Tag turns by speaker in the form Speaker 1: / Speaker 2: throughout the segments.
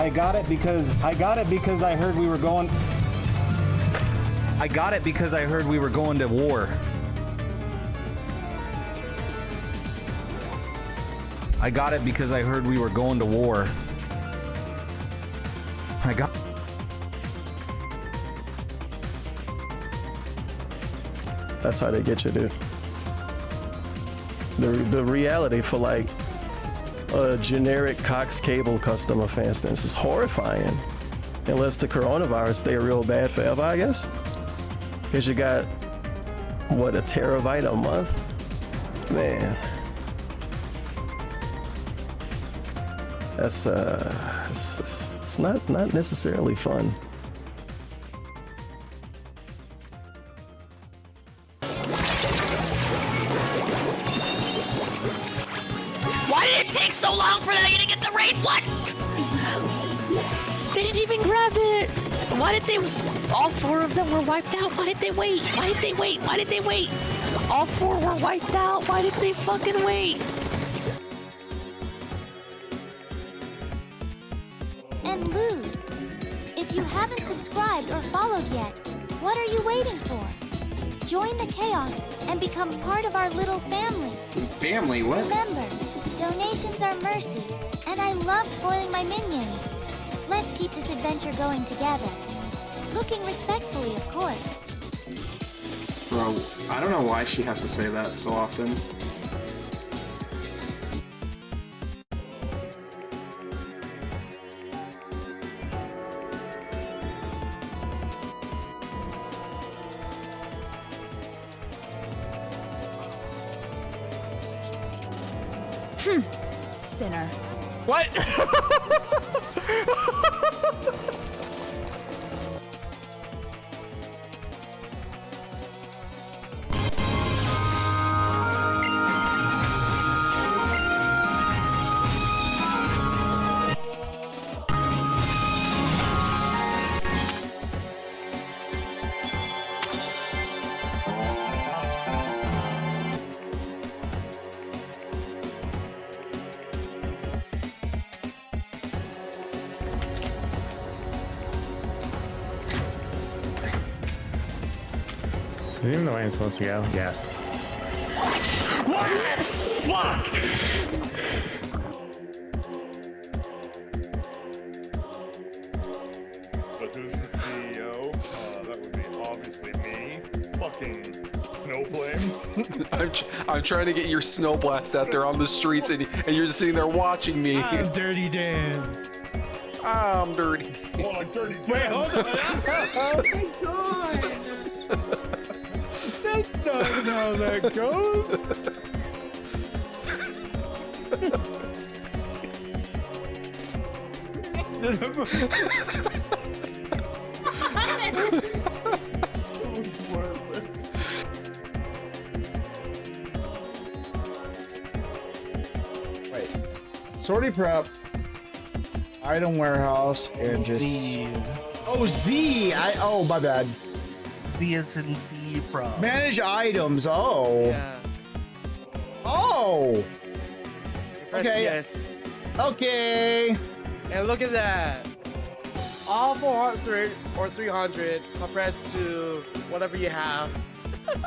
Speaker 1: I got it because I heard we were going. I got it because I heard we were going to war. I got it because I heard we were going to war. I got.
Speaker 2: That's how they get you, dude. The reality for like a generic Cox Cable customer, for instance, is horrifying. Unless the coronavirus stay real bad forever, I guess. Because you got, what, a terabyte a month? Man. That's, it's not necessarily fun.
Speaker 3: Why did it take so long for that to get the raid? What? They didn't even grab it. Why did they? All four of them were wiped out. Why did they wait? Why did they wait? Why did they wait? All four were wiped out. Why did they fucking wait?
Speaker 4: And Lou, if you haven't subscribed or followed yet, what are you waiting for? Join the chaos and become part of our little family.
Speaker 5: Family? What?
Speaker 4: Remember, donations are mercy, and I love spoiling my minions. Let's keep this adventure going together. Looking respectfully, of course.
Speaker 5: Bro, I don't know why she has to say that so often.
Speaker 3: Sinner.
Speaker 1: What?
Speaker 6: Is he even the way I'm supposed to go? Yes.
Speaker 1: What the fuck?
Speaker 7: But who's the CEO? That would be obviously me. Fucking Snowflame.
Speaker 8: I'm trying to get your snow blast out there on the streets, and you're just sitting there watching me.
Speaker 9: I'm Dirty Dan.
Speaker 8: I'm Dirty.
Speaker 7: Oh, Dirty Dan.
Speaker 9: Wait, hold on. Oh my god. That's not how that goes.
Speaker 10: Wait. Sortie prep, item warehouse, and just. Oh, Z! Oh, my bad.
Speaker 11: Z is in Z, bro.
Speaker 10: Manage items. Oh.
Speaker 11: Yeah.
Speaker 10: Oh.
Speaker 11: Press
Speaker 10: Okay.
Speaker 11: yes.
Speaker 10: Okay.
Speaker 11: And look at that. All 400 or 300 compressed to whatever you have.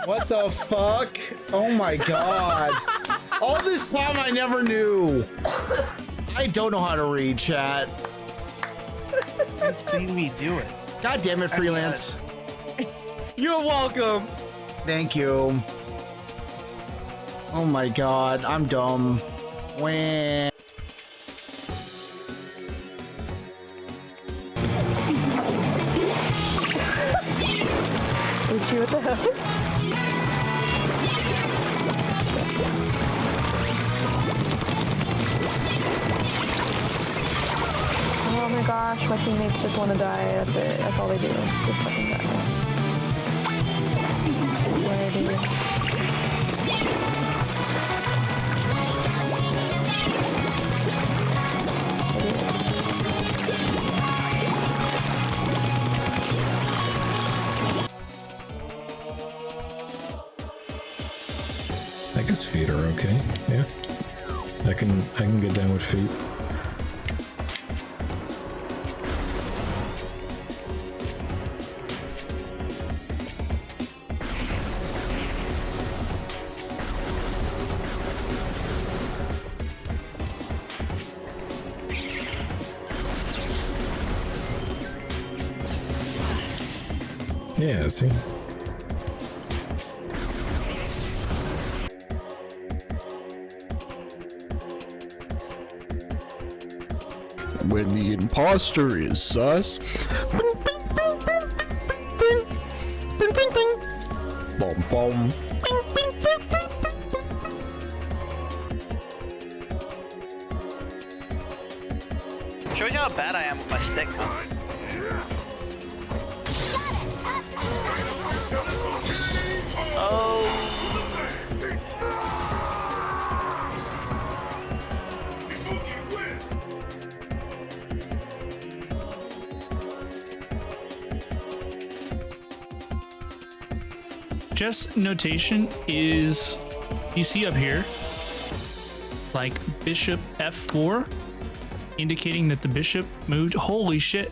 Speaker 10: What the fuck? Oh my god. All this time I never knew. I don't know how to read, chat.
Speaker 11: You've seen me do it.
Speaker 10: God damn it, freelance.
Speaker 11: You're welcome.
Speaker 10: Thank you. Oh my god, I'm dumb. When
Speaker 12: What the hell? Oh my gosh, my teammates just want to die. That's it. That's all they do. Just fucking die. Where do you?
Speaker 6: I guess feet are okay. Yeah. I can get down with feet.
Speaker 13: Yeah, see?
Speaker 14: When the imposter is sus. Bom bom.
Speaker 15: Shows you how bad I am with my stick, huh? Oh.
Speaker 16: Just notation is, you see up here, like bishop f4, indicating that the bishop moved. Holy shit.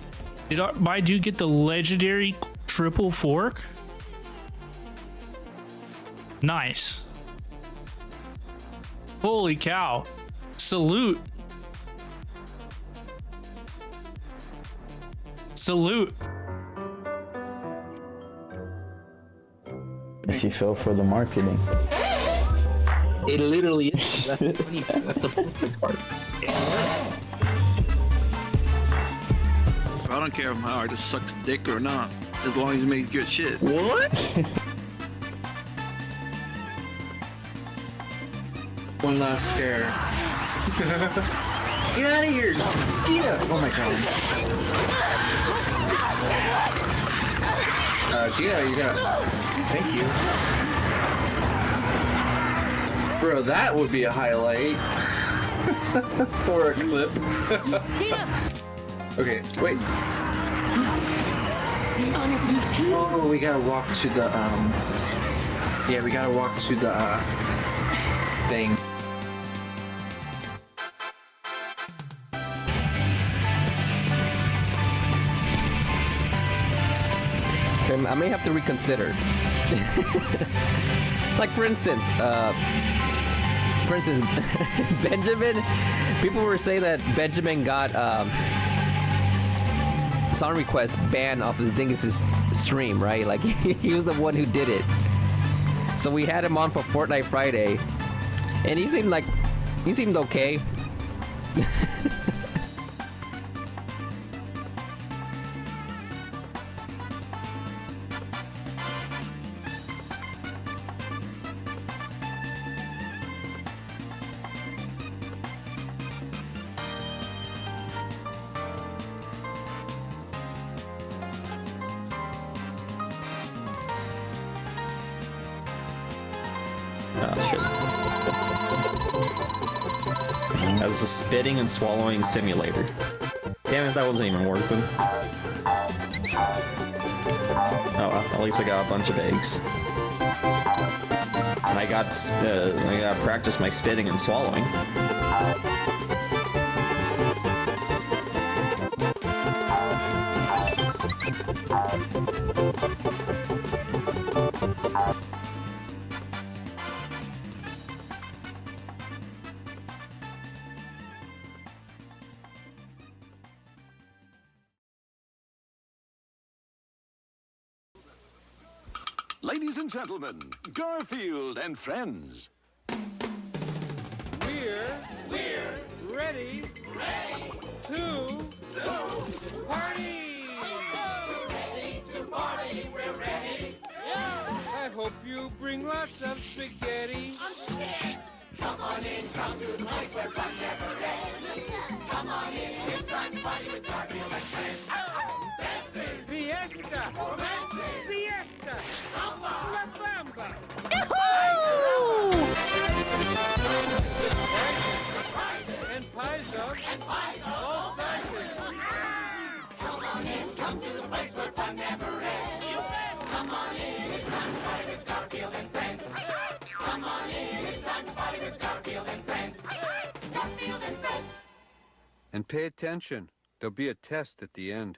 Speaker 16: Did my dude get the legendary triple fork? Nice. Holy cow. Salute. Salute.
Speaker 17: She fell for the marketing.
Speaker 3: It literally is. That's the perfect part.
Speaker 15: I don't care if my artist sucks dick or not, as long as he makes good shit.
Speaker 3: What?
Speaker 11: One last scare. Get out of here! Gina! Oh my god. Gina, you got... Thank you. Bro, that would be a highlight. For a clip. Okay, wait. Oh, we gotta walk to the, yeah, we gotta walk to the, thing.
Speaker 3: I may have to reconsider. Like for instance, Benjamin. People were saying that Benjamin got song request banned off his Dingus's stream, right? Like he was the one who did it. So we had him on for Fortnite Friday, and he seemed okay.
Speaker 18: That's a spitting and swallowing simulator. Damn it, that wasn't even working. Oh well, at least I got a bunch of eggs. And I got to practice my spitting and swallowing.
Speaker 19: Ladies and gentlemen, Garfield and friends.
Speaker 9: We're ready to party. We're ready. I hope you bring lots of spaghetti. I'm scared. Come on in, come to the place where fun never ends. Come on in, it's time to party with Garfield and friends. Dancing, fiesta, romancing, siesta, samba, la bamba. Yahoo! And pies all sizes. Come on in, come to the place where fun never ends. Come on in, it's time to party with Garfield and friends. Come on in, it's time to party with Garfield and friends. Garfield and friends.
Speaker 20: And pay attention. There'll be a test at the end.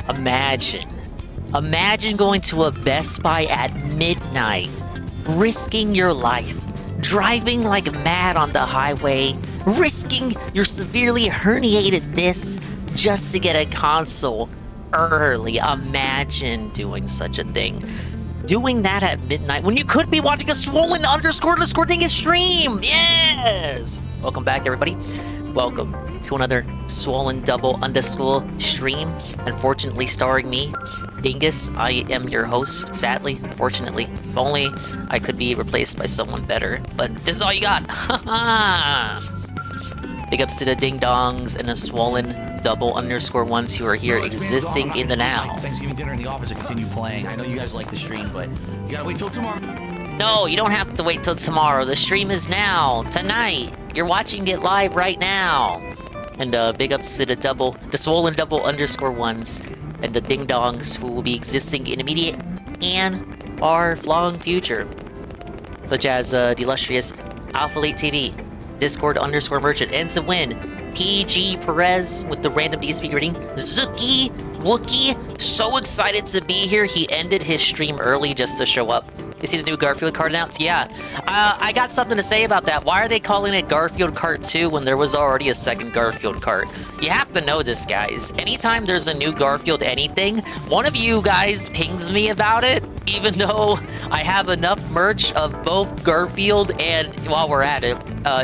Speaker 3: Imagine
Speaker 13: Imagine going to a Best Buy at midnight, risking your life, driving like mad on the highway, risking your severely herniated disc just to get a console early. Imagine doing such a thing. Doing that at midnight when you could be watching a swollen underscore dingus stream. Yes! Welcome back, everybody. Welcome to another swollen double underscore stream. Unfortunately, starring me, Dingus. I am your host, sadly, unfortunately. If only I could be replaced by someone better. But this is all you got. Big ups to the ding dongs and the swollen double underscore ones who are here existing in the now.
Speaker 17: Thanksgiving dinner in the office and continue playing. I know you guys like the stream, but you gotta wait till tomorrow.
Speaker 13: No, you don't have to wait till tomorrow. The stream is now, tonight. You're watching it live right now. And big ups to the swollen double underscore ones and the ding dongs who will be existing in immediate and far-flung future, such as the illustrious Alpha Late TV, Discord underscore merchant, ends to win, PG Perez with the random DSP rating, Zuki Wookie, so excited to be here. He ended his stream early just to show up. You see the new Garfield card announced? Yeah. I got something to say about that. Why are they calling it Garfield Kart 2 when there was already a second Garfield kart? You have to know this, guys. Anytime there's a new Garfield anything, one of you guys pings me about it, even though I have enough merch of both Garfield and, while we're at it,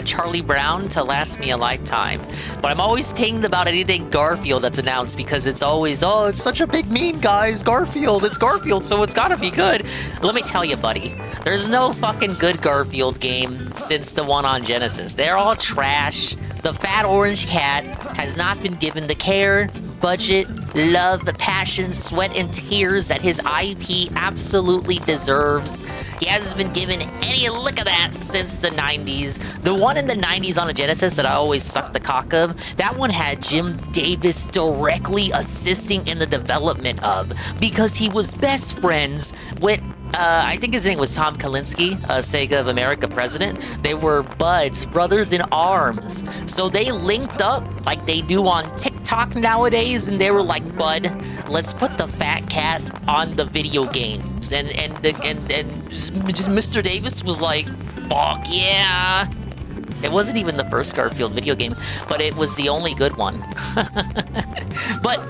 Speaker 13: Charlie Brown to last me a lifetime. But I'm always pinged about anything Garfield that's announced because it's always, oh, it's such a big meme, guys. Garfield, it's Garfield, so it's gotta be good. Let me tell you, buddy, there's no fucking good Garfield game since the one on Genesis. They're all trash. The fat orange cat has not been given the care, budget, love, passion, sweat, and tears that his IP absolutely deserves. He hasn't been given any lick of that since the 90s. The one in the 90s on a Genesis that I always sucked the cock of, that one had Jim Davis directly assisting in the development of, because he was best friends with I think his name was Tom Kalinske, Sega of America president. They were buds, brothers in arms. So they linked up like they do on TikTok nowadays, and they were like, bud, let's put the fat cat on the video games. And just Mr. Davis was like, fuck yeah. It wasn't even the first Garfield video game, but it was the only good one. But,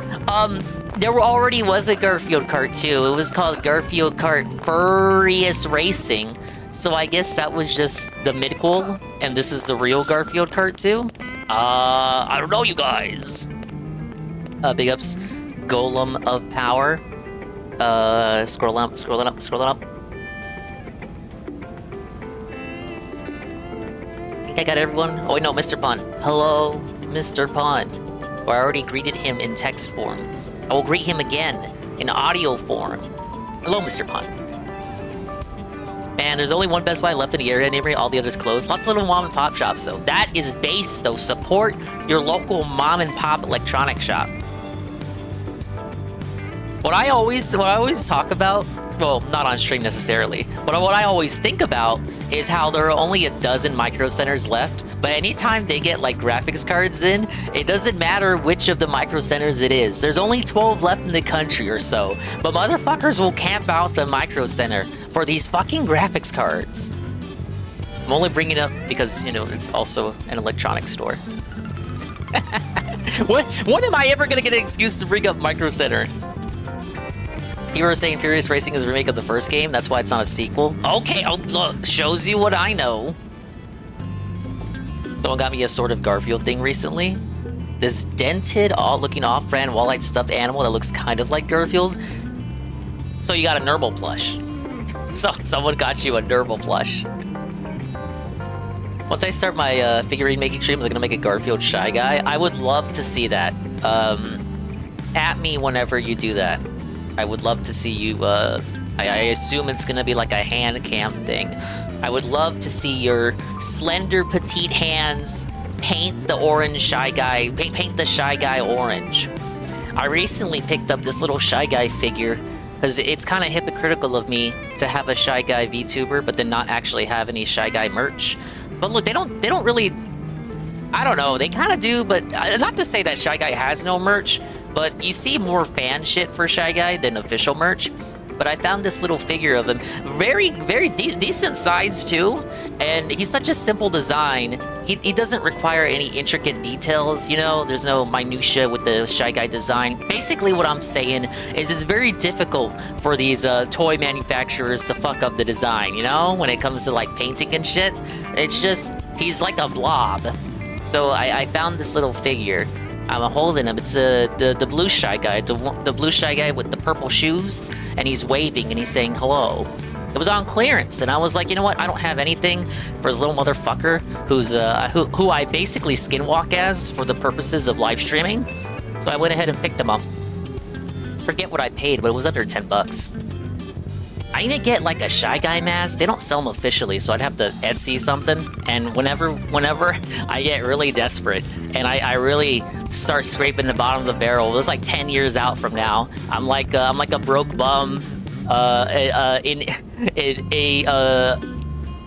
Speaker 13: there already was a Garfield Kart 2. It was called Garfield Kart Furious Racing. So I guess that was just the midquel, and this is the real Garfield Kart 2? I don't know, you guys. Big ups, Golem of Power. Scrolling up. I think I got everyone. Oh, wait, no, Mr. Pun. Hello, Mr. Pun. Well, I already greeted him in text form. I will greet him again in audio form. Hello, Mr. Pun. Man, there's only one Best Buy left in the area, neighborhood. All the others closed. Lots of little mom and pop shops, though. That is base, though. Support your local mom and pop electronic shop. What I always talk about, well, not on stream necessarily, but what I always think about is how there are only a dozen Micro Centers left. But anytime they get like graphics cards in, it doesn't matter which of the Micro Centers it is. There's only 12 left in the country or so. But motherfuckers will camp out the Micro Center for these fucking graphics cards. I'm only bringing it up because, you know, it's also an electronics store. When am I ever gonna get an excuse to bring up Micro Center? You were saying Furious Racing is a remake of the first game, that's why it's not a sequel? Okay, oh, look, shows you what I know. Someone got me a sort of Garfield thing recently. This dented, looking off-brand wall-eyed stuffed animal that looks kind of like Garfield. So you got a Nurble plush. So someone got you a Nurble plush. Once I start my figurine making streams, I'm gonna make a Garfield Shy Guy. I would love to see that. At me whenever you do that. I would love to see you, I assume it's gonna be like a hand cam thing. I would love to see your slender, petite hands paint the orange Shy Guy, paint the Shy Guy orange. I recently picked up this little Shy Guy figure because it's kind of hypocritical of me to have a Shy Guy VTuber but then not actually have any Shy Guy merch. But look, they don't really, I don't know, they kind of do, but not to say that Shy Guy has no merch, But you see more fan shit for Shy Guy than official merch. But I found this little figure of him, very decent size too, and he's such a simple design. He doesn't require any intricate details, you know. There's no minutia with the Shy Guy design. Basically, what I'm saying is it's very difficult for these toy manufacturers to fuck up the design, you know, when it comes to like painting and shit. It's just he's like a blob. So I found this little figure. I'm holding him. It's the blue Shy Guy, the blue Shy Guy with the purple shoes, and he's waving and he's saying hello. It was on clearance, and I was like, you know what? I don't have anything for this little motherfucker who's who I basically skinwalk as for the purposes of live streaming. So I went ahead and picked him up. Forget what I paid, but it was under 10 bucks. I need to get like a Shy Guy mask. They don't sell them officially, so I'd have to Etsy something. And whenever I get really desperate and I really start scraping the bottom of the barrel, it was like 10 years out from now. I'm like a broke bum, an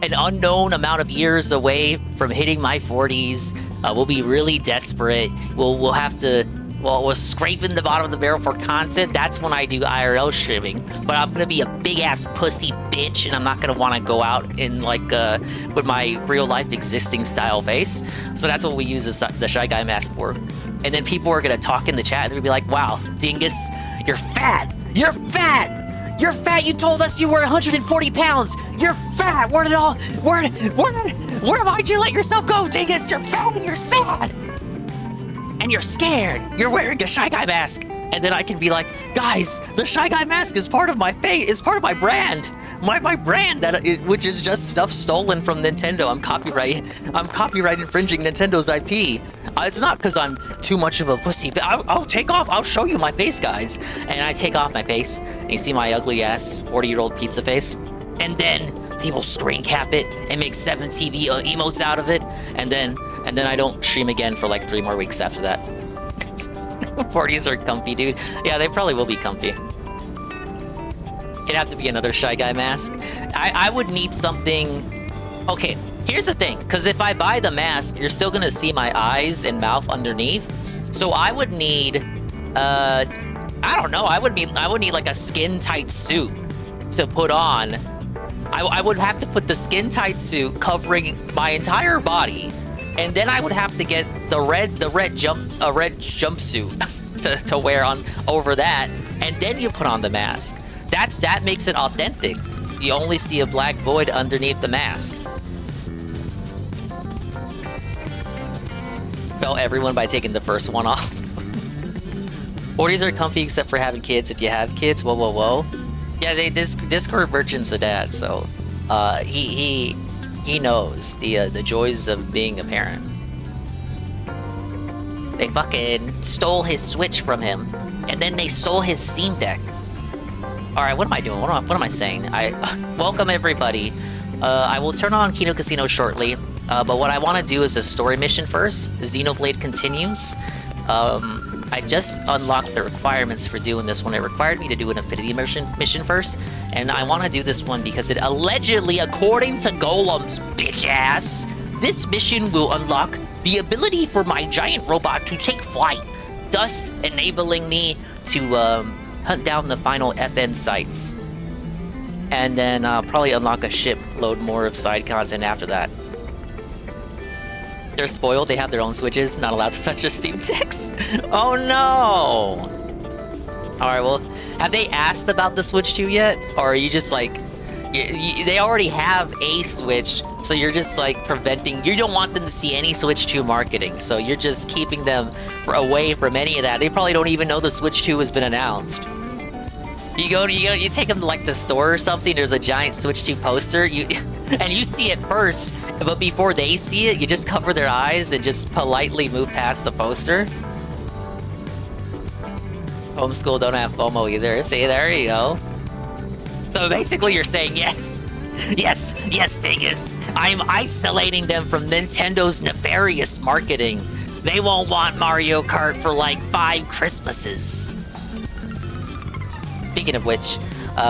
Speaker 13: unknown amount of years away from hitting my 40s. We'll be really desperate. We'll have to. Well, we're scraping the bottom of the barrel for content. That's when I do IRL streaming. But I'm gonna be a big ass pussy bitch, and I'm not gonna want to go out in like with my real life existing style face. So that's what we use the Shy Guy mask for. And then people are gonna talk in the chat. They're gonna be like, "Wow, Dingus, you're fat. You're fat. You're fat. You told us you were 140 pounds. You're fat. Where why'd you let yourself go, Dingus? You're fat and you're sad." And you're scared. You're wearing a Shy Guy mask. And then I can be like, guys, the Shy Guy mask is part of my face. It's part of my brand. My brand, which is just stuff stolen from Nintendo. I'm copyright infringing Nintendo's IP. It's not because I'm too much of a pussy, but I'll take off. I'll show you my face, guys. And I take off my face, and you see my ugly ass 40-year-old pizza face. And then people screen cap it and make 7 TV emotes out of it. And then I don't stream again for like 3 more weeks after that. 40s are comfy, dude. Yeah, they probably will be comfy. It'd have to be another Shy Guy mask. I would need something. Okay, here's the thing. Because if I buy the mask, you're still gonna see my eyes and mouth underneath. So I would need, I don't know. I would need like a skin tight suit to put on. I would have to put the skin tight suit covering my entire body. And then I would have to get the red jumpsuit to wear on over that, and then you put on the mask. That makes it authentic. You only see a black void underneath the mask. Fell everyone by taking the first one off. 40s are comfy except for having kids. If you have kids, whoa. Yeah, Discord merchant's a dad, so he knows the joys of being a parent. They fucking stole his Switch from him, and then they stole his Steam Deck. All right, what am I doing? What am I saying? Welcome everybody. I will turn on Kino Casino shortly, but what I want to do is a story mission first. Xenoblade continues. I just unlocked the requirements for doing this one. It required me to do an Affinity mission first, and I want to do this one because it allegedly, according to Golem's bitch ass, this mission will unlock the ability for my giant robot to take flight, thus enabling me to hunt down the final FN sites. And then probably unlock a shipload more of side content after that. They're spoiled. They have their own Switches, not allowed to touch their Steam Decks. Oh no! Alright, well, have they asked about the Switch 2 yet? Or are you just like, they already have a Switch, so you're just like preventing, you don't want them to see any Switch 2 marketing, so you're just keeping them away from any of that. They probably don't even know the Switch 2 has been announced. You take them to like the store or something, there's a giant Switch 2 poster, and you see it first, but before they see it, you just cover their eyes and just politely move past the poster. Homeschool don't have FOMO either. See, there you go. So basically you're saying yes, Dingus. I'm isolating them from Nintendo's nefarious marketing. They won't want Mario Kart for like 5 Christmases. Speaking of which,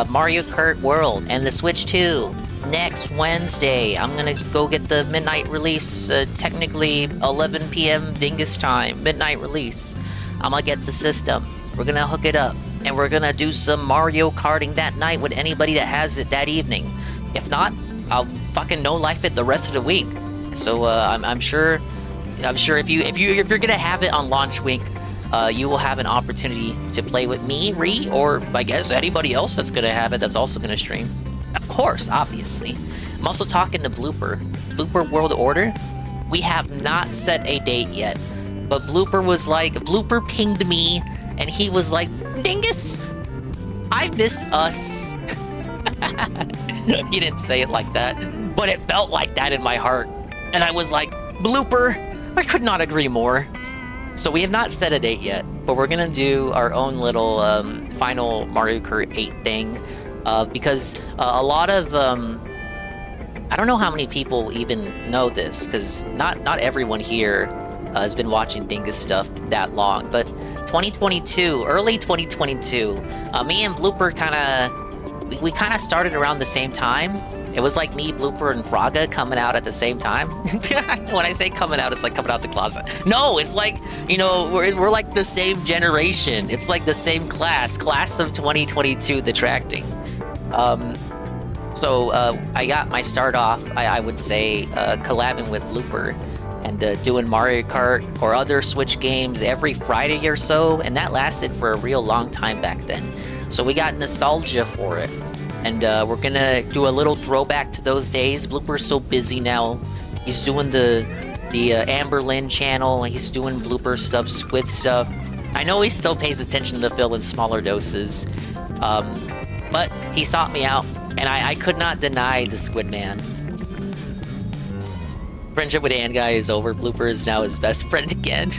Speaker 13: Mario Kart World and the Switch 2 next Wednesday. I'm gonna go get the midnight release, technically 11 p.m. Dingus time, midnight release. I'm gonna get the system. We're gonna hook it up, and we're gonna do some Mario Karting that night with anybody that has it that evening. If not, I'll fucking no life it the rest of the week. So I'm sure if you're gonna have it on launch week, you will have an opportunity to play with me, Ree, or I guess anybody else that's gonna have it that's also gonna stream. Of course, obviously. I'm also talking to Blooper. Blooper World Order. We have not set a date yet, but Blooper pinged me, and he was like, Dingus, I miss us. He didn't say it like that, but it felt like that in my heart. And I was like, Blooper, I could not agree more. So we have not set a date yet, but we're gonna do our own little final Mario Kart 8 thing, because a lot of I don't know how many people even know this, because not everyone here has been watching Dingus stuff that long, but 2022, early 2022, me and Blooper we kind of started around the same time. It was like me, Blooper, and Fraga coming out at the same time. When I say coming out, it's like coming out the closet. No, it's like, you know, we're like the same generation. It's like the same class of 2022, the tracting. So I got my start off, I would say, collabing with Blooper and doing Mario Kart or other Switch games every Friday or so, and that lasted for a real long time back then. So we got nostalgia for it, and we're gonna do a little throwback to those days. Blooper's so busy now. He's doing the Amber Lynn channel, he's doing Blooper stuff, Squid stuff. I know he still pays attention to Phil in smaller doses, but he sought me out, and I could not deny the Squid Man. Friendship with Ann guy is over. Blooper is now his best friend again.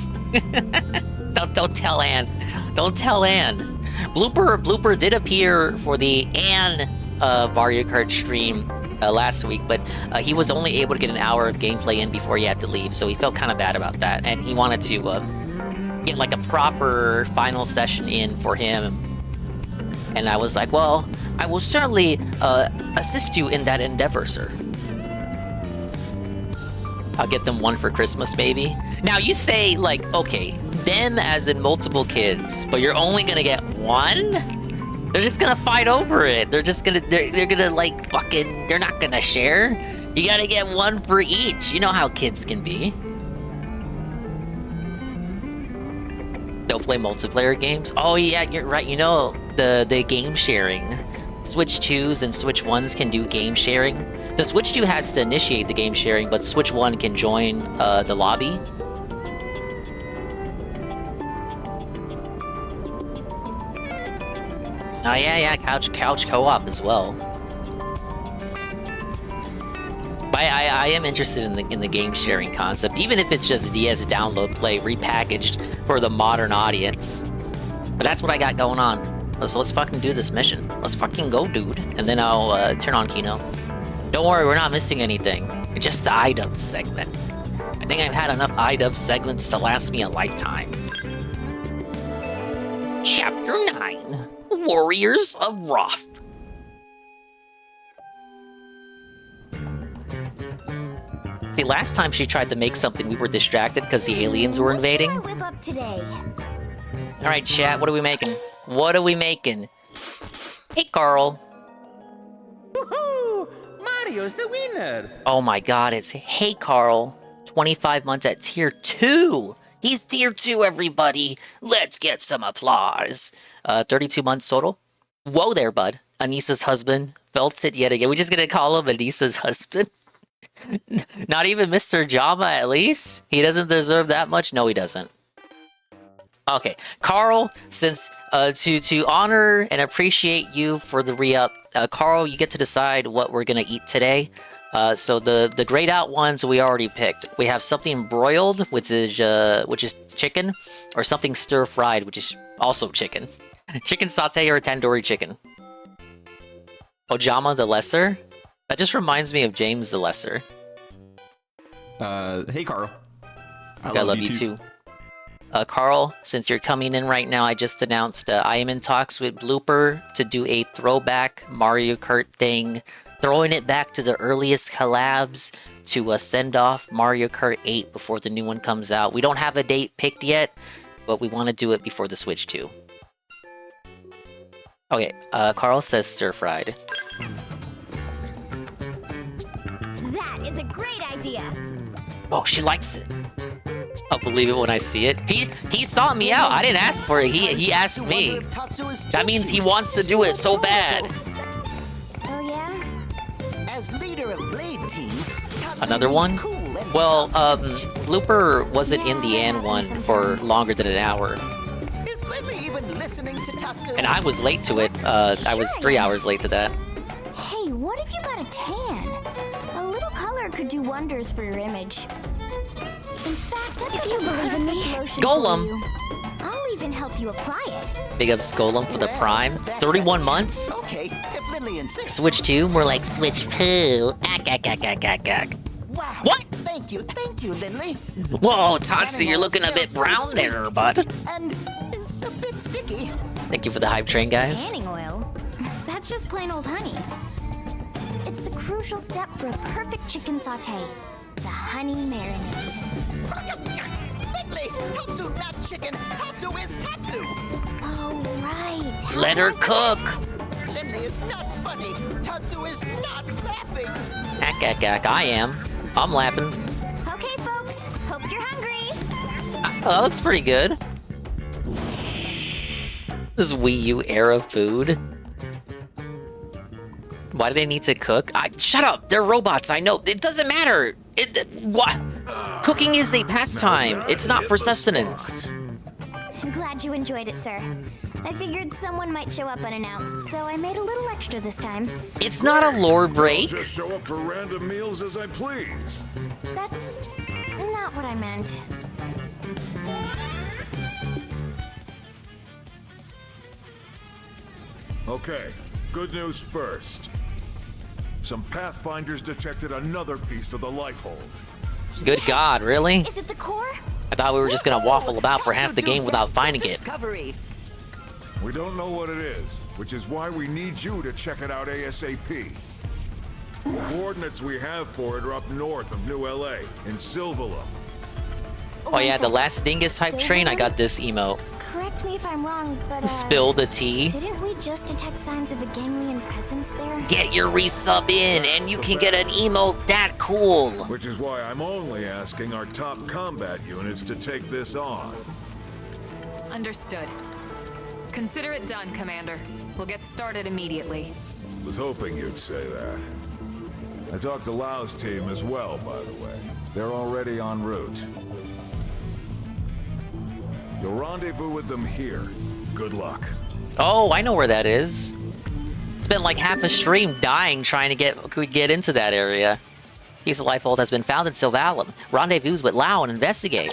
Speaker 13: Don't tell Ann. Don't tell Ann. Blooper did appear for the Ann Mario Kart stream last week, but he was only able to get an hour of gameplay in before he had to leave, so he felt kind of bad about that, and he wanted to get like a proper final session in for him. And I was like, well, I will certainly assist you in that endeavor, sir. I'll get them one for Christmas, maybe. Now you say, like, okay, them as in multiple kids, but you're only gonna get one? They're just gonna fight over it. They're gonna like fucking, they're not gonna share. You gotta get one for each. You know how kids can be. Don't play multiplayer games? Oh yeah, you're right. You know, the game sharing. Switch 2s and Switch 1s can do game sharing. The Switch 2 has to initiate the game sharing, but Switch 1 can join the lobby. Oh yeah, couch co-op as well. But I am interested in the game sharing concept, even if it's just DS download play repackaged for the modern audience. But that's what I got going on. Let's fucking do this mission. Let's fucking go, dude. And then I'll turn on Kino. Don't worry, we're not missing anything. It's just the iDub segment. I think I've had enough iDub segments to last me a lifetime. Chapter 9. Warriors of Wrath. See, last time she tried to make something, we were distracted because the aliens were invading.
Speaker 4: Whip up today.
Speaker 13: Alright, chat, what are we making? What are we making? Hey, Carl.
Speaker 1: Woohoo! Mario's the winner!
Speaker 13: Oh my god, it's Hey Carl. 25 months at tier 2. He's tier 2, everybody. Let's get some applause. 32 months total. Whoa there, bud. Anissa's husband. Felt it yet again. We're just gonna call him Anissa's husband. Not even Mr. Jama, at least? He doesn't deserve that much? No, he doesn't. Okay, Carl, since to honor and appreciate you for the re-up, Carl, you get to decide what we're gonna eat today. So the grayed out ones we already picked. We have something broiled, which is chicken, or something stir fried, which is also chicken. Chicken sauté or tandoori chicken. Ojama the Lesser. That just reminds me of James the Lesser.
Speaker 18: Hey Carl.
Speaker 13: I love you too. Carl, since you're coming in right now, I just announced I am in talks with Blooper to do a throwback Mario Kart thing, throwing it back to the earliest collabs to send off Mario Kart 8 before the new one comes out. We don't have a date picked yet, but we want to do it before the Switch 2. Okay, Carl says stir-fried.
Speaker 21: That is a great idea.
Speaker 13: Oh, she likes it. I'll believe it when I see it. He sought me out. I didn't ask for it. He asked me. That means he wants to do it so bad.
Speaker 21: Oh yeah?
Speaker 22: As leader of Blade Team,
Speaker 13: Another one? Well, Blooper wasn't in the Ann one for longer than an hour.
Speaker 22: is Lily even listening to Tatsu?
Speaker 13: And I was late to it. I was 3 hours late to that.
Speaker 21: Hey, what if you got a tan? A little color could do wonders for your image. In fact, if you believe in me,
Speaker 13: Golem.
Speaker 21: I'll even help you apply it.
Speaker 13: Big ups Golem for the Prime. 31 months?
Speaker 22: Okay, if Lily insists.
Speaker 13: Switch 2? More like Switch poo.
Speaker 22: Wow.
Speaker 13: What?
Speaker 22: Thank you, Lindley.
Speaker 13: Whoa, Tatsu, you're looking a bit brown there, bud.
Speaker 22: And it's a bit sticky.
Speaker 13: Thank you for the hype train, guys.
Speaker 21: Tanning oil? That's just plain old honey. It's the crucial step for a perfect chicken sauté. The honey marinade.
Speaker 22: Lindley, Tatsu not chicken. Tatsu is Tatsu.
Speaker 21: Oh, right.
Speaker 13: Let her cook.
Speaker 22: Lindley is not funny. Tatsu is not laughing.
Speaker 13: I am. I'm laughing.
Speaker 21: Okay, folks. Hope you're hungry.
Speaker 13: Oh, that looks pretty good. This Wii U era food. Why do they need to cook? Shut up! They're robots, I know. It doesn't matter! What? Cooking is a pastime. It's not for sustenance.
Speaker 21: I'm glad you enjoyed it, sir. I figured someone might show up unannounced, so I made a little extra this time.
Speaker 13: It's not a lore break.
Speaker 19: I'll just show up for random meals as I please.
Speaker 21: That's not what I meant.
Speaker 19: Okay, good news first. Some Pathfinders detected another piece of the life hold.
Speaker 13: Good God, really?
Speaker 21: Is it the core?
Speaker 13: I thought we were just gonna waffle about for half the game without finding it.
Speaker 19: We don't know what it is, which is why we need you to check it out ASAP. The coordinates we have for it are up north of New LA, in Silvala.
Speaker 13: Oh yeah, the last Dingus hype train, I got this emote.
Speaker 21: Correct me if I'm wrong, but
Speaker 13: Spill the tea.
Speaker 21: Didn't we just detect signs of a ganglion presence there?
Speaker 13: Get your resub in, and you can get an emote that cool.
Speaker 19: Which is why I'm only asking our top combat units to take this on.
Speaker 23: Understood. Consider it done, Commander. We'll get started immediately.
Speaker 19: Was hoping you'd say that. I talked to Lau's team as well, by the way. They're already en route. You'll rendezvous with them here. Good luck.
Speaker 13: Oh, I know where that is. Spent like half a stream dying trying to get into that area. Piece of life hold has been found in Silvalum. Rendezvous with Lau and investigate.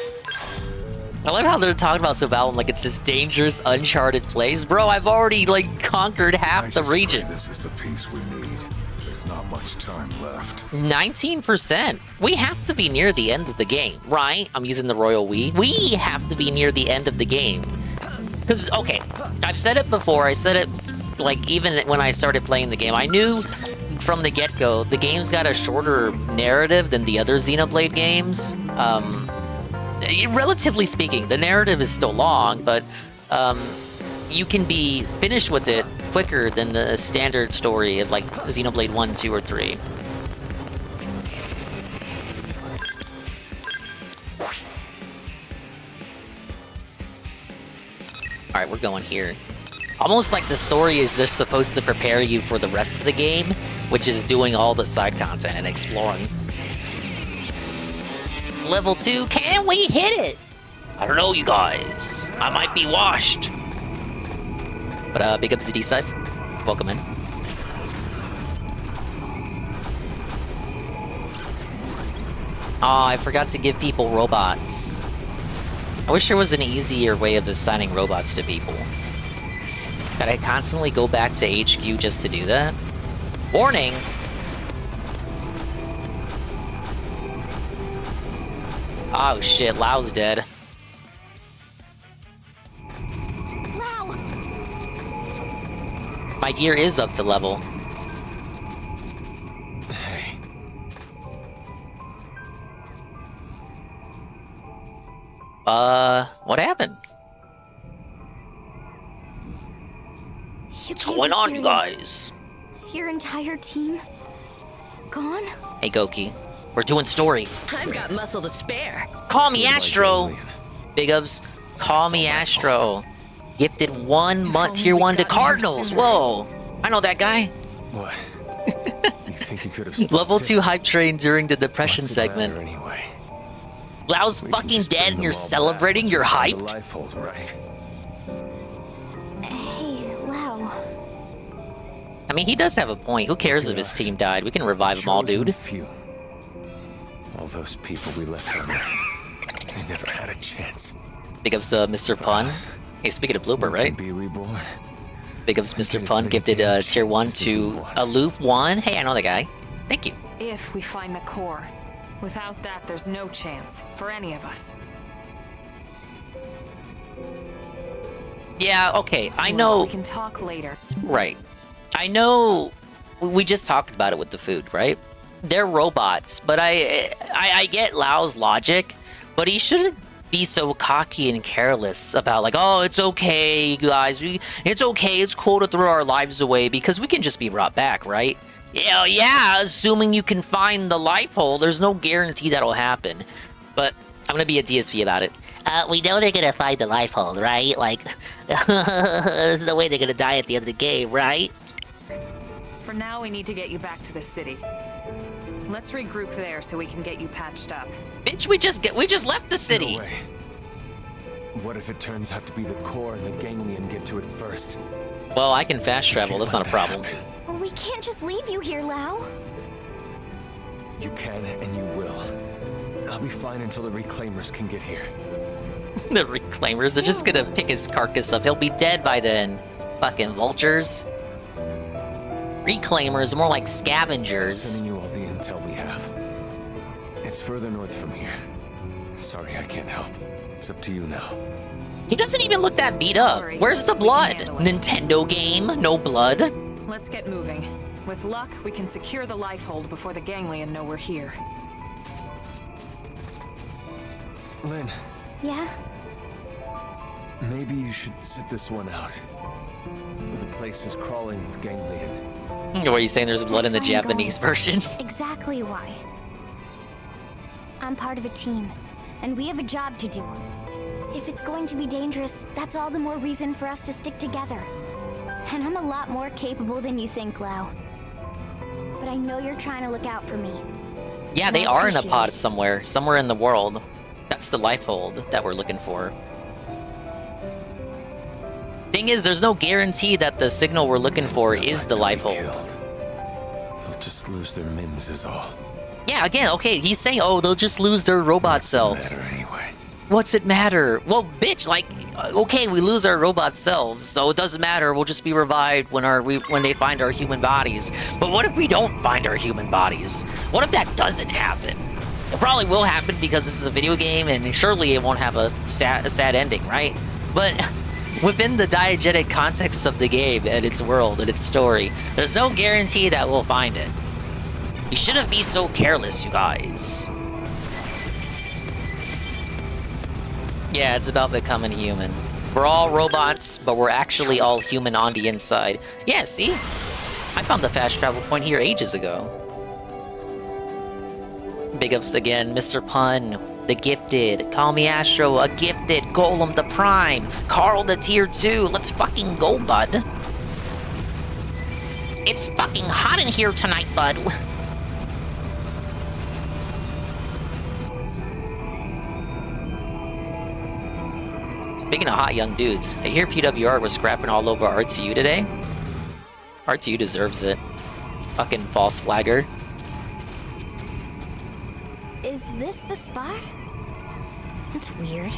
Speaker 13: I love how they're talking about Silvalum like it's this dangerous, uncharted place. Bro, I've already like conquered half the region.
Speaker 19: This is the piece we need. There's not much time left.
Speaker 13: 19%. We have to be near the end of the game, right? I'm using the royal we. We have to be near the end of the game. Because, okay, I've said it before. I said it, like, even when I started playing the game. I knew from the get-go, the game's got a shorter narrative than the other Xenoblade games. Relatively speaking, the narrative is still long, but you can be finished with it quicker than the standard story of, like, Xenoblade 1, 2, or 3. Alright, we're going here. Almost like the story is just supposed to prepare you for the rest of the game, which is doing all the side content and exploring. Level 2, can we hit it? I don't know, you guys. I might be washed. But big ups to D-Cypher. Welcome in. Aw, I forgot to give people robots. I wish there was an easier way of assigning robots to people. Gotta constantly go back to HQ just to do that? Warning! Oh shit, Lau's dead.
Speaker 21: Lau!
Speaker 13: My gear is up to level. What happened? What's going on, you guys?
Speaker 21: Your entire team gone?
Speaker 13: Hey, Goki. We're doing story.
Speaker 2: I've got muscle to spare.
Speaker 13: Call me Astro. Big ups. Call me Astro. Gifted 1 month tier 1 to Cardinals. Whoa. I know that guy.
Speaker 5: What? You think you could have
Speaker 13: Level 2 hype train during the depression segment.
Speaker 5: Anyway.
Speaker 13: Lau's fucking dead and you're celebrating your hype?
Speaker 5: Right?
Speaker 21: Hey, Lau.
Speaker 13: I mean, he does have a point. Who cares if his team died? We can revive them all, dude.
Speaker 5: Few. All those people we left on Earth, they never had a chance.
Speaker 13: Big ups, Mr. Pun. Hey, speaking of blooper, right?
Speaker 5: Be reborn.
Speaker 13: Big ups, Mr. Pun gifted tier 1 to Aloof 1. Hey, I know the guy. Thank you.
Speaker 23: If we find the core. Without that, there's no chance for any of us.
Speaker 13: Yeah, okay, I know.
Speaker 23: We can talk later.
Speaker 13: Right. I know we just talked about it with the food, right? They're robots, but I get Lau's logic, but he shouldn't be so cocky and careless about like, oh, it's okay, you guys. It's okay, it's cool to throw our lives away because we can just be brought back, right? Yeah, assuming you can find the life hole, there's no guarantee that'll happen. But I'm gonna be a DSV about it. We know they're gonna find the life hole, right? Like, there's no way they're gonna die at the end of the game, right?
Speaker 23: For now, we need to get you back to the city. Let's regroup there so we can get you patched up.
Speaker 13: Bitch, we just left the city.
Speaker 5: No way. What if it turns out to be the core and the ganglion get to it first?
Speaker 13: Well, I can fast travel. That's not a problem.
Speaker 21: We can't just leave you here, Lau.
Speaker 5: You can and you will. I'll be fine until the Reclaimers can get here.
Speaker 13: The Reclaimers, they're just gonna pick his carcass up. He'll be dead by then. Fucking vultures. Reclaimers are more like scavengers.
Speaker 5: Sending you all the intel we have. It's further north from here. Sorry, I can't help. It's up to you now.
Speaker 13: He doesn't even look that beat up. Where's the blood? Nintendo game, no blood.
Speaker 23: Let's get moving. With luck, we can secure the life hold before the ganglion know we're here.
Speaker 5: Lynn,
Speaker 21: Yeah?
Speaker 5: maybe you should sit this one out. The place is crawling with ganglion.
Speaker 13: What are you saying? There's blood in the Japanese version?
Speaker 21: Exactly why. I'm part of a team, and we have a job to do. If it's going to be dangerous, that's all the more reason for us to stick together. And I'm a lot more capable than you think, Lau. But I know you're trying to look out for me.
Speaker 13: Yeah, they are in a pod somewhere in the world. That's the life hold that we're looking for. Thing is, there's no guarantee that the signal we're looking for is the life hold.
Speaker 5: They'll just lose their mims is all.
Speaker 13: Yeah, again, okay, he's saying, oh, they'll just lose their robot selves. What's it matter? Well, bitch, like, okay, we lose our robot selves, so it doesn't matter. We'll just be revived when they find our human bodies. But what if we don't find our human bodies? What if that doesn't happen? It probably will happen because this is a video game, and surely it won't have a sad ending, right? But within the diegetic context of the game and its world and its story, there's no guarantee that we'll find it. You shouldn't be so careless, you guys. Yeah, it's about becoming human. We're all robots, but we're actually all human on the inside. Yeah, see? I found the fast travel point here ages ago. Big ups again, Mr. Pun, the gifted, Call Me Astro, a gifted, Golem the Prime, Carl the tier 2, let's fucking go, bud. It's fucking hot in here tonight, bud. Speaking of hot young dudes, I hear PWR was scrapping all over RTU today. RTU deserves it. Fucking false flagger.
Speaker 21: Is this the spot? That's weird.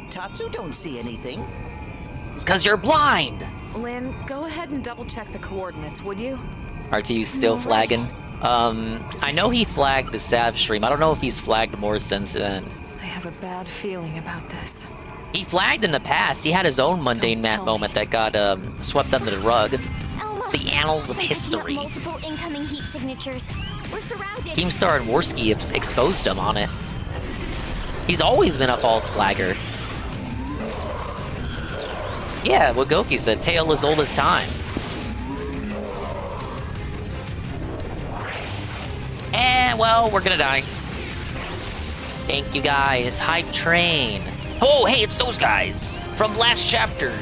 Speaker 22: Tatsu don't see anything.
Speaker 13: It's because you're blind!
Speaker 23: Lynn, go ahead and double-check the coordinates, would you?
Speaker 13: RTU's still flagging. I know he flagged the Sav stream. I don't know if he's flagged more since then.
Speaker 23: I have a bad feeling about this.
Speaker 13: He flagged in the past. He had his own mundane moment that got swept under the rug. The annals of history.
Speaker 21: Multiple incoming heat signatures. We're surrounded.
Speaker 13: Keemstar and Worski exposed him on it. He's always been a false flagger. Yeah, what Goki said, tale as old as time. And, well, we're gonna die. Thank you, guys. Hype train. Oh, hey, it's those guys from last chapter.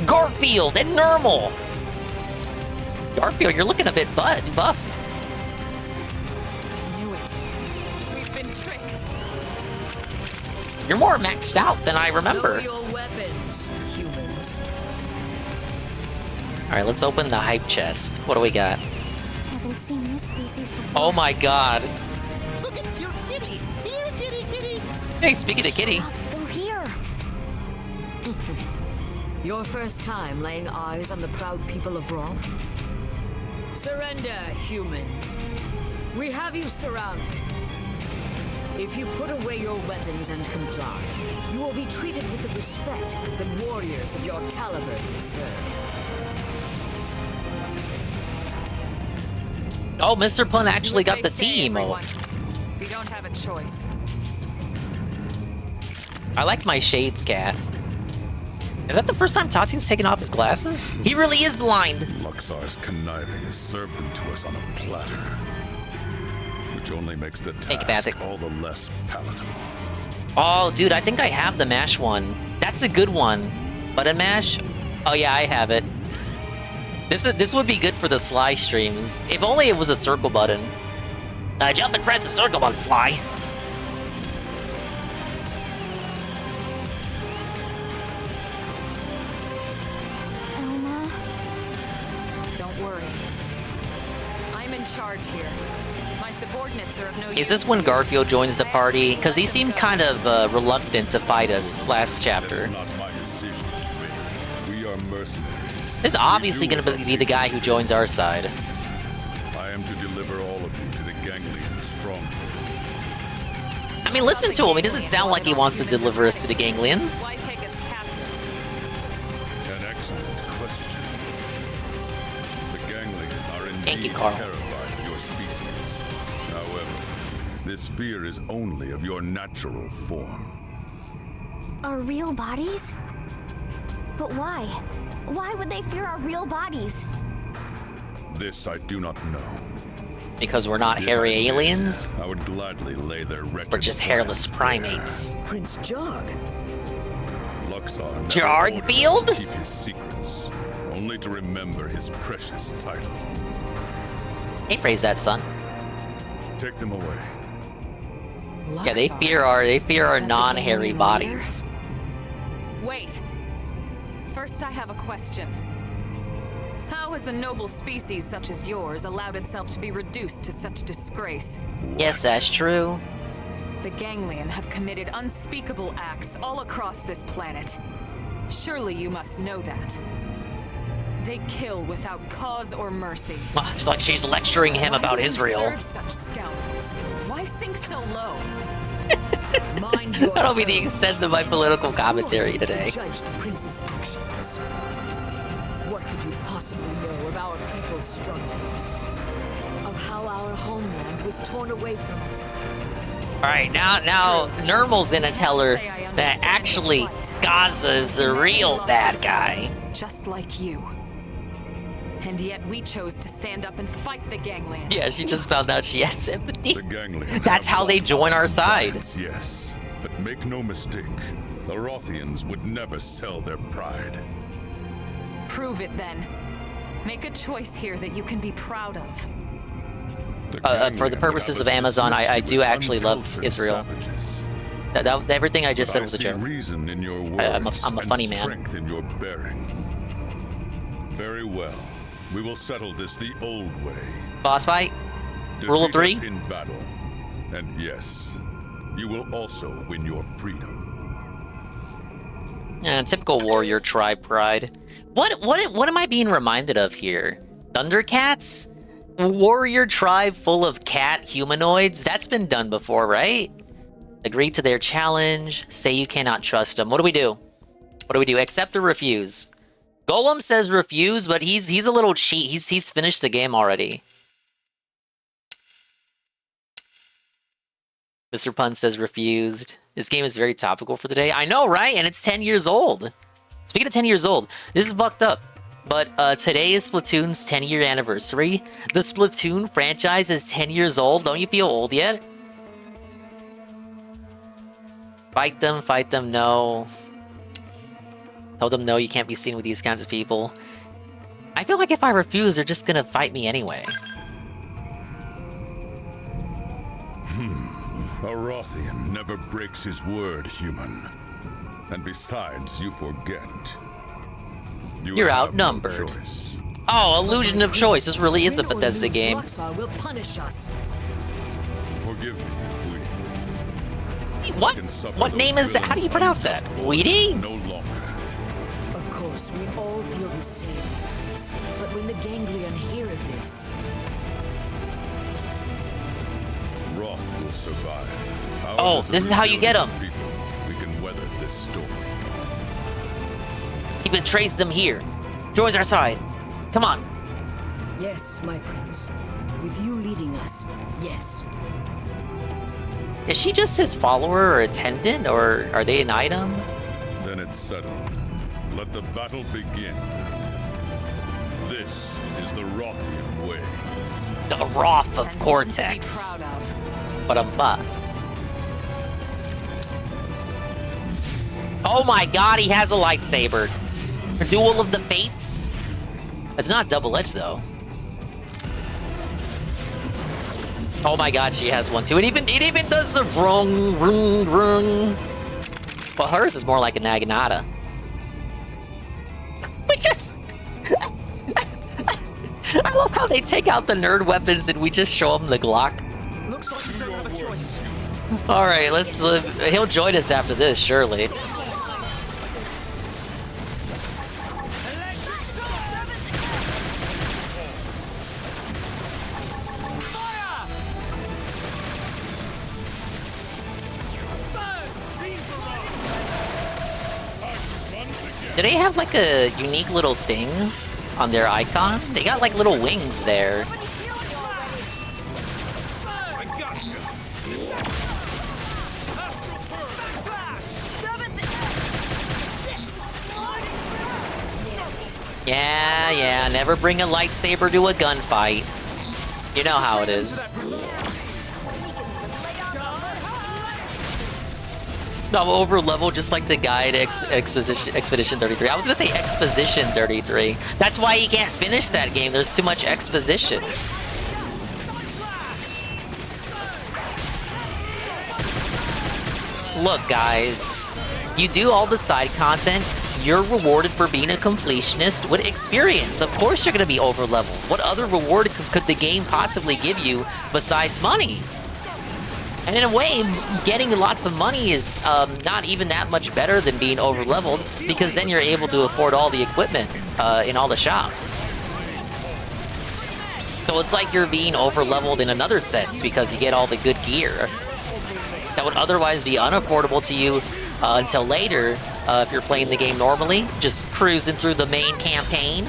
Speaker 13: Garfield and Normal. Garfield, you're looking a bit buff.
Speaker 23: Knew it. We've been tricked.
Speaker 13: You're more maxed out than I remember.
Speaker 22: Your weapons, humans.
Speaker 13: All right, let's open the hype chest. What do we got?
Speaker 21: Haven't seen this species before.
Speaker 13: Oh my god.
Speaker 22: Look at your kitty. Here, kitty, kitty.
Speaker 13: Hey, speaking of kitty.
Speaker 21: They're here.
Speaker 22: Your first time laying eyes on the proud people of Roth? Surrender, humans. We have you surrounded. If you put away your weapons and comply, you will be treated with the respect that warriors of your caliber deserve.
Speaker 13: Oh, Mr. Pun actually got the team.
Speaker 23: Everyone. We don't have a choice.
Speaker 13: I like my shades, cat. Is that the first time Tatu's taken off his glasses? He really is blind.
Speaker 7: Luxar's conniving has served them to us on a platter, which only makes the task all the less palatable.
Speaker 13: Oh, dude, I think I have the MASH one. That's a good one. Button mash? Oh yeah, I have it. This would be good for the Sly streams. If only it was a circle button. Jump and press the circle button, Sly.
Speaker 23: Don't worry. I'm in charge here. My subordinates are of no use.
Speaker 13: Is this when Garfield joins the party? Because he seemed kind of reluctant to fight us last chapter.
Speaker 7: Not my decision to make. We are mercenaries.
Speaker 13: This is obviously going to be the guy who joins our side.
Speaker 7: I am to deliver all of you to the Ganglion stronghold.
Speaker 13: I mean, listen to him. He doesn't sound like he wants to deliver us to the Ganglions.
Speaker 23: Why take us captive?
Speaker 7: An excellent question. The Ganglion are
Speaker 13: Thank you,
Speaker 7: indeed
Speaker 13: Carl.
Speaker 7: terrified of your species. However, this fear is only of your natural form.
Speaker 21: Our real bodies? But why? Why would they fear our real bodies?
Speaker 7: This I do not know.
Speaker 13: Because we're not hairy aliens?
Speaker 7: I would gladly lay their wretched
Speaker 13: We're just hairless primates.
Speaker 22: Prince Jog.
Speaker 7: Luxar never
Speaker 13: Jargfield?
Speaker 7: ordered us to keep his secrets, only to remember his precious title.
Speaker 13: Hey, praise that, son.
Speaker 7: Take them away.
Speaker 13: Yeah, they fear our non-hairy bodies.
Speaker 23: Wait. First, I have a question. How has a noble species such as yours allowed itself to be reduced to such disgrace?
Speaker 13: Yes, that's true.
Speaker 23: The Ganglion have committed unspeakable acts all across this planet. Surely you must know that. They kill without cause or mercy.
Speaker 13: Oh, it's like she's lecturing him about
Speaker 23: Why
Speaker 13: Israel.
Speaker 23: serve such scoundrels? Why sink so low?
Speaker 13: That'll be the extent of my political commentary today.
Speaker 22: Judge the prince's actions. What could you possibly know of our people's struggle? Of how our homeland was torn away from us?
Speaker 13: Alright, now Normal's gonna tell her that actually Gaza is the real bad guy.
Speaker 23: Just like you. And yet we chose to stand up and fight the Ganglion.
Speaker 13: Yeah, she just found out she has sympathy.
Speaker 7: The Ganglion
Speaker 13: That's
Speaker 7: have
Speaker 13: how they
Speaker 7: lost
Speaker 13: join our side.
Speaker 7: compliance, yes, but make no mistake, the Rothians would never sell their pride.
Speaker 23: Prove it then. Make a choice here that you can be proud of.
Speaker 13: For the purposes of Amazon, I do actually love Israel. Everything I just said was a joke.
Speaker 7: Reason in your words
Speaker 13: I'm a funny
Speaker 7: and
Speaker 13: man.
Speaker 7: strength in your bearing. Very well. We will settle this the old way.
Speaker 13: Boss fight? Rule of
Speaker 7: Defeat
Speaker 13: three?
Speaker 7: us in battle. And yes, you will also win your freedom.
Speaker 13: Typical warrior tribe pride. What am I being reminded of here? Thundercats? Warrior tribe full of cat humanoids? That's been done before, right? Agree to their challenge. Say you cannot trust them. What do we do? What do we do? Accept or refuse? Golem says refuse, but he's a little cheat. He's finished the game already. Mr. Pun says refused. This game is very topical for the day. I know, right? And it's 10 years old. Speaking of 10 years old, this is fucked up. But today is Splatoon's 10-year anniversary. The Splatoon franchise is 10 years old. Don't you feel old yet? Fight them, no. Tell them no, you can't be seen with these kinds of people. I feel like if I refuse, they're just gonna fight me anyway.
Speaker 7: A Rothian never breaks his word, human. And besides, you forget.
Speaker 13: You're outnumbered.
Speaker 7: No choice.
Speaker 13: Oh, illusion of choice. This really is a Bethesda game.
Speaker 22: Will punish us.
Speaker 7: Forgive me,
Speaker 13: What? What name is that? How do you pronounce that? Weedy?
Speaker 7: No longer.
Speaker 22: Of course, we all feel the same. But when the ganglion hear of this,
Speaker 7: Wrath will survive.
Speaker 13: Oh, this is how you get them.
Speaker 7: We can weather this storm.
Speaker 13: He betrays them here. Joins our side. Come on.
Speaker 22: yes, my prince. With you leading us, yes.
Speaker 13: Is she just his follower or attendant, or are they an item?
Speaker 7: Then it's settled. Let the battle begin. This is the Rothian way.
Speaker 13: The Wrath of Cortex. But oh my god, he has a lightsaber. Duel of the Fates? It's not double-edged though. Oh my god, she has one too. It even does the rung. But hers is more like a naginata. We just I love how they take out the nerd weapons and we just show them the Glock.
Speaker 9: Looks like you don't have a choice.
Speaker 13: Alright, let's live. He'll join us after this, surely. Do they have like a unique little thing on their icon? They got like little wings there. Yeah, never bring a lightsaber to a gunfight. You know how it is. No, over level just like the guy to Expedition 33. I was gonna say Exposition 33. That's why you can't finish that game. There's too much exposition. Look, guys. You do all the side content, you're rewarded for being a completionist with experience. Of course you're gonna be over leveled. What other reward could the game possibly give you besides money? And in a way, getting lots of money is not even that much better than being over-leveled, because then you're able to afford all the equipment in all the shops. So it's like you're being over-leveled in another sense, because you get all the good gear that would otherwise be unaffordable to you until later if you're playing the game normally, just cruising through the main campaign.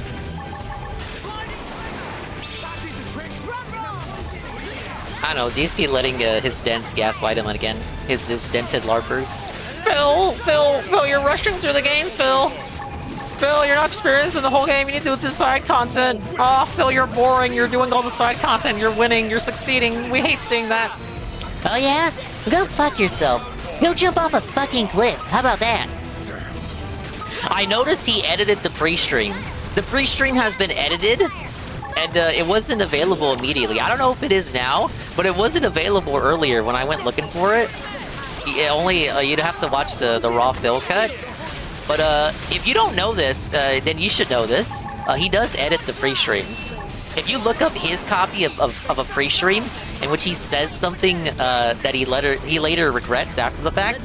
Speaker 13: I don't know, DSP letting his dents gaslight him again. His dented LARPers. Phil, you're rushing through the game, Phil. Phil, you're not experiencing the whole game. You need to do the side content. Oh, Phil, you're boring. You're doing all the side content. You're winning. You're succeeding. We hate seeing that.
Speaker 2: Oh yeah? Go fuck yourself. Go jump off a fucking cliff. How about that?
Speaker 13: I noticed he edited the pre-stream. The pre-stream has been edited, and it wasn't available immediately. I don't know if it is now, but it wasn't available earlier when I went looking for it. You'd have to watch the raw Phil cut. But if you don't know this, then you should know this. He does edit the pre-streams. If you look up his copy of a pre-stream in which he says something that he later regrets after the fact,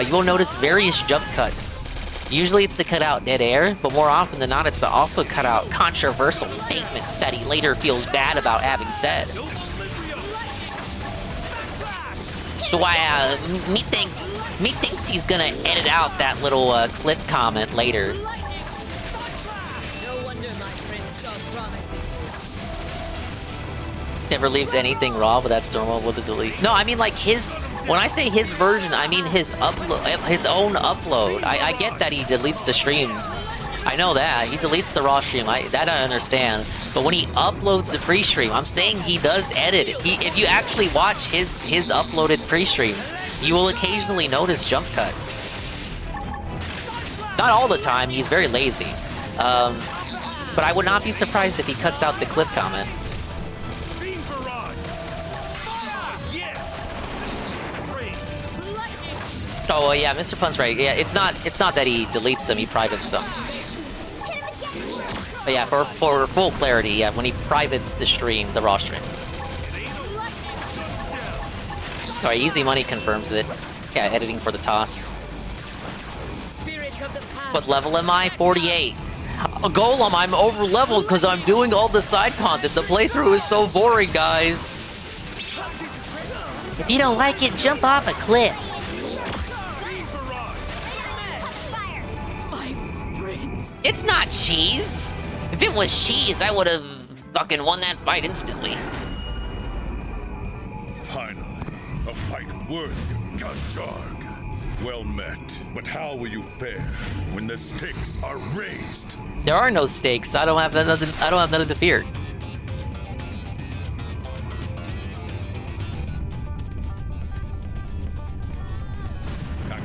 Speaker 13: you will notice various jump cuts. Usually it's to cut out dead air, but more often than not it's to also cut out controversial statements that he later feels bad about having said. So methinks he's gonna edit out that little clip comment later.
Speaker 22: No wonder my friend so promising.
Speaker 13: Never leaves anything raw, but that's normal. Was it delete? No, I mean like his When I say his version, I mean his own upload. I get that he deletes the stream. I know that. He deletes the raw stream. That I understand. But when he uploads the pre-stream, I'm saying he does edit it. If you actually watch his uploaded pre-streams, you will occasionally notice jump cuts. Not all the time. He's very lazy. But I would not be surprised if he cuts out the cliff comment. Oh yeah, Mr. Pun's right. Yeah, it's not that he deletes them, he privates them. But yeah, for full clarity, yeah, when he privates the stream, the raw stream. Alright, Easy Money confirms it. Yeah, editing for the toss. What level am I? 48. Golem, I'm over leveled because I'm doing all the side content. The playthrough is so boring, guys.
Speaker 2: If you don't like it, jump off a cliff.
Speaker 13: It's not cheese. If it was cheese, I would have fucking won that fight instantly.
Speaker 7: Finally, a fight worthy of Kanjarg. Well met, but how will you fare when the stakes are raised?
Speaker 13: There are no stakes. I don't have nothing to fear.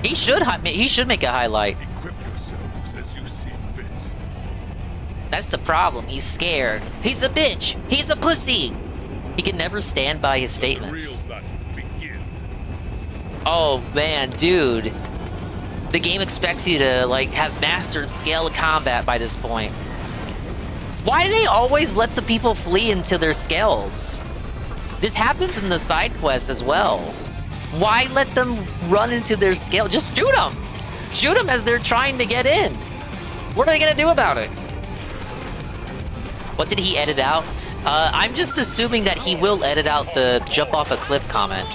Speaker 13: He should make a highlight.
Speaker 7: Equip yourselves as you see fit.
Speaker 13: That's the problem. He's scared. He's a bitch. He's a pussy. He can never stand by his statements. Oh man, dude. The game expects you to like have mastered Skell combat by this point. Why do they always let the people flee into their Skells? This happens in the side quests as well. Why let them run into their Skell? Just shoot them! Shoot them as they're trying to get in! What are they gonna do about it? What did he edit out? I'm just assuming that he will edit out the jump off a cliff comment.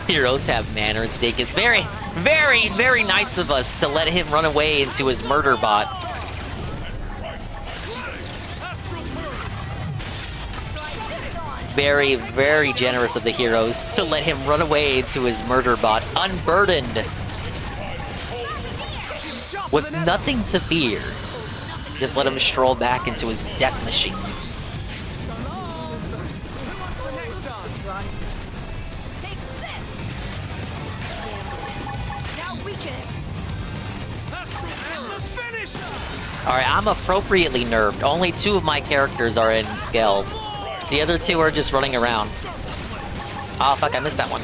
Speaker 13: Heroes have manners, Dick. It's very, very, very nice of us to let him run away into his murder bot. Very, very generous of the heroes to let him run away into his murder bot, unburdened. With nothing to fear. Just let him stroll back into his death machine. Alright, I'm appropriately nerfed. Only 2 of my characters are in Skells. The other 2 are just running around. Oh fuck, I missed that one.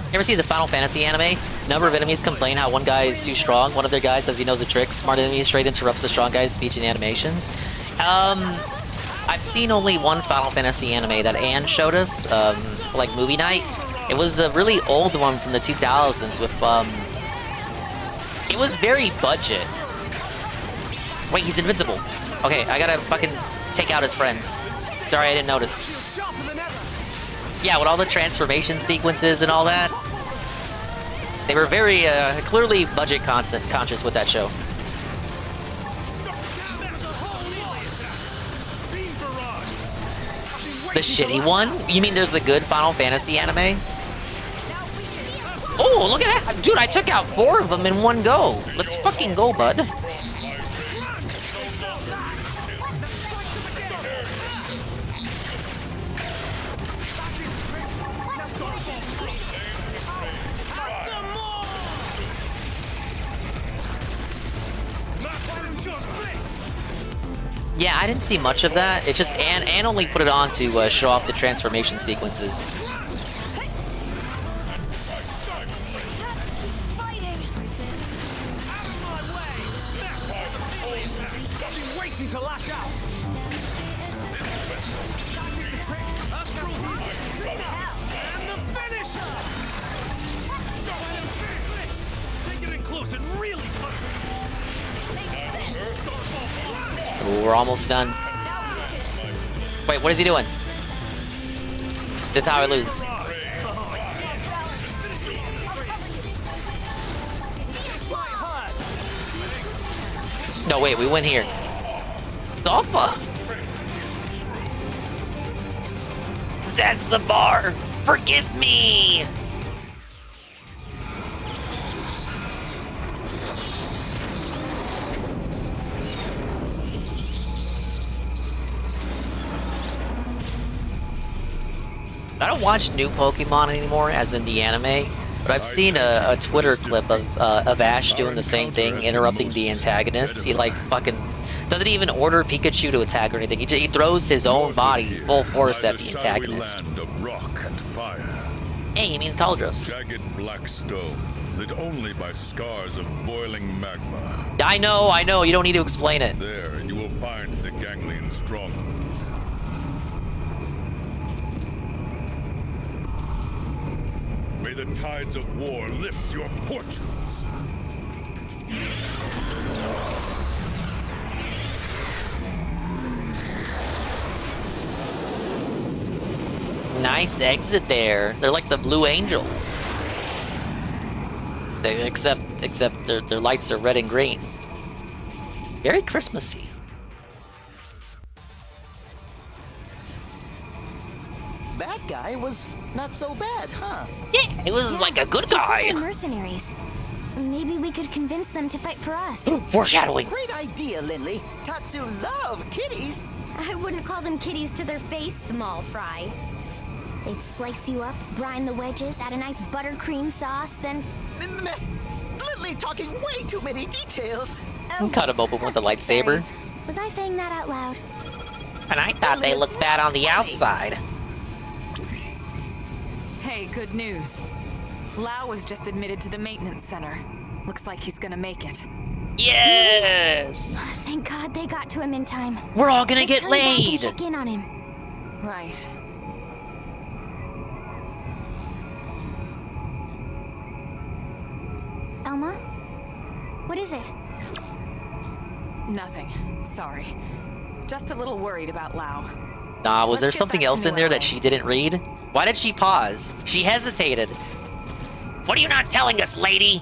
Speaker 13: You ever see the Final Fantasy anime? Number of enemies complain how one guy is too strong. One of their guys says he knows a trick. Smart enemy straight interrupts the strong guy's speech and animations. I've seen only one Final Fantasy anime that Anne showed us, for like movie night. It was a really old one from the 2000s with, it was very budget. Wait, he's invincible. Okay, I gotta fucking take out his friends. Sorry, I didn't notice. Yeah, with all the transformation sequences and all that. They were very, clearly budget conscious with that show. The shitty one? You mean there's a good Final Fantasy anime? Oh, look at that! Dude, I took out 4 of them in one go. Let's fucking go, bud. Yeah, I didn't see much of that. It's just Anne only put it on to show off the transformation sequences. we're almost done. Wait, what is he doing? This is how I lose. No, wait, we win here. Zoppa! Zanzibar, forgive me! I don't watch new Pokemon anymore, as in the anime, but I've seen a Twitter clip of Ash doing the same thing, interrupting the antagonist. He like fucking doesn't even order Pikachu to attack or anything. He throws his own body full force at the antagonist.
Speaker 7: Of rock and fire.
Speaker 13: Hey, he means Cauldros.
Speaker 7: Jagged black stone, lit only by scars of boiling magma.
Speaker 13: I know. You don't need to explain it.
Speaker 7: There, you will find the Ganglion stronghold. May the tides of war lift your fortunes.
Speaker 13: Nice exit there. They're like the Blue Angels. Except their lights are red and green. Very Christmassy.
Speaker 8: That guy was not so bad, huh?
Speaker 13: Yeah, he was like a good
Speaker 21: He said
Speaker 13: guy.
Speaker 21: they're mercenaries. Maybe we could convince them to fight for us.
Speaker 13: Foreshadowing.
Speaker 8: Great idea, Lindley. Tatsu love kitties.
Speaker 21: I wouldn't call them kitties to their face, small fry. They'd slice you up, brine the wedges, add a nice buttercream sauce, then...
Speaker 8: Lindley talking way too many details.
Speaker 13: Cut him open with a lightsaber.
Speaker 21: Was I saying that out loud?
Speaker 13: And I thought they looked bad on the outside.
Speaker 23: Hey, good news. Lau was just admitted to the maintenance center. Looks like he's gonna make it.
Speaker 13: Yes!
Speaker 21: Thank God they got to him in time.
Speaker 13: We're all gonna
Speaker 21: Let's
Speaker 13: get
Speaker 21: hurry back and
Speaker 13: laid.
Speaker 21: check in on him.
Speaker 23: Right.
Speaker 21: Elma? What is it?
Speaker 23: Nothing. Sorry. Just a little worried about Lau.
Speaker 13: Nah, was there
Speaker 23: Let's get
Speaker 13: something
Speaker 23: back to
Speaker 13: else in
Speaker 23: New
Speaker 13: there
Speaker 23: LA.
Speaker 13: that she didn't read? Why did she pause? She hesitated. What are you not telling us, lady?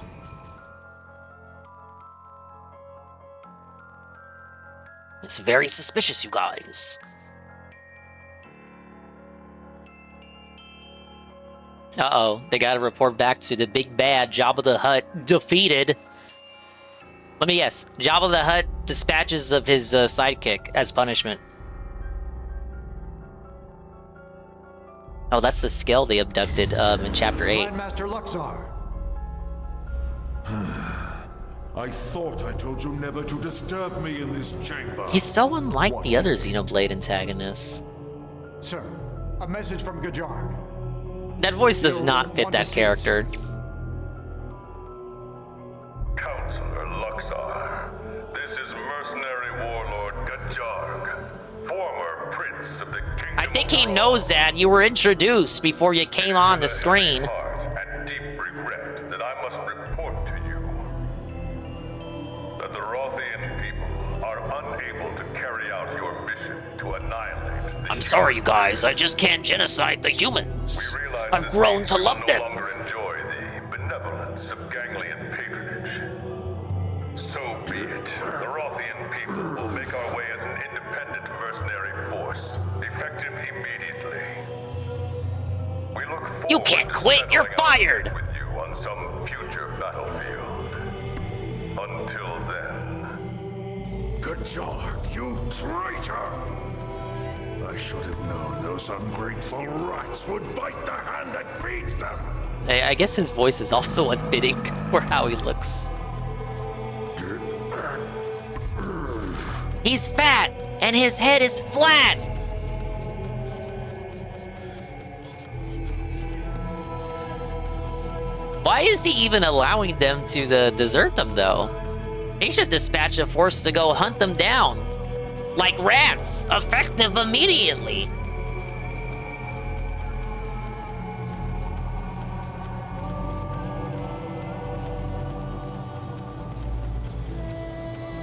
Speaker 13: It's very suspicious, you guys. Uh-oh, they gotta report back to the big bad Jabba the Hutt defeated. Let me guess, Jabba the Hutt dispatches of his sidekick as punishment. Oh, that's the Skell they abducted in Chapter 8.
Speaker 10: Master Luxar.
Speaker 19: I thought I told you never to disturb me in this chamber.
Speaker 13: He's so unlike the other Xenoblade antagonists.
Speaker 10: Sir, a message from Gajarg.
Speaker 13: That voice does not fit that character.
Speaker 7: Counselor Luxar, this is mercenary warlord Gajarg, former prince of the kingdom.
Speaker 13: I think he knows that. You were introduced before you came on the screen.
Speaker 7: And deep regret that I must report to you that the Rothian people are unable to carry out your mission to annihilate the
Speaker 13: I'm sorry, you guys. I just can't genocide the humans. I've grown to love them.
Speaker 7: no longer enjoy the benevolence of Ganglion patronage. So be it. The Rothian people will make our way as an independent mercenary force, effective immediately. We look forward
Speaker 13: You can't
Speaker 7: to
Speaker 13: quit. You're
Speaker 7: settling our
Speaker 13: fired.
Speaker 7: fate with you on some future battlefield. Until then.
Speaker 19: Gajarg, you traitor! I should have known those ungrateful rats would bite the hand that feeds them.
Speaker 13: I guess his voice is also unfitting for how he looks. He's fat, and his head is flat. Why is he even allowing them to desert them, though? He should dispatch a force to go hunt them down. Like rats, effective immediately.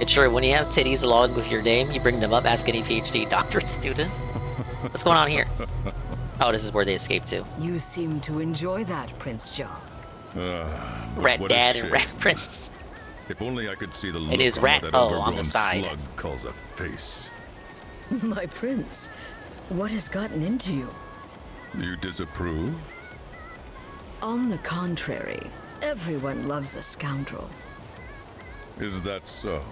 Speaker 13: It's true, when you have titties along with your name, you bring them up, ask any PhD doctorate student. What's going on here? Oh, this is where they escaped to.
Speaker 22: You seem to enjoy that, Prince John.
Speaker 13: Red
Speaker 7: what a
Speaker 13: Dad and
Speaker 7: shame.
Speaker 13: Red Prince.
Speaker 7: If only I could see the look
Speaker 13: And his
Speaker 7: on
Speaker 13: rat
Speaker 7: what that
Speaker 13: bow on the
Speaker 7: overgrown
Speaker 13: side.
Speaker 7: slug calls a face.
Speaker 22: My prince, what has gotten into you?
Speaker 7: You disapprove?
Speaker 22: On the contrary, everyone loves a scoundrel.
Speaker 7: Is that so?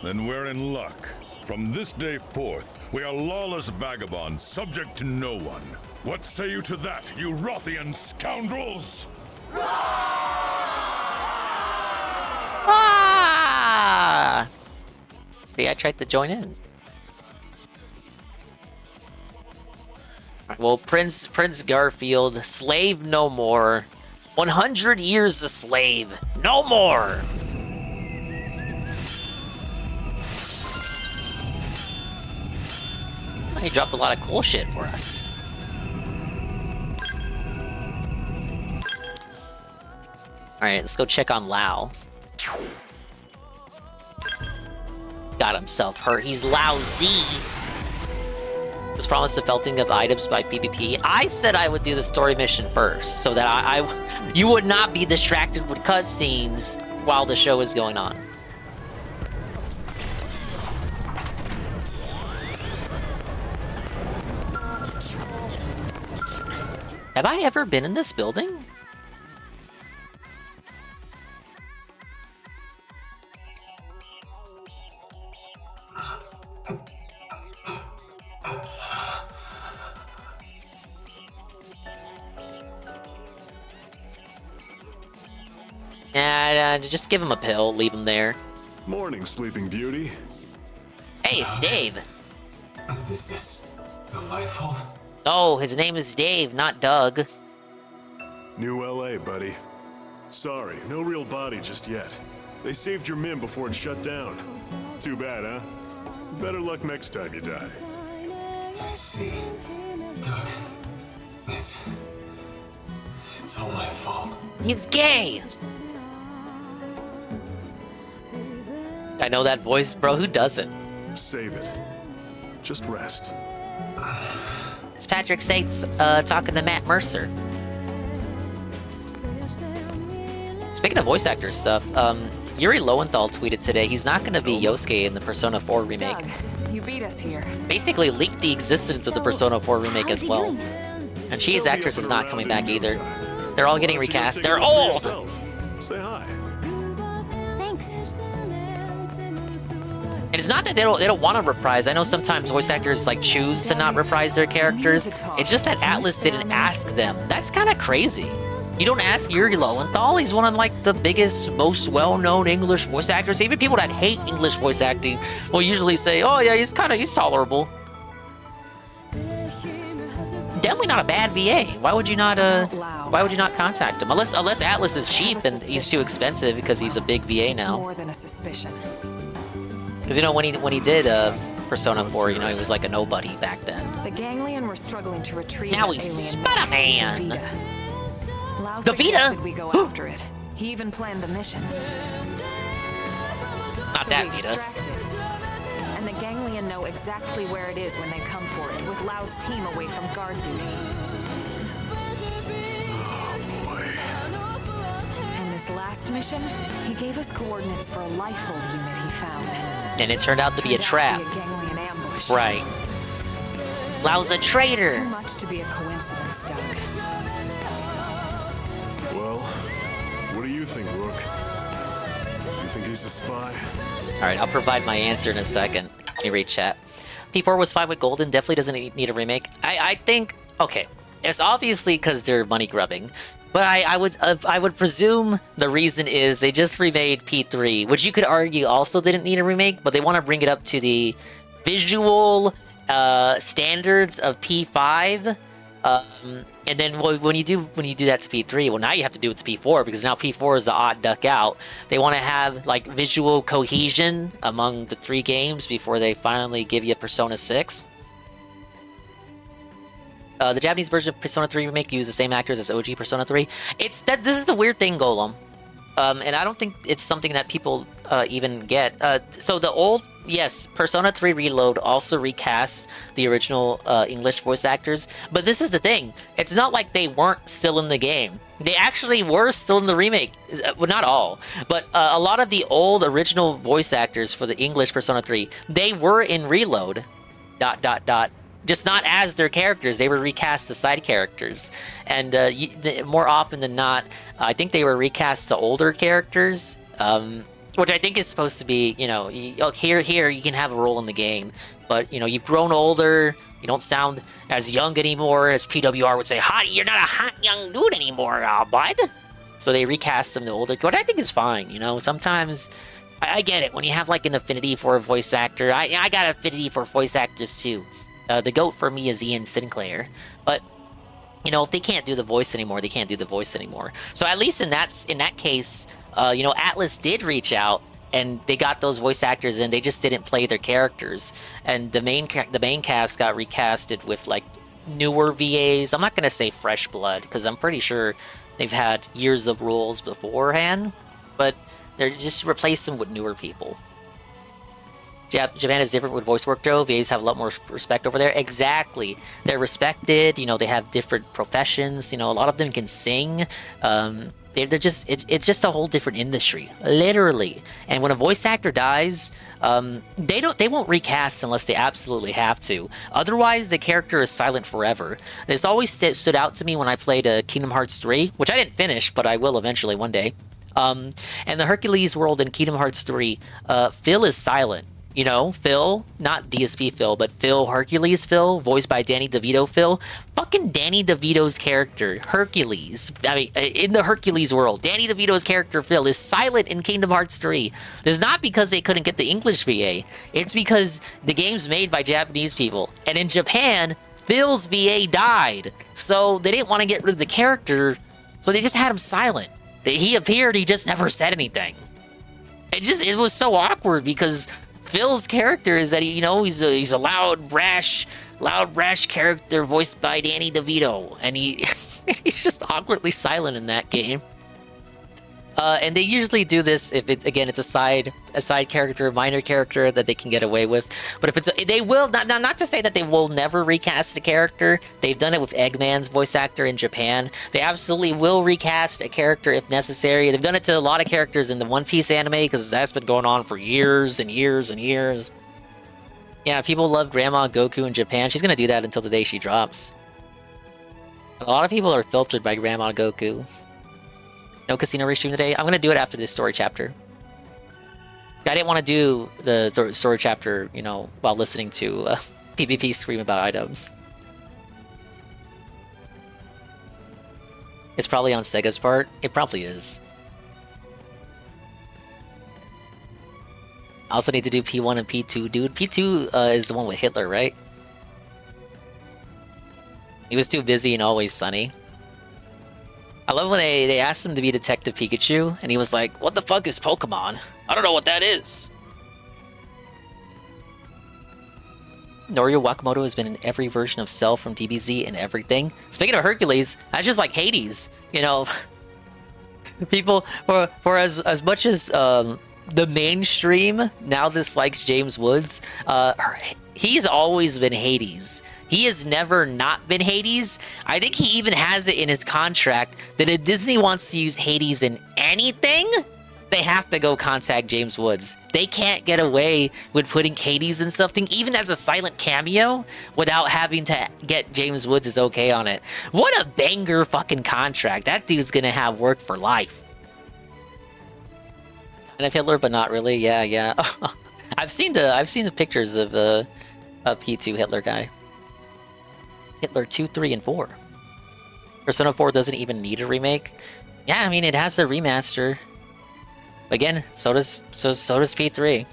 Speaker 7: Then we're in luck. From this day forth, we are lawless vagabonds, subject to no one. What say you to that, you Rothian scoundrels?
Speaker 13: Ah! See, I tried to join in. Alright, well, Prince Garfield, slave no more. 100 years a slave, no more. He dropped a lot of cool shit for us. Alright, let's go check on Lao. Got himself hurt. He's lousy. Was promised a felting of items by PvP. I said I would do the story mission first, so that you would not be distracted with cutscenes while the show is going on. Have I ever been in this building? Just give him a pill, leave him there.
Speaker 6: Morning, Sleeping Beauty.
Speaker 13: Hey, it's Dave.
Speaker 5: Is this the Lifehold?
Speaker 13: Oh, his name is Dave, not Doug.
Speaker 6: New LA, buddy. Sorry, no real body just yet. They saved your min before it shut down. Too bad, huh? Better luck next time you die.
Speaker 5: I see. Doug, it's all my fault.
Speaker 13: He's gay! I know that voice, bro. Who doesn't?
Speaker 6: Save it. Just rest.
Speaker 13: It's Patrick Sates talking to Matt Mercer. Speaking of voice actor stuff, Yuri Lowenthal tweeted today he's not going to be Yosuke in the Persona 4 remake.
Speaker 23: Doug, you beat us here.
Speaker 13: Basically leaked the existence of the Persona 4 remake as well. And Shia's actress is not coming back either. They're all getting recast. They're old!
Speaker 6: Say hi.
Speaker 21: Thanks.
Speaker 13: And it's not that they don't want to reprise. I know sometimes voice actors like choose to not reprise their characters. It's just that Atlas didn't ask them. That's kind of crazy. You don't ask Yuri Lowenthal. He's one of like the biggest, most well-known English voice actors. Even people that hate English voice acting will usually say, "Oh yeah, he's tolerable." Definitely not a bad VA. Why would you not contact him? Unless Atlas is cheap and he's too expensive because he's a big VA now.
Speaker 23: More than a suspicion.
Speaker 13: Because you know when he did Persona 4, you know he was like a nobody back then.
Speaker 23: The Ganglion were struggling to retrieve
Speaker 13: Now
Speaker 23: an
Speaker 13: he's
Speaker 23: alien
Speaker 13: Spider-Man.
Speaker 23: Vita. Lau
Speaker 13: The Vita?
Speaker 23: suggested we go after it. He even planned the mission.
Speaker 13: Not
Speaker 23: so
Speaker 13: that
Speaker 23: we
Speaker 13: Vita.
Speaker 23: extract it. And the Ganglion know exactly where it is when they come for it, with Lau's team away from guard duty. And this last mission, he gave us coordinates for a Lifehold unit he found.
Speaker 13: And it turned out to be a trap.
Speaker 23: Ganglion ambush.
Speaker 13: Right. Lau's a traitor.
Speaker 23: Too much to be a coincidence, Doug.
Speaker 6: Well, what do you think, Rook? You think he's a spy?
Speaker 13: Alright, I'll provide my answer in a second. Let me read chat. P4 was fine with Golden, definitely doesn't need a remake. I think, okay, it's obviously because they're money grubbing, but I would presume the reason is they just remade P3, which you could argue also didn't need a remake, but they want to bring it up to the visual standards of P5. And then when you do that to P3, well, now you have to do it to P4 because now P4 is the odd duck out. They want to have like visual cohesion among the three games before they finally give you Persona 6. The Japanese version of Persona 3 remake used the same actors as OG Persona 3. This is the weird thing, Golem. And I don't think it's something that people even get. So the old, yes, Persona 3 Reload also recasts the original English voice actors, but this is the thing. It's not like they weren't still in the game. They actually were still in the remake. Well, not all, but a lot of the old original voice actors for the English Persona 3, they were in Reload. ... Just not as their characters. They were recast as side characters. And more often than not, I think they were recast to older characters, which I think is supposed to be, you know, here you can have a role in the game, but, you know, you've grown older, you don't sound as young anymore, as PWR would say, hot, you're not a hot young dude anymore, bud. So they recast them to older, which I think is fine, you know. Sometimes, I get it, when you have, like, an affinity for a voice actor, I got an affinity for voice actors, too. The GOAT for me is Ian Sinclair, but you know, if they can't do the voice anymore, they can't do the voice anymore. So at least in that case, you know, Atlas did reach out and they got those voice actors in. They just didn't play their characters, and the main cast got recasted with like newer VAs. I'm not gonna say fresh blood because I'm pretty sure they've had years of roles beforehand, but they're just replaced them with newer people. Japan is different with voice work, though. VAs have a lot more respect over there. Exactly. They're respected. You know, they have different professions. You know, a lot of them can sing. They're just, it's just a whole different industry, literally. And when a voice actor dies, they won't recast unless they absolutely have to. Otherwise, the character is silent forever. This always stood out to me when I played Kingdom Hearts 3, which I didn't finish, but I will eventually one day. And the Hercules world in Kingdom Hearts 3, Phil is silent. You know, Phil, not DSP Phil, but Phil, Hercules Phil, voiced by Danny DeVito Phil. Fucking Danny DeVito's character, Hercules. I mean, in the Hercules world, Danny DeVito's character, Phil, is silent in Kingdom Hearts 3. It's not because they couldn't get the English VA. It's because the game's made by Japanese people. And in Japan, Phil's VA died. So they didn't want to get rid of the character, so they just had him silent. He appeared, he just never said anything. It was so awkward because Phil's character is that he's a loud, brash character voiced by Danny DeVito, and he's just awkwardly silent in that game. And they usually do this if it's a side character, a minor character that they can get away with. But if they will not to say that they will never recast a character. They've done it with Eggman's voice actor in Japan. They absolutely will recast a character if necessary. They've done it to a lot of characters in the One Piece anime because that's been going on for years and years and years. Yeah, people love Grandma Goku in Japan. She's gonna do that until the day she drops. A lot of people are filtered by Grandma Goku. No casino restream today. I'm gonna do it after this story chapter. I didn't want to do the story chapter, you know, while listening to PvP scream about items. It's probably on Sega's part. It probably is. I also need to do P1 and P2, dude. P2 is the one with Hitler, right? He was too busy and Always Sunny. I love when they asked him to be Detective Pikachu, and he was like, "What the fuck is Pokemon? I don't know what that is." Norio Wakamoto has been in every version of Cell from DBZ and everything. Speaking of Hercules, that's just like Hades. You know, people for as much as the mainstream now dislikes James Woods, he's always been Hades. He has never not been Hades. I think he even has it in his contract that if Disney wants to use Hades in anything, they have to go contact James Woods. They can't get away with putting Hades in something, even as a silent cameo, without having to get James Woods' okay on it. What a banger fucking contract. That dude's gonna have work for life. Kind of Hitler, but not really. Yeah. I've seen the pictures of P2 Hitler guy. Hitler 2, 3, and 4. Persona 4 doesn't even need a remake. Yeah, I mean it has a remaster. Again, so does P3.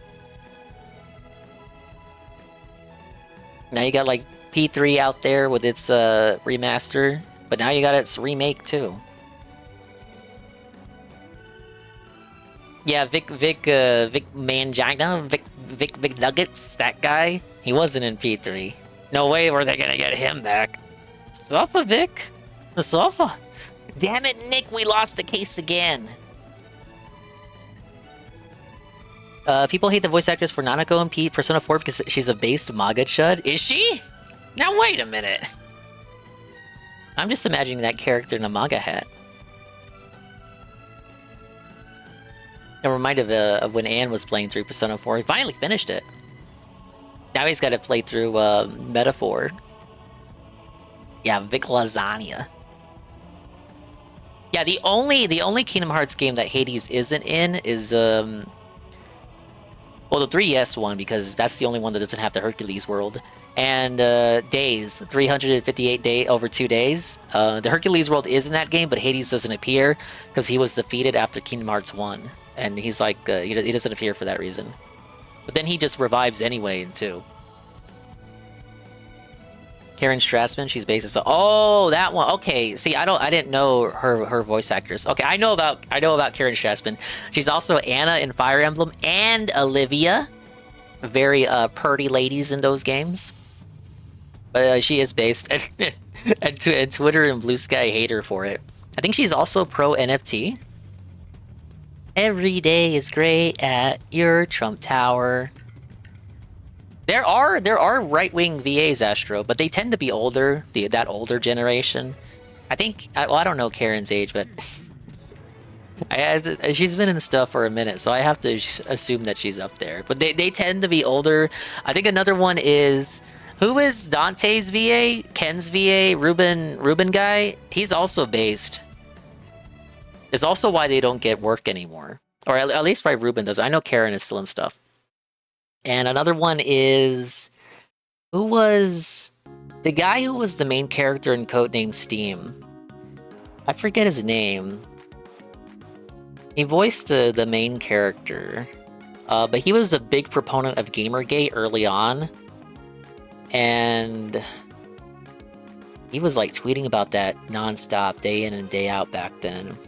Speaker 13: Now you got like P3 out there with its remaster, but now you got its remake too. Yeah, Vic Mangina, Vic Nuggets, that guy. He wasn't in P3. No way were they gonna get him back. Sofa, Vic. The sofa. Damn it, Nick, we lost the case again. People hate the voice actress for Nanako and Pete Persona 4 because she's a based manga chud. Is she? Now wait a minute. I'm just imagining that character in a manga hat. I'm reminded of when Anne was playing through Persona 4. He finally finished it. Now he's got to play through Metaphor. Yeah, Vic Lasagna. Yeah, the only Kingdom Hearts game that Hades isn't in is well, the 3DS one, because that's the only one that doesn't have the Hercules world. And days, 358 over 2 days. The Hercules world is in that game, but Hades doesn't appear because he was defeated after Kingdom Hearts 1. And he's like, he doesn't appear for that reason. But then he just revives anyway in 2. Karen Strassman, she's based as well. Oh, that one. Okay, see, I didn't know her voice actors. Okay, I know about Karen Strassman. She's also Anna in Fire Emblem and Olivia. Very purty ladies in those games. But she is based, and Twitter and Blue Sky hate her for it. I think she's also pro NFT. Every day is great at your Trump Tower. There are right-wing VAs, Astro, but they tend to be older, that older generation. I think, well, I don't know Karen's age, but she's been in stuff for a minute, so I have to assume that she's up there. But they tend to be older. I think another one is, who is Dante's VA? Ken's VA? Ruben guy? He's also based. It's also why they don't get work anymore. Or at least why Ruben does. I know Karen is still in stuff. And another one is... Who was... The guy who was the main character in Codename Steam. I forget his name. He voiced the main character. But he was a big proponent of Gamergate early on. And... he was like tweeting about that nonstop, day in and day out back then.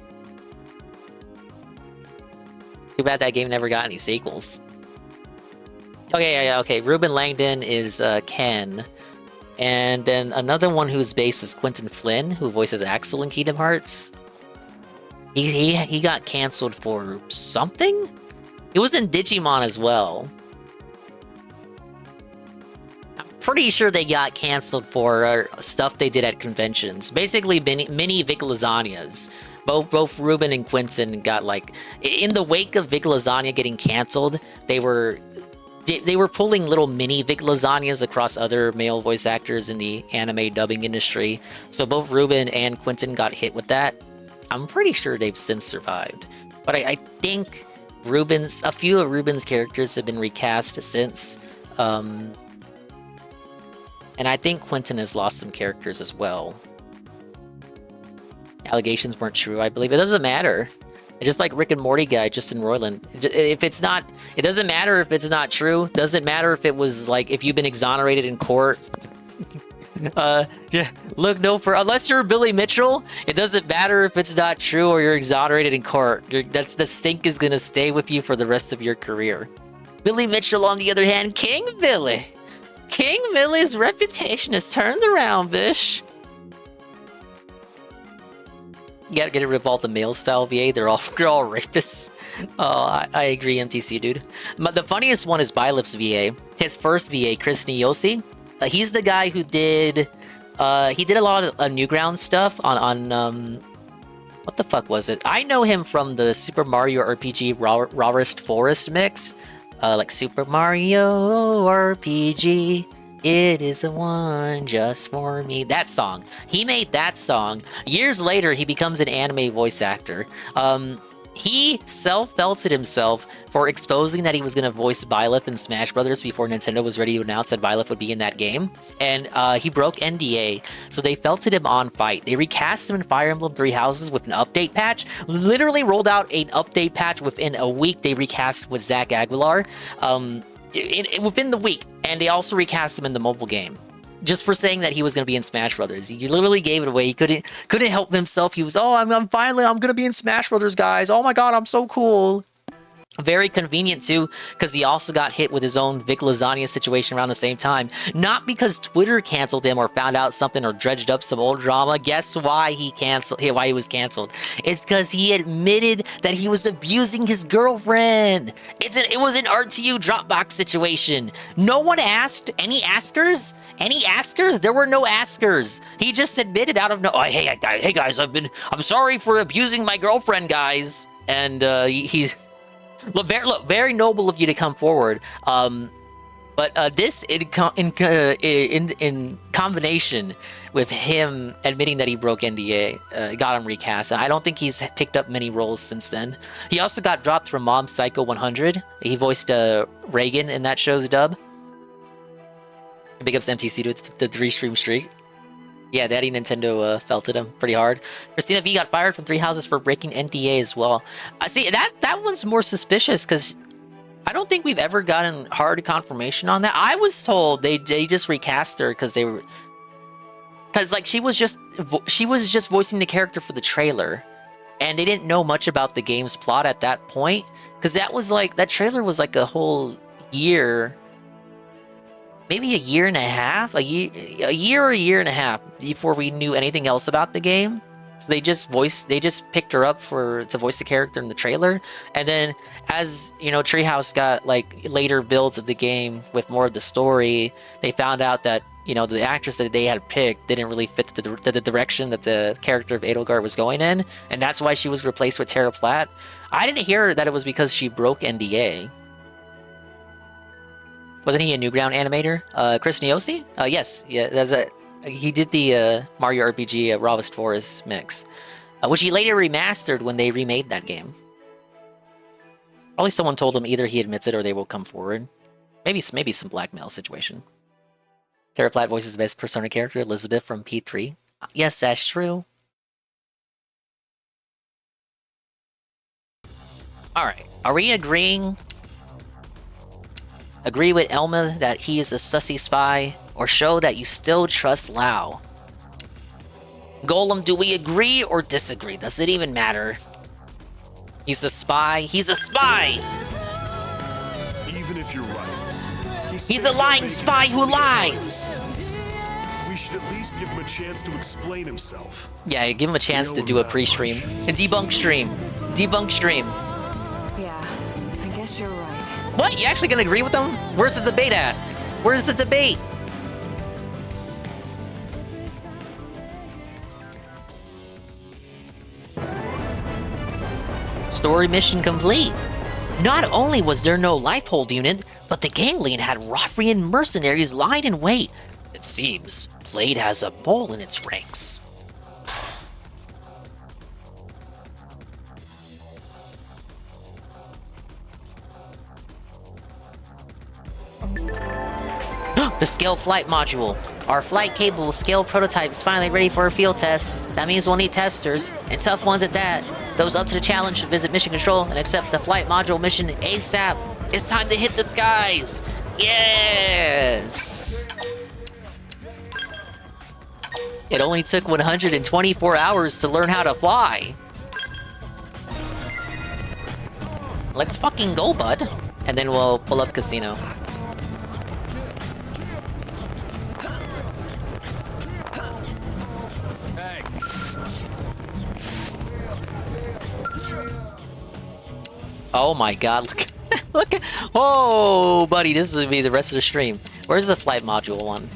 Speaker 13: Too bad that game never got any sequels. Okay, yeah, okay. Ruben Langdon is Ken. And then another one who's based is Quentin Flynn, who voices Axel in Kingdom Hearts. He got canceled for something? He was in Digimon as well. I'm pretty sure they got canceled for stuff they did at conventions. Basically, mini Vic Lasagnas. Both Ruben and Quentin got like... In the wake of Vic Lasagna getting canceled, they were pulling little mini Vic Lasagnas across other male voice actors in the anime dubbing industry. So both Ruben and Quentin got hit with that. I'm pretty sure they've since survived. But I think a few of Ruben's characters have been recast since. And I think Quentin has lost some characters as well. Allegations weren't true, I believe. It doesn't matter. It's just like Rick and Morty guy, Justin Roiland. If it's not, it doesn't matter if it's not true. Doesn't matter if it was like, if you've been exonerated in court. Yeah, look, unless you're Billy Mitchell, it doesn't matter if it's not true or you're exonerated in court. The stink is gonna stay with you for the rest of your career. Billy Mitchell, on the other hand, King Billy. King Billy's reputation has turned around, bish. You gotta get rid of all the male style VA. They're all rapists. Oh, I agree, MTC dude. But the funniest one is Bylif's VA. His first VA, Chris Niyosi. He's the guy who did he did a lot of Newgrounds stuff on what the fuck was it? I know him from the Super Mario RPG Rawest Forest mix. Like Super Mario RPG. It is the one just for me. That song. He made that song. Years later, he becomes an anime voice actor. He self-felted himself for exposing that he was going to voice Byleth in Smash Brothers before Nintendo was ready to announce that Byleth would be in that game. And he broke NDA, so they felted him on Fight. They recast him in Fire Emblem Three Houses with an update patch. Literally rolled out an update patch within a week. They recast with Zach Aguilar. Within the week. And they also recast him in the mobile game. Just for saying that he was going to be in Smash Brothers. He literally gave it away. He couldn't help himself. He was, oh, I'm finally, I'm going to be in Smash Brothers, guys. Oh my god, I'm so cool. Very convenient too, because he also got hit with his own Vic Lasagna situation around the same time. Not because Twitter canceled him or found out something or dredged up some old drama. Guess why he was canceled? It's because he admitted that he was abusing his girlfriend. It was an RTU Dropbox situation. No one asked. Any askers? Any askers? There were no askers. He just admitted out of no. Oh, hey guys, I'm sorry for abusing my girlfriend, guys. And he. Look, very noble of you to come forward. But this in combination with him admitting that he broke NDA got him recast. And I don't think he's picked up many roles since then. He also got dropped from Mob Psycho 100. He voiced Reagan in that show's dub. Big ups MTC to the 3-stream streak. Yeah, Daddy Nintendo felt at him pretty hard. Christina V got fired from 3 houses for breaking NDA as well. I see that one's more suspicious because I don't think we've ever gotten hard confirmation on that. I was told they just recast her because like she was just voicing the character for the trailer, and they didn't know much about the game's plot at that point because that trailer was like a whole year. Maybe a year and a half before we knew anything else about the game. So they just picked her up to voice the character in the trailer. And then as, Treehouse got like later builds of the game with more of the story, they found out that, the actress that they had picked didn't really fit the direction that the character of Edelgard was going in. And that's why she was replaced with Tara Platt. I didn't hear that it was because she broke NDA. Wasn't he a Newground animator? Chris Niosi? Yes. Yeah, he did the Mario RPG Rawest Forest mix, which he later remastered when they remade that game. Probably someone told him either he admits it or they will come forward. Maybe some blackmail situation. Tara Platt voices the best Persona character, Elizabeth from P3. Yes, that's true. Alright, are we agreeing? Agree with Elma that he is a sussy spy, or show that you still trust Lau? Golem, do we agree or disagree? Does it even matter? He's a spy. He's a spy!
Speaker 6: Even if you're right.
Speaker 13: He's a lying spy who lies!
Speaker 6: We should at least give him a chance to explain himself.
Speaker 13: Yeah, give him a chance to do a pre-stream. A debunk stream. Debunk stream.
Speaker 23: Yeah, I guess you're right.
Speaker 13: What? You actually gonna agree with them? Where's the debate at? Where's the debate? Story mission complete. Not only was there no Lifehold unit, but the Ganglion had Rothrian mercenaries lying in wait. It seems Blade has a mole in its ranks. The Skell flight module. Our flight-capable Skell prototype is finally ready for a field test. That means we'll need testers, and tough ones at that. Those up to the challenge should visit Mission Control and accept the flight module mission ASAP. It's time to hit the skies! Yes! It only took 124 hours to learn how to fly. Let's fucking go, bud. And then we'll pull up Casino. Oh my god, look. Look. Oh, buddy, this is gonna be the rest of the stream. Where's the flight module one?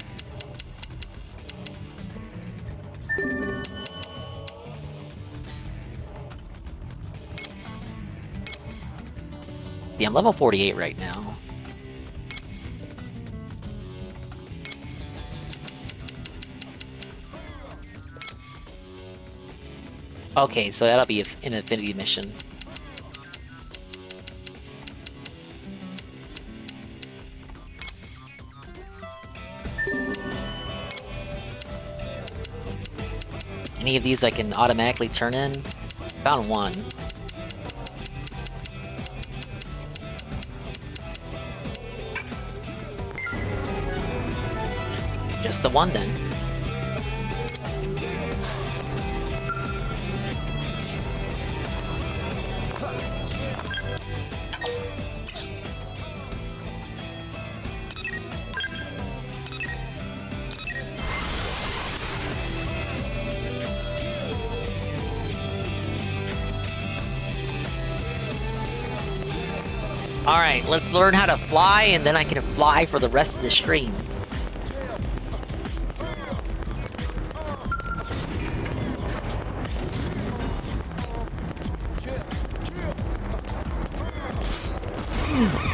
Speaker 13: See, I'm level 48 right now. Okay, so that'll be an Infinity mission. Any of these I can automatically turn in? Found one. Just the one then. Alright, let's learn how to fly, and then I can fly for the rest of the stream.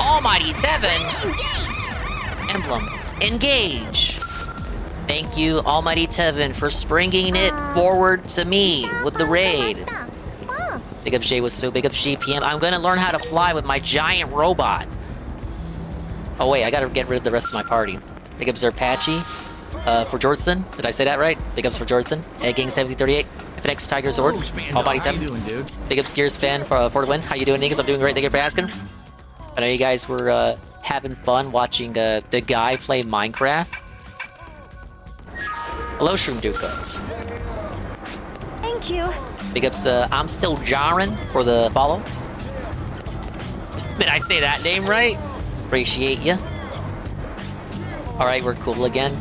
Speaker 13: Almighty Tevin! Emblem. Engage! Thank you, Almighty Tevin, for springing it forward to me with the raid. Big up Jay was so big up GPM. I'm gonna learn how to fly with my giant robot. Oh wait, I gotta get rid of the rest of my party. Big ups Zerpachi. For Jordson. Did I say that right? Big ups for Jordson. Gang 7038. FNX Tiger Zord. Almighty Tevin.
Speaker 17: How you doing, dude?
Speaker 13: Big ups Gears fan for the win. How you doing, niggas? I'm doing great. Thank you for asking. I know you guys were having fun watching the guy play Minecraft. Hello, Shroom Duka.
Speaker 21: Thank you.
Speaker 13: Big ups, I'm still jarring for the follow. Did I say that name right? Appreciate ya. Alright, we're cool again.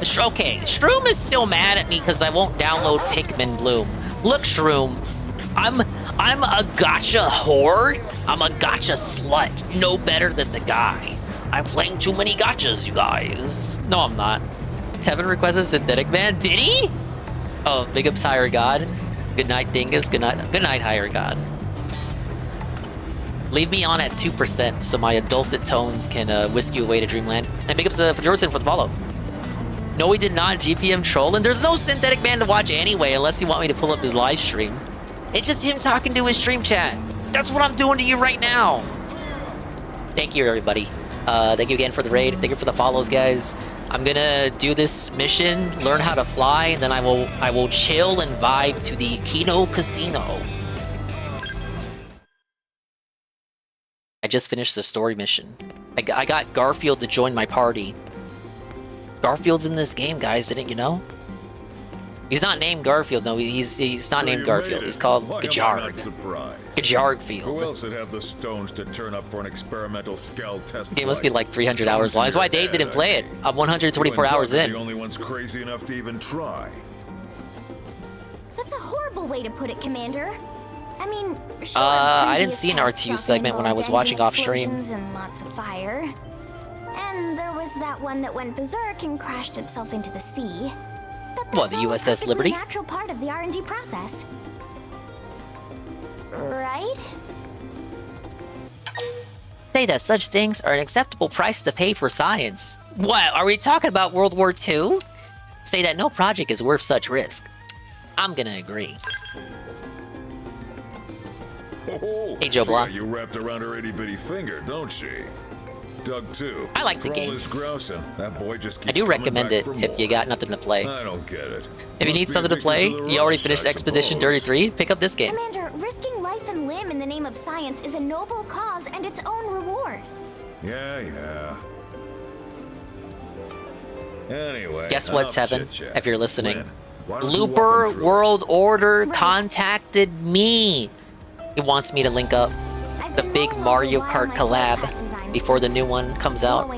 Speaker 13: Okay, Shroom is still mad at me because I won't download Pikmin Bloom. Look, Shroom, I'm a gacha whore. I'm a gacha slut. No better than the guy. I'm playing too many gachas, you guys. No, I'm not. Tevin requested Synthetic Man. Did he? Oh, big ups, Higher God. Good night, Dingus. Good night, Higher God. Leave me on at 2% so my dulcet tones can whisk you away to dreamland. And big ups for Jordan for the follow. No, we did not GPM troll, and there's no Synthetic Man to watch anyway unless you want me to pull up his live stream. It's just him talking to his stream chat. That's what I'm doing to you right now. Thank you, everybody. Thank you again for the raid. Thank you for the follows, guys. I'm gonna do this mission, learn how to fly, and then I will chill and vibe to the Kino Casino. I just finished the story mission. I got Garfield to join my party. Garfield's in this game, guys. Didn't you know? He's not named Garfield. No, he's not named Garfield. He's called Gajarg. Gajargfield.
Speaker 19: Who else would have the stones to turn up for an experimental Skell test?
Speaker 13: The game must be like 300 hours long. That's why Dave didn't play it. I'm 124 hours in.
Speaker 19: The only one's crazy enough to even try.
Speaker 21: That's a horrible way to put it, Commander. I mean, sure,
Speaker 13: I didn't see an RTU segment when I was watching off stream.
Speaker 21: And lots of fire. And there was that one that went berserk and crashed itself into the sea.
Speaker 13: What, the USS Liberty?
Speaker 21: A natural part of the R&D process. Right?
Speaker 13: Say that such things are an acceptable price to pay for science. What, are we talking about World War II? Say that no project is worth such risk. I'm gonna agree.
Speaker 19: Oh,
Speaker 13: hey, Joe Blah.
Speaker 19: You wrapped around her itty-bitty finger, don't she? Doug, too.
Speaker 13: I like the game.
Speaker 19: That boy just keeps
Speaker 13: I do recommend it if you got nothing to play.
Speaker 19: I don't get it.
Speaker 13: If you need something to play, you already finished Expedition 33, pick up this game.
Speaker 21: Commander, risking life and limb in the name of science is a noble cause and its own reward.
Speaker 19: Yeah. Anyway.
Speaker 13: Guess what, Tevin, if you're listening? Looper World Order contacted me. He wants me to link up the big Mario Kart collab before the new one comes out.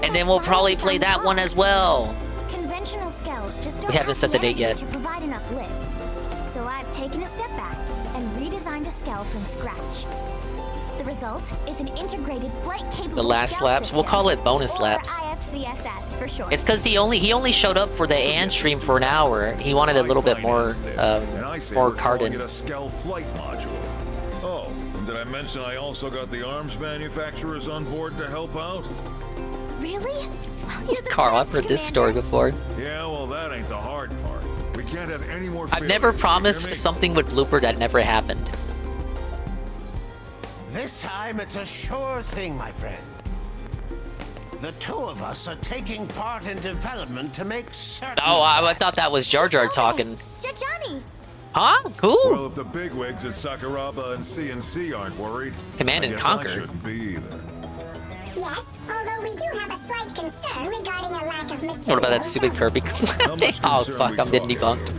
Speaker 13: And then we'll probably play that one as well.
Speaker 21: Conventional Skells just
Speaker 13: We haven't set the date yet.
Speaker 21: to provide enough lift. So I've taken a step back and redesigned a Skell from scratch. The result is an integrated flight-capable
Speaker 13: The last
Speaker 21: Skell
Speaker 13: laps, we'll call it bonus
Speaker 21: or
Speaker 13: laps.
Speaker 21: IFCSS for short.
Speaker 13: It's because he only showed up for the Ann stream for an hour. He wanted a little bit more carded.
Speaker 19: Get a Skell flight module. Oh, and did I mention I also got the arms manufacturers on board to help out?
Speaker 21: Really?
Speaker 13: Carl, I've heard this story before.
Speaker 19: Yeah, well, that ain't the hard part. We can't have any more.
Speaker 13: I've never promised something with Blooper that never happened.
Speaker 12: This time it's a sure thing, my friend. The two of us are taking part in development to make certain.
Speaker 13: Oh, I thought that was Jar Jar talking.
Speaker 21: Johnny.
Speaker 13: Huh? Who?
Speaker 19: Well, if the bigwigs at Sakuraba and CNC aren't worried,
Speaker 13: Command and
Speaker 19: I guess
Speaker 13: Conquer.
Speaker 19: I shouldn't be either.
Speaker 14: Yes, although we do have a slight concern regarding a lack of material.
Speaker 13: What about that stupid Kirby? Oh fuck, I'm getting debunked.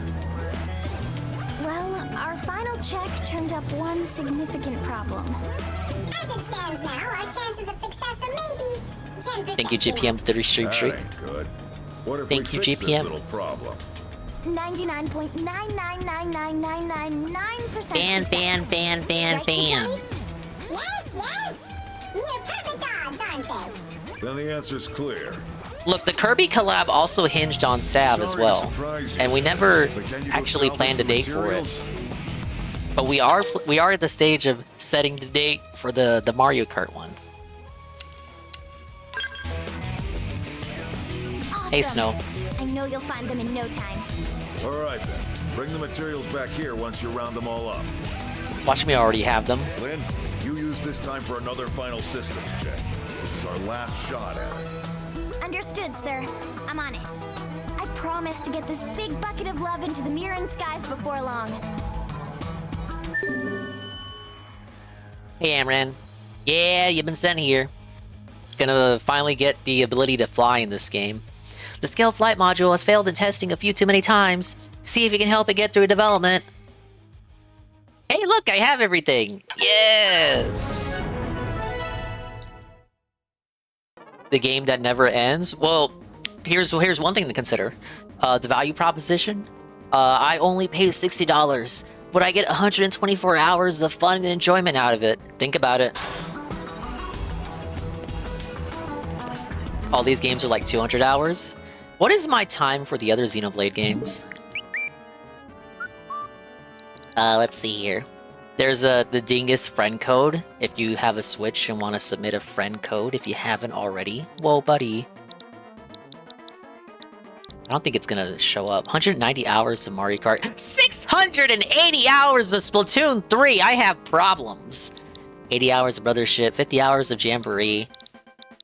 Speaker 21: Well, our final check turned up one significant problem.
Speaker 14: As it stands now, our chances of success are maybe 10%.
Speaker 13: Thank you, GPM, for the restream streak.
Speaker 19: That ain't good. What if
Speaker 13: Thank
Speaker 19: we
Speaker 13: you,
Speaker 19: fix this
Speaker 13: GPM.
Speaker 19: little problem?
Speaker 21: 99.9999999%
Speaker 13: Ban.
Speaker 21: Right, Johnny? Yes,
Speaker 14: yes? Near perfect odds, aren't they?
Speaker 19: Then the answer's clear.
Speaker 13: Look, the Kirby collab also hinged on Sav as well, and we never actually planned a date for it. But we are at the stage of setting the date for the Mario Kart one.
Speaker 21: Awesome.
Speaker 13: Hey, Snow.
Speaker 21: I know you'll find them in no time.
Speaker 19: All right, then. Bring the materials back here once you round them all up.
Speaker 13: Watch me already have them.
Speaker 19: Lynn, you use this time for another final systems check. This is our last shot at it.
Speaker 21: Understood, sir. I'm on it. I promise to get this big bucket of love into the Mirren skies before long.
Speaker 13: Hey, Amran. Yeah, you've been sent here. Gonna finally get the ability to fly in this game. The Skell flight module has failed in testing a few too many times. See if you can help it get through development. Hey, look, I have everything. Yes! The game that never ends? Well, here's one thing to consider. The value proposition. I only paid $60, but I get 124 hours of fun and enjoyment out of it. Think about it. All these games are like 200 hours. What is my time for the other Xenoblade games? Let's see here. There's the Dingus friend code if you have a Switch and want to submit a friend code if you haven't already. Whoa, buddy. I don't think it's gonna show up. 190 hours of Mario Kart. 680 hours of Splatoon 3! I have problems. 80 hours of Brothership. 50 hours of Jamboree.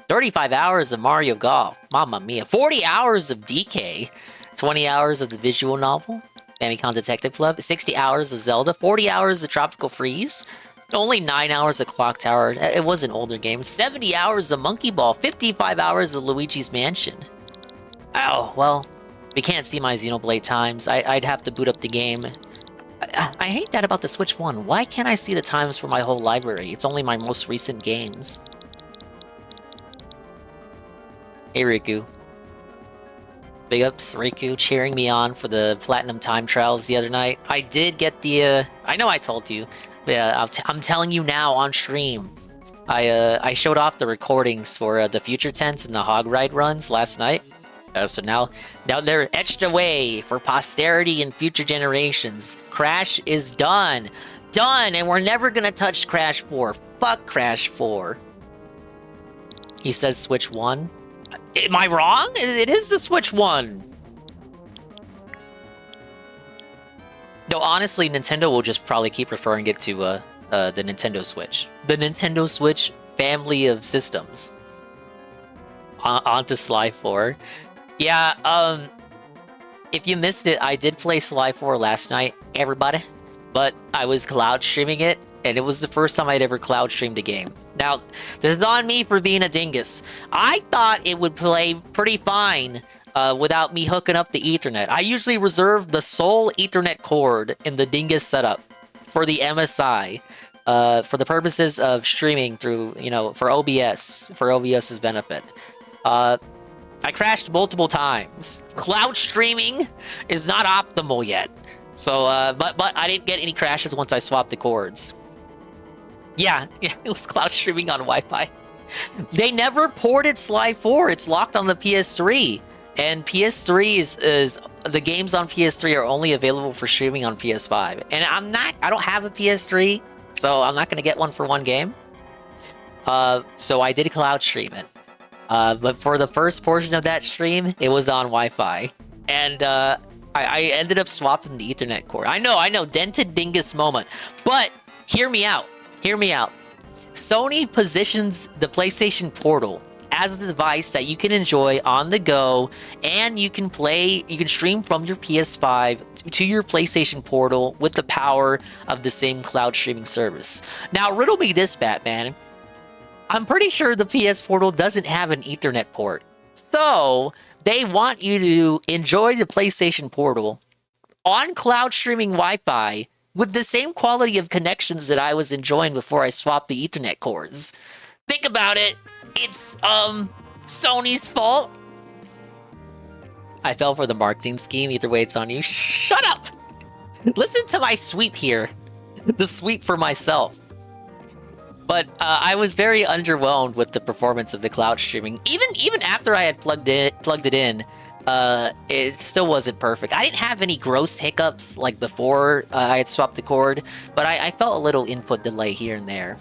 Speaker 13: 35 hours of Mario Golf. Mamma mia. 40 hours of DK. 20 hours of the visual novel. Famicom Detective Club. 60 hours of Zelda. 40 hours of Tropical Freeze. Only 9 hours of Clock Tower. It was an older game. 70 hours of Monkey Ball. 55 hours of Luigi's Mansion. Oh, well, we can't see my Xenoblade times. I'd have to boot up the game. I hate that about the Switch 1. Why can't I see the times for my whole library? It's only my most recent games. Hey, Riku. Big ups, Riku, cheering me on for the Platinum Time Trials the other night. I did get the, I know I told you. Yeah, I'm telling you now on stream. I showed off the recordings for the Future Tense and the Hog Ride runs last night. So now they're etched away for posterity and future generations. Crash is done. Done, and we're never gonna touch Crash 4. Fuck Crash 4. He said Switch 1. Am I wrong? It is the Switch 1. Though honestly, Nintendo will just probably keep referring it to the Nintendo Switch. The Nintendo Switch family of systems. Onto Sly 4. Yeah, if you missed it, I did play Sly 4 last night, everybody. But I was cloud streaming it, and it was the first time I'd ever cloud streamed a game. Now, this is not me for being a dingus. I thought it would play pretty fine without me hooking up the Ethernet. I usually reserve the sole Ethernet cord in the dingus setup for the MSI for the purposes of streaming through, you know, for OBS, for OBS's benefit. I crashed multiple times. Cloud streaming is not optimal yet. So, but I didn't get any crashes once I swapped the cords. Yeah, it was cloud streaming on Wi-Fi. They never ported Sly 4. It's locked on the PS3. And PS3 is the games on PS3 are only available for streaming on PS5. And I don't have a PS3, so I'm not going to get one for one game. So I did cloud stream it. But for the first portion of that stream, it was on Wi-Fi. And I ended up swapping the Ethernet cord. I know, dented dingus moment. But hear me out. Hear me out. Sony positions the PlayStation Portal as the device that you can enjoy on the go, and you can stream from your PS5 to your PlayStation Portal with the power of the same cloud streaming service. Now, riddle me this, Batman. I'm pretty sure the PS Portal doesn't have an Ethernet port. So, they want you to enjoy the PlayStation Portal on cloud streaming Wi-Fi with the same quality of connections that I was enjoying before I swapped the Ethernet cords. Think about it. It's, Sony's fault. I fell for the marketing scheme. Either way, it's on you. Shut up! Listen to my sweep here. The sweep for myself. But I was very underwhelmed with the performance of the cloud streaming. Even after I had plugged it in, it still wasn't perfect. I didn't have any gross hiccups like before I had swapped the cord, but I felt a little input delay here and there.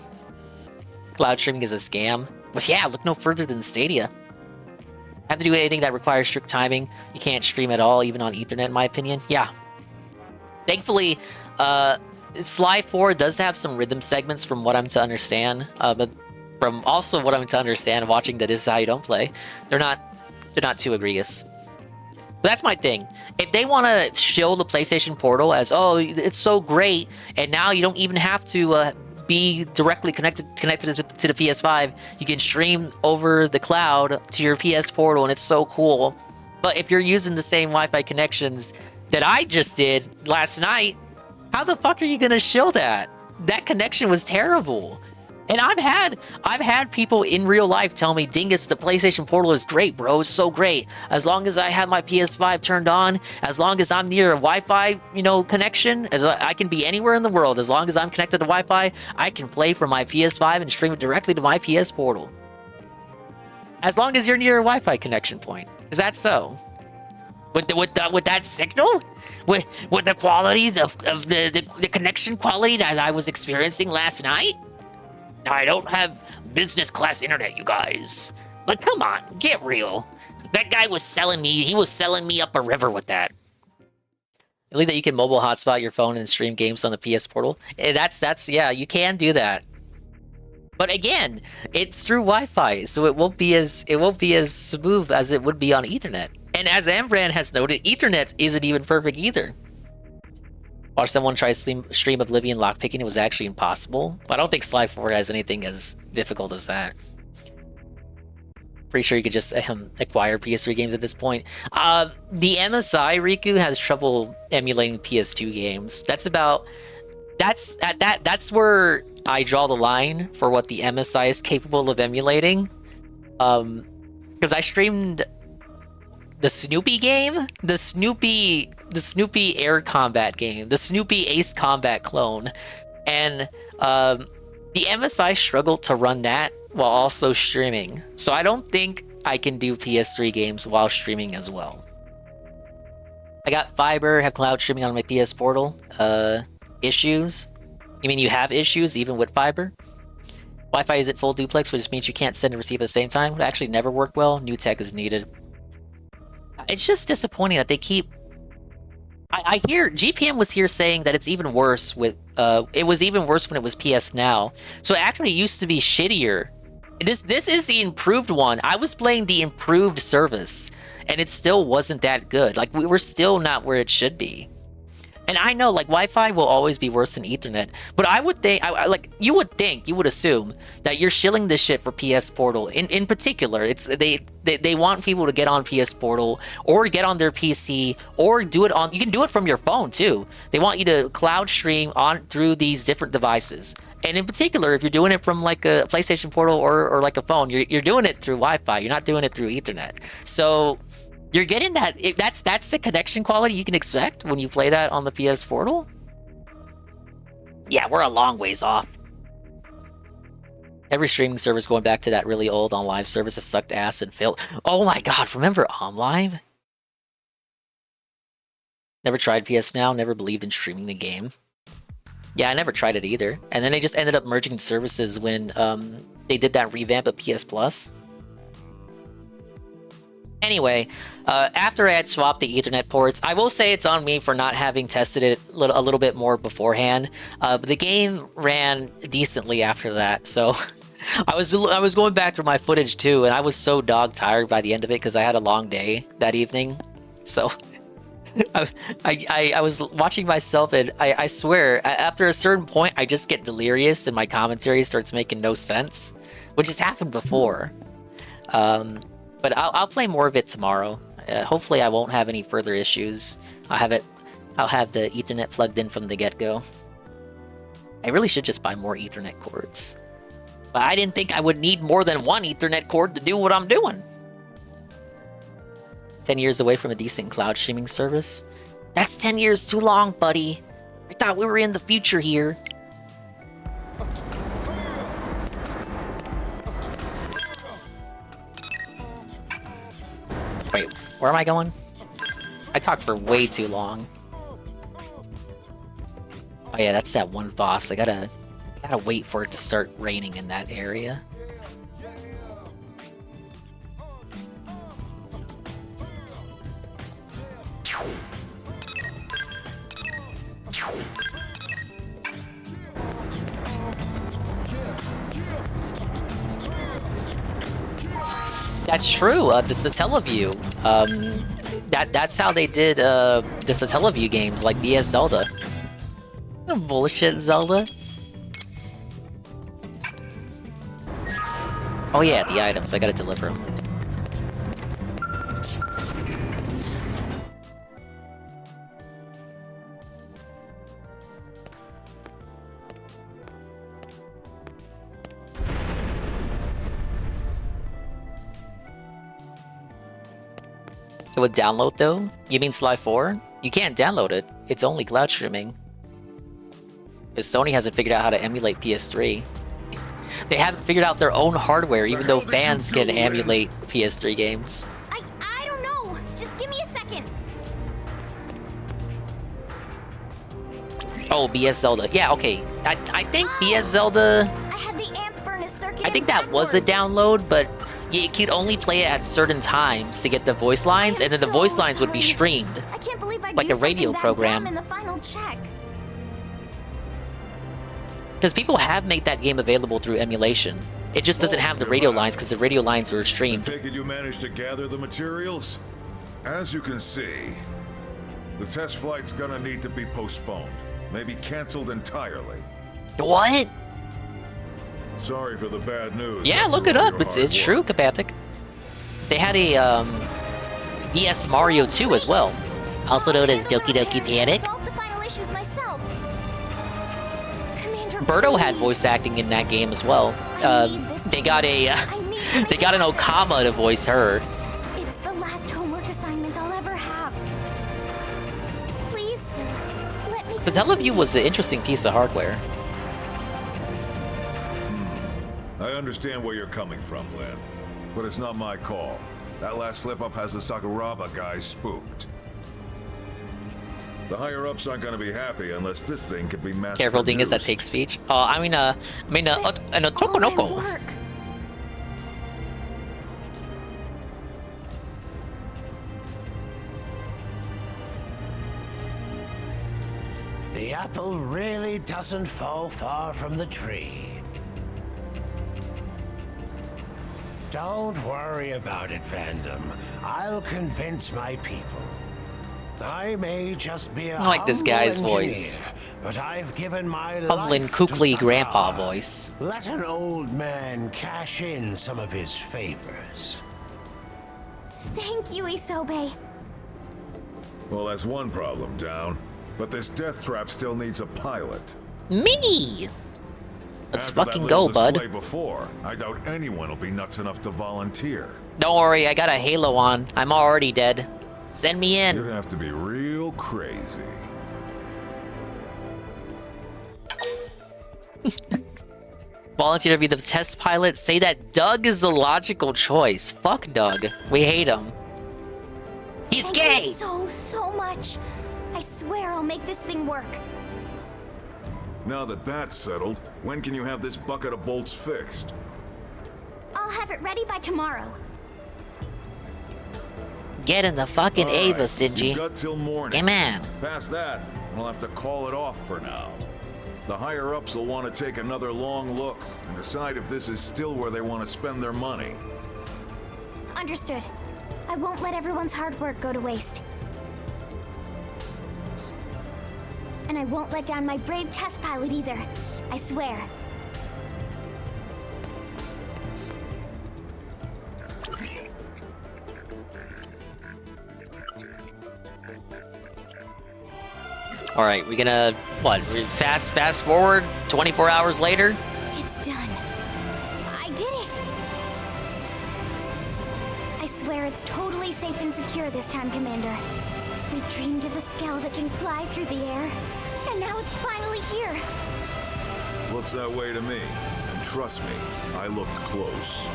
Speaker 13: Cloud streaming is a scam. But yeah, look no further than Stadia. Have to do anything that requires strict timing. You can't stream at all, even on Ethernet, in my opinion. Yeah. Thankfully, Sly 4 does have some rhythm segments from what I'm to understand, but from also what I'm to understand watching that This Is How You Don't Play, they're not too egregious. But that's my thing. If they want to shill the PlayStation Portal as, oh, it's so great, and now you don't even have to be directly connected to the PS5, you can stream over the cloud to your PS Portal, and it's so cool. But if you're using the same Wi-Fi connections that I just did last night, how the fuck are you gonna shill that? That connection was terrible. And I've had people in real life tell me, Dingus, the PlayStation Portal is great, bro. It's so great. As long as I have my PS5 turned on, as long as I'm near a Wi-Fi, connection, as I can be anywhere in the world, as long as I'm connected to Wi-Fi, I can play from my PS5 and stream it directly to my PS Portal. As long as you're near a Wi-Fi connection point. Is that so? With that signal? With the qualities of the connection quality that I was experiencing last night? I don't have business class internet, you guys. But come on, get real. That guy was selling me up a river with that. I believe that you can mobile hotspot your phone and stream games on the PS Portal. Yeah, you can do that. But again, it's through Wi-Fi, so it won't be as smooth as it would be on Ethernet. And as Ambrand has noted, Ethernet isn't even perfect either. Watch someone try to stream Oblivion lockpicking, it was actually impossible. I don't think Sly 4 has anything as difficult as that. Pretty sure you could just acquire PS3 games at this point. The MSI Riku has trouble emulating PS2 games. That's where I draw the line for what the MSI is capable of emulating. Because I streamed the Snoopy game, the Snoopy Air Combat game, the Snoopy Ace Combat clone, and the MSI struggled to run that while also streaming. So I don't think I can do PS3 games while streaming as well. I got fiber, have cloud streaming on my PS Portal. Issues? You mean you have issues even with fiber? Wi-Fi isn't full duplex, which means you can't send and receive at the same time. It actually never worked well. New tech is needed. It's just disappointing that they keep... I hear GPM was here saying that it's even worse with... it was even worse when it was PS Now. So it actually used to be shittier. This is the improved one. I was playing the improved service, and it still wasn't that good. Like, we were still not where it should be. And I know, like, Wi-Fi will always be worse than Ethernet, but I would think, you would assume that you're shilling this shit for PS Portal. In particular, it's they want people to get on PS Portal or get on their PC or do it on. You can do it from your phone too. They want you to cloud stream on through these different devices. And in particular, if you're doing it from like a PlayStation Portal or like a phone, you're doing it through Wi-Fi. You're not doing it through Ethernet. So you're getting that. That's the connection quality you can expect when you play that on the PS Portal. Yeah, we're a long ways off. Every streaming service going back to that really old on live service has sucked ass and failed. Oh my god, remember OnLive? Never tried PS Now, never believed in streaming the game. Yeah, I never tried it either. And then they just ended up merging services when they did that revamp of PS Plus. Anyway, after I had swapped the Ethernet ports, I will say it's on me for not having tested it a little bit more beforehand. But the game ran decently after that, so I was going back through my footage too, and I was so dog tired by the end of it because I had a long day that evening. So I was watching myself, and I swear, after a certain point, I just get delirious and my commentary starts making no sense, which has happened before. But I'll play more of it tomorrow. Hopefully I won't have any further issues. I'll have the Ethernet plugged in from the get-go. I really should just buy more Ethernet cords. But I didn't think I would need more than one Ethernet cord to do what I'm doing. 10 years away from a decent cloud streaming service? That's 10 years too long, buddy. I thought we were in the future here. Where am I going? I talked for way too long. Oh yeah, that's that one boss. I gotta wait for it to start raining in that area. That's true. The Satellaview. That's how they did the Satellaview games, like BS Zelda. Bullshit Zelda. Oh yeah, the items. I gotta deliver them. It would download though? You mean Sly 4? You can't download it. It's only cloud streaming. Because Sony hasn't figured out how to emulate PS3. They haven't figured out their own hardware, even though fans can emulate PS3 games.
Speaker 21: I don't know. Just give me a second.
Speaker 13: Oh, BS Zelda. Yeah, okay. I think BS Zelda...
Speaker 21: I had the amp furnace circuit.
Speaker 13: I think that was a download, but you could only play it at certain times to get the voice lines, and then the voice lines would be streamed.
Speaker 21: I can't believe I
Speaker 13: like a radio program.
Speaker 21: in the final check.
Speaker 13: Because people have made that game available through emulation. It just doesn't have the radio lines because the radio lines were streamed.
Speaker 19: Take it you managed to gather the materials? As you can see, the test flight's gonna need to be postponed. Maybe canceled entirely.
Speaker 13: What?
Speaker 19: Sorry for the bad news.
Speaker 13: Yeah, look it up. It's true, Kapatic. They had a BS Mario 2 as well. Also known as Doki Doki Panic. Birdo had voice acting in that game as well. They got an Okama to voice her.
Speaker 21: It's the last homework assignment I'll ever have. Please, sir, let me.
Speaker 13: Satellaview was an interesting piece of hardware.
Speaker 19: I understand where you're coming from, Lynn, but it's not my call. That last slip-up has the Sakuraba guys spooked. The higher-ups aren't going to be happy unless this thing can be mass-produced.
Speaker 13: Careful, dingus, that takes speech. I mean, Tokonoko.
Speaker 12: The apple really doesn't fall far from the tree. Don't worry about it, fandom. I'll convince my people. I may just be a
Speaker 13: I like this guy's
Speaker 12: humble
Speaker 13: voice.
Speaker 12: engineer, but I've given my
Speaker 13: Humblin'
Speaker 12: life
Speaker 13: Kukli
Speaker 12: to
Speaker 13: grandpa
Speaker 12: Sakara.
Speaker 13: voice.
Speaker 12: Let an old man cash in some of his favors.
Speaker 21: Thank you, Isobe.
Speaker 19: Well, that's one problem down. But this death trap still needs a pilot.
Speaker 13: Me! Let's
Speaker 19: After
Speaker 13: fucking
Speaker 19: that
Speaker 13: go,
Speaker 19: little
Speaker 13: bud.
Speaker 19: display Before, I doubt anyone will be nuts enough to volunteer.
Speaker 13: Don't worry, I got a halo on. I'm already dead. Send me in.
Speaker 19: You have to be real crazy.
Speaker 13: Volunteer to be the test pilot? Say that Doug is the logical choice. Fuck Doug. We hate him. He's
Speaker 21: Thank
Speaker 13: gay!
Speaker 21: you so much. I swear I'll make this thing work.
Speaker 19: Now that that's settled, when can you have this bucket of bolts fixed?
Speaker 21: I'll have it ready by tomorrow.
Speaker 13: Get in the fucking Ava,
Speaker 19: You've
Speaker 13: Sinji.
Speaker 19: got till morning.
Speaker 13: Come on.
Speaker 19: Past that, we'll have to call it off for now. The higher-ups will want to take another long look and decide if this is still where they want to spend their money.
Speaker 21: Understood. I won't let everyone's hard work go to waste. And I won't let down my brave test pilot either. I swear.
Speaker 13: All right, we're gonna what? Fast forward 24 hours later.
Speaker 21: It's done. I did it. I swear it's totally safe and secure this time, Commander. We dreamed of a Skell that can fly through the air, and now it's finally here.
Speaker 19: Looks that way to me. And trust me, I looked close.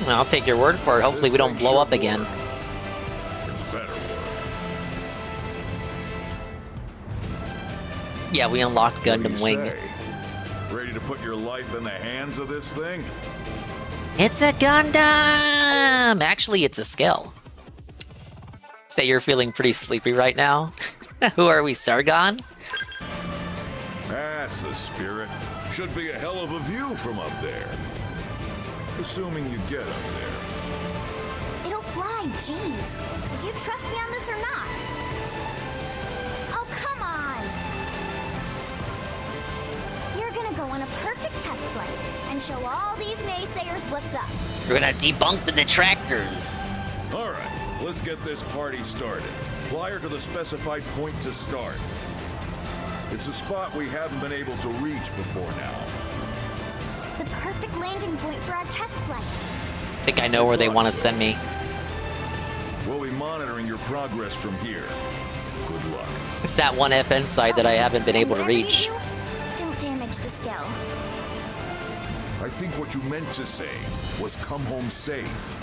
Speaker 13: I'll take your word for it. Hopefully we don't blow up again. Yeah, we unlocked
Speaker 19: What do
Speaker 13: Gundam
Speaker 19: you
Speaker 13: Wing.
Speaker 19: say? Ready to put your life in the hands of this thing?
Speaker 13: It's a Gundam! Actually, it's a Skell. Say you're feeling pretty sleepy right now. Who are we, Sargon?
Speaker 19: That's the spirit. Should be a hell of a view from up there. Assuming you get up there.
Speaker 21: It'll fly, jeez. Do you trust me on this or not? Oh, come on! You're gonna go on a perfect test flight and show all these naysayers what's up.
Speaker 13: We're gonna debunk the detractors.
Speaker 19: All right, let's get this party started. Fly her to the specified point to start. It's a spot we haven't been able to reach before now.
Speaker 21: The perfect landing point for our test flight.
Speaker 13: I think I know where they want to send me.
Speaker 19: We'll be monitoring your progress from here. Good luck.
Speaker 13: It's that one FN site that I haven't been able to reach.
Speaker 21: Don't damage the Skell.
Speaker 19: I think what you meant to say was come home safe.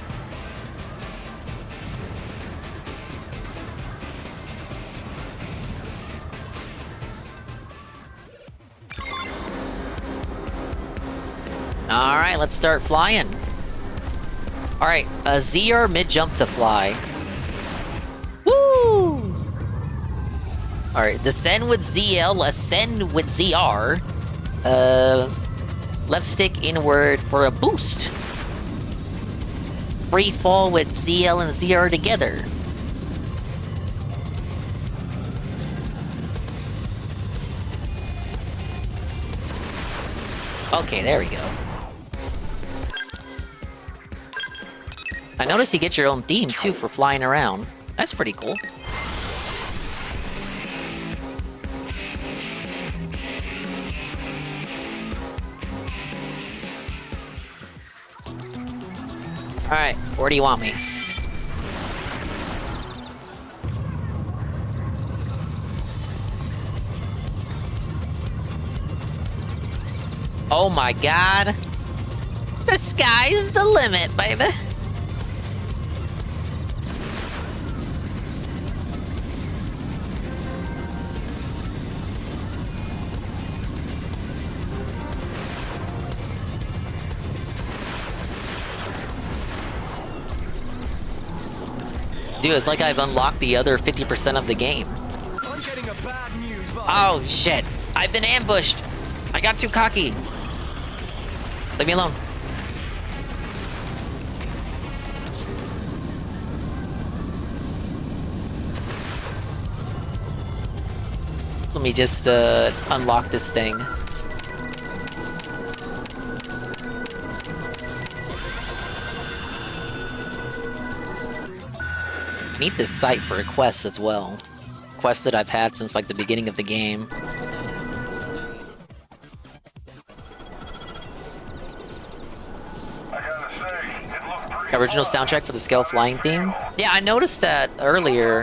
Speaker 13: Alright, let's start flying. Alright, ZR mid-jump to fly. Woo! Alright, descend with ZL, ascend with ZR. Left stick inward for a boost. Free fall with ZL and ZR together. Okay, there we go. I noticed you get your own theme too for flying around. That's pretty cool. Alright, where do you want me? Oh my god. The sky's the limit, baby. Dude, it's like I've unlocked the other 50% of the game. Oh shit, I've been ambushed. I got too cocky. Leave me alone. Let me just unlock this thing. Need this site for a quest as well. Quests that I've had since like the beginning of the game. Original soundtrack for the Skell flying theme? Yeah, I noticed that earlier.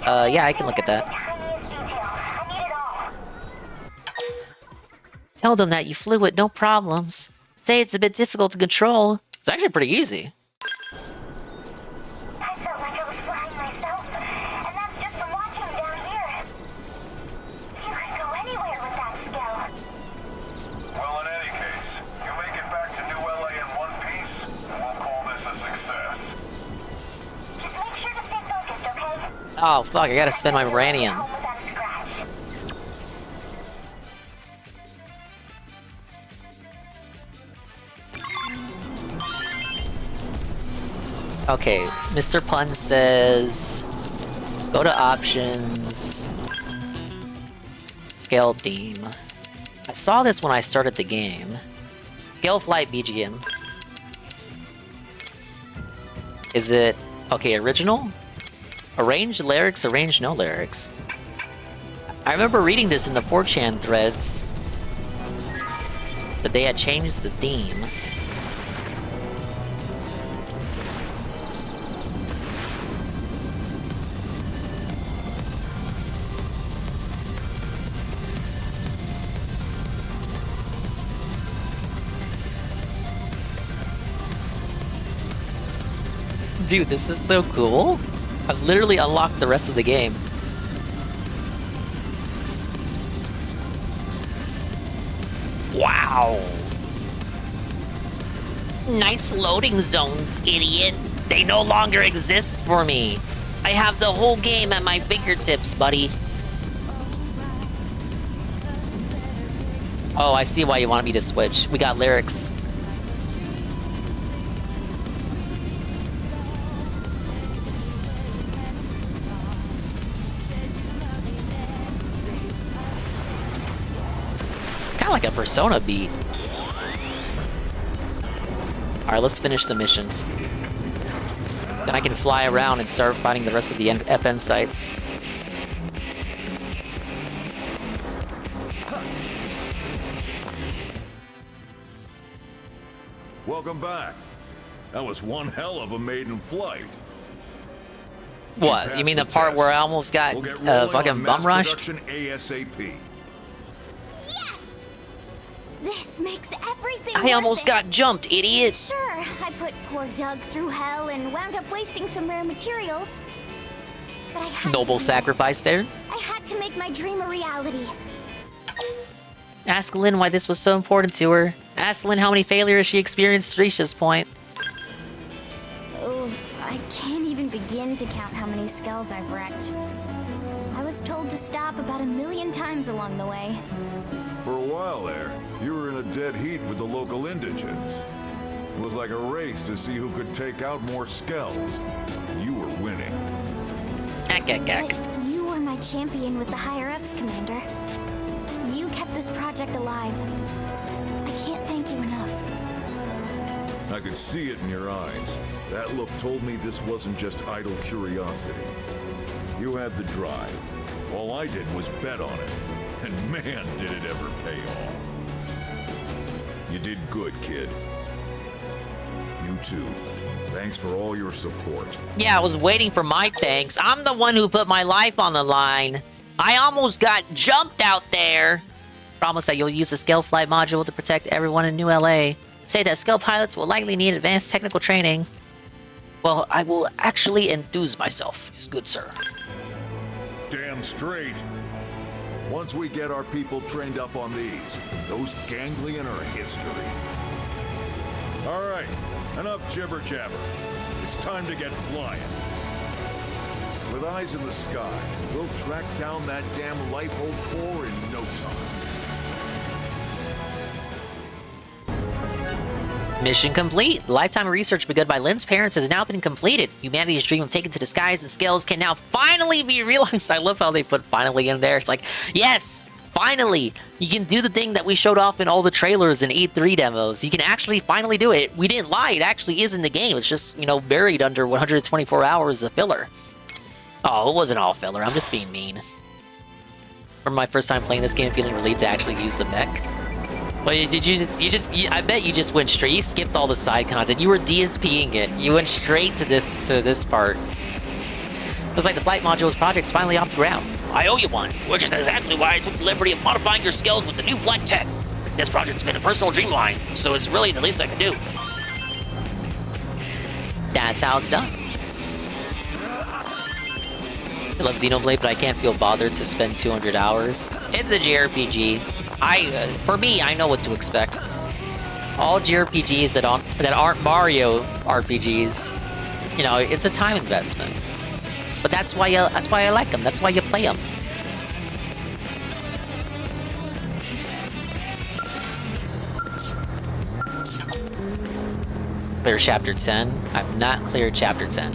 Speaker 13: Yeah, I can look at that. Tell them that you flew it, no problems. Say it's a bit difficult to control. It's actually pretty easy. Oh fuck, I gotta spend my uranium. Okay, Mr. Pun says go to options, Skell theme. I saw this when I started the game. Skell flight BGM. Is it okay, original? Arranged lyrics, arranged no lyrics. I remember reading this in the 4chan threads that they had changed the theme. Dude, this is so cool. I've literally unlocked the rest of the game. Wow. Nice loading zones, idiot. They no longer exist for me. I have the whole game at my fingertips, buddy. Oh, I see why you wanted me to switch. We got lyrics. It's kind of like a Persona beat. Alright, let's finish the mission. Then I can fly around and start fighting the rest of the FN sites.
Speaker 19: Welcome back. That was one hell of a maiden flight.
Speaker 13: What? You mean the part where I almost got fucking bum rushed?
Speaker 19: ASAP.
Speaker 21: This makes everything
Speaker 13: I almost got jumped, idiot.
Speaker 21: Sure, I put poor Doug through hell and wound up wasting some rare materials. But I had
Speaker 13: Noble sacrifice there.
Speaker 21: I had to make my dream a reality.
Speaker 13: Ask Lynn why this was so important to her. Ask Lynn how many failures she experienced to reach this point.
Speaker 21: Oof, I can't even begin to count how many skulls I've wrecked. I was told to stop about 1,000,000 times along the way.
Speaker 19: For a while there, you were in a dead heat with the local indigents. It was like a race to see who could take out more Skells. You were winning.
Speaker 21: But you were my champion with the higher-ups, Commander. You kept this project alive. I can't thank you enough.
Speaker 19: I could see it in your eyes. That look told me this wasn't just idle curiosity. You had the drive. All I did was bet on it. And man, did it ever pay off. You did good, kid. You too. Thanks for all your support.
Speaker 13: Yeah, I was waiting for my thanks. I'm the one who put my life on the line. I almost got jumped out there. Promise that you'll use the Skell flight module to protect everyone in New LA. Say that Skell pilots will likely need advanced technical training. Well, I will actually enthuse myself, good sir.
Speaker 19: Damn straight. Once we get our people trained up on these, those ganglion are history. All right, enough jibber jabber. It's time to get flying. With eyes in the sky, we'll track down that damn Lifehold core in no time.
Speaker 13: Mission complete. The lifetime of research begun by Lynn's parents has now been completed. Humanity's dream of taking to the skies and Skells can now finally be realized. I love how they put finally in there. It's like, yes, finally, you can do the thing that we showed off in all the trailers and E3 demos. You can actually finally do it. We didn't lie. It actually is in the game. It's just, you know, buried under 124 hours of filler. Oh, it wasn't all filler. I'm just being mean. Remember my first time playing this game feeling relieved to actually use the mech? Well, I bet you just went straight, you skipped all the side content. You were DSPing it. You went straight to this part. It was like the flight module's project's finally off the ground. I owe you one, which is exactly why I took the liberty of modifying your skills with the new flight tech. This project's been a personal dream of mine, so it's really the least I can do. That's how it's done. I love Xenoblade, but I can't feel bothered to spend 200 hours. It's a JRPG. For me, I know what to expect. All JRPGs that aren't Mario RPGs, you know, it's a time investment. But that's why I like them. That's why you play them. Clear Chapter 10. I've not cleared Chapter 10.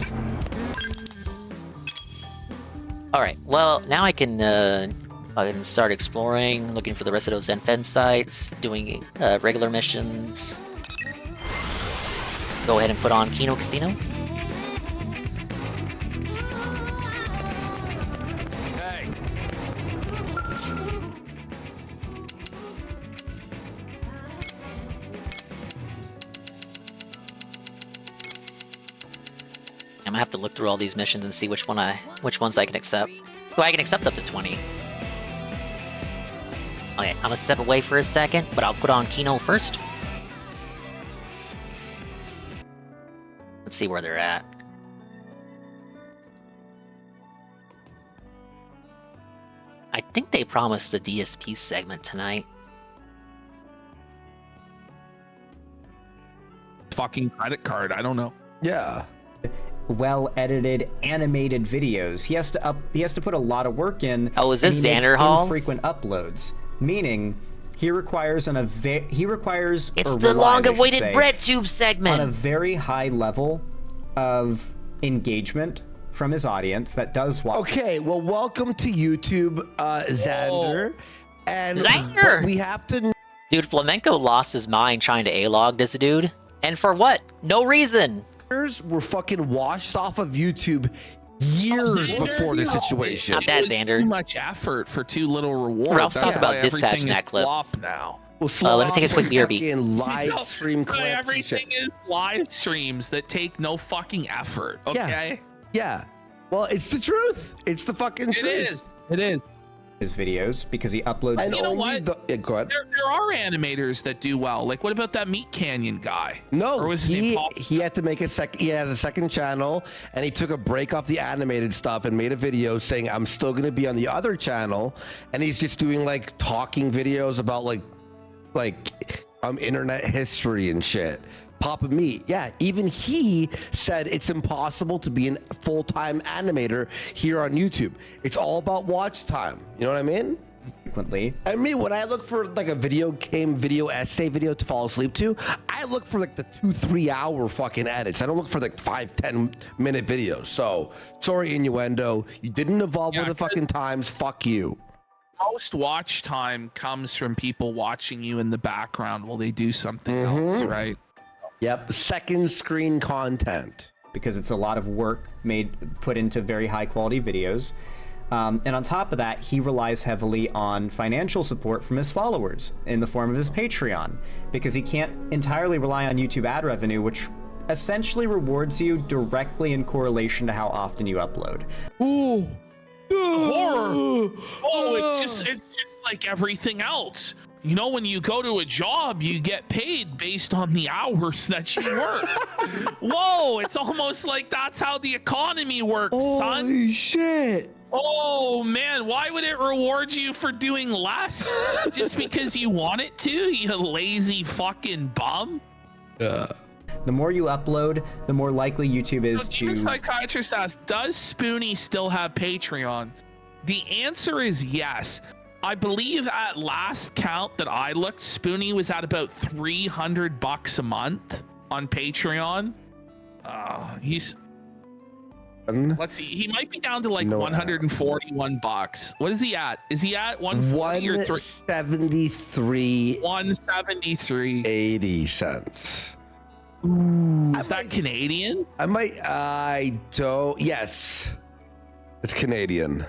Speaker 13: Alright, well, now I can start exploring, looking for the rest of those FN sites, doing regular missions. Go ahead and put on Kino Casino.
Speaker 9: Hey.
Speaker 13: I'm gonna have to look through all these missions and see which ones I can accept. Oh, I can accept up to 20. Okay, I'm gonna step away for a second, but I'll put on Kino first. Let's see where they're at. I think they promised the DSP segment tonight.
Speaker 11: fucking credit card. I don't know.
Speaker 15: Yeah.
Speaker 16: Well-edited animated videos. He has to put a lot of work in.
Speaker 13: Oh, is this Xander Hall?
Speaker 16: Frequent uploads, meaning he requires
Speaker 13: It's the long-awaited BreadTube segment.
Speaker 16: On a very high level of engagement from his audience that does watch.
Speaker 15: Okay, well, welcome to YouTube, Xander. And
Speaker 13: Xander!
Speaker 15: We have to.
Speaker 13: Dude, Flamenco lost his mind trying to A-log this dude. And for what? No reason.
Speaker 15: Were fucking washed off of YouTube years before this situation.
Speaker 13: Not that, Xander.
Speaker 11: Too much effort for too little reward.
Speaker 13: Ralph's talking about dispatch in that clip.
Speaker 11: Now.
Speaker 13: Let me take a quick beer beat.
Speaker 15: Live stream clips.
Speaker 11: Everything is live streams that take no fucking effort. Okay.
Speaker 15: Yeah. Well, it's the truth. It's the fucking truth.
Speaker 11: It is.
Speaker 16: His videos because he uploads.
Speaker 11: And you know what?
Speaker 15: Go ahead.
Speaker 11: There are animators that do well. Like, what about that Meat Canyon guy?
Speaker 15: No,
Speaker 11: or was his name Paul?
Speaker 15: He had to make a he has a second channel, and he took a break off the animated stuff and made a video saying, I'm still going to be on the other channel. And he's just doing like talking videos about like internet history and shit. Papa Meat, yeah, even he said it's impossible to be a full-time animator here on YouTube. It's all about watch time. You know what I mean?
Speaker 16: Frequently.
Speaker 15: I mean, when I look for like a video essay video to fall asleep to, I look for like the 2-3 hour fucking edits. I don't look for like 5-10 minute videos. So sorry, Innuendo, you didn't evolve with the fucking times. Fuck you.
Speaker 11: Most watch time comes from people watching you in the background while they do something else, right?
Speaker 15: Yep, second screen content.
Speaker 16: Because it's a lot of work put into very high quality videos. And on top of that, he relies heavily on financial support from his followers in the form of his Patreon, because he can't entirely rely on YouTube ad revenue, which essentially rewards you directly in correlation to how often you upload.
Speaker 15: Ooh.
Speaker 11: Horror. Oh, it's just like everything else. You know, when you go to a job, you get paid based on the hours that you work. Whoa, it's almost like that's how the economy works, son.
Speaker 15: Holy shit.
Speaker 11: Oh, man, why would it reward you for doing less? Just because you want it to, you lazy fucking bum?
Speaker 16: The more you upload, the more likely YouTube is to...
Speaker 11: The psychiatrist asks, does Spoonie still have Patreon? The answer is yes. I believe at last count that I looked, Spoonie was at about $300 a month on Patreon. Let's see, he might be down to like $141. What is he at? Is he at 140 or
Speaker 15: 173?
Speaker 11: 173.
Speaker 15: 80 cents.
Speaker 11: Ooh, is that Canadian?
Speaker 15: I don't. Yes, it's Canadian.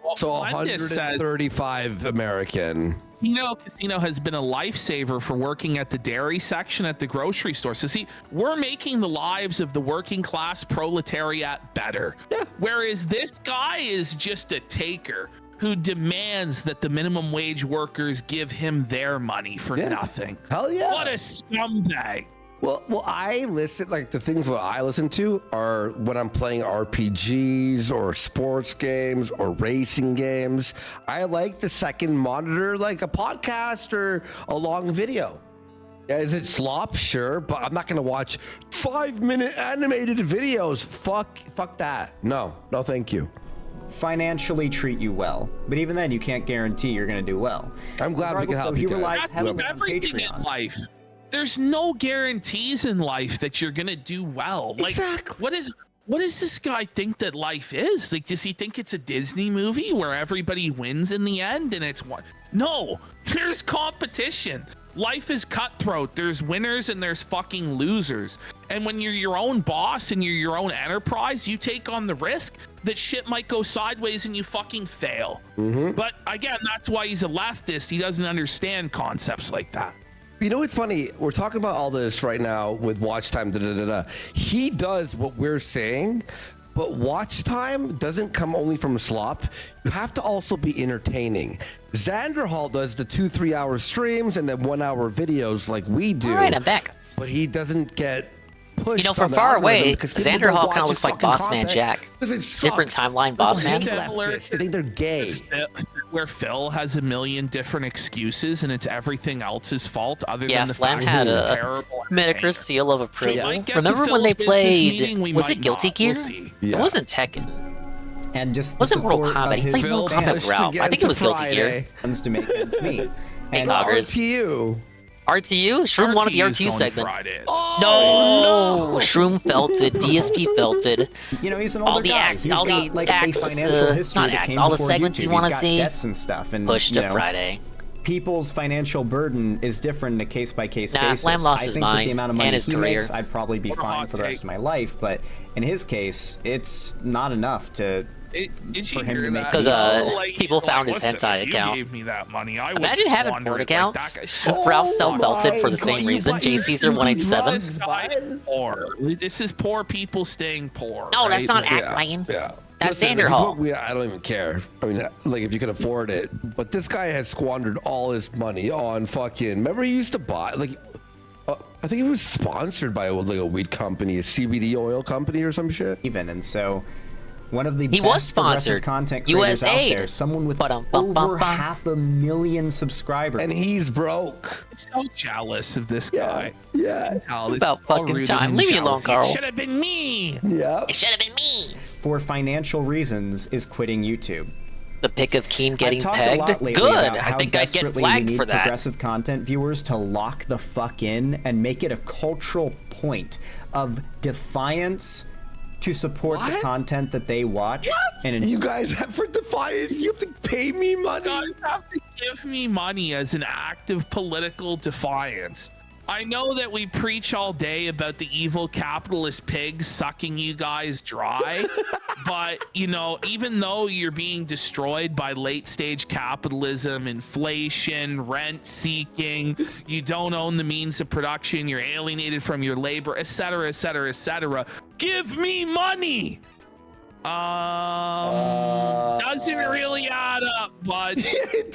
Speaker 11: Well,
Speaker 15: so 135 American.
Speaker 11: Casino has been a lifesaver for working at the dairy section at the grocery store. So see, we're making the lives of the working class proletariat better.
Speaker 15: Yeah.
Speaker 11: Whereas this guy is just a taker who demands that the minimum wage workers give him their money for nothing.
Speaker 15: Hell yeah.
Speaker 11: What a scumbag.
Speaker 15: Well, I listen, like the things what I listen to are when I'm playing RPGs or sports games or racing games. I like the second monitor, like a podcast or a long video. Yeah, is it slop? Sure, but I'm not gonna watch 5-minute animated videos. Fuck that. No, thank you.
Speaker 16: Financially treat you well, but even then, you can't guarantee you're gonna do well.
Speaker 15: I'm glad we can help you guys.
Speaker 11: That's with everything in life. There's no guarantees in life that you're gonna do well. Like,
Speaker 15: exactly.
Speaker 11: What does this guy think that life is? Like, does he think it's a Disney movie where everybody wins in the end and it's one? No, there's competition. Life is cutthroat. There's winners and there's fucking losers. And when you're your own boss and you're your own enterprise, you take on the risk that shit might go sideways and you fucking fail. But again, that's why he's a leftist. He doesn't understand concepts like that.
Speaker 15: You know, it's funny. We're talking about all this right now with watch time. He does what we're saying, but watch time doesn't come only from slop. You have to also be entertaining. Xander Hall does the 2-3 hour streams and then 1 hour videos like we do.
Speaker 13: All right, I'm back.
Speaker 15: But he doesn't get pushed.
Speaker 13: You know, from
Speaker 15: on the
Speaker 13: far
Speaker 15: algorithm
Speaker 13: away,
Speaker 15: because people
Speaker 13: Xander
Speaker 15: don't
Speaker 13: Hall
Speaker 15: watch
Speaker 13: kind of
Speaker 15: his
Speaker 13: looks like
Speaker 15: fucking
Speaker 13: Boss Man
Speaker 15: content
Speaker 13: Jack.
Speaker 15: because it sucks.
Speaker 13: Different timeline, Boss
Speaker 15: People
Speaker 13: Man.
Speaker 15: hate leftists. They think they're gay.
Speaker 11: Where Phil has a million different excuses and it's everything else's fault other
Speaker 13: Yeah,
Speaker 11: than the
Speaker 13: Flam
Speaker 11: fact
Speaker 13: had
Speaker 11: that he's
Speaker 13: a
Speaker 11: terrible
Speaker 13: Metacritic seal of approval.
Speaker 11: might get
Speaker 13: Remember
Speaker 11: to
Speaker 13: when they
Speaker 11: Phil's business
Speaker 13: played?
Speaker 11: meeting, we
Speaker 13: Was it
Speaker 11: might
Speaker 13: Guilty
Speaker 11: not.
Speaker 13: Gear?
Speaker 11: We'll see.
Speaker 13: It wasn't Tekken.
Speaker 16: And just the
Speaker 13: Wasn't Mortal
Speaker 16: support
Speaker 13: Kombat.
Speaker 16: of
Speaker 13: He played
Speaker 16: his
Speaker 13: Mortal Kombat
Speaker 16: fans
Speaker 13: Ralph. I think it was Guilty Gear.
Speaker 16: funds to make ends meet.
Speaker 13: Hey,
Speaker 16: And
Speaker 13: Coggers.
Speaker 15: RTU.
Speaker 13: RTU? Shroom wanted the
Speaker 11: RTU is
Speaker 13: RTU
Speaker 11: going
Speaker 13: segment.
Speaker 11: Friday.
Speaker 13: No! Shroom felted. DSP felted.
Speaker 16: You know, he's an
Speaker 13: all
Speaker 16: older
Speaker 13: the
Speaker 16: guy.
Speaker 13: act,
Speaker 16: He's
Speaker 13: all
Speaker 16: got,
Speaker 13: the
Speaker 16: like,
Speaker 13: acts,
Speaker 16: a financial history
Speaker 13: not
Speaker 16: that
Speaker 13: acts,
Speaker 16: came
Speaker 13: all the
Speaker 16: before
Speaker 13: segments you
Speaker 16: YouTube.
Speaker 13: want to
Speaker 16: He's got
Speaker 13: see.
Speaker 16: debts and stuff, and
Speaker 13: Pushed
Speaker 16: you
Speaker 13: to
Speaker 16: know,
Speaker 13: Friday.
Speaker 16: People's financial burden is different on a case-by-case
Speaker 13: Nah,
Speaker 16: basis.
Speaker 13: Flam lost
Speaker 16: I
Speaker 13: his
Speaker 16: think with
Speaker 13: mind
Speaker 16: the amount of
Speaker 13: and
Speaker 16: money
Speaker 13: his
Speaker 16: he
Speaker 13: career.
Speaker 16: makes, I'd probably be fine for the rest of my life. But in his case, it's not enough to.
Speaker 11: Did
Speaker 16: for
Speaker 11: you
Speaker 16: him
Speaker 11: hear
Speaker 16: to make
Speaker 11: that?
Speaker 13: Because
Speaker 11: Like,
Speaker 13: people found his
Speaker 11: listen,
Speaker 13: hentai
Speaker 11: if
Speaker 13: account.
Speaker 11: You gave me that money. I
Speaker 13: Imagine
Speaker 11: would
Speaker 13: having
Speaker 11: squander
Speaker 13: porn
Speaker 11: it like that
Speaker 13: accounts.
Speaker 11: guy should-
Speaker 13: Ralph self-belted for the
Speaker 11: God,
Speaker 13: same
Speaker 11: you
Speaker 13: reason.
Speaker 11: got-
Speaker 13: J Caesar 187.
Speaker 11: This guy is poor. This is poor people staying poor.
Speaker 13: No, that's
Speaker 11: right?
Speaker 13: not act Ryan.
Speaker 15: Yeah.
Speaker 13: That's
Speaker 15: Listen,
Speaker 13: Xander
Speaker 15: if you
Speaker 13: Hall.
Speaker 15: smoke, I don't even care. I mean, like, if you can afford it. But this guy has squandered all his money on fucking. Remember, he used to buy, like, I think he was sponsored by like a weed company, a CBD oil company or some shit.
Speaker 16: Even, and so one of the
Speaker 13: He
Speaker 16: best
Speaker 13: was
Speaker 16: progressive
Speaker 13: sponsored.
Speaker 16: content creators out
Speaker 13: USAID.
Speaker 16: there, someone with over 500,000 subscribers,
Speaker 15: and he's broke.
Speaker 11: So jealous of this guy.
Speaker 15: Yeah.
Speaker 13: About fucking time. Leave me alone, Carl.
Speaker 11: Should have been me.
Speaker 15: Yeah.
Speaker 13: It should have been me.
Speaker 16: for financial reasons, is quitting YouTube.
Speaker 13: The pick of Keen getting
Speaker 16: I've talked
Speaker 13: pegged?
Speaker 16: a lot lately
Speaker 13: Good.
Speaker 16: about
Speaker 13: I
Speaker 16: how
Speaker 13: think I get
Speaker 16: desperately we
Speaker 13: flagged
Speaker 16: need
Speaker 13: for that.
Speaker 16: progressive content viewers to lock the fuck in and make it a cultural point of defiance to support the content that they watch. And
Speaker 15: You guys have for defiance. You have to pay me money.
Speaker 11: You guys have to give me money as an act of political defiance. I know that we preach all day about the evil capitalist pigs sucking you guys dry, but, you know, even though you're being destroyed by late-stage capitalism, inflation, rent-seeking, you don't own the means of production, you're alienated from your labor, etc., etc., etc., give me money! Doesn't really add up, but
Speaker 15: it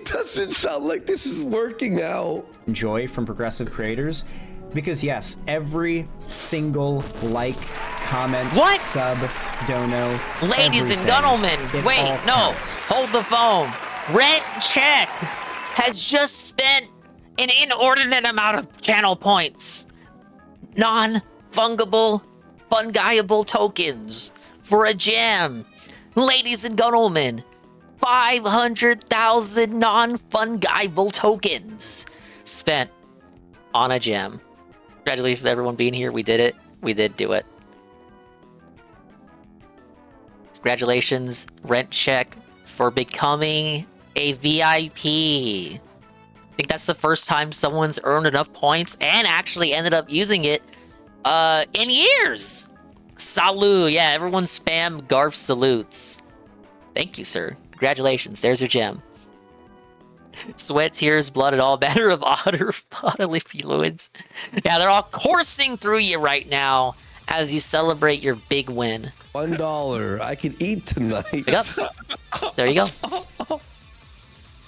Speaker 15: doesn't sound like this is working out.
Speaker 16: Enjoy from progressive creators, because yes, every single like, comment, sub, dono,
Speaker 13: Ladies and
Speaker 16: everything,
Speaker 13: gentlemen,
Speaker 16: it
Speaker 13: wait,
Speaker 16: all
Speaker 13: no,
Speaker 16: counts.
Speaker 13: hold the phone. Rent Check has just spent an inordinate amount of channel points, non-fungible, fungiable tokens for a gem. Ladies and gentlemen, 500,000 non-fungible tokens spent on a gem. Congratulations to everyone being here. We did it. We did do it. Congratulations, Rent Check, for becoming a VIP. I think that's the first time someone's earned enough points and actually ended up using it in years. Salut. Yeah, everyone spam Garf salutes. Thank you, sir. Congratulations. There's your gem. Sweat, tears, blood, and all manner of bodily fluids. Yeah, they're all coursing through you right now as you celebrate your big win.
Speaker 15: $1. I can eat tonight.
Speaker 13: Yep. There you go.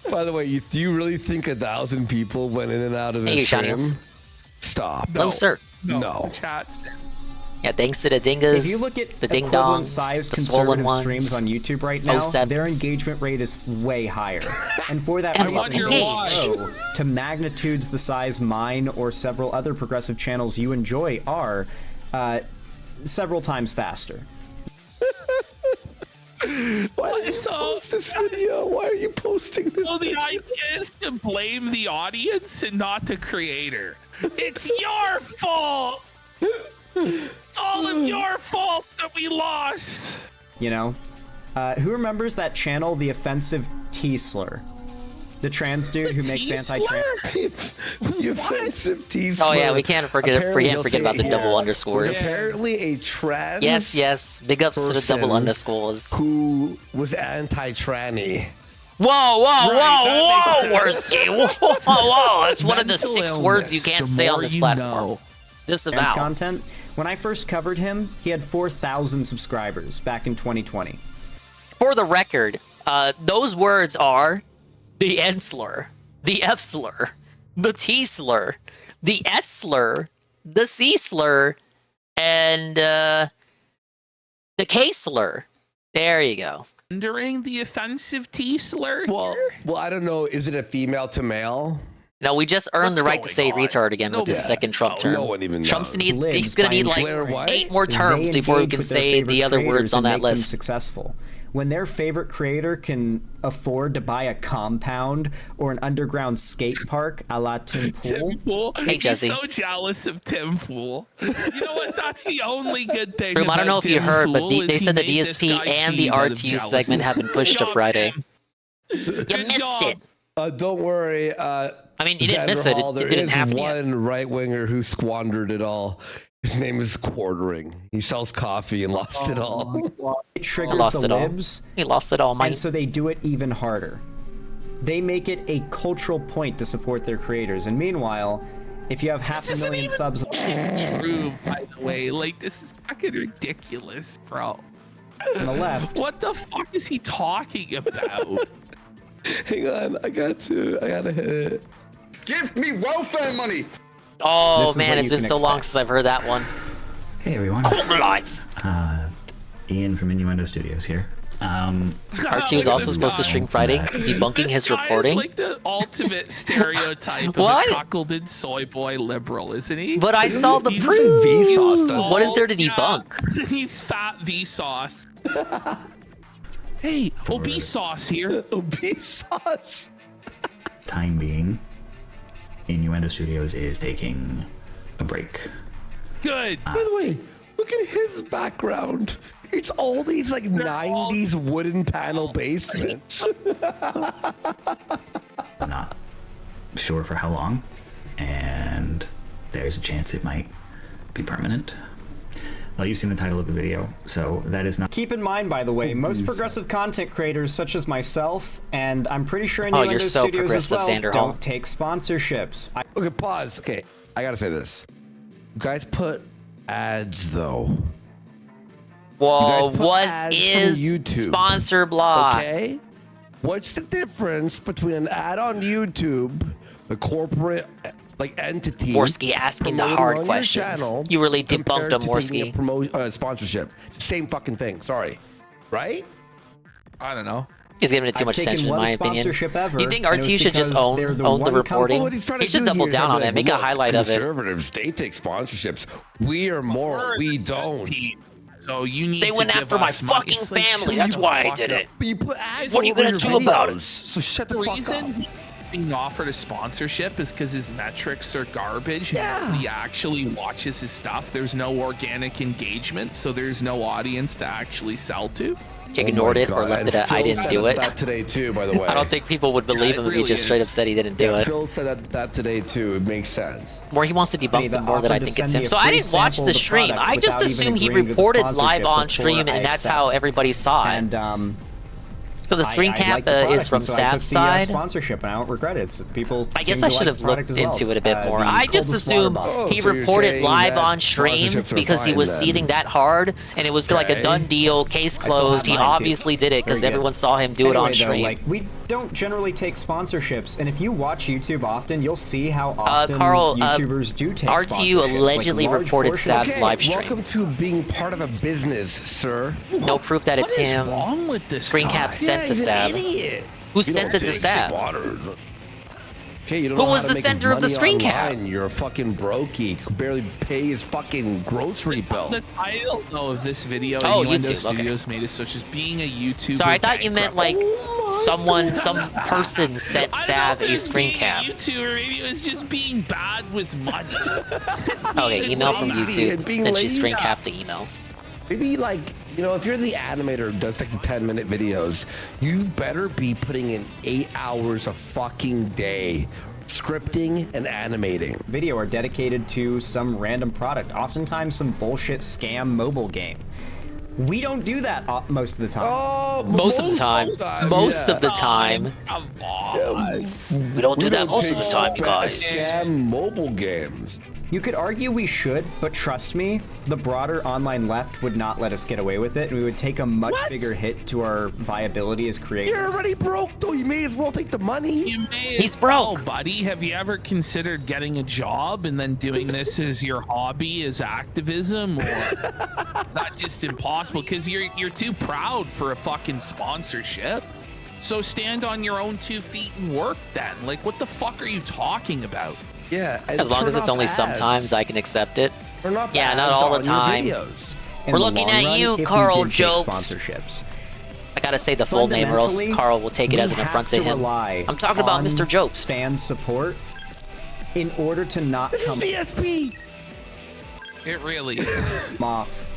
Speaker 15: By the way, do you really think 1,000 people went in and out of
Speaker 13: Hey,
Speaker 15: his stream?
Speaker 13: Shaniels.
Speaker 15: Stop.
Speaker 13: No, sir.
Speaker 15: No.
Speaker 11: Chats.
Speaker 13: Yeah, thanks to the dingas,
Speaker 16: If you look at
Speaker 13: the ding
Speaker 16: equivalent
Speaker 13: dongs,
Speaker 16: sized
Speaker 13: the swollen
Speaker 16: conservative
Speaker 13: ones.
Speaker 16: streams on YouTube right now,
Speaker 13: 07s.
Speaker 16: their engagement rate is way higher. And for that
Speaker 13: And
Speaker 16: reason,
Speaker 13: what
Speaker 16: they
Speaker 13: age?
Speaker 16: grow to magnitudes the size mine or several other progressive channels you enjoy are several times faster.
Speaker 15: Why did you post this video? Why are you posting this?
Speaker 11: Well, the idea is to blame the audience and not the creator. It's your fault. It's all of your fault that we lost.
Speaker 16: You know? Who remembers that channel, The Offensive T-Slur? The trans dude who makes anti-trans...
Speaker 15: The offensive T-slur.
Speaker 13: Oh yeah, we can't forget about the double underscores.
Speaker 15: Was apparently a trans.
Speaker 13: Yes. Big ups to the double
Speaker 15: person
Speaker 13: underscores.
Speaker 15: Who was anti-tranny.
Speaker 13: Whoa, Worski. Whoa. That's one of the
Speaker 16: Mental
Speaker 13: 6 words you
Speaker 16: illness,
Speaker 13: can't
Speaker 16: the
Speaker 13: say on
Speaker 16: more
Speaker 13: this
Speaker 16: you
Speaker 13: platform.
Speaker 16: know. Trans
Speaker 13: Disavow.
Speaker 16: content. When I first covered him, he had 4,000 subscribers back in 2020.
Speaker 13: For the record, those words are the N slur, the F slur, the T slur, the S slur, the C slur and the K slur. There you go.
Speaker 11: During the offensive T slur.
Speaker 15: Well, I don't know. Is it a female to male?
Speaker 13: No, we just earned the right to say retard again with this second Trump term.
Speaker 15: No one even
Speaker 13: Trump's
Speaker 15: knows.
Speaker 13: he's gonna need like 8 more terms before we can say the other words on that list.
Speaker 16: Successful. When their favorite creator can afford to buy a compound or an underground skate park a la Tim Pool.
Speaker 11: Tim Pool.
Speaker 13: Hey, Jesse.
Speaker 11: He's so jealous of Tim Pool. You know what? That's the only good thing.
Speaker 13: Froome, I don't know if you heard, but they said the
Speaker 11: he made this
Speaker 13: DSP
Speaker 11: guy
Speaker 13: and the
Speaker 11: seem out of
Speaker 13: RTU
Speaker 11: jealousy.
Speaker 13: segment have been pushed to
Speaker 11: Good
Speaker 13: Friday.
Speaker 11: job.
Speaker 13: You missed it.
Speaker 15: Don't worry.
Speaker 13: I mean, you didn't miss it. It didn't happen yet.
Speaker 15: There is one right winger who squandered it all. His name is Quartering. He sells coffee and lost it all.
Speaker 16: It triggers
Speaker 13: lost
Speaker 16: the
Speaker 13: it all.
Speaker 16: libs.
Speaker 13: He lost it all, Mike.
Speaker 16: And so they do it even harder. They make it a cultural point to support their creators. And meanwhile, if you have half a million subs...
Speaker 11: True, by the way. Like, this is fucking ridiculous, bro.
Speaker 16: On the left.
Speaker 11: What the fuck is he talking about?
Speaker 15: Hang on, I gotta hit it.
Speaker 3: Give me welfare money!
Speaker 13: Oh man, it's been so long since I've heard that one.
Speaker 4: Hey everyone.
Speaker 13: Life.
Speaker 4: Ian from Innuendo Studios here.
Speaker 13: RT was also supposed to stream Friday, debunking his reporting.
Speaker 11: He's like the ultimate stereotype of a cuckolded soy boy liberal, isn't he?
Speaker 13: But I saw the
Speaker 11: He's
Speaker 13: proof.
Speaker 11: Vsauce.
Speaker 13: What is there to debunk?
Speaker 11: Yeah. He's fat Vsauce. Hey, obese sauce here.
Speaker 15: Obese sauce.
Speaker 4: Time being, Innuendo Studios is taking a break.
Speaker 11: Good.
Speaker 15: By the way, look at his background. It's all these like 90s wooden panel basements.
Speaker 4: I'm not sure for how long, and there's a chance it might be permanent. Well, you've seen the title of the video, so that is not...
Speaker 16: Keep in mind, by the way, most progressive content creators, such as myself, and I'm pretty sure Innuendo
Speaker 13: you're so
Speaker 16: Studios as well,
Speaker 13: progressive, Xander Hall.
Speaker 16: don't take sponsorships.
Speaker 15: Okay, pause. Okay, I gotta say this. You guys put ads, though.
Speaker 13: Whoa,
Speaker 15: You guys put
Speaker 13: what
Speaker 15: ads
Speaker 13: is
Speaker 15: from YouTube,
Speaker 13: sponsor block?
Speaker 15: Okay? What's the difference between an ad on YouTube, the corporate like entity,
Speaker 13: Morsky asking the hard
Speaker 15: on your
Speaker 13: questions.
Speaker 15: channel,
Speaker 13: You really
Speaker 15: compared
Speaker 13: debunked him,
Speaker 15: to taking
Speaker 13: Morsky.
Speaker 15: a sponsorship? It's the same fucking thing. Sorry, right?
Speaker 11: I don't know.
Speaker 13: He's giving it too much
Speaker 16: taken
Speaker 13: attention, in
Speaker 16: one
Speaker 13: my opinion.
Speaker 16: sponsorship ever,
Speaker 13: You think
Speaker 16: and it
Speaker 13: RT
Speaker 16: was
Speaker 13: should just
Speaker 16: because
Speaker 13: own
Speaker 16: they're the
Speaker 13: the
Speaker 16: one
Speaker 13: reporting?
Speaker 15: What he's trying
Speaker 13: He
Speaker 15: to
Speaker 13: should
Speaker 15: do
Speaker 13: double
Speaker 15: here is
Speaker 13: down on
Speaker 15: like,
Speaker 13: it, make a
Speaker 15: look,
Speaker 13: highlight of it.
Speaker 15: Conservatives, they take sponsorships. We are moral. We don't.
Speaker 11: So you need
Speaker 13: They
Speaker 11: to
Speaker 13: went
Speaker 11: give
Speaker 13: after my
Speaker 11: us money.
Speaker 13: fucking
Speaker 11: It's like,
Speaker 13: family.
Speaker 11: shut
Speaker 13: That's
Speaker 11: the
Speaker 13: why I
Speaker 11: fuck
Speaker 13: did
Speaker 11: up.
Speaker 13: it.
Speaker 15: But you put ads
Speaker 13: What are you
Speaker 15: over
Speaker 13: gonna
Speaker 15: your
Speaker 13: do about it?
Speaker 15: videos, So shut the fuck
Speaker 11: reason
Speaker 15: up.
Speaker 11: he's being offered a sponsorship is because his metrics are garbage.
Speaker 15: Yeah.
Speaker 11: He actually watches his stuff. There's no organic engagement, so there's no audience to actually sell to.
Speaker 13: Ignored it or
Speaker 15: God.
Speaker 13: left
Speaker 15: And
Speaker 13: it at I
Speaker 15: Phil
Speaker 13: didn't
Speaker 15: said
Speaker 13: do it.
Speaker 15: that today too, by the way.
Speaker 13: I don't think people would believe him if he
Speaker 11: really
Speaker 13: just straight
Speaker 11: is.
Speaker 13: up said he didn't do it.
Speaker 15: Phil said that today too. It makes sense.
Speaker 13: More he wants to debunk
Speaker 16: the
Speaker 13: the more that I
Speaker 16: offer to
Speaker 13: think it's
Speaker 16: send
Speaker 13: him.
Speaker 16: me a
Speaker 13: So I
Speaker 16: free
Speaker 13: didn't watch
Speaker 16: sample
Speaker 13: the
Speaker 16: of the
Speaker 13: stream.
Speaker 16: product
Speaker 13: I just
Speaker 16: without even
Speaker 13: assumed he
Speaker 16: agreeing with the
Speaker 13: reported live
Speaker 16: sponsorship
Speaker 13: on
Speaker 16: before
Speaker 13: stream,
Speaker 16: I
Speaker 13: and that's
Speaker 16: accept.
Speaker 13: how everybody saw it.
Speaker 16: And
Speaker 13: So the screen
Speaker 16: I
Speaker 13: cap
Speaker 16: like the product,
Speaker 13: is from
Speaker 16: and so I took
Speaker 13: Sav's
Speaker 16: the,
Speaker 13: side.
Speaker 16: sponsorship, and I don't regret it. It's, people.
Speaker 13: I guess
Speaker 16: seem
Speaker 13: I
Speaker 16: to
Speaker 13: should
Speaker 16: like
Speaker 13: have
Speaker 16: the product
Speaker 13: looked
Speaker 16: as well.
Speaker 13: into it a bit more.
Speaker 16: The
Speaker 13: I just
Speaker 16: coldest water
Speaker 13: assumed
Speaker 16: bottle.
Speaker 13: he
Speaker 15: so you're
Speaker 13: reported
Speaker 15: saying
Speaker 13: live
Speaker 15: that
Speaker 13: on stream
Speaker 15: sponsorships are
Speaker 13: because he
Speaker 15: fine
Speaker 13: was
Speaker 15: then?
Speaker 13: seething that hard, and it was like a
Speaker 15: Okay.
Speaker 13: done deal, case
Speaker 16: still
Speaker 13: closed.
Speaker 16: have
Speaker 13: He
Speaker 16: mine, too.
Speaker 13: obviously did it because
Speaker 16: Very good.
Speaker 13: everyone saw him do it on
Speaker 16: Anyway, though,
Speaker 13: stream.
Speaker 16: like, we don't generally take sponsorships, and if you watch YouTube often, you'll see how often
Speaker 13: Carl,
Speaker 16: YouTubers do take
Speaker 13: RTU
Speaker 16: sponsorships,
Speaker 13: allegedly
Speaker 16: like large
Speaker 13: reported
Speaker 16: portions-
Speaker 13: Sav's
Speaker 15: Okay,
Speaker 13: live stream.
Speaker 15: welcome to being part of a business, sir.
Speaker 13: No proof that it's
Speaker 11: What is
Speaker 13: him.
Speaker 11: wrong with this
Speaker 13: Screen
Speaker 11: guy?
Speaker 13: cap sent to
Speaker 15: he's
Speaker 13: Sav.
Speaker 15: an idiot.
Speaker 13: Who
Speaker 15: You
Speaker 13: sent
Speaker 15: don't
Speaker 13: it to
Speaker 15: take
Speaker 13: Sav?
Speaker 15: spotters. Okay, you don't
Speaker 13: Who
Speaker 15: know
Speaker 13: was
Speaker 15: how
Speaker 13: the
Speaker 15: to make
Speaker 13: sender of the
Speaker 15: money
Speaker 13: screen cap?
Speaker 15: online. You're a fucking brokey. Could barely pay his fucking grocery bill.
Speaker 11: The title of this video,
Speaker 13: Oh,
Speaker 11: Innuendo
Speaker 13: YouTube, okay.
Speaker 11: Studios made it such as being a YouTuber.
Speaker 13: Sorry, I thought you meant like someone, some person sent Sav a screen cap.
Speaker 11: YouTuber, maybe it was just being bad with money.
Speaker 13: Okay, email from
Speaker 15: lazy and
Speaker 13: YouTube.
Speaker 15: being
Speaker 13: Then she
Speaker 15: lazy.
Speaker 13: screen capped the email.
Speaker 15: Maybe like, you know, if you're the animator who does like the 10-minute videos, you better be putting in 8 hours a fucking day scripting and animating.
Speaker 16: Video are dedicated to some random product, oftentimes some bullshit scam mobile game. We don't do that most of the time.
Speaker 15: Oh,
Speaker 13: Most of the time. Most
Speaker 15: yeah.
Speaker 13: of the time.
Speaker 11: Come on.
Speaker 13: We don't do that most of the
Speaker 15: take
Speaker 13: time, you guys.
Speaker 15: Scam mobile games.
Speaker 16: You could argue we should, but trust me, the broader online left would not let us get away with it, and we would take a much bigger hit to our viability as creators.
Speaker 15: You're already broke, though. You may as well take the money.
Speaker 11: He's broke, buddy. Have you ever considered getting a job and then doing this as your hobby, as activism, or not? Just impossible because you're too proud for a fucking sponsorship. So stand on your own 2 feet and work then. Like, what the fuck are you talking about?
Speaker 15: Yeah,
Speaker 13: as long as it's only sometimes, I can accept it. Yeah, not
Speaker 15: ads
Speaker 13: all the
Speaker 15: on your
Speaker 13: time.
Speaker 15: videos.
Speaker 13: We're looking at you, Carl Jokes.
Speaker 16: Sponsorships.
Speaker 13: I gotta say the full name, or else Carl will take it as an affront to him. I'm talking about Mr. Jokes.
Speaker 16: Fan support in order to not come
Speaker 15: DSP.
Speaker 11: It really is.
Speaker 16: Off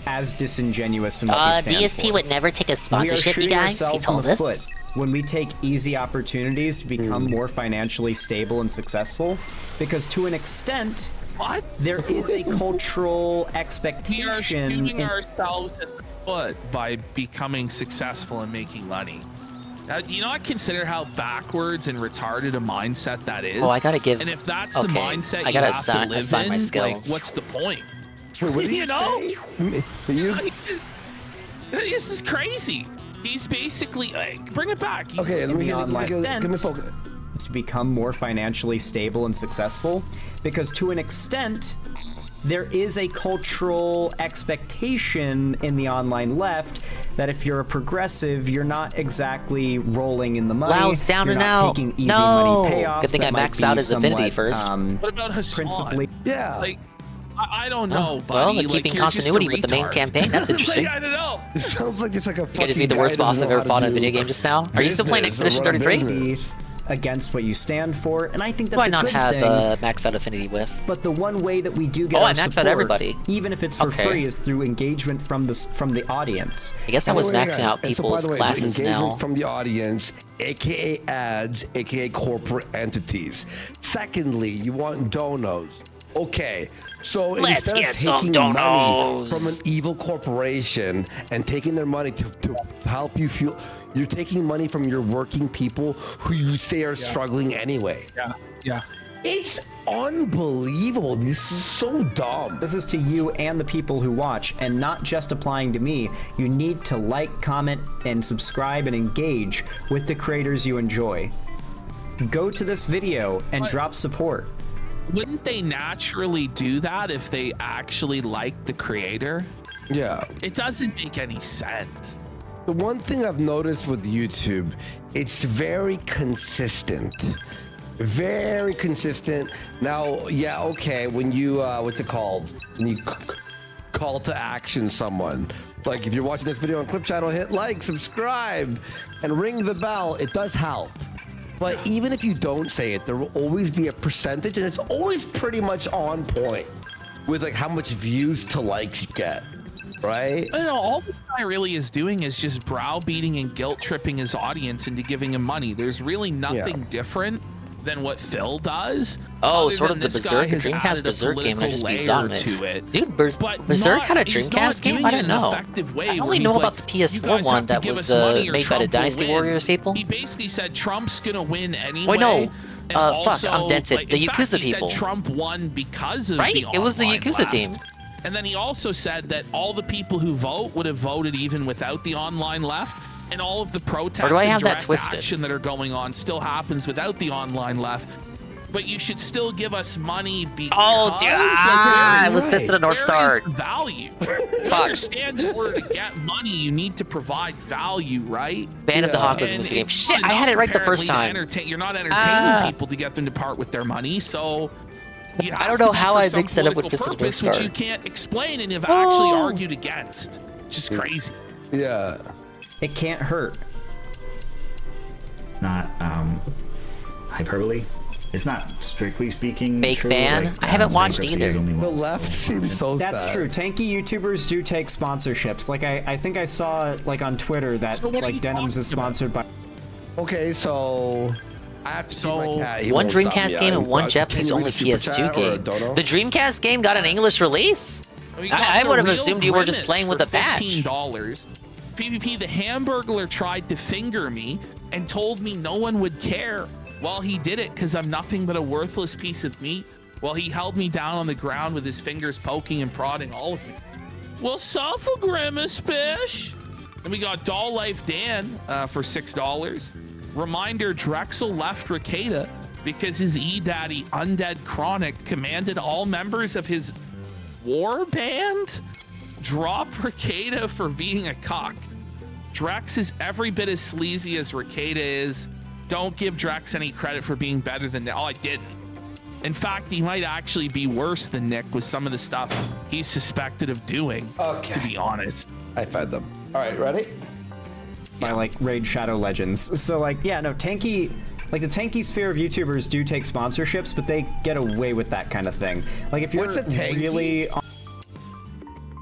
Speaker 16: as disingenuous in what we stand
Speaker 2: DSP
Speaker 16: for.
Speaker 2: would never take a sponsorship, you guys. He told us.
Speaker 16: When we take easy opportunities to become more financially stable and successful, because to an extent, there is a cultural expectation.
Speaker 11: We are shooting ourselves in the foot by becoming successful and making money. Do you not consider how backwards and retarded a mindset that is?
Speaker 13: Oh, I gotta give.
Speaker 11: And if that's the mindset
Speaker 13: I gotta
Speaker 11: you have to live
Speaker 13: assign my
Speaker 11: in,
Speaker 13: skills.
Speaker 11: like, what's the point?
Speaker 15: Wait, what did
Speaker 11: you know?
Speaker 15: You
Speaker 11: This is crazy. He's basically like, bring it back.
Speaker 15: Okay, let me
Speaker 16: focus. To become more financially stable and successful, because to an extent, there is a cultural expectation in the online left that if you're a progressive, you're not exactly rolling in the money.
Speaker 13: Lau's down
Speaker 16: you're
Speaker 13: and
Speaker 16: not
Speaker 13: out.
Speaker 16: taking easy
Speaker 13: No.
Speaker 16: money payoffs.
Speaker 13: Good thing
Speaker 16: that
Speaker 13: I
Speaker 16: might
Speaker 13: maxed
Speaker 16: be
Speaker 13: out his affinity
Speaker 16: somewhat,
Speaker 13: first.
Speaker 11: What about Hassan?
Speaker 16: Principally,
Speaker 15: yeah.
Speaker 11: Like, I don't know, buddy.
Speaker 13: Well, they're
Speaker 11: like,
Speaker 13: keeping
Speaker 11: you're just a
Speaker 13: continuity with the main
Speaker 11: retard.
Speaker 13: campaign. That's interesting.
Speaker 11: Like, I don't know.
Speaker 15: It sounds like it's like a fucking
Speaker 13: You just beat the worst boss I've ever fought in a video game just now. Are you still playing Expedition 33?
Speaker 16: against what you stand for, and I think that's
Speaker 13: Why
Speaker 16: a
Speaker 13: not
Speaker 16: good
Speaker 13: have
Speaker 16: thing.
Speaker 13: maxed out affinity with?
Speaker 16: But the one way that we do get
Speaker 13: I maxed out everybody.
Speaker 16: even if it's for free, is through engagement from the audience.
Speaker 13: I guess I was maxing out people's classes now.
Speaker 15: From the audience, aka ads, aka corporate entities. Secondly, you want donos. Okay, so
Speaker 2: Let's
Speaker 15: instead
Speaker 2: get
Speaker 15: of
Speaker 2: some
Speaker 15: taking money
Speaker 2: donos.
Speaker 15: from an evil corporation and taking their money to help you feel, you're taking money from your working people who you say are struggling anyway.
Speaker 11: Yeah.
Speaker 15: It's unbelievable. This is so dumb.
Speaker 16: This is to you and the people who watch, and not just applying to me. You need to like, comment, and subscribe and engage with the creators you enjoy. Go to this video and drop support.
Speaker 11: Wouldn't they naturally do that if they actually like the creator?
Speaker 15: Yeah.
Speaker 11: It doesn't make any sense.
Speaker 15: The one thing I've noticed with YouTube, it's very consistent. Very consistent. Now, yeah, okay, when you, what's it called? When you call to action someone. Like, if you're watching this video on Clip Channel, hit like, subscribe, and ring the bell. It does help. But even if you don't say it, there will always be a percentage, and it's always pretty much on point with like how much views to likes you get, right?
Speaker 11: I don't know, all the guy really is doing is just browbeating and guilt tripping his audience into giving him money. There's really nothing different than what Phil does.
Speaker 13: Oh, sort of the Berserk, Dreamcast Berserk game, and I just beat on it. Dude, Berserk had a Dreamcast game? I didn't know. I only know about the PS4 one that was made by the Dynasty Warriors people.
Speaker 11: He basically said Trump's gonna win anyway.
Speaker 13: Wait, no.
Speaker 11: And
Speaker 13: Fuck, I'm dented.
Speaker 11: like,
Speaker 13: The
Speaker 11: in fact,
Speaker 13: Yakuza
Speaker 11: he
Speaker 13: people.
Speaker 11: said Trump won because of
Speaker 13: Right?
Speaker 11: the
Speaker 13: It was the
Speaker 11: online
Speaker 13: Yakuza
Speaker 11: left.
Speaker 13: team.
Speaker 11: And then he also said that all the people who vote would have voted even without the online left. And all of the protests
Speaker 13: Or do I
Speaker 11: and
Speaker 13: have that
Speaker 11: direct
Speaker 13: twisted?
Speaker 11: action that are going on still happens without the online left. But you should still give us money because
Speaker 13: I was pissed at a North Star.
Speaker 11: Value. You understand in order to get money, you need to provide value, right?
Speaker 13: Band of the Hawk was a music game. Shit, I had it right the first time.
Speaker 11: You're not entertaining people to get them to part with their money, so you have
Speaker 13: I don't know
Speaker 11: to be
Speaker 13: how
Speaker 11: for
Speaker 13: I
Speaker 11: some
Speaker 13: mixed it up with
Speaker 11: political
Speaker 13: Fist of the North
Speaker 11: purpose, which
Speaker 13: Star.
Speaker 11: you can't explain and have actually argued against. Just crazy.
Speaker 15: Yeah.
Speaker 16: It can't hurt.
Speaker 4: Not hyperbole. It's not strictly speaking
Speaker 13: Fake
Speaker 4: true.
Speaker 13: fan?
Speaker 4: Like,
Speaker 13: I haven't watched
Speaker 4: bankruptcy
Speaker 13: either.
Speaker 4: is only
Speaker 15: The
Speaker 4: one.
Speaker 15: left seems so
Speaker 16: That's
Speaker 15: sad.
Speaker 16: true. Tanky YouTubers do take sponsorships. Like I think I saw like on Twitter that like Denims is sponsored by.
Speaker 15: Okay, so I have to see my cat. He
Speaker 13: One
Speaker 15: won't stop
Speaker 13: Dreamcast
Speaker 15: me.
Speaker 13: game
Speaker 15: I'm
Speaker 13: and one
Speaker 15: probably-
Speaker 13: Japanese
Speaker 15: can you
Speaker 13: only
Speaker 15: read a super
Speaker 13: PS2
Speaker 15: chat or a
Speaker 13: game.
Speaker 15: dono?
Speaker 13: The Dreamcast game got an English release?
Speaker 11: We got
Speaker 13: I
Speaker 11: the
Speaker 13: would have
Speaker 11: real
Speaker 13: assumed you were just
Speaker 11: grimace
Speaker 13: playing with
Speaker 11: for
Speaker 13: a patch.
Speaker 11: $15. PvP, the Hamburglar tried to finger me and told me no one would care. Well, he did it because I'm nothing but a worthless piece of meat Well, he held me down on the ground with his fingers poking and prodding all of me. Well, suffer, Grimace Fish. Then we got Doll Life Dan for $6. Reminder, Drexel left Ricada because his E-Daddy Undead Chronic commanded all members of his war band drop Ricada for being a cock. Drex is every bit as sleazy as Ricada is. Don't give Drex any credit for being better than Nick. Oh, I didn't. In fact, he might actually be worse than Nick with some of the stuff he's suspected of doing, to be honest.
Speaker 15: I fed them. All right, ready?
Speaker 16: By like Raid Shadow Legends. So like, yeah, no, tanky, like the tanky sphere of YouTubers do take sponsorships, but they get away with that kind of thing. Like if you're really...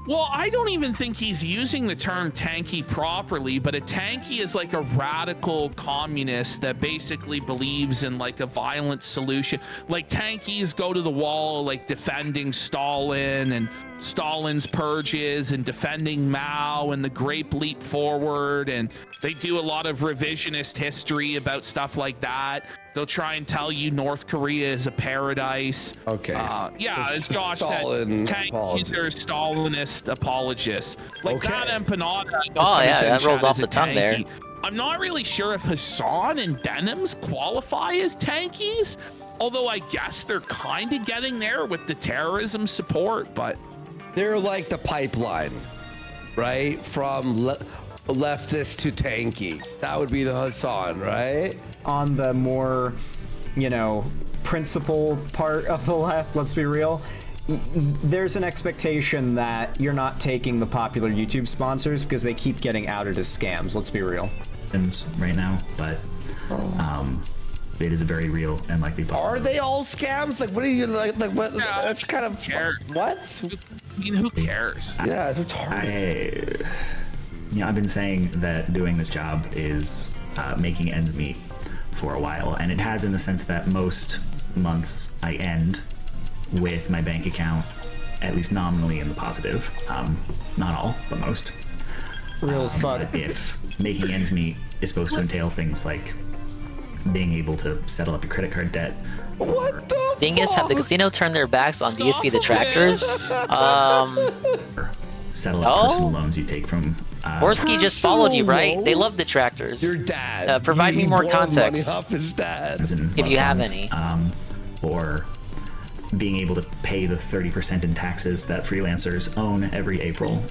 Speaker 11: Well, I don't even think he's using the term tanky properly, but a tanky is like a radical communist that basically believes in like a violent solution. Like tankies go to the wall, like defending Stalin and Stalin's purges and defending Mao and the Great Leap Forward, and they do a lot of revisionist history about stuff like that. They'll try and tell you North Korea is a paradise.
Speaker 15: Okay.
Speaker 11: Yeah, as Josh said, tankies are Stalinist apologists. Like that empanada.
Speaker 13: Oh yeah, that rolls off the tongue there.
Speaker 11: I'm not really sure if Hassan and Denims qualify as tankies, although I guess they're kind of getting there with the terrorism support, but
Speaker 15: they're like the pipeline, right? From leftist to tanky. That would be the Hassan, right?
Speaker 16: On the more, you know, principle part of the left, let's be real, there's an expectation that you're not taking the popular YouTube sponsors because they keep getting outed as scams. Let's be real.
Speaker 4: Right now, but it is a very real and likely possibility.
Speaker 15: Are they all scams? Like, what are you like? What?
Speaker 11: Yeah,
Speaker 15: that's kind of what?
Speaker 11: I mean, who cares?
Speaker 15: Yeah, it's retarded.
Speaker 4: I've been saying that doing this job is making ends meet for a while, and it has in the sense that most months I end with my bank account at least nominally in the positive. Not all, but most.
Speaker 16: Real as fuck.
Speaker 4: If making ends meet is supposed to entail things like being able to settle up your credit card debt.
Speaker 15: What the
Speaker 13: Thing is, have the casino turned their backs on DSP detractors?
Speaker 4: Settle up personal loans you take from
Speaker 13: Borsky just followed you, right? They love detractors.
Speaker 15: Your dad.
Speaker 13: Provide me more context.
Speaker 15: Money off his dad.
Speaker 13: If you have any.
Speaker 4: Or being able to pay the 30% in taxes that freelancers own every April.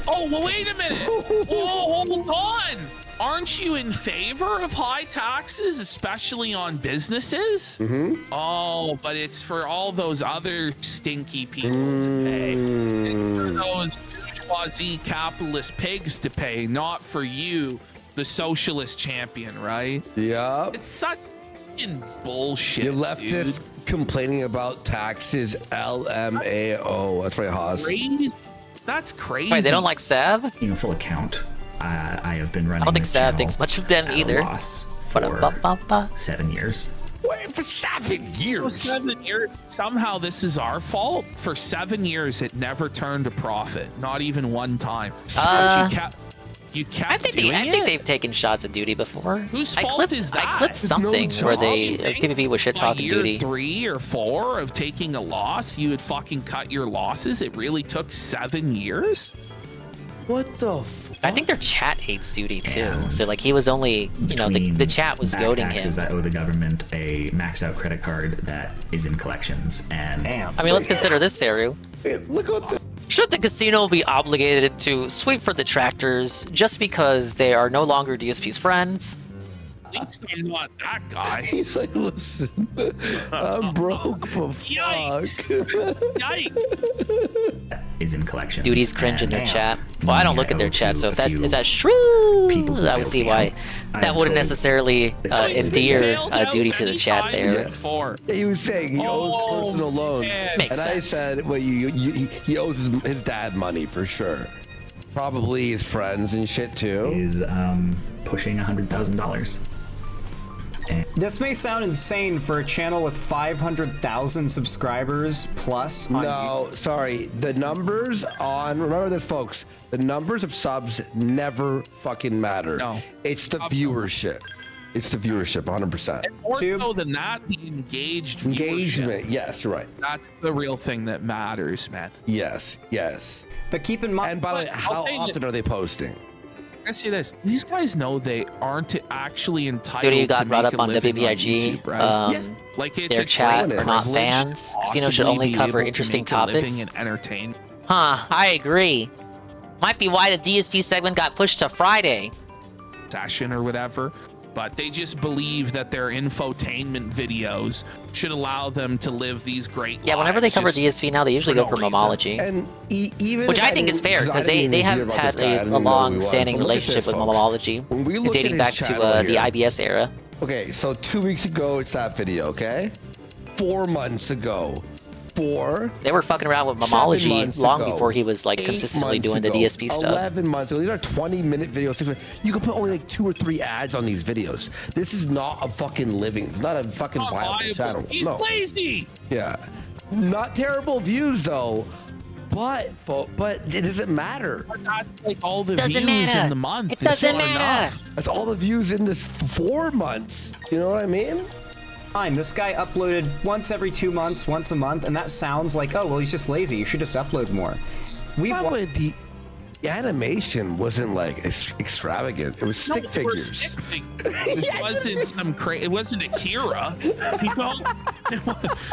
Speaker 11: Oh, well, wait a minute. Whoa, hold on. Aren't you in favor of high taxes, especially on businesses?
Speaker 15: Mm-hmm.
Speaker 11: Oh, but it's for all those other stinky people to pay. It's for those bourgeoisie capitalist pigs to pay, not for you, the socialist champion, right?
Speaker 15: Yeah.
Speaker 11: It's such bullshit.
Speaker 15: You leftists complaining about taxes, LMAO. That's right, Haas.
Speaker 11: That's crazy.
Speaker 13: Wait, they don't like Sav?
Speaker 4: Full account. I have been running.
Speaker 13: I don't think Sav thinks much of them either.
Speaker 4: Loss for 7 years.
Speaker 15: Wait, for 7 years?
Speaker 11: For 7 years. Somehow this is our fault. For 7 years, it never turned a profit. Not even one time. You kept
Speaker 13: I think they've taken shots at Duty before.
Speaker 11: Whose fault is that?
Speaker 13: I clipped something where they PvP was shit talking Duty.
Speaker 11: 3 or 4 of taking a loss, you would fucking cut your losses. It really took 7 years.
Speaker 15: What the?
Speaker 13: I think their chat hates Duty too. So like he was only, you know, the chat was goading
Speaker 4: taxes,
Speaker 13: him.
Speaker 4: I owe the government a maxed out credit card that is in collections, and
Speaker 13: I mean, let's consider this scenario.
Speaker 15: Look what.
Speaker 13: Should the casino be obligated to sweep for detractors just because they are no longer DSP's friends?
Speaker 11: At least I'm not that guy.
Speaker 15: He's like, listen, I'm broke, but
Speaker 11: Yikes.
Speaker 4: is in collection.
Speaker 13: Duty's cringe in their chat. Well, I don't look at their chat, so if that's true, I would see why that wouldn't necessarily endear Duty to the chat there.
Speaker 15: Yeah, he was saying he owes personal loans,
Speaker 13: Makes
Speaker 15: and
Speaker 13: sense.
Speaker 15: I said, well, he owes his dad money for sure. Probably his friends and shit too.
Speaker 4: Is pushing $100,000.
Speaker 16: This may sound insane for a channel with 500,000 subscribers plus.
Speaker 15: No, sorry. The numbers remember this, folks. The numbers of subs never fucking matter.
Speaker 11: No.
Speaker 15: It's the viewership. It's the viewership, 100%.
Speaker 11: More so than that, the engagement.
Speaker 15: Yes, you're right.
Speaker 11: That's the real thing that matters, man.
Speaker 15: Yes.
Speaker 16: But keep in mind.
Speaker 15: And by the way, how often are they posting?
Speaker 11: I say this: these guys know they aren't actually entitled.
Speaker 13: Dude, you got
Speaker 11: to
Speaker 13: brought
Speaker 11: make
Speaker 13: up
Speaker 11: a
Speaker 13: on
Speaker 11: living
Speaker 13: WBIG.
Speaker 11: YouTube, right? Like it's
Speaker 13: Their
Speaker 11: a
Speaker 13: chat
Speaker 11: great
Speaker 13: are not
Speaker 11: privilege
Speaker 13: fans.
Speaker 11: to
Speaker 13: Casino should
Speaker 11: possibly
Speaker 13: only
Speaker 11: be
Speaker 13: cover
Speaker 11: able to
Speaker 13: interesting
Speaker 11: make a living
Speaker 13: topics.
Speaker 11: and entertain.
Speaker 13: Huh, I agree. Might be why the DSP segment got pushed to Friday.
Speaker 11: Session or whatever, but they just believe that their infotainment videos should allow them to live these great
Speaker 13: Yeah, whenever they
Speaker 11: lives
Speaker 13: cover
Speaker 11: just
Speaker 13: DSP now, they usually go for
Speaker 11: reason.
Speaker 13: momology.
Speaker 15: And even
Speaker 13: which
Speaker 15: if
Speaker 13: I think is fair, because they have had a long-standing relationship with momology, dating back to the IBS era.
Speaker 15: Okay, so 2 weeks ago, it's that video, okay? 4 months ago.
Speaker 13: They were fucking around with momology long before he was like consistently doing the DSP stuff.
Speaker 15: 11 months ago. These are 20-minute videos. 6 minutes. You can put only like 2 or 3 ads on these videos. This is not a fucking living. It's not a fucking viable channel.
Speaker 11: He's lazy.
Speaker 15: Yeah. Not terrible views though. But it doesn't matter.
Speaker 11: That's like all the
Speaker 13: Doesn't
Speaker 11: views
Speaker 13: matter.
Speaker 11: in the month.
Speaker 13: It doesn't
Speaker 11: It's not
Speaker 13: matter.
Speaker 11: enough.
Speaker 15: That's all the views in this 4 months. You know what I mean?
Speaker 16: Fine, this guy uploaded once every 2 months, once a month, and that sounds like, oh, well, he's just lazy. You should just upload more.
Speaker 15: The animation wasn't like extravagant. It was stick figures.
Speaker 11: This wasn't some crazy. It wasn't Akira. People.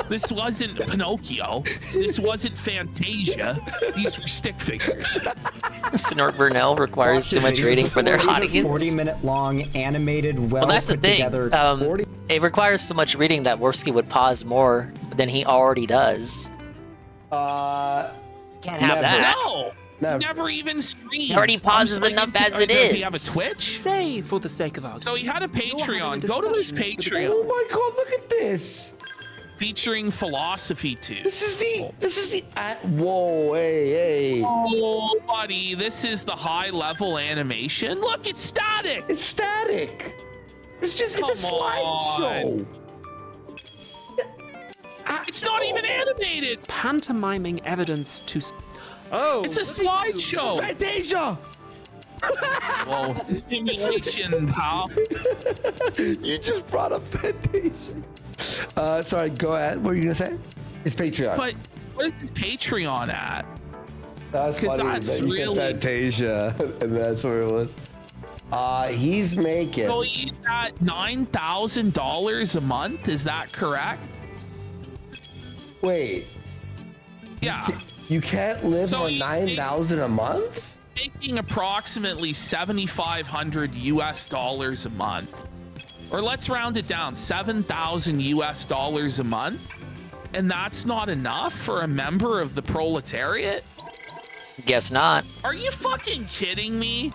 Speaker 11: This wasn't Pinocchio. This wasn't Fantasia. These were stick figures.
Speaker 13: Snort Burnell requires too much rating for their audience.
Speaker 16: 40-minute long, animated, well
Speaker 13: That's the
Speaker 16: put
Speaker 13: thing.
Speaker 16: together.
Speaker 13: It requires so much reading that Worfsky would pause more than he already does. Can't have that.
Speaker 11: No. Never even streamed.
Speaker 13: He already pauses enough as it
Speaker 11: Does he have a
Speaker 13: is.
Speaker 11: Twitch?
Speaker 1: Say, for the sake of argument.
Speaker 11: So he had a Patreon. Go to his Patreon.
Speaker 15: Oh my god, look at this.
Speaker 11: Featuring Philosophy Tube.
Speaker 15: This is the whoa, hey.
Speaker 11: Oh, buddy, this is the high-level animation. Look, it's static.
Speaker 15: It's static. It's a slideshow.
Speaker 11: It's not even animated.
Speaker 1: Pantomiming evidence to. Oh,
Speaker 11: it's a slideshow.
Speaker 15: Fantasia.
Speaker 11: Whoa, simulation, pal.
Speaker 15: You just brought up Fantasia. Sorry, go ahead. What were you gonna say? It's Patreon.
Speaker 11: But what is his Patreon at?
Speaker 15: That's funny.
Speaker 11: That's
Speaker 15: that you
Speaker 11: really
Speaker 15: said Fantasia, and that's where it was. He's making.
Speaker 11: So he's at $9,000 a month. Is that correct?
Speaker 15: Wait.
Speaker 11: Yeah.
Speaker 15: You can't live on 9,000 a month?
Speaker 11: Making approximately $7,500 US a month. Or let's round it down, $7,000 US a month. And that's not enough for a member of the proletariat?
Speaker 13: Guess not.
Speaker 11: Are you fucking kidding me?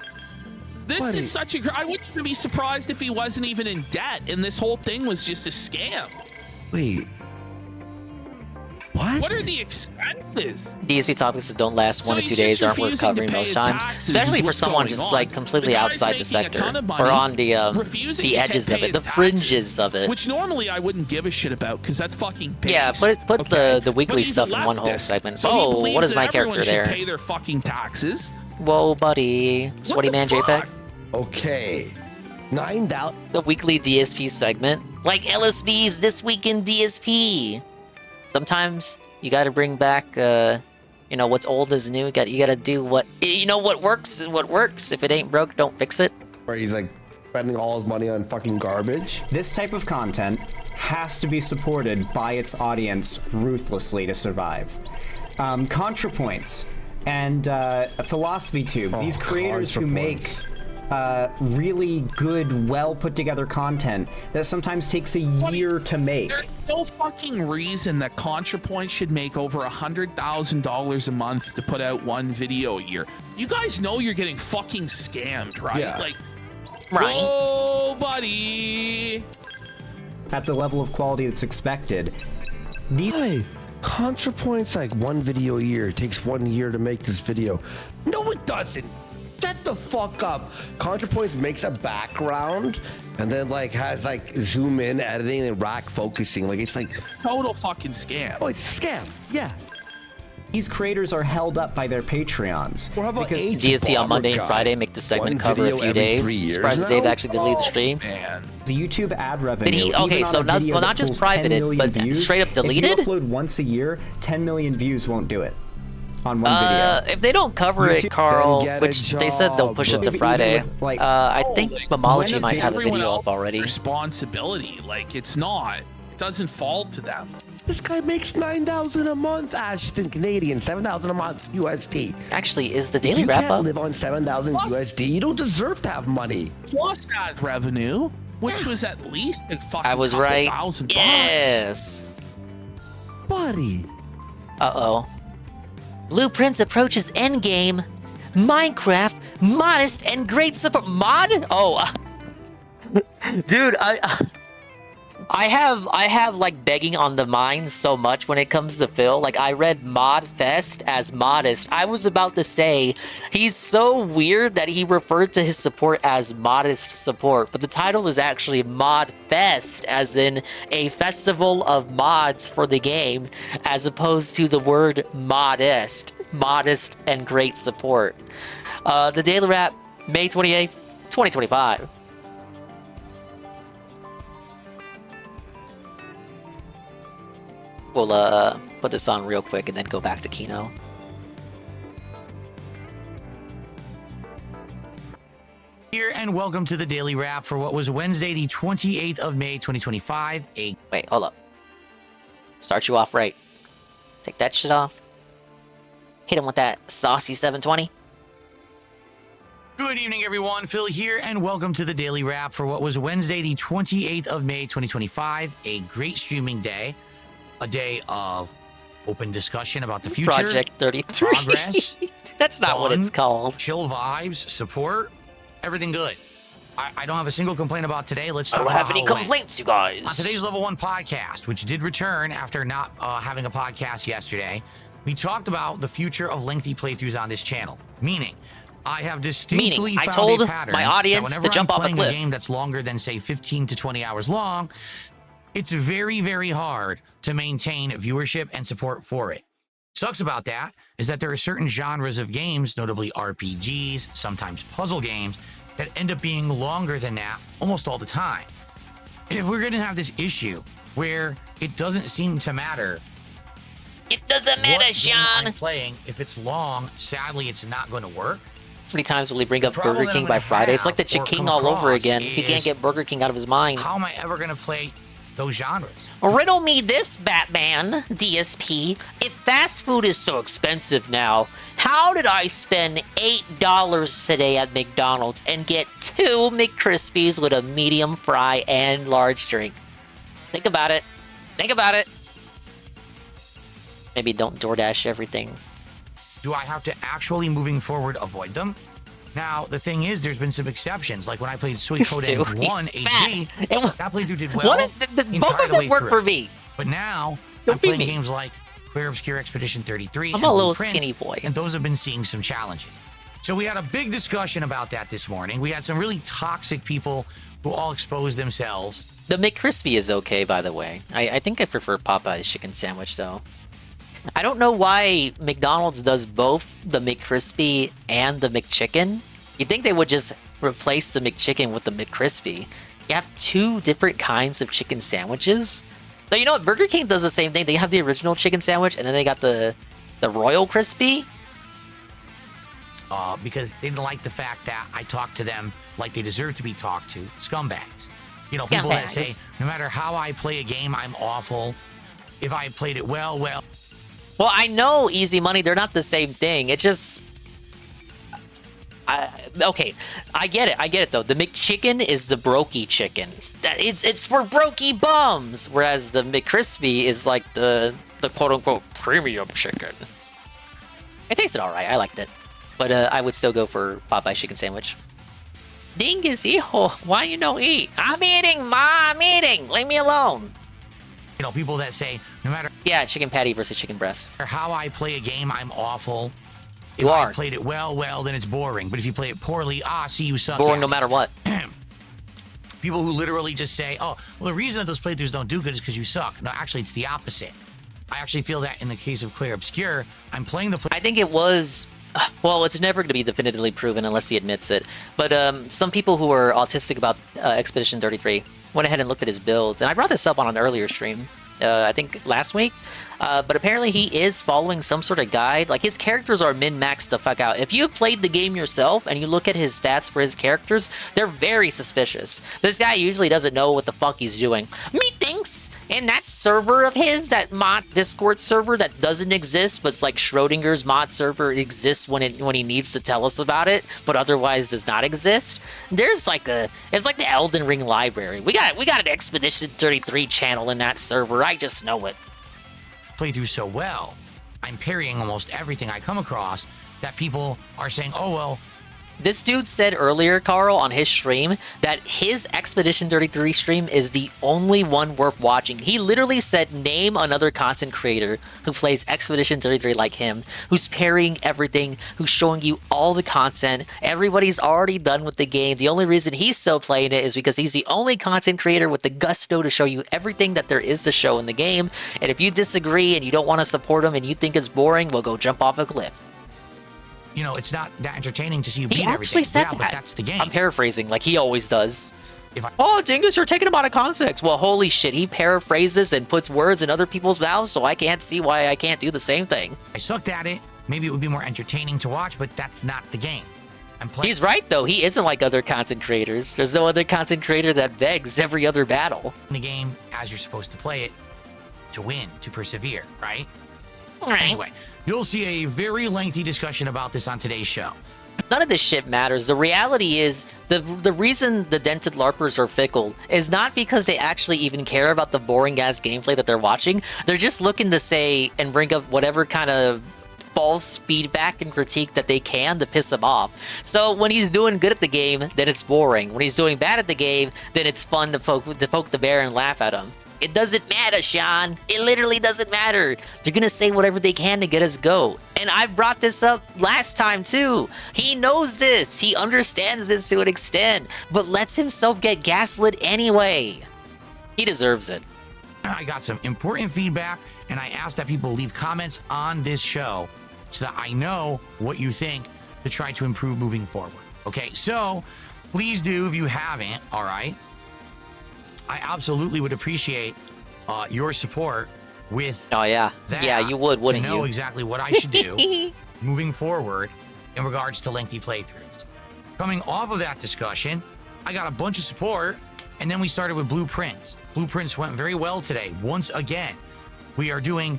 Speaker 11: This
Speaker 15: Buddy.
Speaker 11: is such a... I wouldn't even be surprised if he wasn't even in debt and this whole thing was just a scam.
Speaker 15: Wait. What?
Speaker 11: What are the expenses?
Speaker 13: DSP topics that don't last 1 to 2 days aren't worth covering most times, especially for someone just like completely outside the sector or on the edges of it, the fringes of it.
Speaker 11: Which normally I wouldn't give a shit about because that's fucking base.
Speaker 13: Yeah, put the weekly stuff in one whole segment.
Speaker 11: So
Speaker 13: what is my character there?
Speaker 11: Pay their fucking taxes.
Speaker 13: Whoa, buddy, sweaty man JPEG.
Speaker 15: Okay, 9,000.
Speaker 13: The weekly DSP segment, like LSB's This Week in DSP. Sometimes you got to bring back, what's old is new. You got to do what works is what works. If it ain't broke, don't fix it.
Speaker 15: Where he's like spending all his money on fucking garbage.
Speaker 16: This type of content has to be supported by its audience ruthlessly to survive. ContraPoints and Philosophy Tube, these creators who make really good, well put together content that sometimes takes a year to make.
Speaker 11: There's no fucking reason that ContraPoint should make over $100,000 a month to put out one video a year. You guys know you're getting fucking scammed, right?
Speaker 15: Yeah.
Speaker 11: Like,
Speaker 13: right.
Speaker 11: Oh, buddy.
Speaker 16: At the level of quality that's expected.
Speaker 15: Hey, ContraPoint's like one video a year. It takes 1 year to make this video. No, it doesn't. Shut the fuck up. ContraPoints makes a background and then like has like zoom in editing and rack focusing. Like it's like
Speaker 11: total fucking scam.
Speaker 15: Oh, it's a scam. Yeah.
Speaker 16: These creators are held up by their Patreons.
Speaker 15: Or how about
Speaker 13: DSP on Monday and Friday, make the segment cover a few days. Surprised Dave actually deleted the stream.
Speaker 16: The YouTube ad revenue.
Speaker 13: Did he? Okay, so not just privated, but straight up deleted?
Speaker 16: If you upload once a year, 10 million views won't do it on one video.
Speaker 13: If they don't cover it, Carl, which they said they'll push it to Friday, I think Mamology might have a video up already.
Speaker 11: Responsibility, like it's not. It doesn't fall to them.
Speaker 15: This guy makes $9,000 a month, Ashton Canadian, $7,000 a month USD.
Speaker 13: Actually, is the daily wrap up?
Speaker 15: If you can't live on $7,000 USD, you don't deserve to have money.
Speaker 11: Plus ad revenue, which was at least a fucking
Speaker 13: I was right.
Speaker 11: $1,000.
Speaker 13: Yes,
Speaker 15: buddy.
Speaker 13: Uh-oh. Blueprints approaches endgame. Minecraft, modest and great support. Mod? Oh, dude, I have like begging on the mind so much when it comes to Phil. Like I read Mod Fest as modest. I was about to say he's so weird that he referred to his support as modest support, but the title is actually Mod Fest, as in a festival of mods for the game, as opposed to the word modest and great support. The Daily Wrap, May 28th, 2025. We'll put this on real quick and then go back to Kino.
Speaker 17: Here and welcome to the Daily Wrap for what was Wednesday, the 28th of May, 2025.
Speaker 13: Wait, hold up. Start you off right. Take that shit off. Hit him with that saucy 720.
Speaker 17: Good evening, everyone. Phil here, and welcome to the Daily Wrap for what was Wednesday, the 28th of May, 2025. A great streaming day. A day of open discussion about the future.
Speaker 13: Project 33.
Speaker 17: Progress.
Speaker 13: That's not what it's called.
Speaker 17: Chill vibes, support, everything good. I don't have a single complaint about today. Let's talk
Speaker 13: I don't
Speaker 17: about
Speaker 13: have any
Speaker 17: how it went.
Speaker 13: complaints, you guys.
Speaker 17: On today's Level 1 podcast, which did return after not having a podcast yesterday, we talked about the future of lengthy playthroughs on this channel. Meaning, I have distinctly
Speaker 13: I
Speaker 17: found
Speaker 13: told
Speaker 17: a pattern
Speaker 13: my audience
Speaker 17: that
Speaker 13: to
Speaker 17: whenever
Speaker 13: jump
Speaker 17: I'm
Speaker 13: off a
Speaker 17: playing
Speaker 13: cliff.
Speaker 17: game that's longer than, say, 15 to 20 hours long, it's very, very hard to maintain viewership and support for it. Sucks about that is that there are certain genres of games, notably RPGs, sometimes puzzle games, that end up being longer than that almost all the time. If we're going to have this issue where it doesn't seem to matter,
Speaker 13: it doesn't matter,
Speaker 17: what
Speaker 13: Sean.
Speaker 17: game I'm playing, if it's long, sadly, it's not going to work.
Speaker 13: How many times will he bring up
Speaker 17: problem
Speaker 13: Burger
Speaker 17: that
Speaker 13: King
Speaker 17: I'm
Speaker 13: by
Speaker 17: gonna
Speaker 13: Friday? It's like the
Speaker 17: have or
Speaker 13: Chiking
Speaker 17: come
Speaker 13: all over
Speaker 17: across
Speaker 13: again. He can't
Speaker 17: is,
Speaker 13: get Burger King out of his mind.
Speaker 17: how am I ever going to play those genres?
Speaker 13: Riddle me this, Batman, DSP. If fast food is so expensive now, how did I spend $8 today at McDonald's and get 2 McCrispies with a medium fry and large drink? Think about it. Think about it. Maybe don't DoorDash everything.
Speaker 17: Do I have to actually, moving forward, avoid them? Now, the thing is, there's been some exceptions. Like when I played Suikoden 1 HD, that playthrough did well.
Speaker 13: Both of them work for me.
Speaker 17: But now,
Speaker 13: Don't
Speaker 17: I'm
Speaker 13: be
Speaker 17: playing
Speaker 13: me.
Speaker 17: games like Clear Obscure Expedition 33
Speaker 13: I'm
Speaker 17: and
Speaker 13: a little
Speaker 17: Blue Prince,
Speaker 13: skinny boy.
Speaker 17: and those have been seeing some challenges. So we had a big discussion about that this morning. We had some really toxic people who all exposed themselves.
Speaker 13: The McCrispy is okay, by the way. I think I prefer Popeye's chicken sandwich, though. I don't know why McDonald's does both the McCrispy and the McChicken. You'd think they would just replace the McChicken with the McCrispy. You have 2 different kinds of chicken sandwiches. But you know what? Burger King does the same thing. They have the original chicken sandwich, and then they got the Royal Crispy.
Speaker 17: Because they didn't like the fact that I talked to them like they deserve to be talked to. Scumbags. You know, people that say, no matter how I play a game, I'm awful. If I played it well.
Speaker 13: Well, I know, Easy Money, they're not the same thing. It just... okay, I get it though. The McChicken is the brokey chicken. It's for brokey bums, whereas the McCrispy is like the quote-unquote premium chicken. It tasted alright, I liked it. But I would still go for Popeye's chicken sandwich. Dingus, hijo, why you no eat? I'm eating, Ma, I'm eating. Leave me alone.
Speaker 17: You know, people that say, no matter...
Speaker 13: Yeah, chicken patty versus chicken breast.
Speaker 17: How I play a game, I'm awful. If I played it well, then it's boring. But if you play it poorly, see, you suck.
Speaker 13: Boring no matter what.
Speaker 17: People who literally just say, oh, well, the reason that those playthroughs don't do good is because you suck. No, actually, it's the opposite. I actually feel that in the case of Clear Obscure, I'm playing the...
Speaker 13: I think it was... Well, it's never going to be definitively proven unless he admits it. But some people who are autistic about Expedition 33 went ahead and looked at his builds. And I brought this up on an earlier stream, I think last week. But apparently he is following some sort of guide. Like, his characters are min-maxed the fuck out. If you've played the game yourself and you look at his stats for his characters, they're very suspicious. This guy usually doesn't know what the fuck he's doing. Methinks in that server of his, that mod Discord server that doesn't exist, but it's like Schrodinger's mod server exists when he needs to tell us about it, but otherwise does not exist. There's like it's like the Elden Ring library. We got an Expedition 33 channel in that server. I just know it.
Speaker 17: Play through so well, I'm parrying almost everything I come across that people are saying, oh, well.
Speaker 13: This dude said earlier, Carl, on his stream, that his Expedition 33 stream is the only one worth watching. He literally said, name another content creator who plays Expedition 33 like him, who's parrying everything, who's showing you all the content. Everybody's already done with the game. The only reason he's still playing it is because he's the only content creator with the gusto to show you everything that there is to show in the game. And if you disagree and you don't want to support him and you think it's boring, well, go jump off a cliff.
Speaker 17: You know, it's not that entertaining to see you beat
Speaker 13: everything. He actually said that.
Speaker 17: But that's the game.
Speaker 13: I'm paraphrasing, like he always does. Oh, Dingus, you're taking him out of context. Well, holy shit, he paraphrases and puts words in other people's mouths, so I can't see why I can't do the same thing.
Speaker 17: I sucked at it. Maybe it would be more entertaining to watch, but that's not the game.
Speaker 13: He's right, though. He isn't like other content creators. There's no other content creator that begs every other battle.
Speaker 17: In the game, as you're supposed to play it, to win, to persevere, right?
Speaker 13: Right.
Speaker 17: Anyway, you'll see a very lengthy discussion about this on today's show.
Speaker 13: None of this shit matters. The reality is, the reason the dented LARPers are fickle is not because they actually even care about the boring-ass gameplay that they're watching. They're just looking to say and bring up whatever kind of false feedback and critique that they can to piss him off. So when he's doing good at the game, then it's boring. When he's doing bad at the game, then it's fun to poke the bear and laugh at him. It doesn't matter, Sean. It literally doesn't matter. They're gonna say whatever they can to get us go. And I brought this up last time too. He knows this. He understands this to an extent, but lets himself get gaslit anyway. He deserves it.
Speaker 17: I got some important feedback, and I asked that people leave comments on this show so that I know what you think to try to improve moving forward. Okay, so please do if you haven't, all right? I absolutely would appreciate your support with
Speaker 13: that. Yeah, you would, wouldn't you?
Speaker 17: To know exactly what I should do moving forward in regards to lengthy playthroughs. Coming off of that discussion, I got a bunch of support, and then we started with blueprints. Blueprints went very well today. Once again, we are doing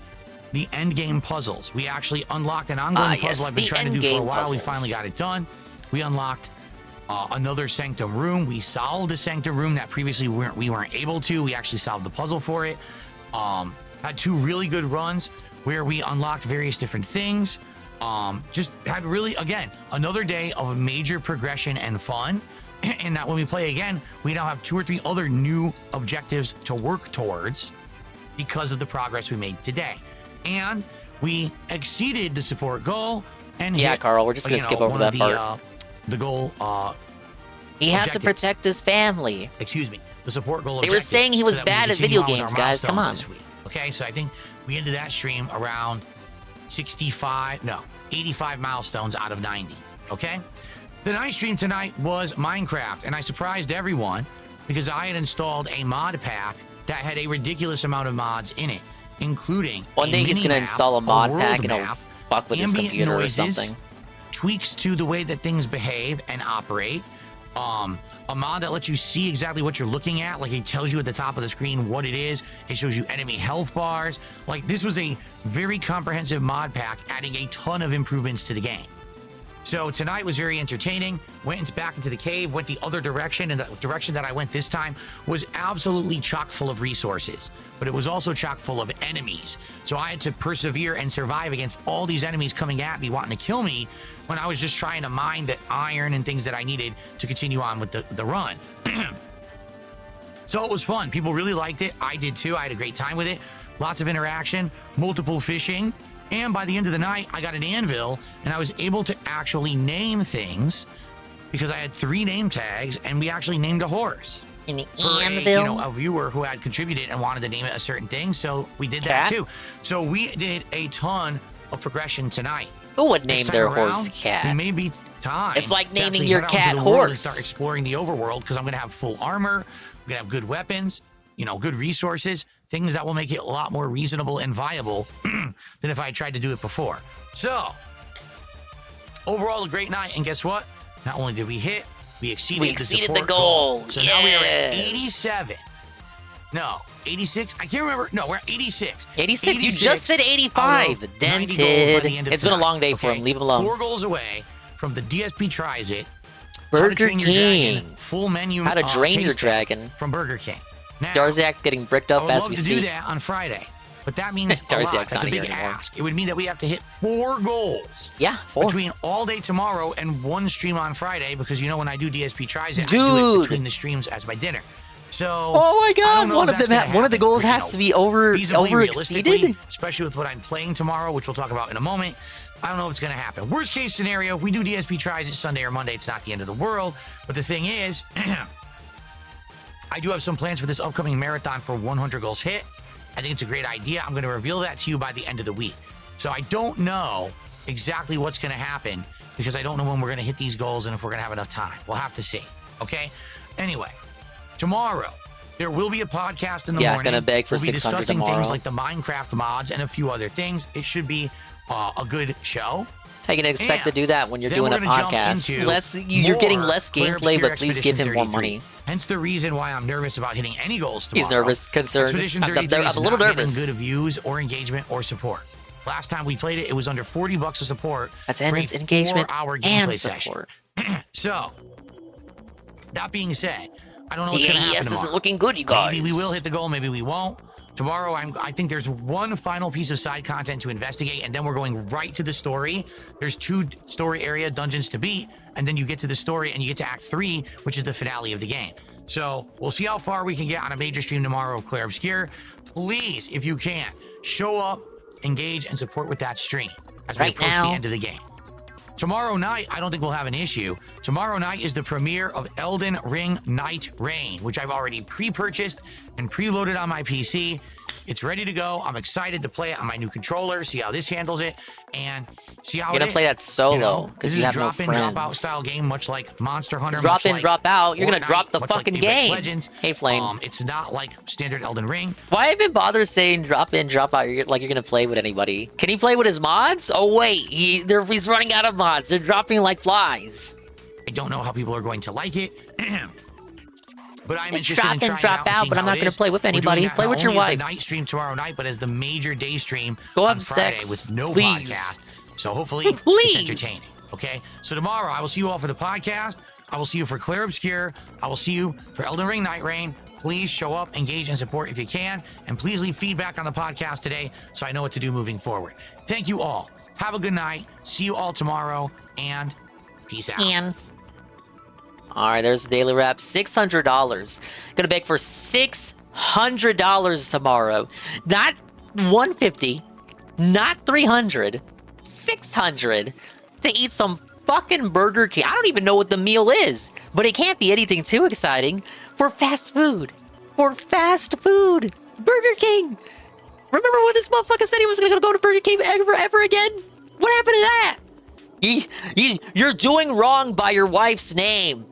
Speaker 17: the end game puzzles. We actually unlocked an ongoing puzzle I've been trying to do for a while. We finally got it done. We unlocked another sanctum room. We solved the sanctum room that previously we weren't able to. We actually solved the puzzle for it. Had two really good runs where we unlocked various different things. Just had really, again, another day of major progression and fun. And that when we play again, we now have 2 or 3 other new objectives to work towards because of the progress we made today. And we exceeded the support goal. And
Speaker 13: yeah, Carl, we're just gonna skip over that part.
Speaker 17: The goal.
Speaker 13: He had to protect his family.
Speaker 17: Excuse me. The support goal.
Speaker 13: They were saying he was bad at video games, guys. Come on.
Speaker 17: Okay, so I think we ended that stream around 85 milestones out of 90. Okay. The night stream tonight was Minecraft, and I surprised everyone because I had installed a mod pack that had a ridiculous amount of mods in it, including
Speaker 13: one day he's gonna install a mod pack and it'll fuck with his computer or something.
Speaker 17: Tweaks to the way that things behave and operate. A mod that lets you see exactly what you're looking at, like it tells you at the top of the screen what it is. It shows you enemy health bars. Like, this was a very comprehensive mod pack, adding a ton of improvements to the game. So tonight was very entertaining. Went back into the cave, went the other direction, and the direction that I went this time was absolutely chock full of resources, but it was also chock full of enemies. So I had to persevere and survive against all these enemies coming at me, wanting to kill me, when I was just trying to mine the iron and things that I needed to continue on with the run. So it was fun. People really liked it. I did too. I had a great time with it. Lots of interaction, multiple fishing. And by the end of the night, I got an anvil, and I was able to actually name things because I had 3 name tags, and we actually named a horse.
Speaker 13: An
Speaker 17: for
Speaker 13: anvil?
Speaker 17: a viewer who had contributed and wanted to name it a certain thing, so we did
Speaker 13: Cat?
Speaker 17: that too. So we did a ton of progression tonight.
Speaker 13: Who would name
Speaker 17: Next
Speaker 13: their
Speaker 17: time
Speaker 13: horse
Speaker 17: around,
Speaker 13: cat?
Speaker 17: It may be time.
Speaker 13: It's like
Speaker 17: to
Speaker 13: naming
Speaker 17: actually
Speaker 13: your
Speaker 17: head out into
Speaker 13: cat
Speaker 17: the world and
Speaker 13: horse.
Speaker 17: start exploring the overworld, because I'm going to have full armor. I'm going to have good weapons, good resources, things that will make it a lot more reasonable and viable than if I had tried to do it before. So, overall, a great night. And guess what? Not only did we hit, we exceeded
Speaker 13: the
Speaker 17: support
Speaker 13: goal.
Speaker 17: So now we are at 87. No, 86? I can't remember. No, we're at 86.
Speaker 13: 86? You just said 85. Dented. It's been a long day for him. Leave him alone.
Speaker 17: 4 goals away from the DSP Tries It.
Speaker 13: Burger
Speaker 17: How to Train Your
Speaker 13: King.
Speaker 17: Dragon, full menu.
Speaker 13: How to drain your
Speaker 17: taste
Speaker 13: dragon.
Speaker 17: from Burger King. Now,
Speaker 13: Darziak's getting bricked up
Speaker 17: I would
Speaker 13: as
Speaker 17: love
Speaker 13: we
Speaker 17: to
Speaker 13: speak.
Speaker 17: do that on Friday, but that means a lot.
Speaker 13: Darziak's
Speaker 17: That's
Speaker 13: not
Speaker 17: a big
Speaker 13: here anymore.
Speaker 17: ask. It would mean that we have to hit 4 goals.
Speaker 13: Yeah, 4.
Speaker 17: Between all day tomorrow and 1 stream on Friday, because when I do DSP Tries It, I do
Speaker 13: Dude.
Speaker 17: it between the streams as my dinner. So,
Speaker 13: Oh my
Speaker 17: I
Speaker 13: God!
Speaker 17: don't know
Speaker 13: One
Speaker 17: if
Speaker 13: of
Speaker 17: that's
Speaker 13: them,
Speaker 17: gonna
Speaker 13: one of the
Speaker 17: happen,
Speaker 13: goals
Speaker 17: but,
Speaker 13: has to be over
Speaker 17: feasibly,
Speaker 13: exceeded.
Speaker 17: realistically, especially with what I'm playing tomorrow, which we'll talk about in a moment. I don't know if it's going to happen. Worst case scenario, if we do DSP Tries It Sunday or Monday, it's not the end of the world. But the thing is, I do have some plans for this upcoming marathon for 100 goals hit. I think it's a great idea. I'm going to reveal that to you by the end of the week. So I don't know exactly what's going to happen, because I don't know when we're going to hit these goals and if we're going to have enough time. We'll have to see. Okay? Anyway, tomorrow, there will be a podcast in the morning.
Speaker 13: Yeah, gonna beg for
Speaker 17: we'll be
Speaker 13: 600
Speaker 17: discussing
Speaker 13: tomorrow.
Speaker 17: things like the Minecraft mods and a few other things. It should be a good show.
Speaker 13: How you gonna expect to do that when you're
Speaker 17: Then
Speaker 13: doing
Speaker 17: we're
Speaker 13: a
Speaker 17: gonna jump
Speaker 13: podcast?
Speaker 17: into
Speaker 13: You're getting
Speaker 17: more
Speaker 13: less
Speaker 17: Claire
Speaker 13: gameplay,
Speaker 17: Obscure
Speaker 13: but please give him
Speaker 17: Expedition
Speaker 13: more
Speaker 17: 33.
Speaker 13: money.
Speaker 17: Hence the reason why I'm nervous about hitting any goals tomorrow.
Speaker 13: He's nervous, concerned.
Speaker 17: Expedition
Speaker 13: I'm a
Speaker 17: 33 is
Speaker 13: little
Speaker 17: not getting
Speaker 13: nervous.
Speaker 17: good views or engagement or support. Last time we played it, it was under $40 of support.
Speaker 13: That's
Speaker 17: for a
Speaker 13: engagement
Speaker 17: 4-hour
Speaker 13: and
Speaker 17: gameplay
Speaker 13: support.
Speaker 17: session. So, that being said, I don't know what's
Speaker 13: The
Speaker 17: going to happen
Speaker 13: AES
Speaker 17: tomorrow.
Speaker 13: isn't looking good, you guys.
Speaker 17: Maybe we will hit the goal, maybe we won't. Tomorrow, I think there's one final piece of side content to investigate, and then we're going right to the story. There's 2 story area dungeons to beat, and then you get to the story and you get to Act 3, which is the finale of the game. So we'll see how far we can get on a major stream tomorrow of Claire Obscure. Please, if you can, show up, engage, and support with that stream as we approach the end of the game. Tomorrow night, I don't think we'll have an issue. Tomorrow night is the premiere of Elden Ring Night Reign, which I've already pre-purchased and preloaded on my PC. It's ready to go. I'm excited to play it on my new controller, see how this handles it, and see how
Speaker 13: You're gonna play that solo because you have no
Speaker 17: This is a drop-in, drop-out
Speaker 13: friends.
Speaker 17: style game, much like Monster Hunter.
Speaker 13: Drop
Speaker 17: much
Speaker 13: in,
Speaker 17: like
Speaker 13: drop out. You're gonna
Speaker 17: Fortnite,
Speaker 13: drop the
Speaker 17: much like
Speaker 13: fucking
Speaker 17: Apex
Speaker 13: game.
Speaker 17: Legends.
Speaker 13: Hey, Flame.
Speaker 17: It's not like standard Elden Ring.
Speaker 13: Why even bother saying drop in, drop out? Like you're gonna play with anybody? Can he play with his mods? Oh wait, he's running out of mods. They're dropping like flies.
Speaker 17: I don't know how people are going to like it. But I'm
Speaker 13: It's
Speaker 17: interested
Speaker 13: drop
Speaker 17: in
Speaker 13: in,
Speaker 17: trying
Speaker 13: drop
Speaker 17: it out, and
Speaker 13: out,
Speaker 17: seeing
Speaker 13: but I'm
Speaker 17: how
Speaker 13: not
Speaker 17: it
Speaker 13: gonna
Speaker 17: is.
Speaker 13: play with
Speaker 17: We're doing
Speaker 13: anybody.
Speaker 17: that
Speaker 13: Play
Speaker 17: not
Speaker 13: with your
Speaker 17: only as
Speaker 13: wife.
Speaker 17: the night stream tomorrow night, but as the major day stream
Speaker 13: Go
Speaker 17: on
Speaker 13: have
Speaker 17: Friday
Speaker 13: sex,
Speaker 17: with no
Speaker 13: please.
Speaker 17: podcast. So hopefully it's entertaining. Okay. So tomorrow I will see you all for the podcast. I will see you for Claire Obscure. I will see you for Elden Ring Night Reign. Please show up, engage, and support if you can. And please leave feedback on the podcast today so I know what to do moving forward. Thank you all. Have a good night. See you all tomorrow. And peace out.
Speaker 13: All right, there's the daily wrap. $600. Gonna beg for $600 tomorrow. Not $150, not $300, $600 to eat some fucking Burger King. I don't even know what the meal is, but it can't be anything too exciting. For fast food. For fast food. Burger King. Remember when this motherfucker said he was gonna go to Burger King ever again? What happened to that? You're doing wrong by your wife's name.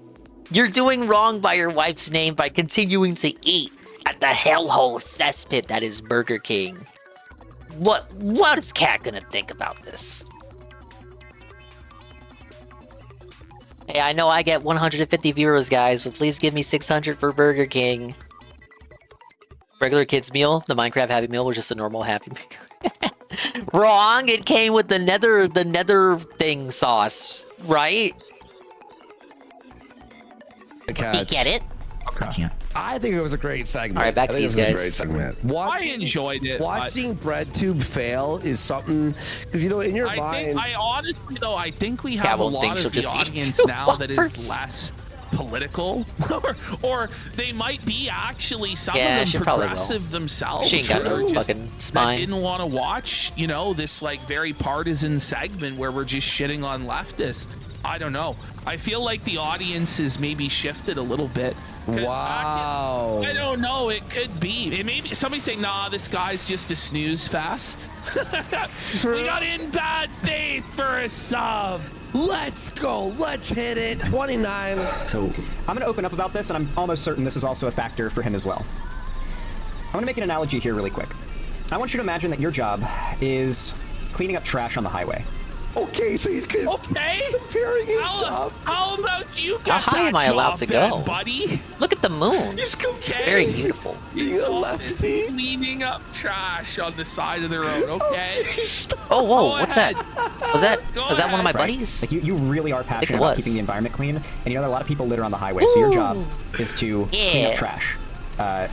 Speaker 13: You're doing wrong by your wife's name by continuing to eat at the hellhole cesspit that is Burger King. What is Cat gonna think about this? Hey, I know I get 150 viewers, guys, but please give me 600 for Burger King. Regular kids meal, the Minecraft Happy Meal was just a normal Happy Meal. Wrong, it came with the nether thing sauce, right? You get it?
Speaker 4: I can't.
Speaker 15: I think it was a great segment.
Speaker 13: All right, back to these guys.
Speaker 15: Great segment.
Speaker 11: I enjoyed it.
Speaker 15: Watching BreadTube fail is something because in your mind.
Speaker 11: I honestly though, I think we
Speaker 13: Yeah,
Speaker 11: have
Speaker 13: I
Speaker 11: a
Speaker 13: won't think
Speaker 11: lot
Speaker 13: she'll
Speaker 11: of the
Speaker 13: just eat
Speaker 11: audience
Speaker 13: 2
Speaker 11: now that is
Speaker 13: Whoppers.
Speaker 11: less political, or they might be actually some
Speaker 13: Yeah,
Speaker 11: of
Speaker 13: she
Speaker 11: them
Speaker 13: probably
Speaker 11: progressive
Speaker 13: will.
Speaker 11: themselves.
Speaker 13: She ain't got no
Speaker 11: that are just-
Speaker 13: fucking
Speaker 11: that
Speaker 13: spine.
Speaker 11: didn't want to watch, this like very partisan segment where we're just shitting on leftists. I don't know. I feel like the audience has maybe shifted a little bit
Speaker 15: Wow.
Speaker 11: I don't know. It could be. It may be somebody saying, "Nah, this guy's just a snooze fest." We got in bad faith for a sub.
Speaker 15: Let's go. Let's hit it. 29.
Speaker 16: So I'm going to open up about this, and I'm almost certain this is also a factor for him as well. I'm going to make an analogy here really quick. I want you to imagine that your job is cleaning up trash on the highway.
Speaker 15: Okay, so he's comparing his job.
Speaker 11: How about you
Speaker 13: How
Speaker 11: get
Speaker 13: high
Speaker 11: that
Speaker 13: am I allowed to
Speaker 11: job
Speaker 13: go?
Speaker 11: then, buddy?
Speaker 13: Look at the moon.
Speaker 15: He's comparing.
Speaker 13: Very beautiful.
Speaker 15: Being a lefty.
Speaker 11: Cleaning up trash on the side of the road, okay?
Speaker 13: Oh, whoa,
Speaker 11: Go
Speaker 13: what's
Speaker 11: ahead.
Speaker 13: that? Was that one of my buddies?
Speaker 16: Like you really are passionate
Speaker 13: it
Speaker 16: about
Speaker 13: was.
Speaker 16: keeping the environment clean, and you know that a lot of people litter on the highway, so your job is to clean up trash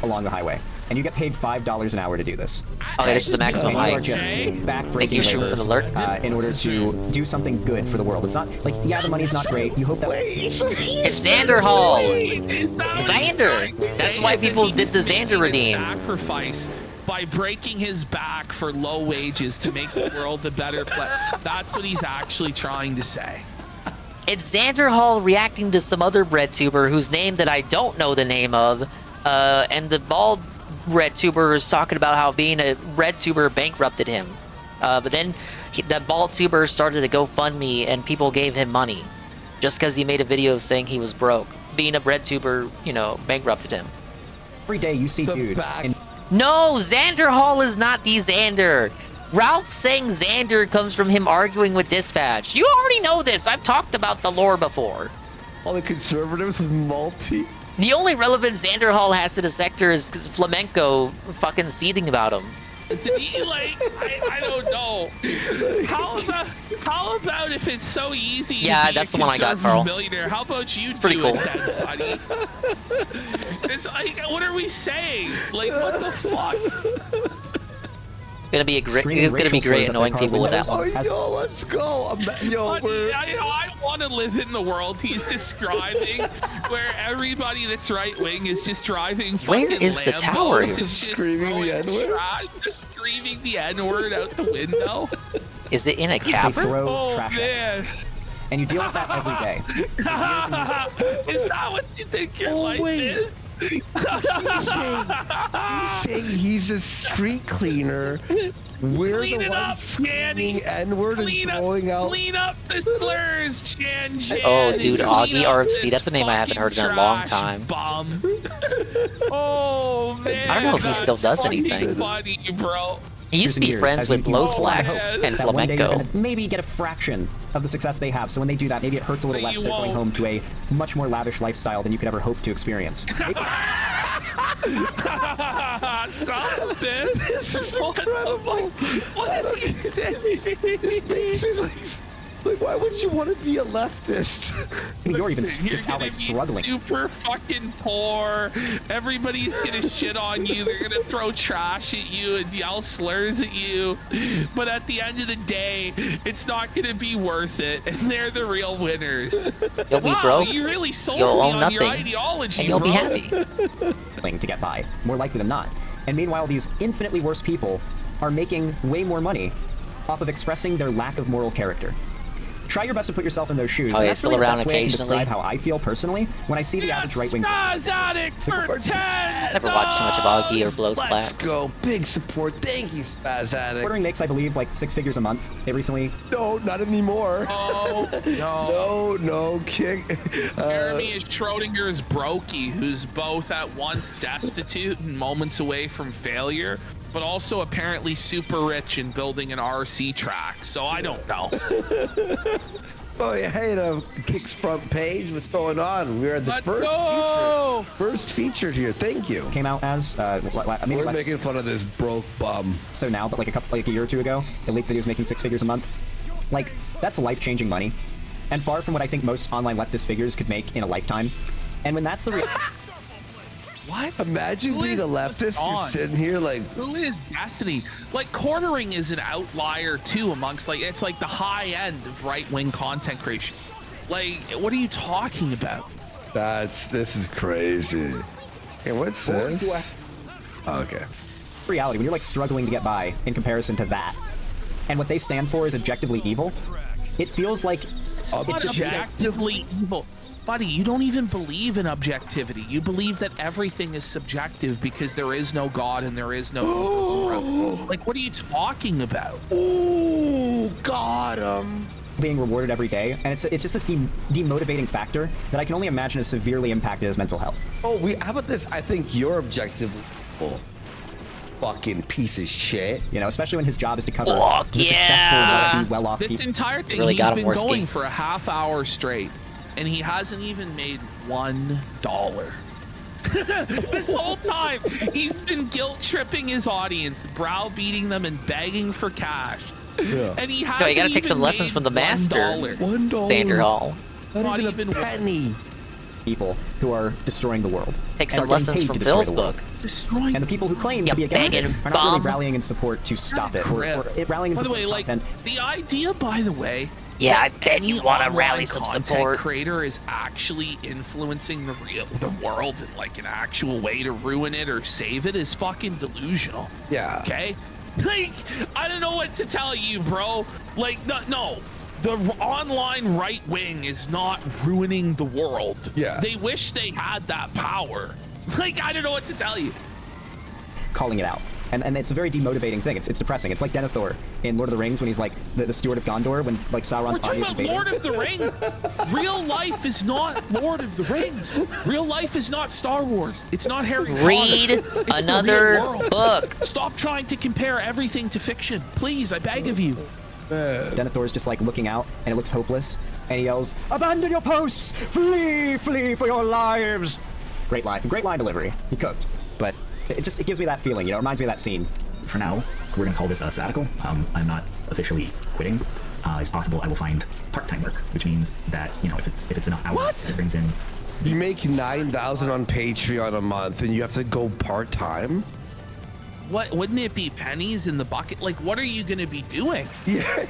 Speaker 16: along the highway. And you get paid $5 an hour to do this.
Speaker 13: Okay, this is the maximum
Speaker 16: You are
Speaker 13: height.
Speaker 16: just
Speaker 13: Thank
Speaker 16: back-breaking
Speaker 13: you, Shroom, for the alert.
Speaker 16: in order to do something good for the world. It's not like, yeah, the money's not great. You hope that...
Speaker 13: It's Xander Hall. Xander. That's why people did the Xander redeem.
Speaker 11: Sacrifice by breaking his back for low wages to make the world a better place. That's what he's actually trying to say.
Speaker 13: It's Xander Hall reacting to some other breadtuber whose name that I don't know the name of, and the bald RedTuber is talking about how being a RedTuber bankrupted him. But then that bald tuber started a GoFundMe and people gave him money just because he made a video saying he was broke. Being a RedTuber, you know, bankrupted him.
Speaker 16: Every day you see dudes.
Speaker 13: No, Xander Hall is not the Xander. Ralph saying Xander comes from him arguing with Dispatch. You already know this. I've talked about the lore before.
Speaker 15: All the conservatives with multi.
Speaker 13: The only relevant Xander Hall has to the sector is Flamenco fucking seething about him.
Speaker 11: Isn't he like, I don't know. How about if it's so easy?
Speaker 13: Yeah,
Speaker 11: to be
Speaker 13: that's
Speaker 11: a
Speaker 13: the one I got,
Speaker 11: conservative
Speaker 13: Carl.
Speaker 11: Millionaire? How about you
Speaker 13: It's pretty
Speaker 11: do
Speaker 13: cool.
Speaker 11: it then, buddy? It's like, what are we saying? Like, what the fuck?
Speaker 13: It's gonna be great annoying people with that
Speaker 15: Oh,
Speaker 13: one.
Speaker 15: yo, let's go.
Speaker 11: I want to live in the world he's describing, where everybody that's right wing is just driving.
Speaker 13: Where is the tower?
Speaker 11: Lambos and just
Speaker 15: Screaming the
Speaker 11: throwing
Speaker 15: N-word?
Speaker 11: trash, just screaming the N-word out the window.
Speaker 13: Is it in a
Speaker 16: They
Speaker 13: cavern?
Speaker 16: throw
Speaker 11: Oh
Speaker 16: trash at
Speaker 11: man.
Speaker 16: you. And you deal with that every day.
Speaker 11: Is that what you think your life is?
Speaker 15: He's saying he's a street cleaner. We're
Speaker 11: Clean
Speaker 15: the
Speaker 11: it
Speaker 15: ones
Speaker 11: up,
Speaker 15: screaming N-word and throwing out.
Speaker 11: Clean up the slurs, Chan Chan.
Speaker 13: Oh, dude,
Speaker 11: Clean
Speaker 13: Augie
Speaker 11: up
Speaker 13: RFC.
Speaker 11: this
Speaker 13: That's a name I haven't heard in a long
Speaker 11: fucking
Speaker 13: time.
Speaker 11: Bum. Oh man.
Speaker 13: I don't know if he still does
Speaker 11: that's fucking
Speaker 13: anything.
Speaker 11: Funny, bro.
Speaker 13: He used to be
Speaker 16: Years,
Speaker 13: friends
Speaker 16: as
Speaker 13: with
Speaker 16: you
Speaker 13: Blows
Speaker 16: hope
Speaker 13: Blacks and
Speaker 16: that one day you're
Speaker 13: Flamenco.
Speaker 16: gonna maybe get a fraction of the success they have. So when they do that, maybe it hurts a little less.
Speaker 11: You
Speaker 16: They're going home
Speaker 11: won't.
Speaker 16: to a much more lavish lifestyle than you could ever hope to experience.
Speaker 11: Something.
Speaker 15: This is incredible.
Speaker 11: What is he saying?
Speaker 15: This makes it like, why would you want to be a leftist?
Speaker 16: You're even
Speaker 11: You're
Speaker 16: just
Speaker 11: gonna
Speaker 16: outright
Speaker 11: be
Speaker 16: struggling.
Speaker 11: super fucking poor. Everybody's gonna shit on you. They're gonna throw trash at you and yell slurs at you. But at the end of the day, it's not gonna be worth it. And they're the real winners.
Speaker 13: You'll be
Speaker 11: Wow,
Speaker 13: broke.
Speaker 11: you really sold
Speaker 13: You'll
Speaker 11: me
Speaker 13: own
Speaker 11: on your
Speaker 13: nothing.
Speaker 11: ideology,
Speaker 13: And you'll be
Speaker 11: bro.
Speaker 13: happy.
Speaker 16: To get by, more likely than not. And meanwhile, these infinitely worse people are making way more money off of expressing their lack of moral character. Try your best to put yourself in those shoes.
Speaker 13: Oh,
Speaker 16: and
Speaker 13: yeah,
Speaker 16: that's
Speaker 13: still
Speaker 16: really the
Speaker 13: around
Speaker 16: best way I can
Speaker 13: occasionally.
Speaker 16: describe how I feel personally when I see the average right-wing.
Speaker 11: Spaz addict for 10.
Speaker 13: Never watched too much of Augie or Blows
Speaker 15: Let's
Speaker 13: Blacks.
Speaker 15: go. Big support. Thank you, Spaz Addict.
Speaker 16: Ordering makes, I believe, like 6 figures a month. They recently.
Speaker 15: No, not anymore.
Speaker 11: Oh, no.
Speaker 15: No, kick.
Speaker 11: Jeremy is Schrodinger's Brokey, who's both at once destitute and moments away from failure, but also apparently super rich in building an RC track. So I don't know.
Speaker 15: Oh, yeah, hey, the Kick's front page. What's going on? We're at the
Speaker 11: Let's
Speaker 15: first
Speaker 11: go!
Speaker 15: feature. First featured here. Thank you.
Speaker 16: Came out as maybe
Speaker 15: We're
Speaker 16: last,
Speaker 15: making fun of this broke bum.
Speaker 16: so now, but like a year or two ago, it leaked that he was making 6 figures a month. Like, that's life-changing money, and far from what I think most online leftist figures could make in a lifetime. And when that's the
Speaker 11: What?
Speaker 15: Imagine
Speaker 11: Who
Speaker 15: being
Speaker 11: is
Speaker 15: a leftist. You're
Speaker 11: on?
Speaker 15: sitting here like,
Speaker 11: Who is Destiny? Like, quartering is an outlier too amongst, like, it's like the high end of right-wing content creation. Like, what are you talking about?
Speaker 15: this is crazy. Hey, what's this? Oh, okay.
Speaker 16: reality, when you're like struggling to get by in comparison to that, and what they stand for is objectively evil, it feels like
Speaker 11: it's objectively evil. Buddy, you don't even believe in objectivity. You believe that everything is subjective because there is no God and there is no like, what are you talking about?
Speaker 15: Ooh, got him.
Speaker 16: Being rewarded every day, and it's just this demotivating factor that I can only imagine has severely impacted his mental health.
Speaker 15: Oh, how about this? I think you're objectively fucking piece of shit.
Speaker 16: You know, especially when his job is to cover the successful, well-off
Speaker 11: This
Speaker 16: people.
Speaker 11: entire thing,
Speaker 13: Really
Speaker 11: he's
Speaker 13: got him
Speaker 11: been
Speaker 13: more
Speaker 11: going
Speaker 13: ski.
Speaker 11: for a half hour straight, and he hasn't even made $1. This whole time, he's been guilt-tripping his audience, browbeating them and begging for cash.
Speaker 15: Yeah.
Speaker 11: And he hasn't
Speaker 13: No, you gotta take
Speaker 11: even
Speaker 13: some lessons
Speaker 11: made
Speaker 13: from the master,
Speaker 11: $1.
Speaker 13: Sander Hall.
Speaker 11: Not even
Speaker 15: penny.
Speaker 16: People who are destroying the world.
Speaker 13: Take
Speaker 16: and
Speaker 13: some
Speaker 16: are getting
Speaker 13: lessons
Speaker 16: paid
Speaker 13: from
Speaker 16: to destroy
Speaker 13: Phil's
Speaker 16: the world.
Speaker 13: book.
Speaker 11: Destroying.
Speaker 16: And the people who claim
Speaker 13: You
Speaker 16: to be against
Speaker 13: begging
Speaker 16: it are not really
Speaker 13: bum.
Speaker 16: rallying in support to stop it. Or rallying in
Speaker 11: By the
Speaker 16: support
Speaker 11: way,
Speaker 16: of
Speaker 11: like,
Speaker 16: content.
Speaker 11: the idea, by the way,
Speaker 13: Yeah, I
Speaker 11: that
Speaker 13: bet you
Speaker 11: any
Speaker 13: want to
Speaker 11: online
Speaker 13: rally some
Speaker 11: content
Speaker 13: support.
Speaker 11: creator is actually influencing the world in like an actual way to ruin it or save it is fucking delusional.
Speaker 15: Yeah.
Speaker 11: Okay? Like, I don't know what to tell you, bro. Like, no. The online right wing is not ruining the world.
Speaker 15: Yeah.
Speaker 11: They wish they had that power. Like, I don't know what to tell you.
Speaker 16: Calling it out. And it's a very demotivating thing. It's depressing. It's like Denethor in Lord of the Rings when he's like the steward of Gondor when like Sauron's
Speaker 11: We're
Speaker 16: body
Speaker 11: talking
Speaker 16: is
Speaker 11: about
Speaker 16: invaded.
Speaker 11: Lord of the Rings. Real life is not Lord of the Rings. Real life is not Star Wars. It's not Harry Potter.
Speaker 13: Read
Speaker 11: It's the real
Speaker 13: another
Speaker 11: world.
Speaker 13: book.
Speaker 11: Stop trying to compare everything to fiction. Please, I beg of you.
Speaker 16: Denethor is just like looking out and it looks hopeless. And he yells, "Abandon your posts! Flee for your lives!" Great line delivery. He cooked. But it gives me that feeling, you know, it reminds me of that scene.
Speaker 4: For now, we're going to call this a sabbatical. I'm not officially quitting. It's possible I will find part-time work, which means that, you know, if it's enough hours, it brings in.
Speaker 15: You make 9,000 on Patreon a month, and you have to go part-time.
Speaker 11: What wouldn't it be pennies in the bucket? Like, what are you going to be doing?
Speaker 15: Yeah.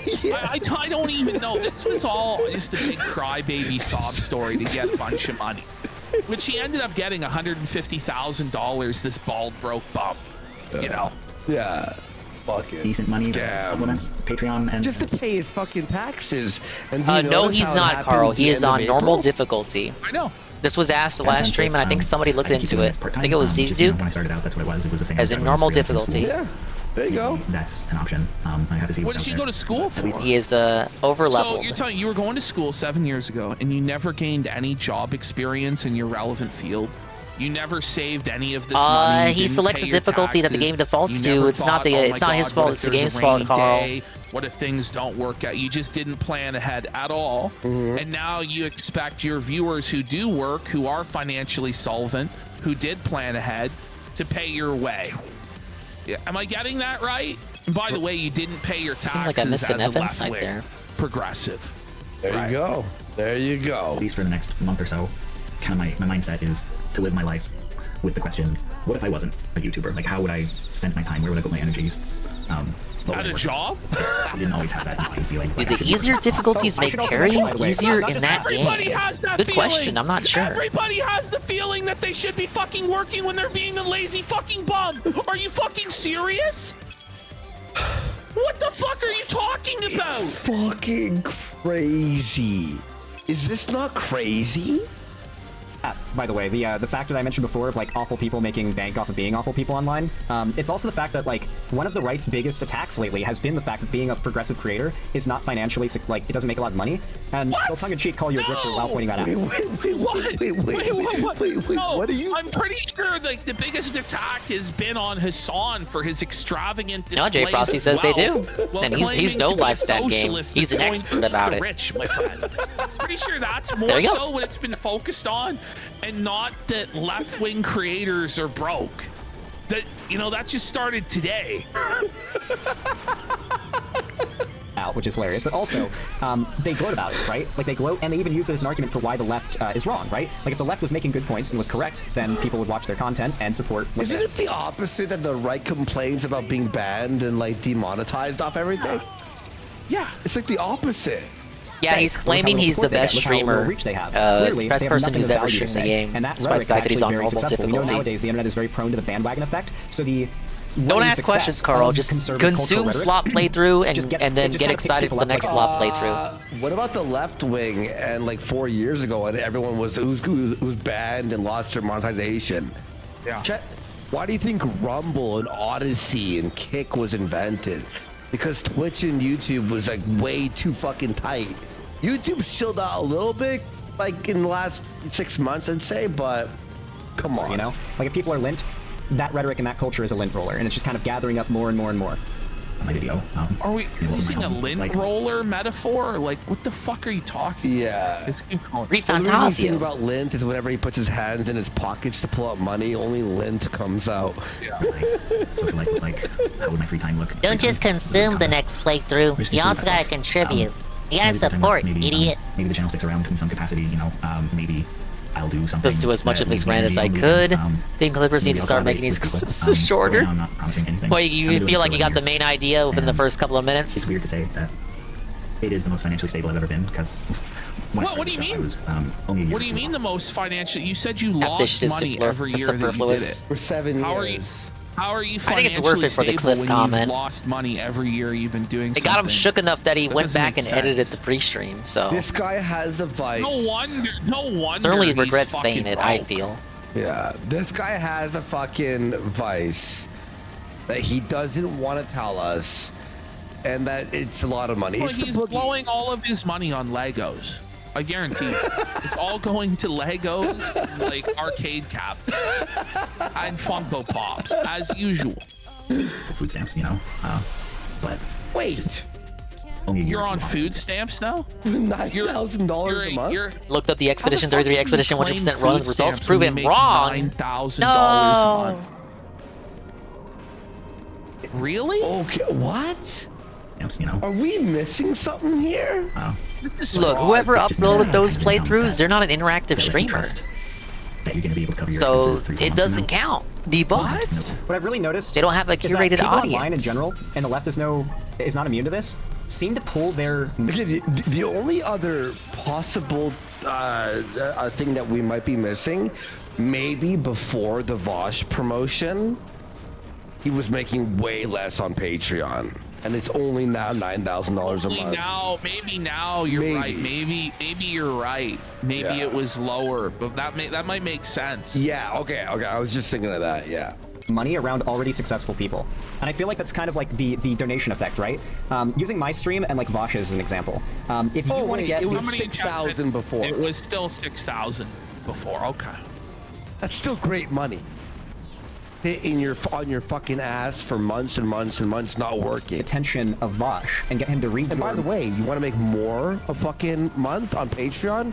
Speaker 11: I don't even know. This was all just a big crybaby sob story to get a bunch of money, which he ended up getting $150,000. This bald broke bum, you know.
Speaker 15: Yeah. Fucking
Speaker 4: decent money to supplement Patreon and
Speaker 15: just to pay his fucking taxes. And
Speaker 13: No, he's not, Carl. He is on normal difficulty.
Speaker 11: I know.
Speaker 13: This was asked last stream, and I think somebody looked into it. I think it was Duke.
Speaker 4: When I started out, that's what it was. It was a thing.
Speaker 13: As in normal difficulty.
Speaker 15: Yeah. There you go.
Speaker 4: That's an option. I have to see.
Speaker 11: What did she go to school for?
Speaker 13: He is over leveled.
Speaker 11: So you're telling you were going to school 7 years ago, and you never gained any job experience in your relevant field. You never saved any of this money.
Speaker 13: He selects a difficulty that the game defaults to. It's not his fault. It's the game's fault, Carl.
Speaker 11: What if things don't work out? You just didn't plan ahead at all, and now you expect your viewers who do work, who are financially solvent, who did plan ahead, to pay your way. Yeah, am I getting that right? And by the way, you didn't pay your taxes
Speaker 13: like I missed an
Speaker 11: as a
Speaker 13: F inside
Speaker 11: left-wing
Speaker 13: there.
Speaker 11: progressive.
Speaker 15: There you go. There you go.
Speaker 4: At least for the next month or so, kind of my mindset is to live my life with the question, what if I wasn't a YouTuber? Like, how would I spend my time? Where would I put my energies?
Speaker 11: At a job?
Speaker 4: I didn't always have that feeling.
Speaker 13: Dude, the easier difficulties make parrying easier in that
Speaker 11: Everybody
Speaker 13: game.
Speaker 11: has that
Speaker 13: Good
Speaker 11: feeling.
Speaker 13: question. I'm not sure.
Speaker 11: Everybody has the feeling that they should be fucking working when they're being a lazy fucking bum. Are you fucking serious? What the fuck are you talking about?
Speaker 15: It's fucking crazy. Is this not crazy?
Speaker 16: By the way, the fact that I mentioned before of like awful people making bank off of being awful people online, it's also the fact that like one of the right's biggest attacks lately has been the fact that being a progressive creator is not financially like it doesn't make a lot of money, and they'll tongue in cheek call you a grifter while pointing that out.
Speaker 11: Wait, no,
Speaker 15: what are you?
Speaker 11: I'm pretty sure like the biggest attack has been on Hassan for his extravagant
Speaker 13: No, Jay
Speaker 11: displays
Speaker 13: Frosty
Speaker 11: of
Speaker 13: says they do.
Speaker 11: wealth, while
Speaker 13: And he's
Speaker 11: claiming
Speaker 13: no
Speaker 11: to be a
Speaker 13: lifestyle game.
Speaker 11: socialist
Speaker 13: He's an
Speaker 11: that's going
Speaker 13: expert about
Speaker 11: the
Speaker 13: it.
Speaker 11: Rich, my friend. Pretty sure that's more
Speaker 13: There you go.
Speaker 11: so what it's been focused on, and not that left-wing creators are broke. That, you know, that just started today.
Speaker 16: Out, which is hilarious, but also they gloat about it, right? Like they gloat, and they even use it as an argument for why the left is wrong, right? Like if the left was making good points and was correct, then people would watch their content and support.
Speaker 15: Isn't it the opposite that the right complains about being banned and like demonetized off everything?
Speaker 11: Yeah,
Speaker 15: it's like the opposite.
Speaker 13: Yeah, he's claiming he's the best streamer,
Speaker 16: reach they have.
Speaker 13: best person who's ever streamed the game,
Speaker 16: and that
Speaker 13: despite the
Speaker 16: rhetoric
Speaker 13: fact that
Speaker 16: is
Speaker 13: he's on
Speaker 16: actually very
Speaker 13: normal
Speaker 16: successful. We know
Speaker 13: difficulty.
Speaker 16: nowadays the internet is very prone to the bandwagon effect, so the
Speaker 13: Don't ask questions, Carl. Just consume slot playthrough and then get excited for the next slot playthrough.
Speaker 15: What about the left wing and like 4 years ago and everyone was banned and lost their monetization?
Speaker 11: Yeah.
Speaker 15: Why do you think Rumble and Odyssey and Kick was invented? Because Twitch and YouTube was like way too fucking tight. YouTube chilled out a little bit like in the last 6 months, I'd say, but come on.
Speaker 16: You know, like if people are lint, that rhetoric and that culture is a lint roller, and it's just kind of gathering up more and more and more.
Speaker 4: My video.
Speaker 11: Are we using a lint roller metaphor? Like, what the fuck are you talking?
Speaker 15: Yeah.
Speaker 13: Read
Speaker 15: The reason thing
Speaker 13: Fantasio.
Speaker 15: about lint is whenever he puts his hands in his pockets to pull out money, only lint comes out.
Speaker 4: Yeah. So for like, how would my free time look?
Speaker 2: Don't just consume the next playthrough. You also gotta contribute. You gotta support, idiot.
Speaker 4: Maybe the channel sticks around in some capacity, you know, maybe I'll do something.
Speaker 13: Just do as much
Speaker 4: that
Speaker 13: of his
Speaker 4: leads me
Speaker 13: rant
Speaker 4: to
Speaker 13: as
Speaker 4: the
Speaker 13: I
Speaker 4: movement.
Speaker 13: could. Think Clippers need
Speaker 4: maybe
Speaker 13: to
Speaker 4: I'll
Speaker 13: start
Speaker 4: collaborate
Speaker 13: making these
Speaker 4: with
Speaker 13: clips
Speaker 4: Clip.
Speaker 13: shorter.
Speaker 4: Right now I'm not promising anything.
Speaker 13: Well,
Speaker 4: I've
Speaker 13: you
Speaker 4: been doing
Speaker 13: feel
Speaker 4: this
Speaker 13: like
Speaker 4: for
Speaker 13: you got the
Speaker 4: 11
Speaker 13: main idea within the first couple of minutes.
Speaker 4: It's weird to say that it is the most financially stable I've ever been because.
Speaker 11: What do you mean? What do you mean the most financial? You said you
Speaker 13: Half this
Speaker 11: lost
Speaker 13: shit is
Speaker 11: money every year that you did
Speaker 13: superfluous.
Speaker 11: it.
Speaker 15: For 7
Speaker 11: How
Speaker 15: years.
Speaker 11: How are you
Speaker 13: I think it's worth it for the
Speaker 11: financially
Speaker 13: Cliff
Speaker 11: stable when
Speaker 13: comment.
Speaker 11: you've lost money every year you've been doing
Speaker 13: It got him
Speaker 11: something?
Speaker 13: shook enough that he
Speaker 11: That
Speaker 13: went
Speaker 11: doesn't
Speaker 13: back
Speaker 11: make
Speaker 13: and edited
Speaker 11: sense.
Speaker 13: the pre-stream. So
Speaker 15: This guy has a vice.
Speaker 11: No wonder.
Speaker 13: certainly
Speaker 11: he's
Speaker 13: regrets
Speaker 11: fucking
Speaker 13: saying it. I
Speaker 11: broke.
Speaker 13: feel.
Speaker 15: Yeah, this guy has a fucking vice that he doesn't want to tell us, and that it's a lot of money.
Speaker 11: Well,
Speaker 15: It's the
Speaker 11: he's
Speaker 15: boogie.
Speaker 11: blowing all of his money on Legos. I guarantee you. It's all going to Legos, and, like arcade cap, and Funko Pops, as usual.
Speaker 4: Food stamps, you know, but
Speaker 15: wait,
Speaker 4: only a year
Speaker 11: You're on
Speaker 4: if you
Speaker 11: food stamps now?
Speaker 15: $9,000 a month.
Speaker 13: Looked up the Expedition 33 Expedition 100% run results.
Speaker 11: stamps
Speaker 13: Prove
Speaker 11: when
Speaker 13: him
Speaker 11: you make
Speaker 13: wrong.
Speaker 11: $9,000
Speaker 13: No.
Speaker 11: a month. Really?
Speaker 15: Okay, what?
Speaker 4: Stamps, you know.
Speaker 15: Are we missing something here?
Speaker 13: Look, whoever uploaded those playthroughs, they're not an interactive streamer.
Speaker 4: That you're going to be able to cover your
Speaker 13: So
Speaker 4: expenses 3
Speaker 13: it
Speaker 4: months
Speaker 13: doesn't
Speaker 4: from now.
Speaker 13: count. Debunked.
Speaker 16: What I've really noticed,
Speaker 13: They don't have a
Speaker 16: is that
Speaker 13: curated
Speaker 16: people
Speaker 13: audience.
Speaker 16: online in general, and the left is not immune to this, seem to pull their.
Speaker 15: Okay, the only other possible thing that we might be missing, maybe before the Vosh promotion, he was making way less on Patreon, and it's only now $9,000 a month.
Speaker 11: Maybe now you're right. Maybe you're right. Maybe it was lower, but that might make sense.
Speaker 15: Yeah. Okay. I was just thinking of that. Yeah.
Speaker 16: Money around already successful people, and I feel like that's kind of like the donation effect, right? Using my stream and like Vosh as an example. If you want to get,
Speaker 15: it was
Speaker 11: How many
Speaker 15: 6,000 before.
Speaker 11: It was still 6,000 before. Okay.
Speaker 15: That's still great money. Hit on your fucking ass for months and months and months not working.
Speaker 16: Attention of Vosh and get him to read.
Speaker 15: And by the way, you want to make more a fucking month on Patreon?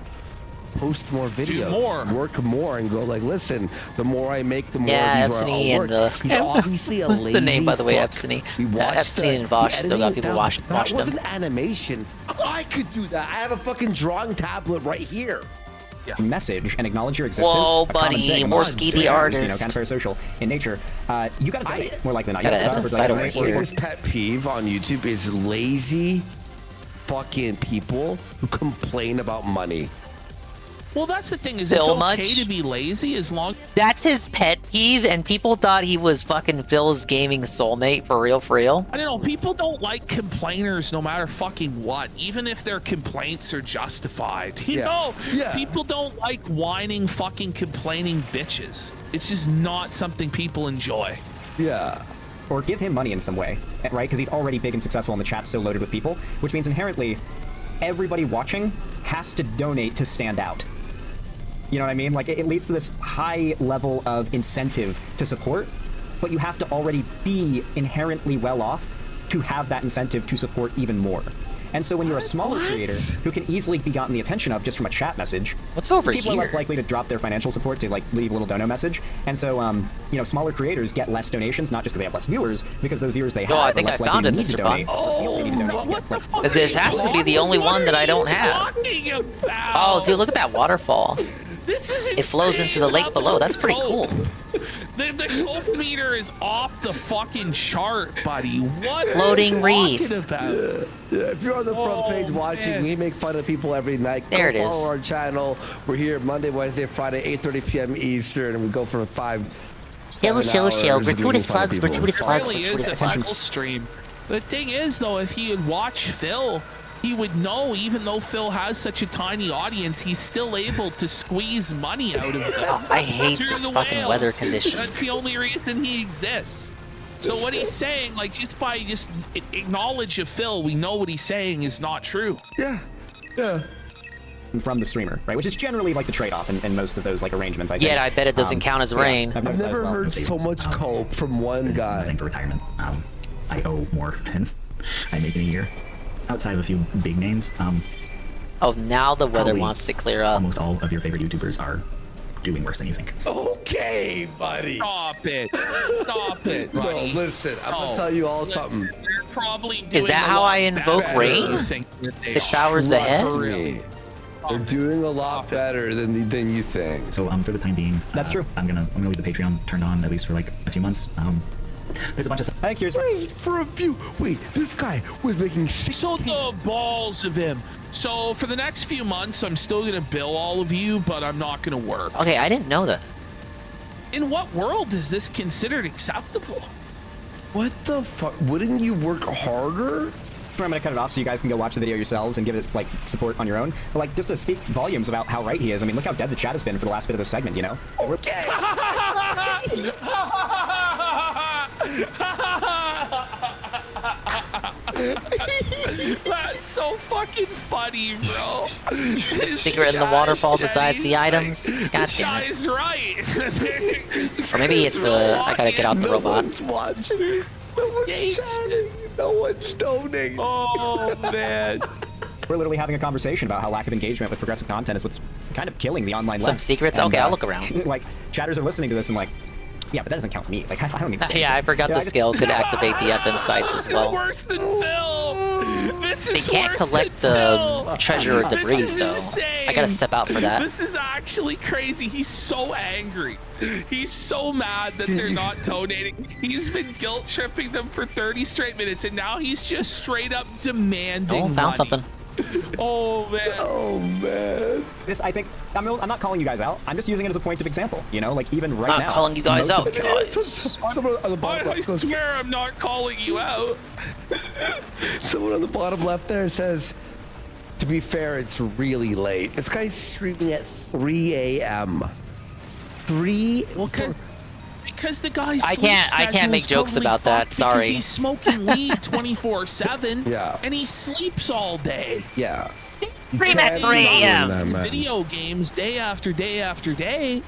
Speaker 15: Post more videos, work more, and go like, listen. The more I make, the more
Speaker 13: Yeah,
Speaker 15: these
Speaker 13: Epsony
Speaker 15: are all work. He's obviously a lazy
Speaker 13: the name, by the way,
Speaker 15: fuck.
Speaker 13: Epsony.
Speaker 15: We watched
Speaker 13: Epsony and Vosh still got people watching
Speaker 15: That
Speaker 13: them.
Speaker 15: wasn't animation. I could do that. I have a fucking drawing tablet right here.
Speaker 16: Message and acknowledge your existence.
Speaker 13: Whoa,
Speaker 16: a common
Speaker 13: buddy,
Speaker 16: thing among
Speaker 13: Morsky
Speaker 16: creators,
Speaker 13: the artist.
Speaker 16: You know, kind of parasocial in nature. You gotta donate more likely than not. You
Speaker 13: Gotta
Speaker 16: gotta
Speaker 13: have
Speaker 16: sub or
Speaker 13: inside
Speaker 16: donate
Speaker 13: over here.
Speaker 15: His pet peeve on YouTube is lazy fucking people who complain about money.
Speaker 11: Well, that's the thing. Is
Speaker 13: Phil
Speaker 11: it's okay
Speaker 13: much?
Speaker 11: to be lazy as long.
Speaker 13: That's his pet peeve, and people thought he was fucking Phil's gaming soulmate for real, for real.
Speaker 11: I don't know. People don't like complainers, no matter fucking what. Even if their complaints are justified. You know.
Speaker 15: Yeah.
Speaker 11: People don't like whining, fucking complaining bitches. It's just not something people enjoy.
Speaker 15: Yeah.
Speaker 16: Or give him money in some way, right? Because he's already big and successful, and the chat's so loaded with people, which means inherently, everybody watching has to donate to stand out. You know what I mean? Like, it leads to this high level of incentive to support, but you have to already be inherently well off to have that incentive to support even more. And so when you're a smaller creator who can easily be gotten the attention of just from a chat message,
Speaker 13: what's over
Speaker 16: people are less
Speaker 13: here?
Speaker 16: likely to drop their financial support to like leave a little dono message. And so, you know, smaller creators get less donations, not just because they have less viewers, because those viewers they have
Speaker 13: I
Speaker 16: are
Speaker 13: think
Speaker 16: less
Speaker 13: I
Speaker 16: likely
Speaker 13: found
Speaker 16: to
Speaker 13: it,
Speaker 16: need
Speaker 13: Mr.
Speaker 16: to donate.
Speaker 13: Bot.
Speaker 16: or feel they need to donate.
Speaker 11: What the fuck?
Speaker 13: But this has to be the only one that I don't have.
Speaker 11: Talking about?
Speaker 13: Oh, dude, look at that waterfall.
Speaker 11: This is
Speaker 13: It flows into the lake below. That's pretty cool.
Speaker 11: The cope meter is off the fucking chart, buddy. What
Speaker 13: Floating
Speaker 11: are you
Speaker 13: reef.
Speaker 11: talking about?
Speaker 15: Yeah, if you're on the front page watching,
Speaker 11: man.
Speaker 15: we make fun of people every night.
Speaker 13: There
Speaker 15: Go
Speaker 13: it is.
Speaker 15: follow our channel. We're here Monday, Wednesday, Friday, 8:30 p.m. Eastern, and we go for 5 7 hours
Speaker 13: Gratuitous
Speaker 15: making fun of
Speaker 13: plugs,
Speaker 15: people.
Speaker 13: gratuitous plugs,
Speaker 11: Really
Speaker 13: gratuitous
Speaker 11: is a heckle
Speaker 13: plugs.
Speaker 11: stream. The thing is, though, if he would watch Phil, he would know, even though Phil has such a tiny audience, he's still able to squeeze money out of them.
Speaker 13: Oh, I hate
Speaker 11: through
Speaker 13: this
Speaker 11: the
Speaker 13: fucking
Speaker 11: whales.
Speaker 13: weather condition.
Speaker 11: That's the only reason he exists. So what he's saying, like, just by just acknowledge of Phil, we know what he's saying is not true.
Speaker 15: Yeah.
Speaker 16: From the streamer, right? Which is generally like the trade-off in most of those like arrangements. I think.
Speaker 13: Yeah, I bet it doesn't count as rain.
Speaker 16: I've
Speaker 15: I've
Speaker 16: noticed that as
Speaker 15: never
Speaker 16: well.
Speaker 15: heard so much cope from one guy.
Speaker 4: Nothing for retirement. I owe more than I make in a year. Outside of a few big names,
Speaker 13: Oh, now the weather
Speaker 4: probably
Speaker 13: wants to clear up.
Speaker 4: almost all of your favorite YouTubers are doing worse than you think.
Speaker 15: Okay, buddy.
Speaker 11: Stop it. Stop it,
Speaker 15: No,
Speaker 11: buddy.
Speaker 15: listen, I'm gonna
Speaker 11: No,
Speaker 15: tell you all
Speaker 11: listen,
Speaker 15: something.
Speaker 11: They're probably
Speaker 13: Is
Speaker 11: doing
Speaker 13: that
Speaker 11: a
Speaker 13: how
Speaker 11: lot
Speaker 13: I invoke
Speaker 11: better
Speaker 13: rain?
Speaker 11: than you think that they
Speaker 13: 6
Speaker 11: are.
Speaker 13: hours ahead?
Speaker 15: Trust me. They're doing a lot better than you think.
Speaker 4: So for the time being,
Speaker 16: That's true.
Speaker 4: I'm gonna leave the Patreon turned on at least for like a few months. There's a bunch of stuff.
Speaker 16: I think here's
Speaker 15: Wait for a few. Wait, this guy was making
Speaker 11: So the balls of him. So for the next few months, I'm still gonna bill all of you, but I'm not gonna work.
Speaker 13: Okay, I didn't know that.
Speaker 11: In what world is this considered acceptable?
Speaker 15: What the fuck? Wouldn't you work harder?
Speaker 16: I'm gonna cut it off so you guys can go watch the video yourselves and give it like support on your own. But like just to speak volumes about how right he is. I mean, look how dead the chat has been for the last bit of this segment. You know.
Speaker 15: Okay.
Speaker 11: That's so fucking funny, bro.
Speaker 13: Secret in the waterfall besides the items. God
Speaker 11: This
Speaker 13: damn it.
Speaker 11: guy's right.
Speaker 13: Or maybe it's I gotta get out the robot.
Speaker 15: One's watching. No one's chatting. No one's stoning.
Speaker 11: Oh man.
Speaker 16: We're literally having a conversation about how lack of engagement with progressive content is what's kind of killing the online
Speaker 13: Some
Speaker 16: left.
Speaker 13: secrets?
Speaker 16: And,
Speaker 13: Okay, I'll look around.
Speaker 16: Like, chatters are listening to this and like, yeah, but that doesn't count me. Like, I don't need to say
Speaker 13: Yeah, I forgot the Skell could activate the F insights as
Speaker 11: This is
Speaker 13: well.
Speaker 11: worse than Phil. This
Speaker 13: They
Speaker 11: is
Speaker 13: can't
Speaker 11: worse
Speaker 13: collect
Speaker 11: than
Speaker 13: the
Speaker 11: Phil.
Speaker 13: treasure or
Speaker 11: This
Speaker 13: debris,
Speaker 11: is
Speaker 13: though.
Speaker 11: insane.
Speaker 13: I gotta step out for that.
Speaker 11: This is actually crazy. He's so angry. He's so mad that they're not donating. He's been guilt tripping them for 30 straight minutes, and now he's just straight up demanding
Speaker 13: Oh, found
Speaker 11: money.
Speaker 13: something.
Speaker 11: Oh man.
Speaker 15: Oh man.
Speaker 16: This, I think, I'm not calling you guys out. I'm just using it as a point of example. You know, like even right
Speaker 13: Not
Speaker 16: now.
Speaker 13: calling you guys
Speaker 16: most
Speaker 13: out,
Speaker 16: of the-
Speaker 13: guys.
Speaker 15: Someone on the bottom
Speaker 11: I
Speaker 15: left goes,
Speaker 11: swear I'm not calling you out.
Speaker 15: someone on the bottom left there says, to be fair, it's really late. This guy's streaming at 3 a.m. 3?
Speaker 11: Well, because the guy's
Speaker 13: I can't make jokes about that. Sorry.
Speaker 11: He's smoking weed 24/7.
Speaker 15: Yeah.
Speaker 11: And he sleeps all day.
Speaker 15: Yeah.
Speaker 13: Stream at 3 a.m.
Speaker 11: Video games day after day after day.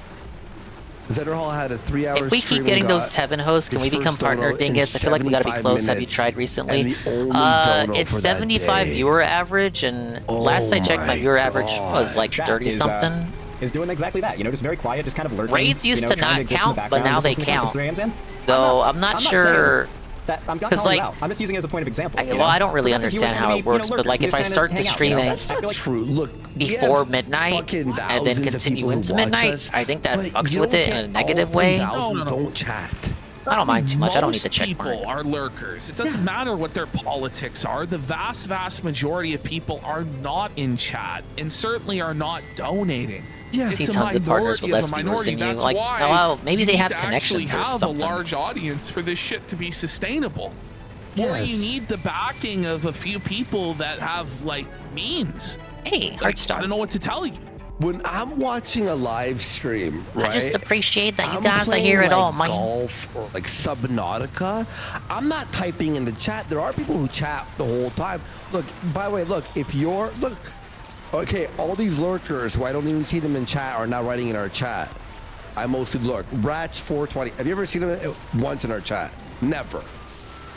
Speaker 15: Zetterhall had a 3-hour
Speaker 13: If we keep getting those 7 hosts, can we become partner dingus? I feel like we gotta be close. Have you tried recently? It's 75 viewer average, and last I checked, my viewer average was like 30 something.
Speaker 16: Is doing exactly that. You know, just very quiet, just kind of lurking.
Speaker 13: Raids used
Speaker 16: you know,
Speaker 13: to
Speaker 16: trying
Speaker 13: not
Speaker 16: exist in the
Speaker 13: count, but
Speaker 16: background,
Speaker 13: now
Speaker 16: just
Speaker 13: they
Speaker 16: listening to
Speaker 13: count.
Speaker 16: Instagrams in.
Speaker 13: Though I'm not sure.
Speaker 16: That I'm not
Speaker 13: 'Cause,
Speaker 16: calling you
Speaker 13: like-
Speaker 16: out. I'm just using it as a point of example. you
Speaker 13: Well,
Speaker 16: know?
Speaker 13: I don't really
Speaker 16: Progressive
Speaker 13: understand
Speaker 16: viewers
Speaker 13: how
Speaker 16: can
Speaker 13: it
Speaker 16: be,
Speaker 13: works,
Speaker 16: you know,
Speaker 13: but like
Speaker 16: lurkers,
Speaker 13: if I
Speaker 16: just
Speaker 13: start
Speaker 16: trying
Speaker 13: the
Speaker 16: to hang out, you know?
Speaker 13: streaming
Speaker 16: I feel like
Speaker 15: True. Look, we
Speaker 13: before
Speaker 15: have
Speaker 13: midnight
Speaker 15: fucking
Speaker 13: and then
Speaker 15: thousands of
Speaker 13: continue
Speaker 15: people who
Speaker 13: into
Speaker 15: watch
Speaker 13: midnight,
Speaker 15: us,
Speaker 13: I think that
Speaker 15: but
Speaker 13: fucks
Speaker 15: you
Speaker 13: with
Speaker 15: don't
Speaker 13: it in a
Speaker 15: get
Speaker 13: negative
Speaker 15: all
Speaker 13: way.
Speaker 15: 3,000
Speaker 11: No.
Speaker 15: Don't chat.
Speaker 13: I don't mind too much. I don't need to
Speaker 11: Most
Speaker 13: check
Speaker 11: people
Speaker 13: mark.
Speaker 11: are lurkers. It doesn't matter what their politics are. The vast majority of people are not in chat and certainly are not donating.
Speaker 15: Yeah.
Speaker 13: See
Speaker 11: It's a
Speaker 13: tons of partners with
Speaker 11: minority
Speaker 13: less
Speaker 11: of a
Speaker 13: viewers than
Speaker 11: minority.
Speaker 13: you.
Speaker 11: That's
Speaker 13: Like,
Speaker 11: why
Speaker 13: well, maybe they
Speaker 11: you
Speaker 13: have
Speaker 11: need to actually
Speaker 13: connections or
Speaker 11: have
Speaker 13: something.
Speaker 11: a large audience for this shit to be sustainable. Or
Speaker 15: Yes.
Speaker 11: you need the backing of a few people that have like means.
Speaker 13: Hey,
Speaker 11: I
Speaker 13: Heartstar.
Speaker 11: don't know what to tell you.
Speaker 15: When I'm watching a live stream, right?
Speaker 13: I just appreciate that you
Speaker 15: I'm
Speaker 13: guys are
Speaker 15: playing,
Speaker 13: here at
Speaker 15: like,
Speaker 13: all, man.
Speaker 15: golf or like Subnautica. I'm not typing in the chat. There are people who chat the whole time. Look, by the way, look, if you're okay, all these lurkers who I don't even see them in chat are now writing in our chat. I mostly lurk. Ratch420. Have you ever seen them once in our chat? Never.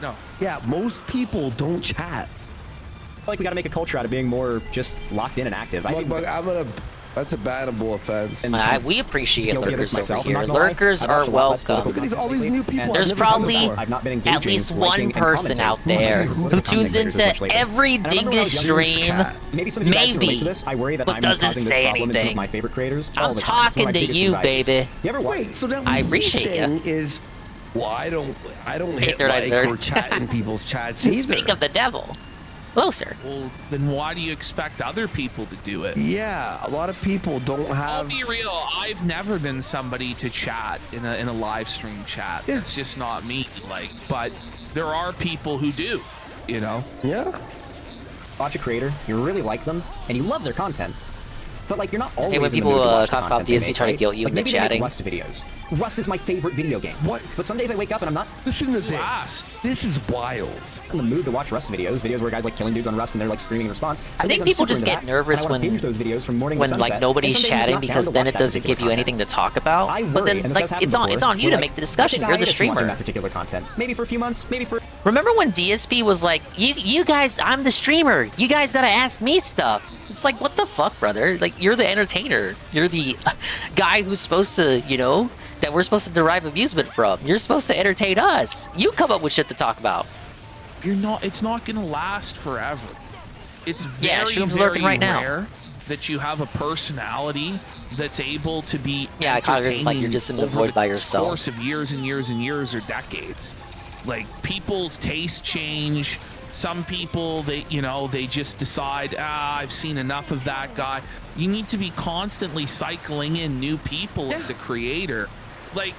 Speaker 11: No.
Speaker 15: Yeah, most people don't chat.
Speaker 16: I feel like we got to make a culture out of being more just locked in and active.
Speaker 15: Look, I'm gonna. That's a bannable offense.
Speaker 13: We appreciate
Speaker 16: Guilty of this
Speaker 13: lurkers over
Speaker 16: myself, I'm
Speaker 13: here.
Speaker 16: not gonna lie.
Speaker 13: Lurkers
Speaker 16: I've
Speaker 13: are
Speaker 16: watched a lot less
Speaker 13: welcome.
Speaker 16: political
Speaker 15: Look at all these new people.
Speaker 16: And
Speaker 15: I've
Speaker 13: There's
Speaker 15: never seen
Speaker 13: probably
Speaker 15: before.
Speaker 16: I've not been
Speaker 13: at
Speaker 16: engaging,
Speaker 13: least
Speaker 16: liking,
Speaker 13: one
Speaker 16: and
Speaker 13: person
Speaker 16: commenting.
Speaker 13: out there
Speaker 16: Who
Speaker 13: who tunes into every dingus stream,
Speaker 16: Maybe some of you guys can relate
Speaker 13: maybe,
Speaker 16: to this. I worry that
Speaker 13: but
Speaker 16: I'm
Speaker 13: doesn't
Speaker 16: causing this
Speaker 13: say
Speaker 16: problem in some of
Speaker 13: anything.
Speaker 16: my favorite creators.
Speaker 13: I'm
Speaker 16: all the time. It's one
Speaker 13: talking
Speaker 16: of my
Speaker 13: to
Speaker 16: biggest
Speaker 13: you,
Speaker 16: anxieties.
Speaker 13: baby.
Speaker 16: You ever
Speaker 15: Wait, so then
Speaker 13: I
Speaker 15: what he's
Speaker 13: appreciate ya.
Speaker 15: saying is, well, I don't
Speaker 13: Hey,
Speaker 15: hit
Speaker 13: third eye
Speaker 15: like
Speaker 13: nerd.
Speaker 15: or chat in people's chats
Speaker 13: Speak
Speaker 15: either.
Speaker 13: of the devil. Closer.
Speaker 11: Well, then why do you expect other people to do it?
Speaker 15: Yeah, a lot of people don't have.
Speaker 11: I'll be real. I've never been somebody to chat in a live stream chat.
Speaker 15: Yeah.
Speaker 11: It's just not me. Like, but there are people who do. You know?
Speaker 15: Yeah.
Speaker 16: Watch a creator, you really like them, and you love their content. But like, you're not always.
Speaker 13: Hey, when
Speaker 16: in the
Speaker 13: people
Speaker 16: mood to watch the
Speaker 13: talk about
Speaker 16: content they
Speaker 13: DSP
Speaker 16: make,
Speaker 13: trying to
Speaker 16: right?
Speaker 13: guilt you
Speaker 16: Like,
Speaker 13: into
Speaker 16: maybe they make
Speaker 13: chatting.
Speaker 16: Rust videos. Rust is my favorite video game.
Speaker 15: What?
Speaker 16: But some days I wake up and I'm not.
Speaker 15: Listen to this. This is wild.
Speaker 16: In the mood to watch Rust videos where guys like killing dudes on Rust and they're like screaming in response.
Speaker 13: I think people just get nervous when
Speaker 16: binge those videos from morning to sunset,
Speaker 13: like nobody's
Speaker 16: and some days I'm
Speaker 13: chatting
Speaker 16: just not
Speaker 13: because
Speaker 16: down to
Speaker 13: then
Speaker 16: watch
Speaker 13: it
Speaker 16: that
Speaker 13: doesn't
Speaker 16: particular
Speaker 13: give you anything to talk about.
Speaker 16: I worry,
Speaker 13: But then
Speaker 16: and this
Speaker 13: like
Speaker 16: has happened
Speaker 13: it's on you
Speaker 16: before,
Speaker 13: to make the discussion.
Speaker 16: I
Speaker 13: You're the
Speaker 16: take a hiatus from watching
Speaker 13: streamer.
Speaker 16: that particular content. Maybe for a few months, maybe for.
Speaker 13: Remember when DSP was like, you guys, I'm the streamer. You guys gotta ask me stuff. It's like, what the fuck, brother? Like, you're the entertainer. You're the guy who's supposed to, you know, that we're supposed to derive amusement from. You're supposed to entertain us. You come up with shit to talk about.
Speaker 11: You're not. It's not gonna last forever. It's very,
Speaker 13: Shroom's
Speaker 11: very
Speaker 13: lurking right now.
Speaker 11: rare that you have a personality that's able to be
Speaker 13: Yeah, Congress, like, you're just in the
Speaker 11: over
Speaker 13: void by yourself.
Speaker 11: course of years and years and years or decades. Like, people's tastes change. Some people, they just decide, I've seen enough of that guy. You need to be constantly cycling in new people as a creator. Like,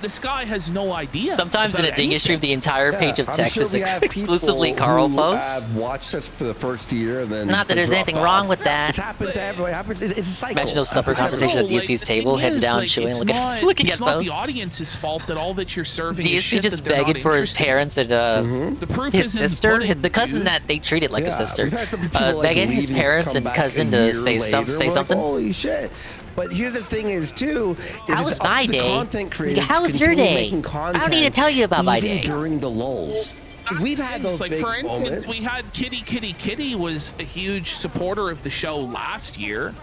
Speaker 11: this guy has no idea.
Speaker 13: Sometimes in a Dingus stream, the entire page of
Speaker 15: I'm
Speaker 13: text
Speaker 15: sure
Speaker 13: is
Speaker 15: we have
Speaker 13: exclusively
Speaker 15: people
Speaker 13: Carl
Speaker 15: who
Speaker 13: posts.
Speaker 15: have watched us for the first year and then.
Speaker 13: Not that there's
Speaker 15: drop
Speaker 13: anything
Speaker 15: off.
Speaker 13: wrong with that.
Speaker 15: It's happened to everyone. It happens. It's a cycle.
Speaker 13: Imagine those supper conversations at DSP's table, heads down, chewing, looking at
Speaker 11: It's not the
Speaker 13: phones.
Speaker 11: audience's fault that all that you're serving is
Speaker 13: DSP
Speaker 11: shit
Speaker 13: just
Speaker 11: that they're
Speaker 13: begging
Speaker 11: not
Speaker 13: for his
Speaker 11: interested in.
Speaker 13: parents and
Speaker 11: The proof
Speaker 13: his
Speaker 11: is in the
Speaker 13: sister,
Speaker 11: pudding,
Speaker 13: the cousin
Speaker 11: dude.
Speaker 13: that they treated like a sister,
Speaker 15: We've had some people, like,
Speaker 13: begging his
Speaker 15: leave and
Speaker 13: parents
Speaker 15: come
Speaker 13: and
Speaker 15: back
Speaker 13: cousin
Speaker 15: a
Speaker 13: to
Speaker 15: year
Speaker 13: say
Speaker 15: later.
Speaker 13: say
Speaker 15: We're like,
Speaker 13: something.
Speaker 15: Holy shit! But here's the thing: is too.
Speaker 13: How
Speaker 15: it's
Speaker 13: was
Speaker 15: up
Speaker 13: my
Speaker 15: to the
Speaker 13: day?
Speaker 15: Content creators
Speaker 13: How
Speaker 15: to
Speaker 13: was your
Speaker 15: continue
Speaker 13: day?
Speaker 15: making
Speaker 13: I don't need to
Speaker 15: content
Speaker 13: tell you about my
Speaker 15: even
Speaker 13: day.
Speaker 15: during the lulls. We've had those
Speaker 11: Like,
Speaker 15: big
Speaker 11: for instance,
Speaker 15: moments.
Speaker 11: we had Kitty was a huge supporter of the show last year.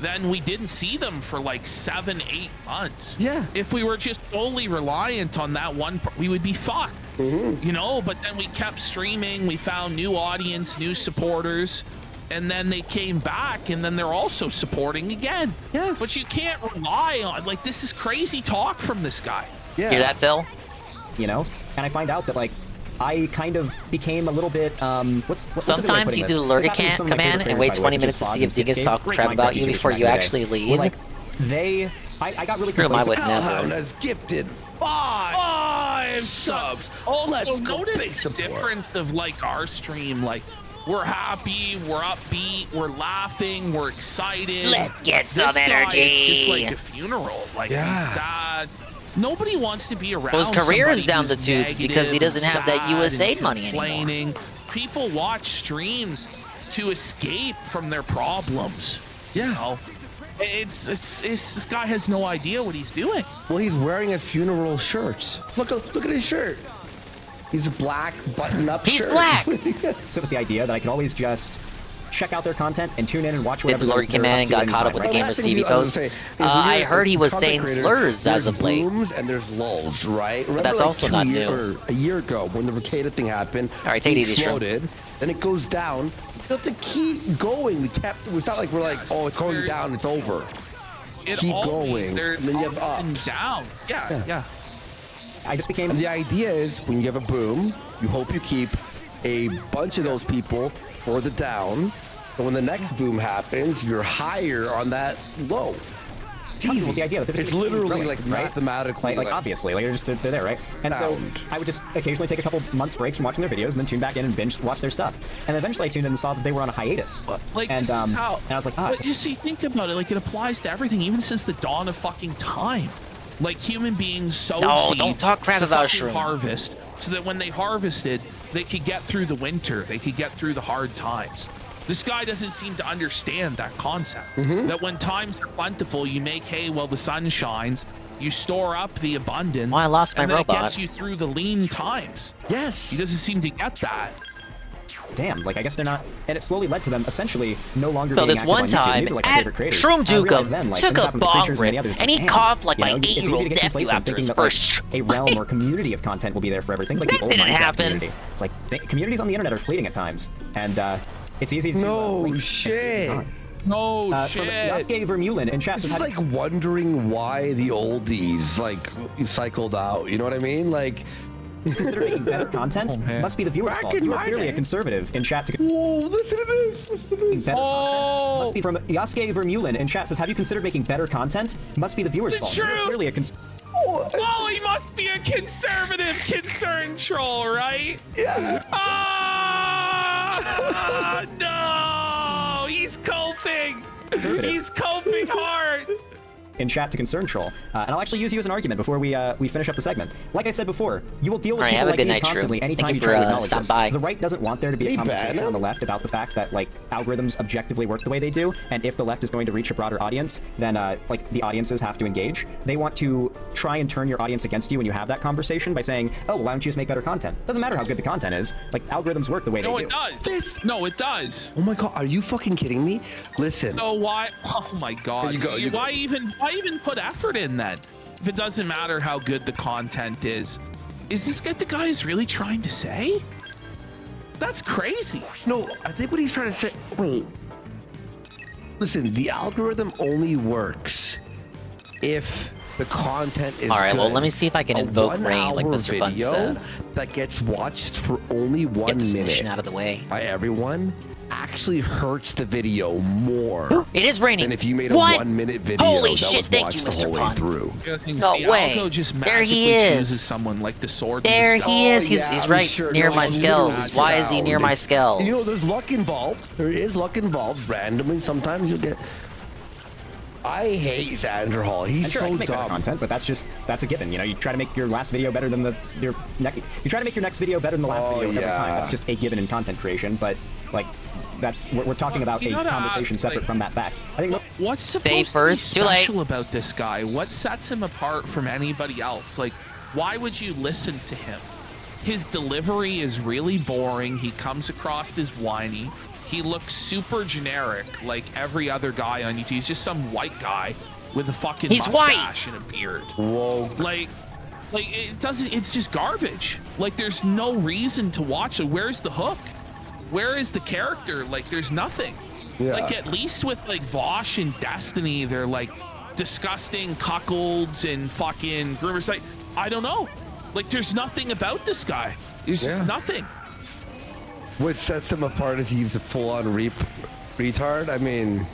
Speaker 11: Then we didn't see them for like 7-8 months.
Speaker 15: Yeah.
Speaker 11: If we were just solely reliant on that one, we would be fucked. You know, but then we kept streaming. We found new audience, new supporters. And then they came back, and then they're also supporting again.
Speaker 15: Yeah.
Speaker 11: But you can't rely on, like, this is crazy talk from this guy.
Speaker 15: Yeah.
Speaker 13: Hear that, Phil?
Speaker 16: You know, and I find out that like I kind of became a little bit what's a good way of
Speaker 13: Sometimes
Speaker 16: putting
Speaker 13: you
Speaker 16: this?
Speaker 13: do the lurk
Speaker 16: This happened with some of my
Speaker 13: command
Speaker 16: favorite
Speaker 13: and wait
Speaker 16: creators, by the
Speaker 13: 20
Speaker 16: way,
Speaker 13: minutes to
Speaker 16: such as
Speaker 13: see if
Speaker 16: Foz and
Speaker 13: Dingus
Speaker 16: Sixscape.
Speaker 13: talk
Speaker 16: Great
Speaker 13: crap
Speaker 16: Minecraft
Speaker 13: about you
Speaker 16: YouTubers
Speaker 13: before
Speaker 16: back
Speaker 13: you
Speaker 16: in the day.
Speaker 13: actually
Speaker 16: Well,
Speaker 13: leave.
Speaker 16: like I got really
Speaker 13: Screw my
Speaker 16: complacent.
Speaker 13: would never.
Speaker 15: Hellhound has gifted
Speaker 11: 5 subs. Also,
Speaker 15: Let's go, big
Speaker 11: notice the
Speaker 15: support.
Speaker 11: difference of like our stream. Like, we're happy, we're upbeat, we're laughing, we're excited.
Speaker 13: Let's get some
Speaker 11: This guy,
Speaker 13: energy.
Speaker 11: It's just like a funeral. Like,
Speaker 15: Yeah.
Speaker 11: he's sad. Nobody wants to be around.
Speaker 13: Well, his career
Speaker 11: somebody
Speaker 13: is down the
Speaker 11: who's
Speaker 13: tubes because he
Speaker 11: negative
Speaker 13: doesn't
Speaker 11: and
Speaker 13: have that
Speaker 11: sad
Speaker 13: USA
Speaker 11: and
Speaker 13: money anymore.
Speaker 11: complaining. People watch streams to escape from their problems.
Speaker 15: Yeah.
Speaker 11: You know? It's this guy has no idea what he's doing.
Speaker 15: Well, he's wearing a funeral shirt. Look at his shirt. He's a black button-up
Speaker 13: He's
Speaker 15: shirt.
Speaker 13: black.
Speaker 16: So with the idea that I could always just check out their content and tune in and watch
Speaker 13: Did
Speaker 16: whatever
Speaker 13: the Lord
Speaker 16: they're
Speaker 13: came in
Speaker 16: up
Speaker 13: and
Speaker 16: to
Speaker 13: got
Speaker 16: at any
Speaker 13: caught up
Speaker 16: time,
Speaker 13: with the
Speaker 16: right?
Speaker 13: Gamer Stevie
Speaker 15: I was
Speaker 13: post?
Speaker 15: gonna say,
Speaker 13: I
Speaker 15: when
Speaker 13: heard he
Speaker 15: you're a
Speaker 13: was
Speaker 15: content
Speaker 13: saying
Speaker 15: creator,
Speaker 13: slurs as
Speaker 15: there's
Speaker 13: of late.
Speaker 15: booms and there's lulls, right? Remember,
Speaker 13: that's
Speaker 15: like
Speaker 13: also not new.
Speaker 15: Or a year ago when the Ricada thing happened.
Speaker 13: All right, take it
Speaker 15: he
Speaker 13: easy, Shroom.
Speaker 15: exploded, then it goes down. You have to keep going. It's not like we're like, oh, it's going down, it's over.
Speaker 11: It
Speaker 15: Keep
Speaker 11: always,
Speaker 15: going.
Speaker 11: There's
Speaker 15: And then you have
Speaker 11: ups and
Speaker 15: ups.
Speaker 11: downs. Yeah.
Speaker 16: I just became.
Speaker 15: And the idea is when you have a boom, you hope you keep a bunch of those people for the down. So when the next boom happens, you're higher on that low. It's easy.
Speaker 16: Well, the idea that they're
Speaker 15: It's
Speaker 16: just
Speaker 15: literally
Speaker 16: growing,
Speaker 15: like
Speaker 16: right?
Speaker 15: mathematically.
Speaker 16: Like obviously, like they're there, right? And so
Speaker 15: Sound.
Speaker 16: I would just occasionally take a couple months breaks from watching their videos and then tune back in and binge watch their stuff. And eventually I tuned in and saw that they were on a hiatus.
Speaker 11: Like,
Speaker 16: and
Speaker 11: this is how,
Speaker 16: and I was like,
Speaker 11: but you see, think about it. Like, it applies to everything, even since the dawn of fucking time. Like, human beings sowed
Speaker 13: No,
Speaker 11: seeds
Speaker 13: don't talk crap
Speaker 11: to
Speaker 13: about
Speaker 11: fucking
Speaker 13: Shroom.
Speaker 11: harvest, so that when they harvested, they could get through the winter. They could get through the hard times. This guy doesn't seem to understand that concept. That when times are plentiful, you make hay while the sun shines. You store up the abundance.
Speaker 13: Oh, I lost my
Speaker 11: and then
Speaker 13: robot.
Speaker 11: It gets you through the lean times.
Speaker 15: Yes.
Speaker 11: He doesn't seem to get that.
Speaker 16: damn, like I guess they're not. And it slowly led to them essentially no longer.
Speaker 13: So
Speaker 16: being
Speaker 13: this
Speaker 16: active
Speaker 13: one
Speaker 16: on YouTube.
Speaker 13: time,
Speaker 16: These are, like, my
Speaker 13: at
Speaker 16: favorite creators.
Speaker 13: Shroom
Speaker 16: And I realized
Speaker 13: Dukem
Speaker 16: then, like,
Speaker 13: took
Speaker 16: when this
Speaker 13: a
Speaker 16: happened with
Speaker 13: bong
Speaker 16: creatures and many
Speaker 13: rip,
Speaker 16: others,
Speaker 13: and
Speaker 16: like,
Speaker 13: he
Speaker 16: damn,
Speaker 13: coughed like
Speaker 16: you
Speaker 13: my
Speaker 16: know, it's easy to
Speaker 13: 8-year-old
Speaker 16: get
Speaker 13: nephew
Speaker 16: complacent
Speaker 13: after
Speaker 16: thinking
Speaker 13: his
Speaker 16: that, like,
Speaker 13: first
Speaker 16: a realm or community of content will be there for everything. Like
Speaker 13: That
Speaker 16: the old
Speaker 13: didn't
Speaker 16: Minecraft
Speaker 13: happen.
Speaker 16: community. It's like communities on the internet are fleeting at times, and it's easy to
Speaker 15: No shit.
Speaker 11: No
Speaker 16: From Yasuke Vermeulen in chat
Speaker 15: It's
Speaker 16: says,
Speaker 15: just like wondering why the oldies like cycled out. You know what I mean? Like
Speaker 16: consider making better content must be the viewer's fault. You are clearly a conservative in chat to.
Speaker 15: Whoa, listen to this. Listen to this.
Speaker 16: Better content must be from Yasuke Vermeulen in chat says, have you considered making better content? Must be the viewer's fault. You're clearly a
Speaker 11: Well, he must be a conservative concern troll, right?
Speaker 15: Yeah.
Speaker 11: Ah, no! He's coping! He's coping hard!
Speaker 16: In chat to concern troll, and I'll actually use you as an argument before we finish up the segment. Like I said before, you will deal with people like these constantly anytime you try to acknowledge this. The right doesn't want there to be a conversation on the left about the fact that like algorithms objectively work the way they do, and if the left is going to reach a broader audience, then like the audiences have to engage. They want to try and turn your audience against you when you have that conversation by saying, "Oh, why don't you just make better content?" Doesn't matter how good the content is. Like algorithms work the way they do.
Speaker 11: No, it does. No, it does.
Speaker 15: Oh my god, are you fucking kidding me? Listen.
Speaker 11: So why? Oh my god. Why even put effort in then if it doesn't matter how good the content is? Is this what the guy is really trying to say? That's crazy.
Speaker 15: No, I think what he's trying to say. Wait. Listen, the algorithm only works if the content is
Speaker 13: all right,
Speaker 15: good.
Speaker 13: well, let me see if I can invoke rain like Mr. Bun said.
Speaker 15: That gets watched for only 1 minute.
Speaker 13: Get this mission out of the way.
Speaker 15: By everyone actually hurts the video more.
Speaker 13: It is raining.
Speaker 15: And if you made a 1 minute video
Speaker 13: Holy
Speaker 15: that
Speaker 13: shit,
Speaker 15: was
Speaker 13: thank
Speaker 15: watched
Speaker 13: you,
Speaker 15: the
Speaker 13: Mr.
Speaker 15: whole way
Speaker 13: Pun.
Speaker 15: through.
Speaker 13: No way. There he is.
Speaker 11: Someone like the sword.
Speaker 13: There he is. He's right near my Skells. Why is he near my Skells?
Speaker 15: You know, there's luck involved. There is luck involved. Randomly, sometimes you'll get. I hate Xander Hall. He's
Speaker 16: sure, I
Speaker 15: so
Speaker 16: can make better
Speaker 15: dumb.
Speaker 16: content, but that's a given. You know, you try to make your last video better than you try to make your next video better than the last video every time. That's just a given in content creation. But like, we're talking about a conversation separate from that fact. I think.
Speaker 11: What's supposed to be special about this guy? What sets him apart from anybody else? Like, why would you listen to him? His delivery is really boring. He comes across as whiny. He looks super generic, like every other guy on YouTube. He's just some white guy with a fucking mustache and a beard.
Speaker 15: Whoa.
Speaker 11: Like it doesn't. It's just garbage. Like there's no reason to watch it. Where's the hook? Where is the character? Like there's nothing.
Speaker 15: Yeah.
Speaker 11: Like at least with like Vosh and Destiny, they're like disgusting cuckolds and fucking groomers. Like I don't know. Like there's nothing about this guy. There's just nothing.
Speaker 15: What sets him apart is he's a full-on retard. I mean,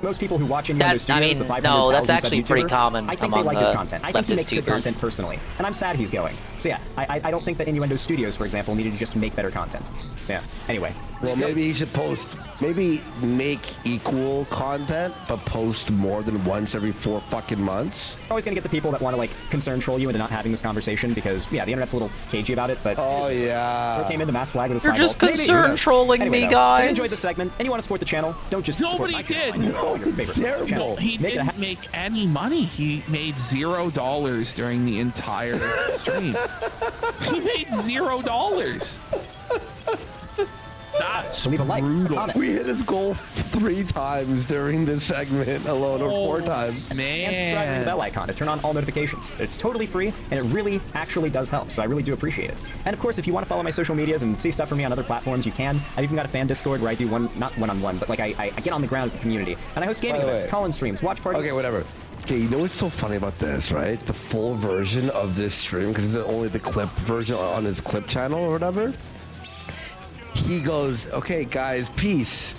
Speaker 16: most people who watch Innuendo Studios, the 500,000
Speaker 13: no, that's actually
Speaker 16: YouTuber,
Speaker 13: pretty common
Speaker 16: I think
Speaker 13: among
Speaker 16: they like his content. I think he makes good
Speaker 13: leftist
Speaker 16: content personally, and I'm sad he's going. So yeah, I don't think that Innuendo Studios, for example, needed to just make better content. So yeah. Anyway.
Speaker 15: Well, maybe he should post. Maybe make equal content, but post more than once every 4 fucking months.
Speaker 16: You're always gonna get the people that want to like concern troll you into not having this conversation because yeah, the internet's a little cagey about it. But
Speaker 15: oh yeah,
Speaker 16: came in the mass flag with his
Speaker 13: You're just concern trolling
Speaker 16: anyway,
Speaker 13: me,
Speaker 16: though,
Speaker 13: guys.
Speaker 16: If you enjoyed the segment and you want to support the channel, don't just support my channel.
Speaker 11: No,
Speaker 16: your favorite
Speaker 11: terrible. He didn't make any money. He made $0 during the entire stream. He made $0. That's
Speaker 16: so leave a like,
Speaker 11: brutal.
Speaker 15: We hit his goal 3 times during this segment alone, or 4 times.
Speaker 11: Man.
Speaker 16: And subscribe to the bell icon to turn on all notifications. It's totally free, and it really actually does help, so I really do appreciate it. And of course, if you want to follow my social medias and see stuff from me on other platforms, you can. I've even got a fan Discord where I do not one-on-one, but like I get on the ground with the community. And I host gaming events, call-in streams, watch parties.
Speaker 15: Okay, whatever. Okay, you know what's so funny about this, right? The full version of this stream, because it's only the clip version on his clip channel or whatever. He goes, okay, guys, peace.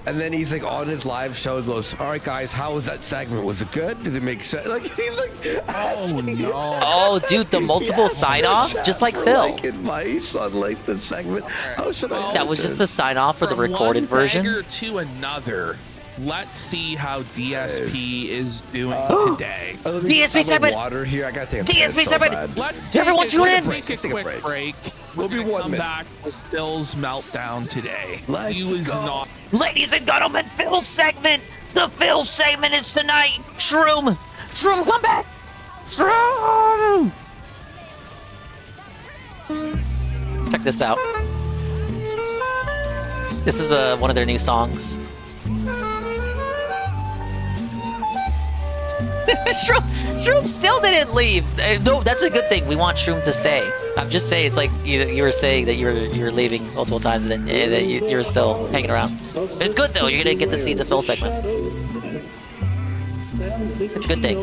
Speaker 15: And then he's like on his live show, he goes, all right, guys, how was that segment? Was it good? Did it make sense? Like, he's like,
Speaker 11: oh, no.
Speaker 13: Oh, dude, the multiple sign-offs, just like Phil.
Speaker 15: Like advice on like the segment. How should I?
Speaker 13: That was just a sign-off for the recorded version.
Speaker 11: From one beggar to another. Let's see how DSP is doing today.
Speaker 13: DSP segment.
Speaker 15: Water here. I gotta take a
Speaker 13: DSP
Speaker 15: piss
Speaker 13: segment.
Speaker 15: So
Speaker 11: Let's take
Speaker 13: everyone tune in.
Speaker 11: Take a quick break.
Speaker 15: We'll be 1 minute.
Speaker 11: Come back with Phil's meltdown today.
Speaker 15: Let's go.
Speaker 13: Ladies and gentlemen, Phil's segment. The Phil segment is tonight. Shroom, come back. Shroom. Check this out. This is one of their new songs. Shroom still didn't leave. No, that's a good thing. We want Shroom to stay. I'm just saying, it's like you were saying that you were leaving multiple times, and then that you were still hanging around. It's good though. You're gonna get to see the Phil segment. It's a good thing.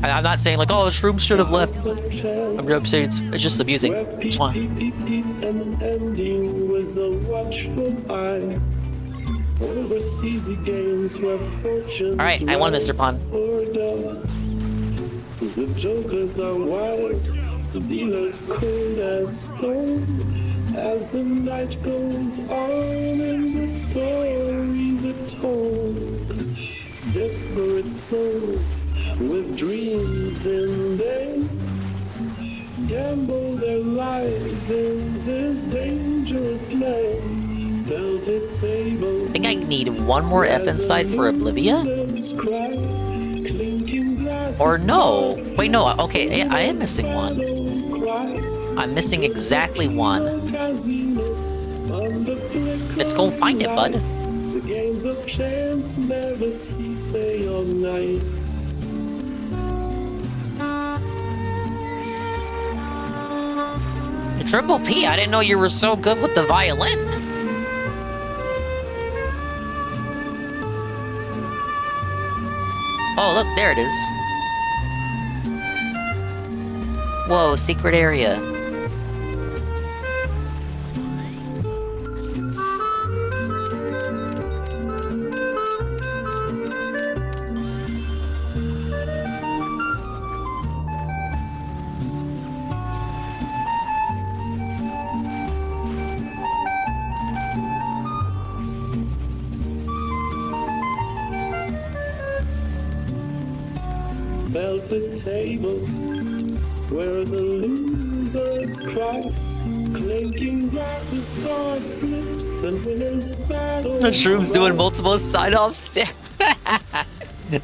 Speaker 13: I'm not saying like, oh, Shroom should have left. I'm saying it's just amusing. Mwah. Alright, I won, Mr. Pond.
Speaker 8: The jokers are wild, the dealers cold as stone. As the night goes on and the stories are told, desperate souls with dreams in days gamble their lives in this dangerous land. Felt a table.
Speaker 13: I think I need one more F inside for Oblivia? Or no. Wait, no. Okay, I am missing one. I'm missing exactly one. Let's go find it, bud.
Speaker 8: The games of chance never cease day or night.
Speaker 13: Triple P, I didn't know you were so good with the violin. Oh, look, there it is. Whoa, secret area.
Speaker 8: Felt a table where the losers cry, clinking glasses, card flips, and winners battle.
Speaker 13: The Shroom's doing multiple sign-offs.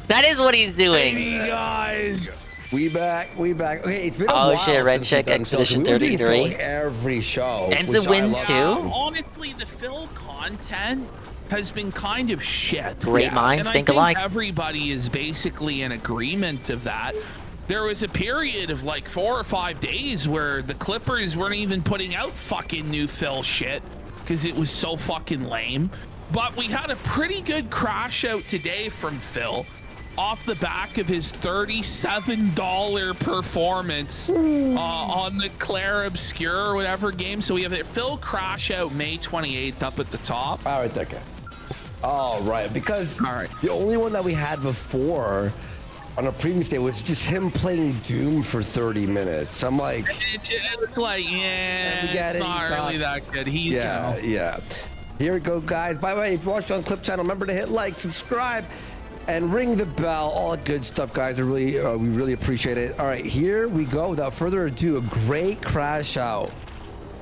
Speaker 13: That is what he's doing.
Speaker 11: Hey guys.
Speaker 15: We back. Okay, it's been a while.
Speaker 13: Oh shit, Red Check Expedition 33.
Speaker 15: Every show.
Speaker 13: Enza wins too.
Speaker 11: Honestly, the Phil content has been kind of shit.
Speaker 13: Great minds
Speaker 11: and
Speaker 13: think
Speaker 11: I
Speaker 13: alike.
Speaker 11: Everybody is basically in agreement of that. There was a period of like 4 or 5 days where the Clippers weren't even putting out fucking new Phil shit because it was so fucking lame. But we had a pretty good crash out today from Phil off the back of his $37 performance on the Claire Obscure or whatever game. So we have a Phil crash out May 28th up at the top.
Speaker 15: All right, okay. All right, because the only one that we had before on a previous day was just him playing Doom for 30 minutes. I'm like,
Speaker 11: it's like, yeah, it's not really that good. He's,
Speaker 15: yeah. Here we go, guys. By the way, if you watched on Clip Channel, remember to hit like, subscribe, and ring the bell. All that good stuff, guys. We really appreciate it. All right, here we go. Without further ado, a great crash out.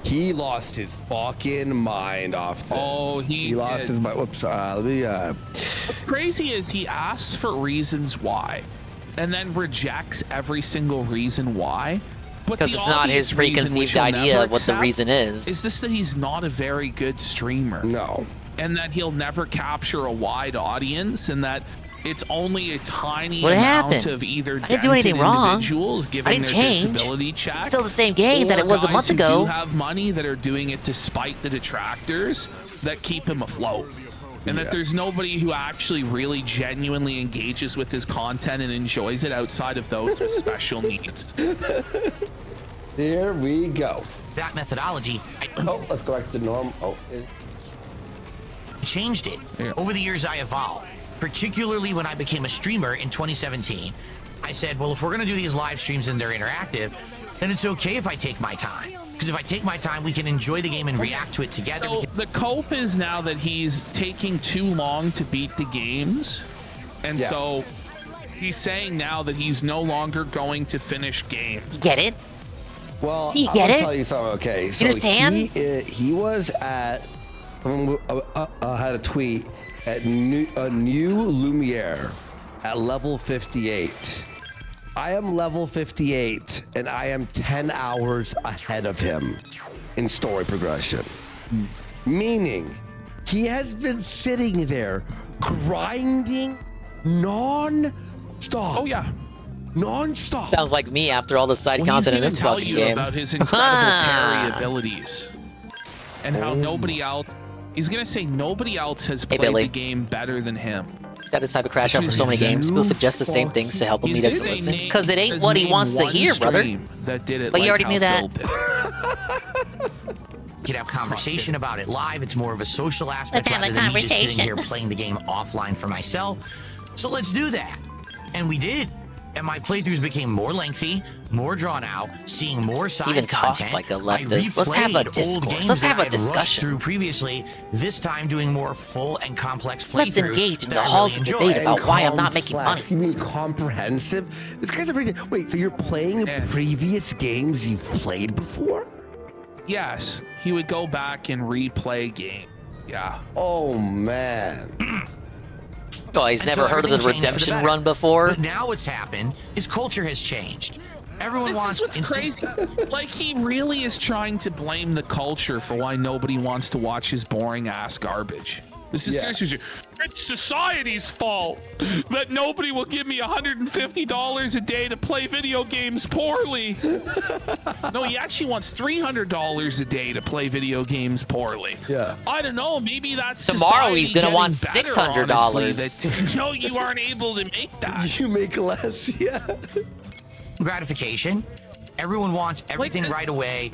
Speaker 15: He lost his fucking mind off this.
Speaker 11: Oh, he
Speaker 15: lost his mind. Whoops. Let me.
Speaker 11: What's crazy is he asks for reasons why, and then rejects every single reason why.
Speaker 13: Because it's not his preconceived idea of what the reason is.
Speaker 11: Is this that he's not a very good streamer?
Speaker 15: No.
Speaker 11: And that he'll never capture a wide audience, and that it's only a tiny
Speaker 13: what
Speaker 11: amount
Speaker 13: happened?
Speaker 11: of either
Speaker 13: I didn't do anything wrong.
Speaker 11: individuals giving
Speaker 13: I didn't
Speaker 11: their
Speaker 13: change.
Speaker 11: disability check.
Speaker 13: It's still the same game that it was a month ago.
Speaker 11: Guys who do have money that are doing it despite the detractors that keep him afloat. And that there's nobody who actually really genuinely engages with his content and enjoys it outside of those with special needs.
Speaker 15: Here we go.
Speaker 17: That methodology.
Speaker 15: Let's go back to normal.
Speaker 17: Changed it. Over the years, I evolved. Particularly when I became a streamer in 2017. I said, well, if we're going to do these live streams and they're interactive, then it's okay if I take my time. Because if I take my time, we can enjoy the game and react to it together.
Speaker 11: So the cope is now that he's taking too long to beat the games. And so he's saying now that he's no longer going to finish games.
Speaker 13: Get it?
Speaker 15: Well,
Speaker 13: Do you
Speaker 15: I'm
Speaker 13: get
Speaker 15: gonna
Speaker 13: it?
Speaker 15: tell you something. Okay, so
Speaker 13: You understand?
Speaker 15: he was at. Had a tweet at new Lumiere at level 58. I am level 58, and I am 10 hours ahead of him in story progression. Meaning, he has been sitting there grinding non-stop.
Speaker 11: Oh yeah.
Speaker 15: Non-stop.
Speaker 13: Sounds like me after all the side content in this fucking game.
Speaker 11: He's going to tell you about his incredible parry abilities and how nobody else. He's going to say nobody else has played the game better than him.
Speaker 13: Got the type of crash out for so many games. People suggest the same things to help him. He doesn't listen. Because it ain't what he wants to hear, brother.
Speaker 11: That did it
Speaker 13: but you already knew that.
Speaker 17: You could have conversation about it live. It's more of a social aspect
Speaker 13: Let's have
Speaker 17: rather
Speaker 13: a
Speaker 17: than me just sitting
Speaker 13: conversation.
Speaker 17: here playing the game offline for myself. So let's do that. And we did. And my playthroughs became more lengthy, more drawn out, seeing more side
Speaker 13: Even talks
Speaker 17: content.
Speaker 13: like a
Speaker 17: I
Speaker 13: leftist. Let's have a
Speaker 17: replayed old
Speaker 13: discourse.
Speaker 17: games
Speaker 13: Let's
Speaker 17: that
Speaker 13: have a
Speaker 17: I'd rushed
Speaker 13: discussion.
Speaker 17: through previously, this time doing more full and complex playthroughs.
Speaker 13: Let's engage in
Speaker 17: that
Speaker 13: the
Speaker 17: I really
Speaker 13: halls of
Speaker 17: enjoy.
Speaker 13: debate about why I'm not making money.
Speaker 15: You mean comprehensive? This guy's a pretty. Wait, so you're playing previous games you've played before?
Speaker 11: Yes, he would go back and replay game. Yeah.
Speaker 15: Oh man.
Speaker 13: Oh, he's
Speaker 17: And
Speaker 13: never
Speaker 17: so
Speaker 13: heard of the
Speaker 17: everything changed for
Speaker 13: redemption
Speaker 17: better.
Speaker 13: run before.
Speaker 17: But now what's happened is culture has changed. Everyone wants
Speaker 11: This is what's crazy. Like, he really is trying to blame the culture for why nobody wants to watch his boring ass garbage. This is seriously, it's society's fault that nobody will give me $150 a day to play video games poorly. No, he actually wants $300 a day to play video games poorly.
Speaker 15: Yeah.
Speaker 11: I don't know. Maybe that's
Speaker 13: Tomorrow he's gonna
Speaker 11: society
Speaker 13: want
Speaker 11: getting better,
Speaker 13: $600.
Speaker 11: honestly, that, you know, you aren't able to make that.
Speaker 15: You make less, yeah.
Speaker 17: gratification. Everyone wants everything right away.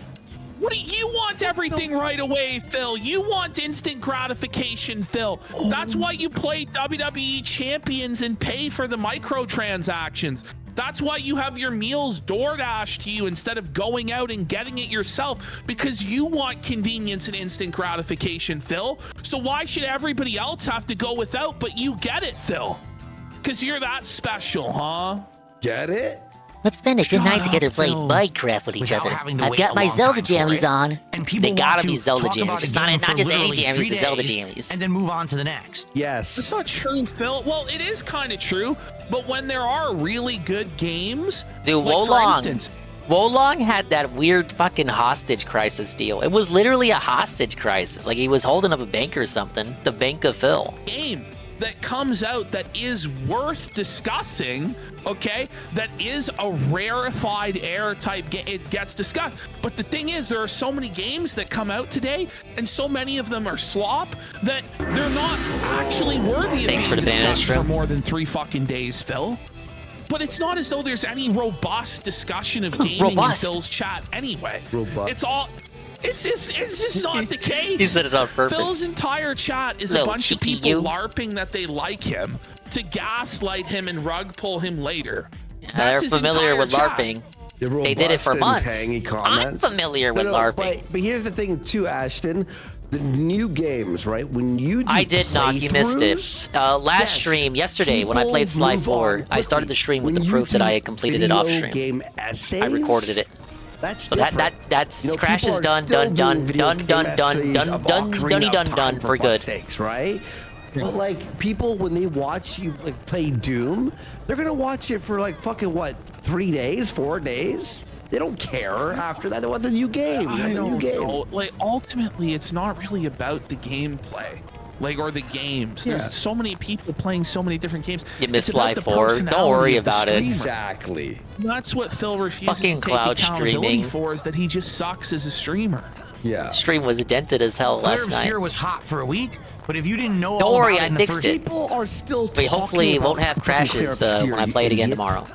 Speaker 11: What do you want everything right away, Phil? You want instant gratification, Phil. That's why you play WWE Champions and pay for the microtransactions. That's why you have your meals DoorDash to you instead of going out and getting it yourself, because you want convenience and instant gratification, Phil. So why should everybody else have to go without, but you get it, Phil? Because you're that special, huh?
Speaker 15: Get it?
Speaker 13: Let's spend a good
Speaker 11: Shut
Speaker 13: night
Speaker 11: up,
Speaker 13: together playing
Speaker 11: Phil.
Speaker 13: Minecraft with each
Speaker 17: Without
Speaker 13: other.
Speaker 17: having to
Speaker 13: I've
Speaker 17: wait
Speaker 13: got
Speaker 17: a
Speaker 13: my
Speaker 17: long
Speaker 13: Zelda
Speaker 17: time for
Speaker 13: jammies
Speaker 17: it.
Speaker 13: on.
Speaker 17: And people
Speaker 13: They
Speaker 17: want
Speaker 13: gotta
Speaker 17: to
Speaker 13: be Zelda
Speaker 17: talk about
Speaker 13: jammies,
Speaker 17: a
Speaker 13: just
Speaker 17: game
Speaker 13: not
Speaker 17: for
Speaker 13: just any
Speaker 17: literally
Speaker 13: jammies,
Speaker 17: 3
Speaker 13: the Zelda
Speaker 17: days,
Speaker 13: jammies.
Speaker 17: and then move on to the next.
Speaker 15: Yes.
Speaker 11: That's not true, Phil. Well, it is kind of true, but when there are really good games,
Speaker 13: Dude,
Speaker 11: like, for
Speaker 13: Wolong.
Speaker 11: instance,
Speaker 13: Wolong had that weird fucking hostage crisis deal. It was literally a hostage crisis. Like he was holding up a bank or something. The Bank of Phil.
Speaker 11: game that comes out that is worth discussing, okay, that is a rarefied air type game, it gets discussed. But the thing is, there are so many games that come out today, and so many of them are slop that they're not actually worthy of
Speaker 13: Thanks
Speaker 11: being
Speaker 13: for the banana
Speaker 11: discussed
Speaker 13: strip.
Speaker 11: for more than 3 fucking days, Phil. But it's not as though there's any robust discussion of gaming
Speaker 13: Robust.
Speaker 11: in Phil's chat anyway.
Speaker 15: Robust.
Speaker 11: It's all. It's just not the case.
Speaker 13: He said it on purpose.
Speaker 11: Phil's entire chat is
Speaker 13: Little
Speaker 11: a bunch of
Speaker 13: cheeky
Speaker 11: people
Speaker 13: you.
Speaker 11: LARPing that they like him to gaslight him and rug pull him later.
Speaker 13: They're
Speaker 11: his
Speaker 13: familiar
Speaker 11: entire
Speaker 13: with
Speaker 11: chat.
Speaker 13: LARPing.
Speaker 15: The
Speaker 13: They did it for
Speaker 15: robust and
Speaker 13: months.
Speaker 15: tangy comments.
Speaker 13: I'm familiar with LARPing.
Speaker 15: But here's the thing, too, Ashton. The new games, right? When you do
Speaker 13: I did not. You missed it.
Speaker 15: playthroughs,
Speaker 13: Last
Speaker 15: yes,
Speaker 13: stream yesterday when I
Speaker 15: people
Speaker 13: played Sly
Speaker 15: move
Speaker 13: 4,
Speaker 15: on
Speaker 13: I started the stream with
Speaker 15: When
Speaker 13: the
Speaker 15: you
Speaker 13: proof that
Speaker 15: do
Speaker 13: I had completed it off
Speaker 15: video
Speaker 13: stream.
Speaker 15: game essays,
Speaker 13: I recorded it.
Speaker 15: That's
Speaker 13: So
Speaker 15: different.
Speaker 13: that's
Speaker 15: You know,
Speaker 13: Crash
Speaker 15: people
Speaker 13: is
Speaker 15: are
Speaker 13: done,
Speaker 15: still
Speaker 13: done, done,
Speaker 15: doing video
Speaker 13: done,
Speaker 15: game
Speaker 13: done, done,
Speaker 15: essays
Speaker 13: done,
Speaker 15: of
Speaker 13: done,
Speaker 15: Ocarina
Speaker 13: dunny,
Speaker 15: of
Speaker 13: done,
Speaker 15: Time,
Speaker 13: done, for good.
Speaker 15: fuck's sakes, right? But like people, when they watch you like play Doom, they're gonna watch it for like fucking what, 3 days, 4 days? They don't care after that. They want the new game. They want
Speaker 11: I
Speaker 15: the new
Speaker 11: don't
Speaker 15: game.
Speaker 11: know. Like, ultimately, it's not really about the gameplay. Like, or the games.
Speaker 15: Yeah.
Speaker 11: There's so many people playing so many different games.
Speaker 13: You missed
Speaker 11: It's about
Speaker 13: Sly
Speaker 11: the
Speaker 13: 4. Don't
Speaker 11: personality
Speaker 13: worry
Speaker 11: of the
Speaker 13: about it.
Speaker 11: streamer.
Speaker 15: Exactly.
Speaker 11: That's what Phil refuses
Speaker 13: Fucking
Speaker 11: to take
Speaker 13: cloud
Speaker 11: accountability
Speaker 13: streaming.
Speaker 11: for, is that he just sucks as a streamer.
Speaker 15: Yeah.
Speaker 13: Stream was dented as hell
Speaker 17: Clear
Speaker 13: last night.
Speaker 17: Obscure was hot for a week, but if you didn't know
Speaker 13: Don't
Speaker 17: all
Speaker 13: worry,
Speaker 17: about
Speaker 13: I
Speaker 17: it in the
Speaker 13: fixed
Speaker 17: first
Speaker 13: it.
Speaker 15: People are still
Speaker 13: Wait, hopefully it
Speaker 15: talking
Speaker 13: won't
Speaker 15: about
Speaker 13: have
Speaker 15: fucking Clear
Speaker 13: crashes
Speaker 15: Obscure,
Speaker 13: when I
Speaker 15: you
Speaker 13: play it again
Speaker 15: idiot.
Speaker 13: tomorrow.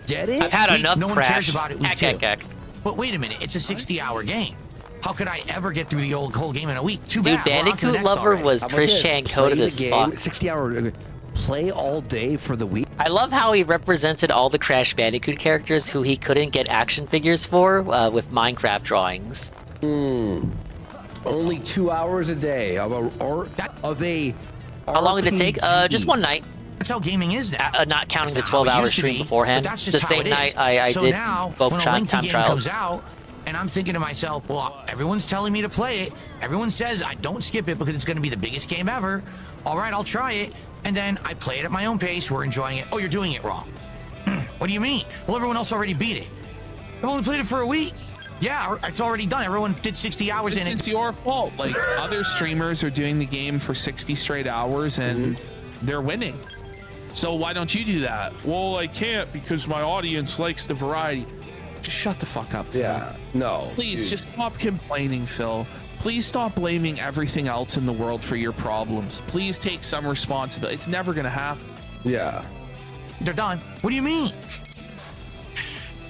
Speaker 15: Get it?
Speaker 13: I've had enough
Speaker 17: no one
Speaker 13: crash.
Speaker 17: cares about it week
Speaker 13: Heck,
Speaker 17: 2.
Speaker 13: heck, heck.
Speaker 17: But wait a minute, it's a 60-hour game. How could I ever get through the whole game in a week? Too
Speaker 13: Dude,
Speaker 17: bad. We're on to the
Speaker 13: Bandicoot
Speaker 17: next
Speaker 13: Lover
Speaker 17: already.
Speaker 13: was
Speaker 15: How about
Speaker 13: Chris
Speaker 15: this?
Speaker 13: Chan
Speaker 15: Play
Speaker 13: coded
Speaker 15: the
Speaker 13: as
Speaker 15: game,
Speaker 13: fuck.
Speaker 15: 60-hour play all day for the week.
Speaker 13: I love how he represented all the Crash Bandicoot characters who he couldn't get action figures for with Minecraft drawings.
Speaker 15: Only 2 hours a day of a
Speaker 13: How long did it take? Just one night.
Speaker 17: That's how gaming is now.
Speaker 13: Not counting the
Speaker 17: That's not how it
Speaker 13: 12-hour
Speaker 17: used to
Speaker 13: stream
Speaker 17: be,
Speaker 13: beforehand.
Speaker 17: but that's just
Speaker 13: The
Speaker 17: how
Speaker 13: same
Speaker 17: it
Speaker 13: night
Speaker 17: is.
Speaker 13: I
Speaker 17: So
Speaker 13: did
Speaker 17: now,
Speaker 13: both
Speaker 17: when a
Speaker 13: time
Speaker 17: lengthy game
Speaker 13: trials.
Speaker 17: comes out, and I'm thinking to myself, well, everyone's telling me to play it. Everyone says I don't skip it because it's going to be the biggest game ever. All right, I'll try it. And then I play it at my own pace. We're enjoying it. Oh, you're doing it wrong. What do you mean? Well, everyone else already beat it. I've only played it for a week. Yeah, it's already done. Everyone did 60 hours in it.
Speaker 11: It's your fault. Like, other streamers are doing the game for 60 straight hours and they're winning. So why don't you do that? Well, I can't because my audience likes the variety. Just shut the fuck up, Phil.
Speaker 15: Yeah, no.
Speaker 11: Please,
Speaker 15: dude.
Speaker 11: just stop complaining, Phil. Please stop blaming everything else in the world for your problems. Please take some responsibility. It's never going to happen.
Speaker 15: Yeah.
Speaker 17: They're done. What do you mean?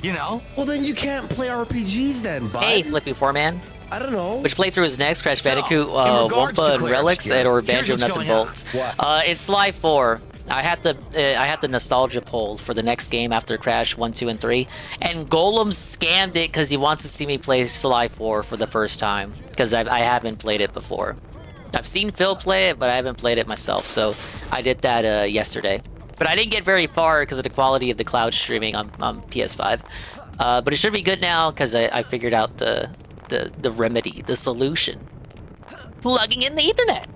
Speaker 17: You know?
Speaker 15: Well, then you can't play RPGs then, bud.
Speaker 13: Hey, Flippy 4-Man.
Speaker 15: I don't know.
Speaker 13: Which playthrough is next? Crash Bandicoot,
Speaker 17: regards to
Speaker 13: Wumpa and
Speaker 17: Claire
Speaker 13: Relics,
Speaker 17: Obscure,
Speaker 13: or
Speaker 17: here's
Speaker 13: Banjo
Speaker 17: what's
Speaker 13: Nuts and
Speaker 17: going on.
Speaker 13: Bolts?
Speaker 15: What?
Speaker 13: It's Sly 4. I had the nostalgia poll for the next game after Crash 1, 2, and 3, and Golem scammed it because he wants to see me play Sly 4 for the first time because I haven't played it before. I've seen Phil play it, but I haven't played it myself, so I did that yesterday. But I didn't get very far because of the quality of the cloud streaming on PS5. But it should be good now because I figured out the remedy, the solution. Plugging in the Ethernet.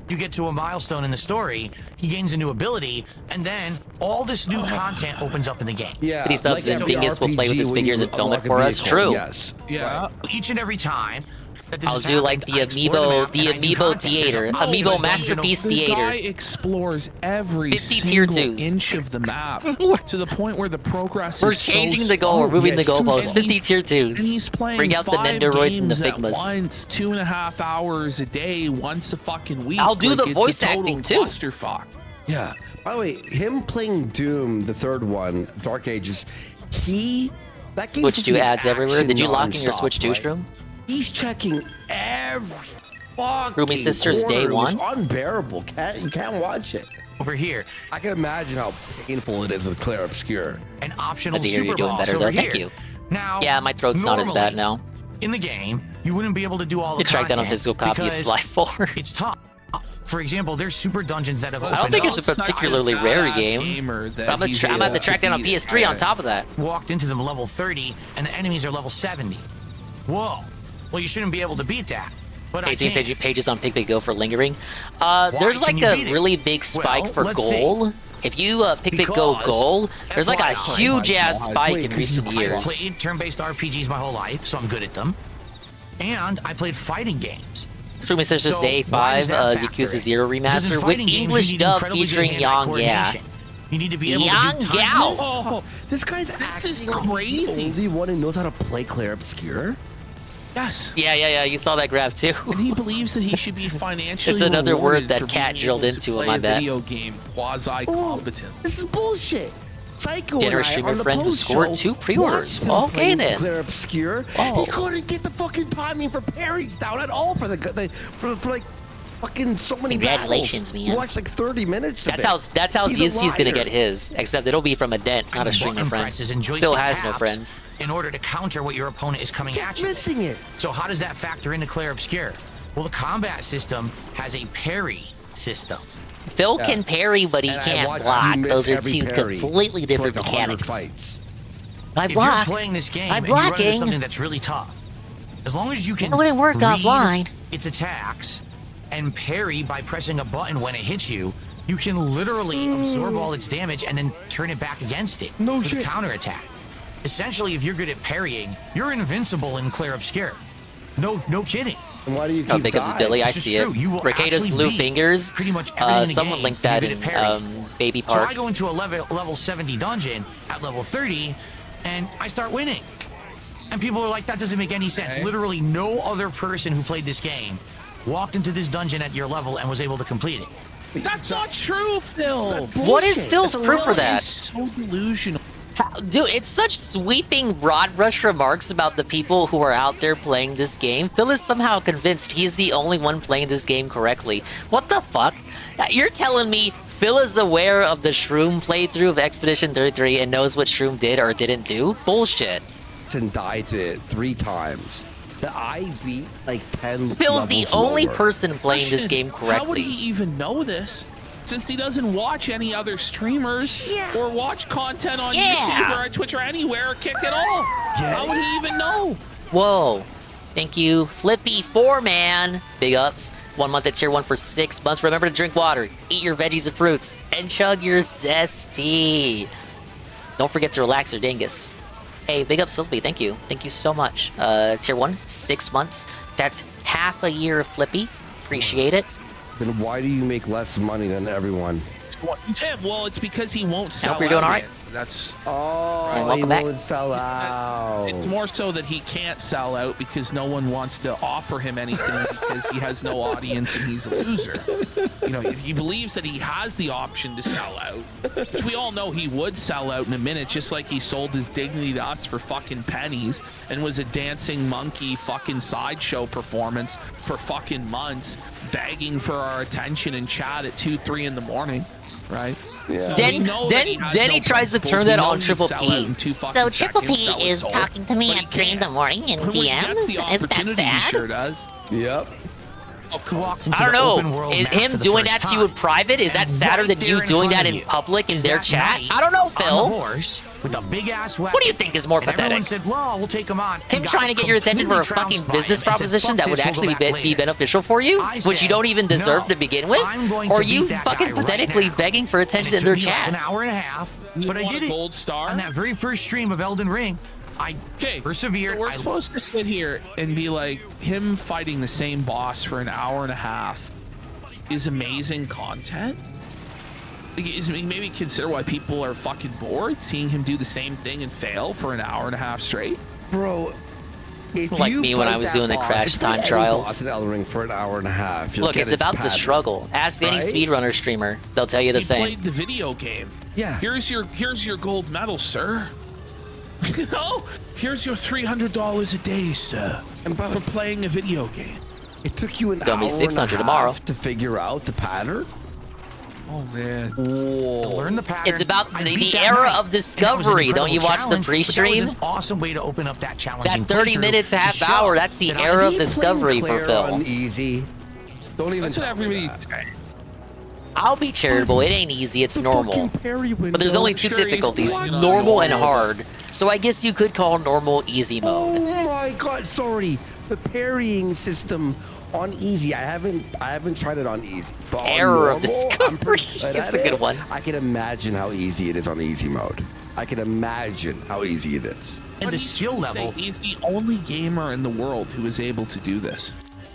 Speaker 17: You get to a milestone in the story, he gains a new ability, and then all this new content opens up in the game.
Speaker 15: Yeah.
Speaker 13: But he subs
Speaker 15: like
Speaker 13: and
Speaker 15: every
Speaker 13: Dingus will play with his
Speaker 15: RPG when
Speaker 13: figures
Speaker 15: you
Speaker 13: and film it
Speaker 15: unlock a
Speaker 13: for us.
Speaker 15: vehicle.
Speaker 13: True.
Speaker 15: Yes.
Speaker 11: Yeah.
Speaker 17: Each and every time that this
Speaker 13: I'll
Speaker 17: is
Speaker 13: do like
Speaker 17: happening,
Speaker 13: the
Speaker 17: I explore
Speaker 13: Amiibo,
Speaker 17: map and I do content.
Speaker 13: Theater,
Speaker 17: There's a
Speaker 13: Amiibo
Speaker 17: million
Speaker 13: Masterpiece
Speaker 11: The guy
Speaker 13: Theater.
Speaker 11: explores every
Speaker 13: 50 tier
Speaker 11: single
Speaker 13: 2s.
Speaker 11: inch of the map to the point where the progress
Speaker 13: We're
Speaker 11: is
Speaker 13: changing
Speaker 11: so
Speaker 13: the goal.
Speaker 11: slow.
Speaker 13: We're moving the
Speaker 15: it's too
Speaker 13: goalposts.
Speaker 15: slow.
Speaker 13: 50 tier 2s.
Speaker 11: And he's playing
Speaker 13: Bring out the
Speaker 11: 5
Speaker 13: Nendoroids and the
Speaker 11: games at
Speaker 13: Figmas.
Speaker 11: once, 2.5 hours a day, once a fucking week.
Speaker 13: I'll do
Speaker 11: Like,
Speaker 13: the
Speaker 11: it's
Speaker 13: voice
Speaker 11: a total
Speaker 13: acting, too.
Speaker 11: clusterfuck.
Speaker 15: Yeah. By the way, him playing Doom, the third one, Dark Ages, that game
Speaker 13: Switch 2 ads everywhere. Did you lock in your Switch 2 stream?
Speaker 15: He's checking every fucking
Speaker 13: Rumi Sisters
Speaker 15: corner.
Speaker 13: day
Speaker 15: It was
Speaker 13: 1?
Speaker 15: unbearable. You can't watch it.
Speaker 17: Over here,
Speaker 15: I can imagine how painful it is with Claire Obscure.
Speaker 17: an optional
Speaker 13: Glad to hear
Speaker 17: super
Speaker 13: you're doing
Speaker 17: boss
Speaker 13: better,
Speaker 17: over
Speaker 13: though.
Speaker 17: here.
Speaker 13: Thank you.
Speaker 17: Now,
Speaker 13: Yeah, my throat's not as bad now.
Speaker 17: In the game, you wouldn't be able to do all the
Speaker 13: You track down a
Speaker 17: content
Speaker 13: physical copy of
Speaker 17: because
Speaker 13: Sly 4.
Speaker 17: It's tough. For example, there's super dungeons that have
Speaker 13: I don't
Speaker 17: opened
Speaker 13: think
Speaker 17: up.
Speaker 13: it's a particularly rare game.
Speaker 11: Gamer that
Speaker 13: I'm
Speaker 11: he's
Speaker 13: gonna have to track down on PS3 on top of that.
Speaker 17: Walked into them level 30, and the enemies are level 70. Whoa. Well, you shouldn't be able to beat that. But
Speaker 13: 18
Speaker 17: I can.
Speaker 13: pages on Pick Big Go for lingering. There's like
Speaker 17: can you
Speaker 13: a
Speaker 17: beat it?
Speaker 13: really big spike
Speaker 17: Well,
Speaker 13: for
Speaker 17: let's see.
Speaker 13: goal. If you Pick Big Go
Speaker 17: Because
Speaker 13: goal, there's like a
Speaker 17: FYI,
Speaker 13: huge ass spike
Speaker 15: Wait,
Speaker 13: in
Speaker 15: 'cause
Speaker 13: recent
Speaker 17: I
Speaker 13: years.
Speaker 17: played turn-based RPGs my whole life, so I'm good at them. And I played fighting games.
Speaker 13: True Sisters
Speaker 17: So
Speaker 13: Day
Speaker 17: why does
Speaker 13: 5,
Speaker 17: that factor
Speaker 13: Yakuza
Speaker 17: in?
Speaker 13: 0
Speaker 17: Because in
Speaker 13: remaster with
Speaker 17: fighting games,
Speaker 13: English
Speaker 17: you need
Speaker 13: dub
Speaker 17: incredibly good
Speaker 13: featuring
Speaker 17: hand-eye
Speaker 13: Yang Yeah.
Speaker 17: coordination. You need to be able
Speaker 13: Yang
Speaker 17: to do
Speaker 13: Gao.
Speaker 17: tons
Speaker 11: Oh,
Speaker 15: This guy's
Speaker 11: this is
Speaker 15: acting like he's
Speaker 11: crazy.
Speaker 15: the only one who knows how to play Claire Obscure.
Speaker 11: Yes.
Speaker 13: Yeah, you saw that graph too.
Speaker 11: And he believes that he should be financially
Speaker 13: It's another word
Speaker 11: rewarded
Speaker 13: that
Speaker 11: for
Speaker 13: Cat
Speaker 11: being
Speaker 13: drilled
Speaker 11: able to
Speaker 13: into him,
Speaker 11: play
Speaker 13: I
Speaker 11: a
Speaker 13: bet.
Speaker 11: video game quasi-competent.
Speaker 15: This is bullshit. Psycho
Speaker 13: Generous
Speaker 15: and I,
Speaker 13: streamer
Speaker 15: on the
Speaker 13: friend who
Speaker 15: post
Speaker 13: scored
Speaker 15: show
Speaker 13: 2 pre-orders.
Speaker 15: watched him
Speaker 13: Okay
Speaker 15: play
Speaker 13: then.
Speaker 15: Claire Obscure.
Speaker 13: Oh.
Speaker 15: He couldn't get the fucking timing for parries down at all for for like fucking so many
Speaker 13: Congratulations,
Speaker 15: battles.
Speaker 13: man.
Speaker 15: You watched like 30 minutes of
Speaker 13: That's how
Speaker 15: He's a
Speaker 13: DSP's gonna
Speaker 15: liar.
Speaker 13: get his. Except it'll be from a dent, not a streamer
Speaker 17: button
Speaker 13: friend.
Speaker 17: presses and
Speaker 13: Phil
Speaker 17: joystick
Speaker 13: has no
Speaker 17: taps
Speaker 13: friends.
Speaker 17: in order to counter what your opponent is coming at you.
Speaker 15: Missing it.
Speaker 17: So how does that factor into Claire Obscure? Well, the combat system has a parry system.
Speaker 13: Phil
Speaker 15: Yeah.
Speaker 13: can parry, but he
Speaker 15: And I
Speaker 13: can't
Speaker 15: watched
Speaker 13: block.
Speaker 15: you miss
Speaker 13: Those are
Speaker 15: every
Speaker 13: two
Speaker 15: parry
Speaker 13: completely
Speaker 15: for
Speaker 13: different
Speaker 15: like 100
Speaker 13: mechanics.
Speaker 15: fights.
Speaker 13: I
Speaker 17: If
Speaker 13: block.
Speaker 17: you're playing this game
Speaker 13: I'm
Speaker 17: and you run into
Speaker 13: blocking.
Speaker 17: something that's really tough, as long as you can
Speaker 13: It wouldn't work
Speaker 17: read
Speaker 13: offline.
Speaker 17: its attacks and parry by pressing a button when it hits you, you can literally absorb all its damage and then turn it back against it
Speaker 15: No
Speaker 17: with a
Speaker 15: shit.
Speaker 17: counterattack. Essentially, if you're good at parrying, you're invincible in Claire Obscure. No kidding.
Speaker 15: And why do you keep
Speaker 13: Oh, big ups
Speaker 15: dying?
Speaker 13: Billy, I
Speaker 17: This is
Speaker 13: see
Speaker 17: true.
Speaker 13: it.
Speaker 17: You will
Speaker 13: Ricardo's
Speaker 17: actually
Speaker 13: blue
Speaker 17: beat
Speaker 13: fingers.
Speaker 17: pretty much everything in the
Speaker 13: Someone
Speaker 17: game
Speaker 13: linked
Speaker 17: if
Speaker 13: that
Speaker 17: you're
Speaker 13: in
Speaker 17: good at parrying.
Speaker 13: Baby
Speaker 17: So I
Speaker 13: Park.
Speaker 17: go into a level 70 dungeon at level 30, and I start winning. And people are like, that doesn't make any sense.
Speaker 11: Okay.
Speaker 17: Literally no other person who played this game walked into this dungeon at your level and was able to complete it.
Speaker 11: That's not true, Phil.
Speaker 13: What is Phil's proof for that?
Speaker 11: So delusional.
Speaker 13: Dude, it's such sweeping broad brush remarks about the people who are out there playing this game. Phil is somehow convinced he's the only one playing this game correctly. What the fuck? You're telling me Phil is aware of the Shroom playthrough of Expedition 33 and knows what Shroom did or didn't do? Bullshit.
Speaker 15: And died to it 3 times. That I beat like 10
Speaker 13: Phil's the
Speaker 15: levels
Speaker 13: only
Speaker 15: lower.
Speaker 13: person playing
Speaker 11: Question
Speaker 13: this
Speaker 11: is,
Speaker 13: game
Speaker 11: How would
Speaker 13: correctly.
Speaker 11: he even know this? Since he doesn't watch any other streamers or watch content on YouTube or on Twitch or anywhere or Kick at all. How would he even know?
Speaker 13: Whoa. Thank you, Flippy 4-Man. Big ups. 1 month at tier 1 for 6 months. Remember to drink water, eat your veggies and fruits, and chug your zesty. Don't forget to relax your dingus. Hey, big up Flippy. Thank you. Thank you so much. Tier 1, 6 months. That's half a year of Flippy. Appreciate it.
Speaker 15: Then why do you make less money than everyone?
Speaker 11: Tim, well, it's because he won't sell
Speaker 13: hope you're doing
Speaker 11: out
Speaker 13: all right.
Speaker 11: yet. That's
Speaker 15: he won't sell out.
Speaker 11: It's more so that he can't sell out because no one wants to offer him anything because he has no audience and he's a loser. You know, he believes that he has the option to sell out, which we all know he would sell out in a minute, just like he sold his dignity to us for fucking pennies and was a dancing monkey fucking sideshow performance for fucking months, begging for our attention and chat at 2, 3 in the morning, right?
Speaker 2: Yeah. Then he tries to turn that on Triple P. So Triple P is talking to me at 3 in the morning in DMs? Is that sad?
Speaker 11: Sure does.
Speaker 15: Yep.
Speaker 2: I don't know. Is him doing that to you in private, is that sadder than you doing that in public in their chat? I don't know, Phil.
Speaker 17: With a big ass weapon.
Speaker 2: What do you think is more
Speaker 17: and
Speaker 2: pathetic?
Speaker 17: Everyone said, "Well, we'll take him on."
Speaker 2: Him trying to get your attention for a fucking business proposition that would actually be beneficial for you, which you don't even deserve to begin with, or you fucking pathetically begging for attention in their chat.
Speaker 17: An hour and a half, but I did it
Speaker 11: gold star
Speaker 17: on that very first stream of Elden Ring. I persevered.
Speaker 11: So we're supposed to sit here and be like, him fighting the same boss for an hour and a half is amazing content. Maybe consider why people are fucking bored seeing him do the same thing and fail for an hour and a half straight.
Speaker 15: Bro,
Speaker 2: like me when I was doing the crash time trials.
Speaker 15: In Elden Ring for an hour and a half.
Speaker 2: Look, it's about the struggle. Ask any speedrunner streamer; they'll tell you the same.
Speaker 11: He played the video game.
Speaker 15: Yeah.
Speaker 11: Here's your gold medal, sir. You know, here's your $300 a day, sir, for playing a video game.
Speaker 15: It took you an
Speaker 2: Gonna
Speaker 15: hour
Speaker 2: be
Speaker 15: and
Speaker 2: $600
Speaker 15: a half
Speaker 2: tomorrow
Speaker 15: to figure out the pattern.
Speaker 11: Oh man.
Speaker 17: Learn the pattern.
Speaker 2: It's about the era of discovery. Don't you watch the pre-stream?
Speaker 17: That was an awesome way to open up that challenging.
Speaker 2: That 30 minutes, a half hour. That's the era of discovery for Phil.
Speaker 15: On easy. Don't even.
Speaker 11: That's what everybody.
Speaker 2: I'll be charitable. It ain't easy. It's normal. But there's only two difficulties: normal and hard. So I guess you could call normal easy mode.
Speaker 15: Oh my god! Sorry, the parrying system on easy. I haven't tried it on easy. But
Speaker 2: Error of discovery. It's a good one.
Speaker 15: I can imagine how easy it is on easy mode. I can imagine how easy it is.
Speaker 17: And the skill level.
Speaker 11: He's the only gamer in the world who is able to do this.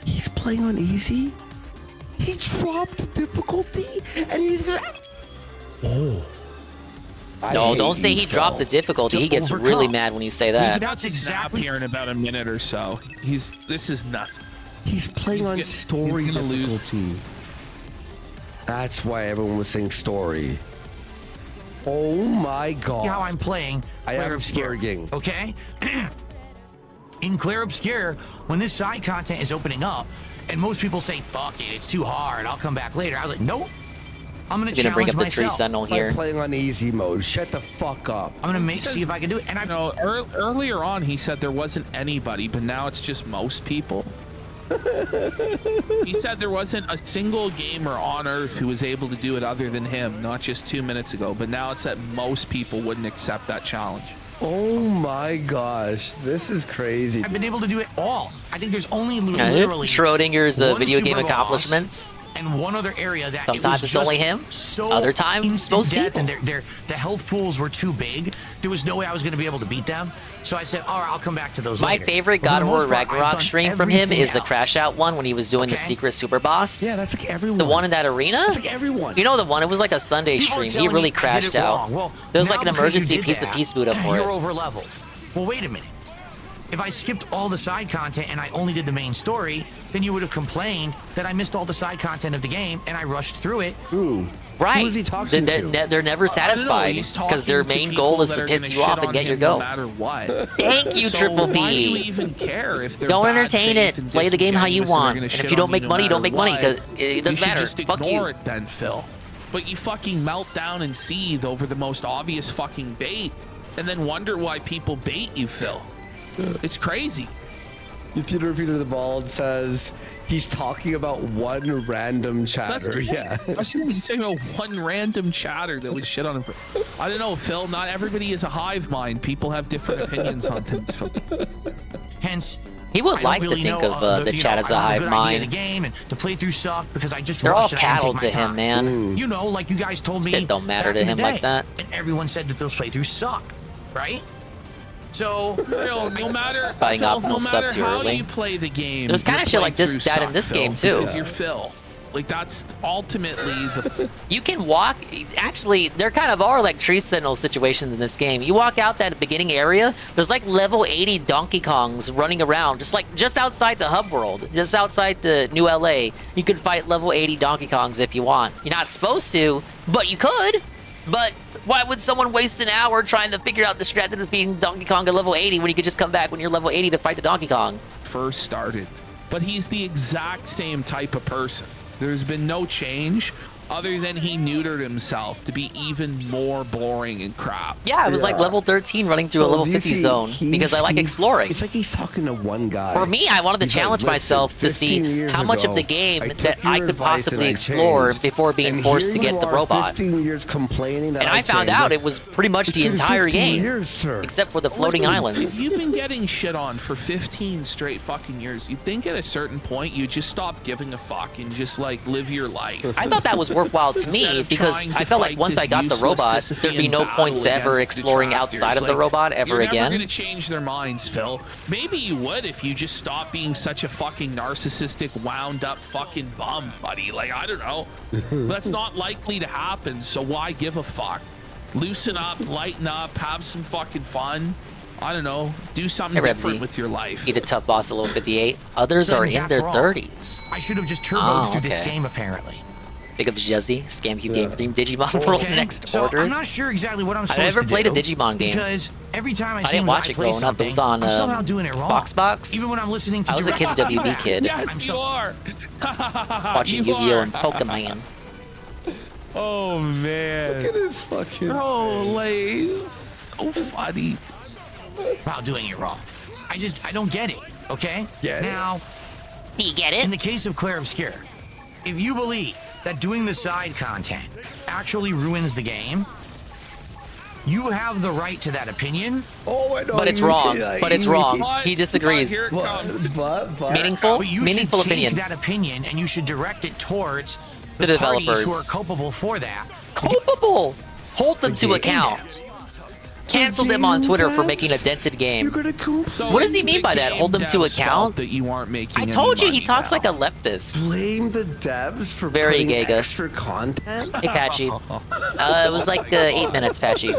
Speaker 15: He's playing on easy. He dropped difficulty, and he's. Oh.
Speaker 2: No, don't say he dropped the difficulty. He gets really mad when you say that.
Speaker 11: He's about to snap here in about a minute or so. This is nothing.
Speaker 15: He's playing on story difficulty. That's why everyone was saying story. Oh my god.
Speaker 17: See how I'm playing Claire Obscure. Okay? In Claire Obscure, when this side content is opening up, and most people say, fuck it, it's too hard, I'll come back later. I was like, nope. I'm gonna challenge
Speaker 2: bring up the
Speaker 17: myself.
Speaker 2: Tree Sentinel here.
Speaker 15: I'm playing on easy mode. Shut the fuck up.
Speaker 17: I'm gonna see if I can do it. And I
Speaker 11: know earlier on he said there wasn't anybody, but now it's just most people. He said there wasn't a single gamer on Earth who was able to do it other than him, not just 2 minutes ago. But now it's that most people wouldn't accept that challenge.
Speaker 15: Oh my gosh, this is crazy.
Speaker 17: I've been able to do it all. I think there's only literally
Speaker 2: Schrodinger's video game
Speaker 17: super boss
Speaker 2: accomplishments.
Speaker 17: And one other area that
Speaker 2: sometimes it's only him, other times most people.
Speaker 17: And the health pools were too big. There was no way I was going to be able to beat them. So I said, all right, I'll come back to those
Speaker 2: My
Speaker 17: later.
Speaker 2: favorite God of War Ragnarok stream from him is the Crash Out one when he was doing the secret super boss.
Speaker 15: Yeah, that's like everyone.
Speaker 2: The one in that arena?
Speaker 15: That's like everyone.
Speaker 2: You know the one, it was like a Sunday stream. He really crashed out.
Speaker 17: Well,
Speaker 2: there was like an
Speaker 17: now
Speaker 2: emergency
Speaker 17: because you did
Speaker 2: piece boot up for
Speaker 17: You're
Speaker 2: it.
Speaker 17: over level. Well, wait a minute. If I skipped all the side content and I only did the main story, then you would have complained that I missed all the side content of the game and I rushed through it.
Speaker 15: Ooh.
Speaker 2: Right.
Speaker 15: Who is he talking to?
Speaker 2: They're never satisfied because their main goal is to piss you off and get your go.
Speaker 11: No matter what.
Speaker 2: Thank you, Triple B.
Speaker 11: Why do you even care if they're
Speaker 2: don't
Speaker 11: bad
Speaker 2: entertain it.
Speaker 11: and
Speaker 2: Play the game how you want. And if you don't make money, don't make money because it doesn't matter.
Speaker 11: Just
Speaker 2: Fuck
Speaker 11: ignore
Speaker 2: you.
Speaker 11: it then, Phil. But you fucking melt down and seethe over the most obvious fucking bait, and then wonder why people bait you, Phil. It's crazy.
Speaker 15: The theater repeater the bald says he's talking about one random chatter. Yeah.
Speaker 11: I was talking about one random chatter that would shit on him. I don't know, Phil. Not everybody is a hive mind. People have different opinions on things.
Speaker 17: Hence,
Speaker 2: he would like to think of the chat as a hive mind.
Speaker 17: The game and the playthrough sucked because I just
Speaker 2: they're all
Speaker 17: rushed it.
Speaker 2: cattle to him, man.
Speaker 17: You know, like you guys told me.
Speaker 2: It don't matter to him like that.
Speaker 17: And everyone said that those playthroughs sucked, right? So
Speaker 11: no matter
Speaker 2: Biting
Speaker 11: Phil,
Speaker 2: optional
Speaker 11: no
Speaker 2: stuff
Speaker 11: matter
Speaker 2: too
Speaker 11: how
Speaker 2: early.
Speaker 11: you play the game,
Speaker 2: There's kind of shit like this that in this game too.
Speaker 11: Because you're Phil. Like, that's ultimately the...
Speaker 2: You can walk... Actually, there kind of are, like, tree sentinel situations in this game. You walk out that beginning area, there's, like, level 80 Donkey Kongs running around, just outside the hub world, just outside the New LA. You could fight level 80 Donkey Kongs if you want. You're not supposed to, but you could. But why would someone waste an hour trying to figure out the strategy of being Donkey Kong at level 80 when you could just come back when you're level 80 to fight the Donkey Kong?
Speaker 11: First started. But he's the exact same type of person. There's been no change other than he neutered himself to be even more boring and crap.
Speaker 2: Yeah, I was like level 13 running through a level 50 zone because I like exploring.
Speaker 15: It's like he's talking to one guy.
Speaker 2: For me, I wanted to challenge myself to see how much of the game that I could possibly explore before being forced to get the robot.
Speaker 15: 15 years complaining that
Speaker 2: and I found out it was pretty much the entire game, except for the floating islands.
Speaker 11: If you've been getting shit on for 15 straight fucking years, you'd think at a certain point you just stop giving a fuck and just like live your life.
Speaker 2: I thought that was worthwhile to me because I felt like once I got the robot, there'd be no points ever exploring outside of the robot ever again.
Speaker 11: You're never gonna change their minds, Phil. Maybe you would if you just stopped being such a fucking narcissistic, wound up fucking bum, buddy. Like, I don't know. That's not likely to happen, so why give a fuck? Loosen up, lighten up, have some fucking fun. I don't know. Do something different with your life.
Speaker 2: Eat a tough boss at level 58. Others are in their 30s.
Speaker 17: I should have just turboed through this game, apparently.
Speaker 2: Big up Jezzy, Scamcube Game Dream, Digimon World Next Order.
Speaker 17: I'm not sure exactly what I'm supposed to do.
Speaker 2: I never played a Digimon game.
Speaker 17: Because every time I
Speaker 2: didn't watch it growing up. It was on Foxbox.
Speaker 17: Even when I'm listening to
Speaker 2: I was a kid's WB kid.
Speaker 11: Yes, you are.
Speaker 2: Watching Yu-Gi-Oh! And Pokemon.
Speaker 11: Oh, man.
Speaker 15: Look at his fucking...
Speaker 11: Oh, Lays. So funny.
Speaker 17: While doing it wrong. I don't get it, okay? Now,
Speaker 2: do you get it?
Speaker 17: In the case of Claire Obscure, if you believe that doing the side content actually ruins the game, you have the right to that opinion.
Speaker 15: Oh, I know.
Speaker 2: But it's wrong. But it's wrong. He disagrees. Meaningful?
Speaker 17: But you
Speaker 2: Meaningful
Speaker 17: should
Speaker 2: opinion.
Speaker 17: take that opinion and you should direct it towards
Speaker 2: the
Speaker 17: parties
Speaker 2: developers
Speaker 17: who are culpable for that.
Speaker 2: Culpable? Hold them to account. Cancel them on Twitter for making a dented game. What does he mean by that? Hold them to account?
Speaker 11: That you aren't making.
Speaker 2: I told you he talks like a leftist.
Speaker 15: Blame the devs for
Speaker 2: very
Speaker 15: putting
Speaker 2: Gaga.
Speaker 15: extra content.
Speaker 2: Hey Patchy, it was like 8 minutes, Patchy.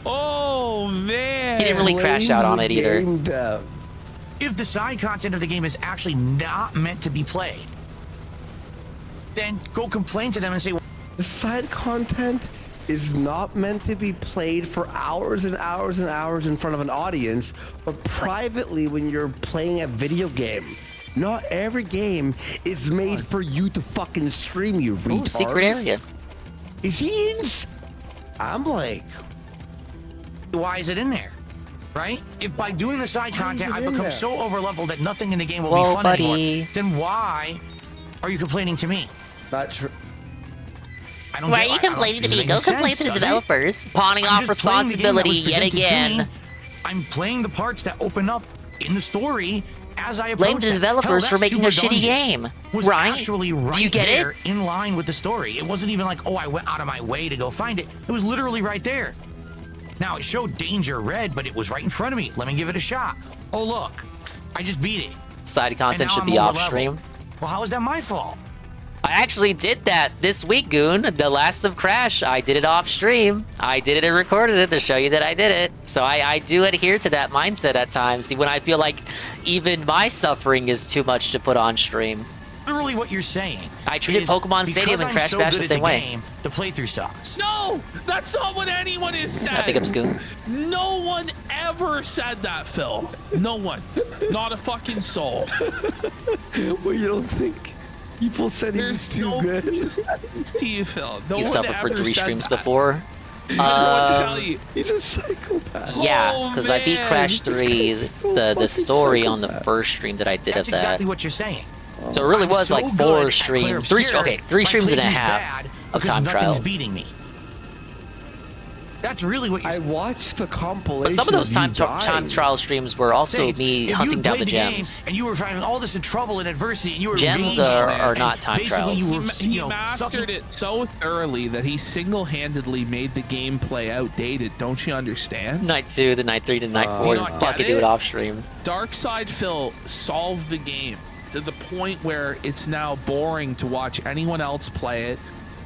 Speaker 11: Oh man!
Speaker 2: He didn't really crash out on it either.
Speaker 17: If the side content of the game is actually not meant to be played, then go complain to them and say,
Speaker 15: the side content is not meant to be played for hours and hours and hours in front of an audience, but privately when you're playing a video game. Not every game is made for you to fucking stream, you retard.
Speaker 2: Ooh, secret area.
Speaker 15: Is he in? I'm like,
Speaker 17: why is it in there? Right? If by doing the side content I become so overleveled that nothing in the game will be fun anymore, then why are you complaining to me?
Speaker 15: Not true.
Speaker 2: Why are you complaining to me? Go complain to the developers. Pawning off responsibility yet again.
Speaker 17: I'm playing the parts that open up in the story as I approach.
Speaker 2: Blame the developers for making a shitty game, right?
Speaker 17: Actually right
Speaker 2: Do you get
Speaker 17: there
Speaker 2: it?
Speaker 17: In line with the story. It wasn't even like, oh, I went out of my way to go find it. It was literally right there. Now, it showed danger red, but it was right in front of me. Let me give it a shot. Oh, look. I just beat it.
Speaker 2: Side content should be off stream.
Speaker 17: Well, how is that my fault?
Speaker 2: I actually did that this week, Goon. The Last of Crash, I did it off stream. I did it and recorded it to show you that I did it. So I do adhere to that mindset at times. See, when I feel like even my suffering is too much to put on stream.
Speaker 17: Literally what you're saying.
Speaker 2: I treated Pokemon Stadium and Crash Bash the same way.
Speaker 17: The playthrough sucks.
Speaker 11: No, that's not what anyone has said.
Speaker 2: Big up, Scoon.
Speaker 11: No one ever said that, Phil. No one. Not a fucking soul.
Speaker 15: Well, you don't think people said he was too good?
Speaker 11: To you, Phil. No
Speaker 2: You
Speaker 11: one
Speaker 2: suffered for
Speaker 11: ever
Speaker 2: 3
Speaker 11: said
Speaker 2: streams
Speaker 11: that.
Speaker 2: before.
Speaker 11: I don't know what to tell you.
Speaker 15: He's a psychopath.
Speaker 2: Yeah, because I beat Crash 3, the story on the first stream that I did
Speaker 17: That's
Speaker 2: of that.
Speaker 17: exactly what you're saying.
Speaker 2: So it really
Speaker 17: I'm
Speaker 2: was
Speaker 17: so
Speaker 2: like
Speaker 17: good
Speaker 2: 4
Speaker 17: at
Speaker 2: streams.
Speaker 17: Claire
Speaker 2: 3
Speaker 17: Obscure,
Speaker 2: streams and a
Speaker 17: my
Speaker 2: half
Speaker 17: playthrough's bad
Speaker 2: of
Speaker 17: because
Speaker 2: time
Speaker 17: nothing's
Speaker 2: trials.
Speaker 17: beating me. That's really what you're
Speaker 15: I watched the compilation.
Speaker 2: But some of those time trial streams were also me hunting down the gems.
Speaker 17: And you were finding all this in trouble and adversity, and you were
Speaker 2: Gems are not time trials.
Speaker 11: He mastered it so thoroughly that he single-handedly made the gameplay outdated. Don't you understand?
Speaker 2: Night 2, the night 3, to night 4,
Speaker 11: Do you
Speaker 2: and
Speaker 11: not
Speaker 2: fucking
Speaker 11: get
Speaker 2: do
Speaker 11: it?
Speaker 2: it off stream.
Speaker 11: Dark Side Phil solved the game. to the point where it's now boring to watch anyone else play it.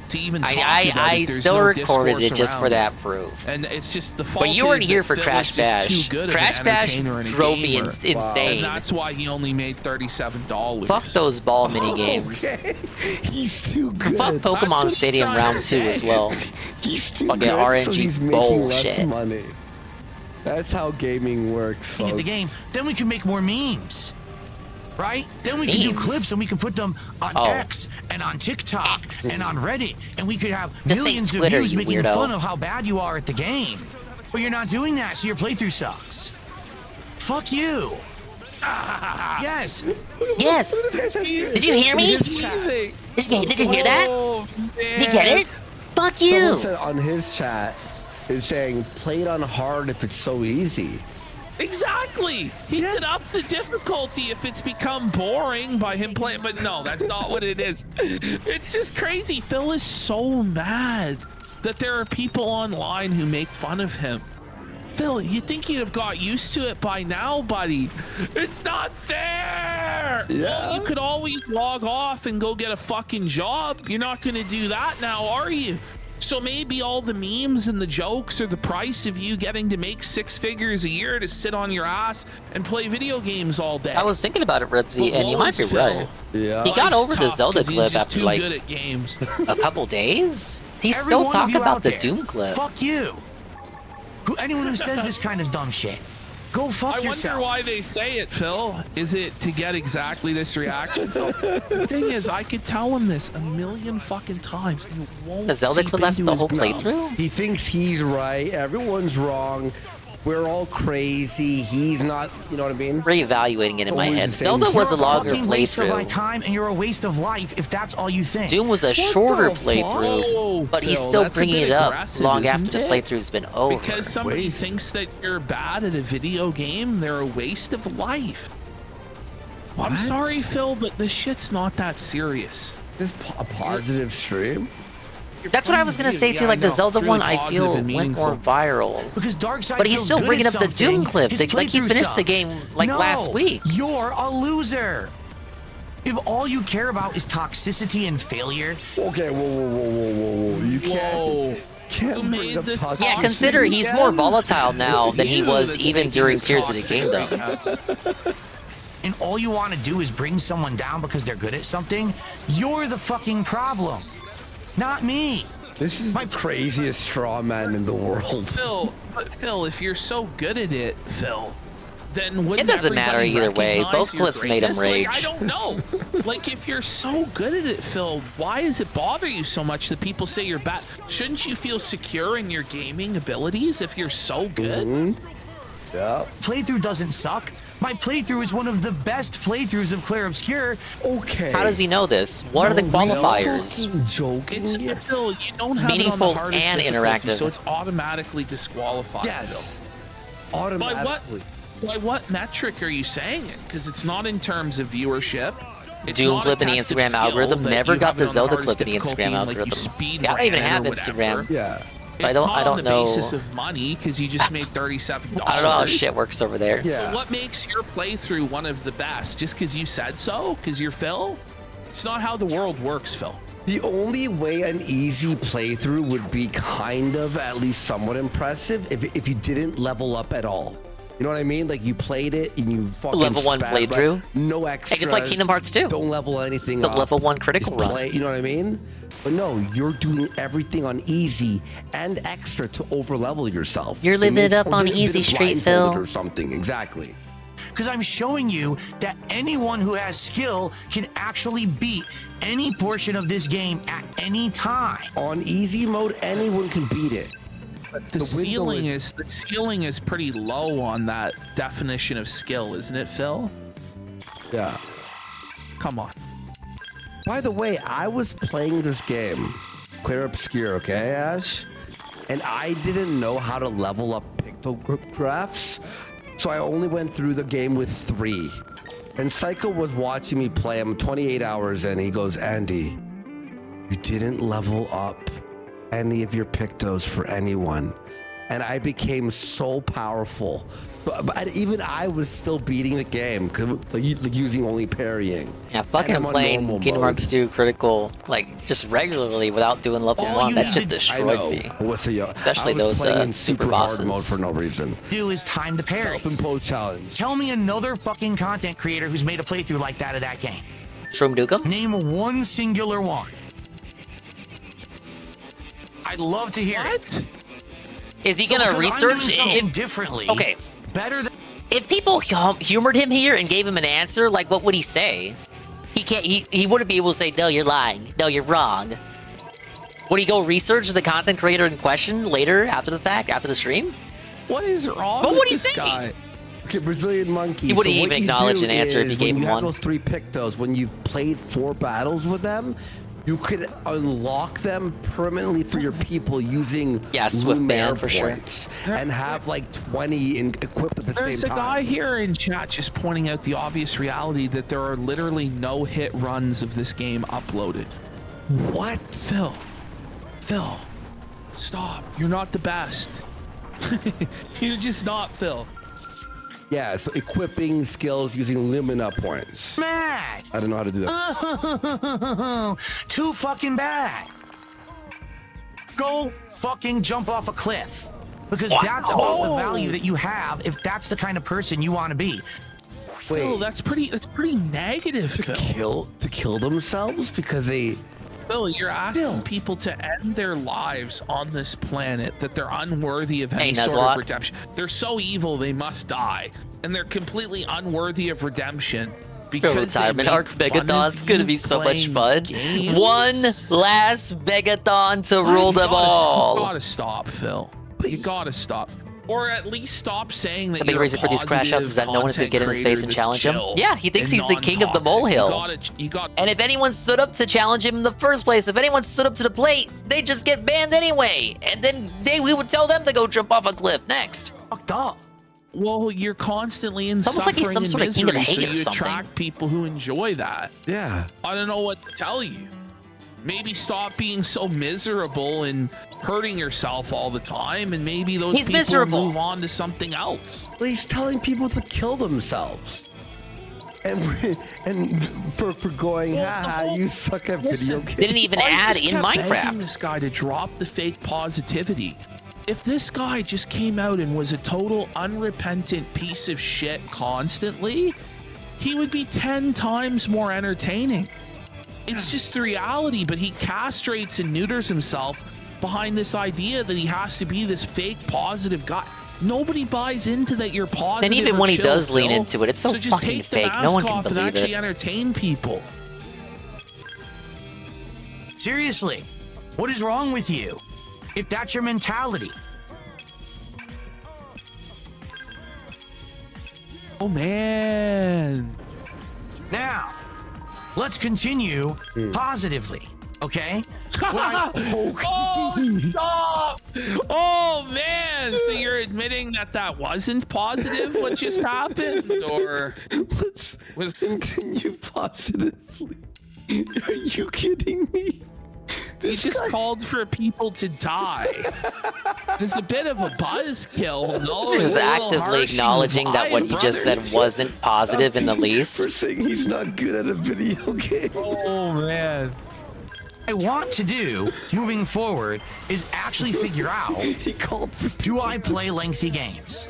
Speaker 11: To even talk about
Speaker 2: I
Speaker 11: it. There's
Speaker 2: still
Speaker 11: no
Speaker 2: recorded
Speaker 11: discourse
Speaker 2: it just for
Speaker 11: around
Speaker 2: that
Speaker 11: it.
Speaker 2: proof.
Speaker 11: And it's just the fault.
Speaker 2: But you weren't
Speaker 11: is
Speaker 2: here
Speaker 11: that
Speaker 2: for
Speaker 11: Phil
Speaker 2: Crash
Speaker 11: is just
Speaker 2: Bash.
Speaker 11: too good of
Speaker 2: Crash
Speaker 11: an
Speaker 2: Bash
Speaker 11: entertainer and a
Speaker 2: drove me
Speaker 11: gamer.
Speaker 2: insane.
Speaker 11: And that's why he only made $37.
Speaker 2: Fuck those ball mini games.
Speaker 15: Okay. He's too good.
Speaker 2: Fuck Pokemon Stadium Round 2 as well.
Speaker 15: He's too
Speaker 2: Fucking
Speaker 15: good,
Speaker 2: RNG
Speaker 15: so he's making less
Speaker 2: bullshit.
Speaker 15: money. That's how gaming works, folks.
Speaker 17: In the game, then we can make more memes. Right? Then we can do clips and we can put them on X and on TikTok and on Reddit, and we could have
Speaker 2: Just say
Speaker 17: millions
Speaker 2: Twitter,
Speaker 17: of views
Speaker 2: you
Speaker 17: making
Speaker 2: weirdo.
Speaker 17: fun of how bad you are at the game. But you're not doing that, so your playthrough sucks. Fuck you. Yes.
Speaker 2: Yes. Did you hear me? Did you hear that? Did you get it? Fuck you.
Speaker 15: Someone said on his chat is saying play it on hard if it's so easy.
Speaker 11: Exactly. He could up the difficulty if it's become boring by him playing, but no, that's not what it is. It's just crazy. Phil is so mad that there are people online who make fun of him. Phil, you think you'd have got used to it by now, buddy? It's not fair.
Speaker 15: Yeah.
Speaker 11: Well, you could always log off and go get a fucking job. You're not going to do that now, are you? So maybe all the memes and the jokes are the price of you getting to make 6 figures a year to sit on your ass and play video games all day.
Speaker 2: I was thinking about it, Redzy, and you might be right.
Speaker 15: Yeah.
Speaker 2: He got over the
Speaker 11: Life's tough
Speaker 2: Zelda
Speaker 11: 'cause he's
Speaker 2: clip
Speaker 11: just
Speaker 2: after
Speaker 11: too
Speaker 2: like
Speaker 11: good at games.
Speaker 2: a couple days. He's
Speaker 17: Every
Speaker 2: still
Speaker 17: one of
Speaker 2: talking
Speaker 17: you
Speaker 2: about
Speaker 17: out
Speaker 2: the
Speaker 17: there,
Speaker 2: Doom clip.
Speaker 17: Fuck you. Anyone who says this kind of dumb shit, go fuck
Speaker 11: I
Speaker 17: yourself.
Speaker 11: wonder why they say it, Phil. Is it to get exactly this reaction? The thing is, I could tell him this a million fucking times. And it won't
Speaker 2: The Zelda
Speaker 11: seep
Speaker 2: clip lasts
Speaker 11: into
Speaker 2: the
Speaker 11: his
Speaker 2: whole
Speaker 11: brain.
Speaker 2: playthrough?
Speaker 15: He thinks he's right. Everyone's wrong. We're all crazy. He's not. You know what I mean?
Speaker 2: Reevaluating it in my
Speaker 15: Always
Speaker 2: head.
Speaker 15: the same
Speaker 2: Zelda
Speaker 15: shit.
Speaker 2: was a
Speaker 17: You're
Speaker 2: longer
Speaker 17: fucking waste of my
Speaker 2: playthrough.
Speaker 17: time, and you're a waste of life if that's all you think.
Speaker 2: Doom was a shorter playthrough,
Speaker 11: Oh,
Speaker 2: but he's
Speaker 11: Phil,
Speaker 2: still
Speaker 11: that's a
Speaker 2: bringing
Speaker 11: bit
Speaker 2: it up
Speaker 11: aggressive,
Speaker 2: long
Speaker 11: isn't
Speaker 2: after the
Speaker 11: it?
Speaker 2: playthrough's been over.
Speaker 11: Because somebody thinks that you're bad at a video game, they're a waste of life. I'm sorry, Phil, but this shit's not that serious.
Speaker 15: This a positive stream.
Speaker 2: That's what I was gonna say too. Like the Zelda one, I feel went more viral.
Speaker 17: Because Darkseid
Speaker 2: But he's
Speaker 17: feels
Speaker 2: still
Speaker 17: good
Speaker 2: bringing
Speaker 17: at
Speaker 2: up the Doom
Speaker 17: something,
Speaker 2: clip.
Speaker 17: his
Speaker 2: Like he
Speaker 17: playthrough
Speaker 2: finished the
Speaker 17: sucks.
Speaker 2: game like
Speaker 17: No,
Speaker 2: last week.
Speaker 17: You're a loser. If all you care about is toxicity and failure.
Speaker 15: Okay, whoa. You can't bring up toxicity.
Speaker 2: Yeah, consider he's more volatile now than he
Speaker 17: you
Speaker 2: was
Speaker 17: that's
Speaker 2: even
Speaker 17: making
Speaker 2: during
Speaker 17: this
Speaker 2: Tears of the
Speaker 17: toxic.
Speaker 2: Kingdom.
Speaker 17: And all you want to do is bring someone down because they're good at something, you're the fucking problem, not me.
Speaker 15: This is the craziest straw man in the world.
Speaker 11: Phil, if you're so good at it, Phil, then wouldn't
Speaker 2: It doesn't matter
Speaker 11: everybody
Speaker 2: either way.
Speaker 11: recognize
Speaker 2: Both
Speaker 11: your
Speaker 2: clips made him
Speaker 11: greatness? Like,
Speaker 2: rage.
Speaker 11: I don't know. Like, if you're so good at it, Phil, why does it bother you so much that people say you're bad? Shouldn't you feel secure in your gaming abilities if you're so good?
Speaker 15: Yeah.
Speaker 17: Playthrough doesn't suck. My playthrough is one of the best playthroughs of Clair Obscur.
Speaker 15: Okay.
Speaker 2: How does he know this? What are the qualifiers?
Speaker 15: Joking.
Speaker 11: It's Phil, you don't have
Speaker 2: Meaningful
Speaker 11: it on the hardest
Speaker 2: and
Speaker 11: difficulty,
Speaker 2: interactive.
Speaker 11: so it's automatically disqualified.
Speaker 15: Yes.
Speaker 11: Phil.
Speaker 15: Automatically.
Speaker 11: By what metric are you saying it? Because it's not in terms of viewership. It's
Speaker 2: Doom
Speaker 11: not
Speaker 2: clip
Speaker 11: a
Speaker 2: in the
Speaker 11: test of
Speaker 2: Instagram
Speaker 11: skill
Speaker 2: algorithm.
Speaker 11: that
Speaker 2: Never
Speaker 11: you
Speaker 2: got
Speaker 11: have
Speaker 2: the
Speaker 11: it on
Speaker 2: Zelda
Speaker 11: hardest
Speaker 2: clip in the
Speaker 11: difficulty
Speaker 2: Instagram
Speaker 11: and, like, you
Speaker 2: algorithm.
Speaker 11: speed
Speaker 2: Yeah, I don't even
Speaker 11: ran
Speaker 2: have
Speaker 11: or
Speaker 2: Instagram.
Speaker 11: whatever.
Speaker 15: Yeah.
Speaker 2: I
Speaker 11: It's
Speaker 2: don't-
Speaker 11: not
Speaker 2: I don't
Speaker 11: on the
Speaker 2: know.
Speaker 11: basis of money because you just made $37.
Speaker 2: I don't know how shit works over there.
Speaker 15: Yeah.
Speaker 11: So what makes your playthrough one of the best? Just because you said so? Because you're Phil? It's not how the world works, Phil.
Speaker 15: The only way an easy playthrough would be kind of at least somewhat impressive if you didn't level up at all. You know what I mean? Like you played it and you fucking
Speaker 2: Level 1
Speaker 15: spaz,
Speaker 2: playthrough?
Speaker 15: like, no extras.
Speaker 2: Just like Kingdom Hearts 2.
Speaker 15: Don't level anything
Speaker 2: The
Speaker 15: up.
Speaker 2: level 1 critical
Speaker 15: Just
Speaker 2: run.
Speaker 15: You know what I mean? But no, you're doing everything on easy and extra to over level yourself.
Speaker 2: You're living it up
Speaker 15: or
Speaker 2: on
Speaker 15: get a bit
Speaker 2: easy
Speaker 15: of
Speaker 2: street,
Speaker 15: blindfolded
Speaker 2: Phil.
Speaker 15: or something. Exactly.
Speaker 17: Because I'm showing you that anyone who has skill can actually beat any portion of this game at any time.
Speaker 15: On easy mode, anyone can beat it.
Speaker 11: The ceiling is pretty low on that definition of skill, isn't it, Phil?
Speaker 15: Yeah.
Speaker 11: Come on.
Speaker 15: By the way, I was playing this game, Clair Obscur, okay, Ash? And I didn't know how to level up pictographs, so I only went through the game with 3. And Psycho was watching me play. I'm 28 hours in. He goes, Andy, you didn't level up any of your pictos for anyone. and I became so powerful. But even I was still beating the game, using only parrying.
Speaker 2: Yeah, fucking playing Kingdom Hearts 2 Critical, like, just regularly without doing level 1, that shit destroyed me. Especially those super bosses.
Speaker 15: Hard mode for no reason.
Speaker 17: Do is time the parry.
Speaker 15: Self-imposed challenge.
Speaker 17: Tell me another fucking content creator who's made a playthrough like that of that game.
Speaker 2: Shroomduka?
Speaker 17: Name one singular one. I'd love to hear it.
Speaker 2: Is he gonna research
Speaker 17: it differently?
Speaker 2: Okay.
Speaker 17: Better than
Speaker 2: if people humored him here and gave him an answer, like what would he say? He can't. He wouldn't be able to say, "No, you're lying. No, you're wrong." Would he go research the content creator in question later, after the fact, after the stream?
Speaker 11: What is wrong?
Speaker 2: What
Speaker 11: with
Speaker 2: would he
Speaker 11: this
Speaker 2: say?
Speaker 11: Guy?
Speaker 15: Okay, Brazilian monkey.
Speaker 2: He wouldn't even acknowledge an answer if you gave him
Speaker 15: when you
Speaker 2: one.
Speaker 15: have those 3 Pictos, when you've played 4 battles with them, you could unlock them permanently for your people using
Speaker 2: Swift Band for
Speaker 15: points, and have like 20 equipped at the same time.
Speaker 11: There's a guy here in chat just pointing out the obvious reality that there are literally no hit runs of this game uploaded.
Speaker 15: What?
Speaker 11: Phil, stop. You're not the best. You're just not, Phil.
Speaker 15: Yeah, so equipping skills using Lumina points.
Speaker 17: Mad.
Speaker 15: I don't know how to do that.
Speaker 17: Too fucking bad. Go fucking jump off a cliff. Because that's all the value that you have if that's the kind of person you want to be.
Speaker 11: Phil, that's pretty negative, Phil.
Speaker 15: To kill themselves because they...
Speaker 11: Phil, you're asking people to end their lives on this planet, that they're unworthy of any sort of redemption. They're so evil they must die, and they're completely unworthy of redemption.
Speaker 2: Because retirement arc Megathon's gonna be so much fun.
Speaker 11: Games.
Speaker 2: One last Megathon to rule them all.
Speaker 11: You gotta stop, Phil. You gotta stop. Or at least stop saying that
Speaker 2: the big reason for these crash outs is that no one is going to get in his face and challenge him. Yeah, he thinks he's the king of the molehill. And if anyone stood up to challenge him in the first place, if anyone stood up to the plate, they just get banned anyway. And then we would tell them to go jump off a cliff next.
Speaker 17: Fucked up.
Speaker 11: Well, you're constantly in
Speaker 2: it's almost like he's some sort of king of the hate or something.
Speaker 11: Attract people who enjoy that.
Speaker 15: Yeah.
Speaker 11: I don't know what to tell you. Maybe stop being so miserable and hurting yourself all the time, and maybe those people will move on to something else.
Speaker 15: Well, he's telling people to kill themselves. And for going, haha, you suck at video games.
Speaker 2: Didn't even add in Minecraft.
Speaker 11: This guy to drop the fake positivity. If this guy just came out and was a total unrepentant piece of shit constantly, he would be 10 times more entertaining. It's just the reality, but he castrates and neuters himself behind this idea that he has to be this fake positive guy. Nobody buys into that you're positive.
Speaker 2: And even when he does lean
Speaker 11: Phil.
Speaker 2: into it, it's so fucking fake. No one can believe
Speaker 11: and actually
Speaker 2: it.
Speaker 11: Entertain people.
Speaker 17: Seriously, what is wrong with you? If that's your mentality.
Speaker 11: Oh man.
Speaker 17: Now, let's continue positively, okay?
Speaker 11: Oh, stop! Oh man! So you're admitting that wasn't positive? What just happened, or
Speaker 15: let's continue positively? Are you kidding me?
Speaker 11: He just called for people to die. It's a bit of a buzzkill. No,
Speaker 2: he was actively acknowledging that what he just said wasn't positive in the least.
Speaker 15: For saying he's not good at a video game.
Speaker 11: Oh man.
Speaker 17: What I want to do moving forward is actually figure out, do I play lengthy games?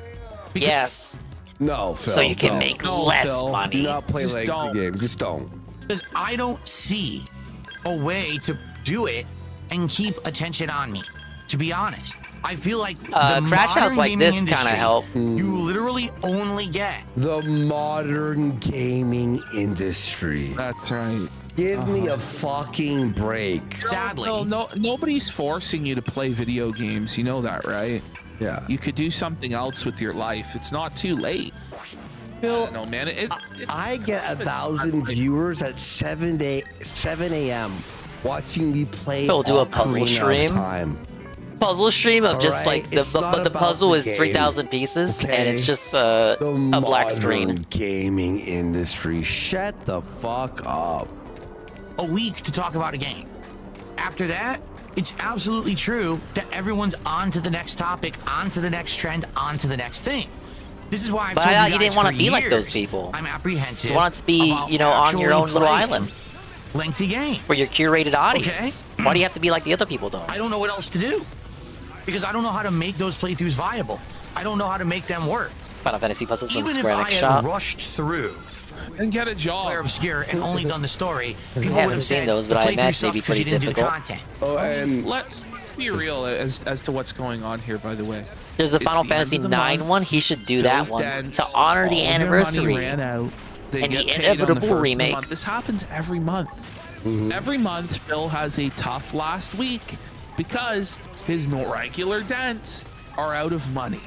Speaker 2: Because yes.
Speaker 15: No, Phil.
Speaker 2: So you can make less money.
Speaker 15: Do not play lengthy games. Just don't.
Speaker 17: Because I don't see a way to do it and keep attention on me. To be honest, I feel like the
Speaker 2: crash outs like this kind of help.
Speaker 17: You literally only get
Speaker 15: the modern gaming industry.
Speaker 11: That's right.
Speaker 15: Give me a fucking break.
Speaker 17: Sadly,
Speaker 11: no, nobody's forcing you to play video games. You know that, right?
Speaker 15: Yeah.
Speaker 11: You could do something else with your life. It's not too late. Phil, no man.
Speaker 15: I get 1,000 viewers at 7 a.m. watching me play.
Speaker 2: Phil, do a puzzle stream. Puzzle stream of just like the puzzle is 3,000 pieces, and it's just a black screen.
Speaker 15: Gaming industry, shut the fuck up.
Speaker 17: A week to talk about a game. After that, It's absolutely true that everyone's on to the next topic, on to the next trend, on to the next thing. This is why I've
Speaker 2: But
Speaker 17: told
Speaker 2: I thought
Speaker 17: you
Speaker 2: you
Speaker 17: guys
Speaker 2: didn't want to
Speaker 17: for
Speaker 2: be like those
Speaker 17: years,
Speaker 2: people.
Speaker 17: I'm apprehensive.
Speaker 2: You want it to be,
Speaker 17: about
Speaker 2: you know, on your
Speaker 17: actually
Speaker 2: own little
Speaker 17: playing
Speaker 2: island.
Speaker 17: lengthy games.
Speaker 2: For your curated audience.
Speaker 17: Okay.
Speaker 2: Why do you have to be like the other people, though?
Speaker 17: I don't know what else to do. Because I don't know how to make those playthroughs viable. I don't know how to make them work.
Speaker 2: Final Fantasy puzzles from
Speaker 17: Even if
Speaker 2: Square
Speaker 17: I
Speaker 2: Enix
Speaker 17: had
Speaker 2: shop.
Speaker 17: rushed through
Speaker 11: and get a job,
Speaker 17: Claire Obscure, and only done the story, people
Speaker 2: haven't
Speaker 17: would have
Speaker 2: seen
Speaker 17: said
Speaker 2: those, but
Speaker 17: the
Speaker 2: I
Speaker 17: playthrough
Speaker 2: imagine they'd be
Speaker 17: sucked 'cause
Speaker 2: pretty
Speaker 17: you didn't do the
Speaker 2: difficult.
Speaker 17: content.
Speaker 15: Oh, and
Speaker 11: let's be real as to what's going on here. By the way,
Speaker 2: There's a
Speaker 11: It's
Speaker 2: Final
Speaker 11: the end
Speaker 2: Fantasy
Speaker 11: of the
Speaker 2: 9
Speaker 11: month.
Speaker 2: one. He should do that
Speaker 11: Those
Speaker 2: one
Speaker 11: dents,
Speaker 2: to honor the
Speaker 11: all their money
Speaker 2: anniversary
Speaker 11: ran out. They
Speaker 2: and
Speaker 11: get
Speaker 2: the
Speaker 11: paid on the
Speaker 2: inevitable
Speaker 11: first of the
Speaker 2: remake.
Speaker 11: month. This happens every month. Every month, Phil has a tough last week because his regular dents are out of money,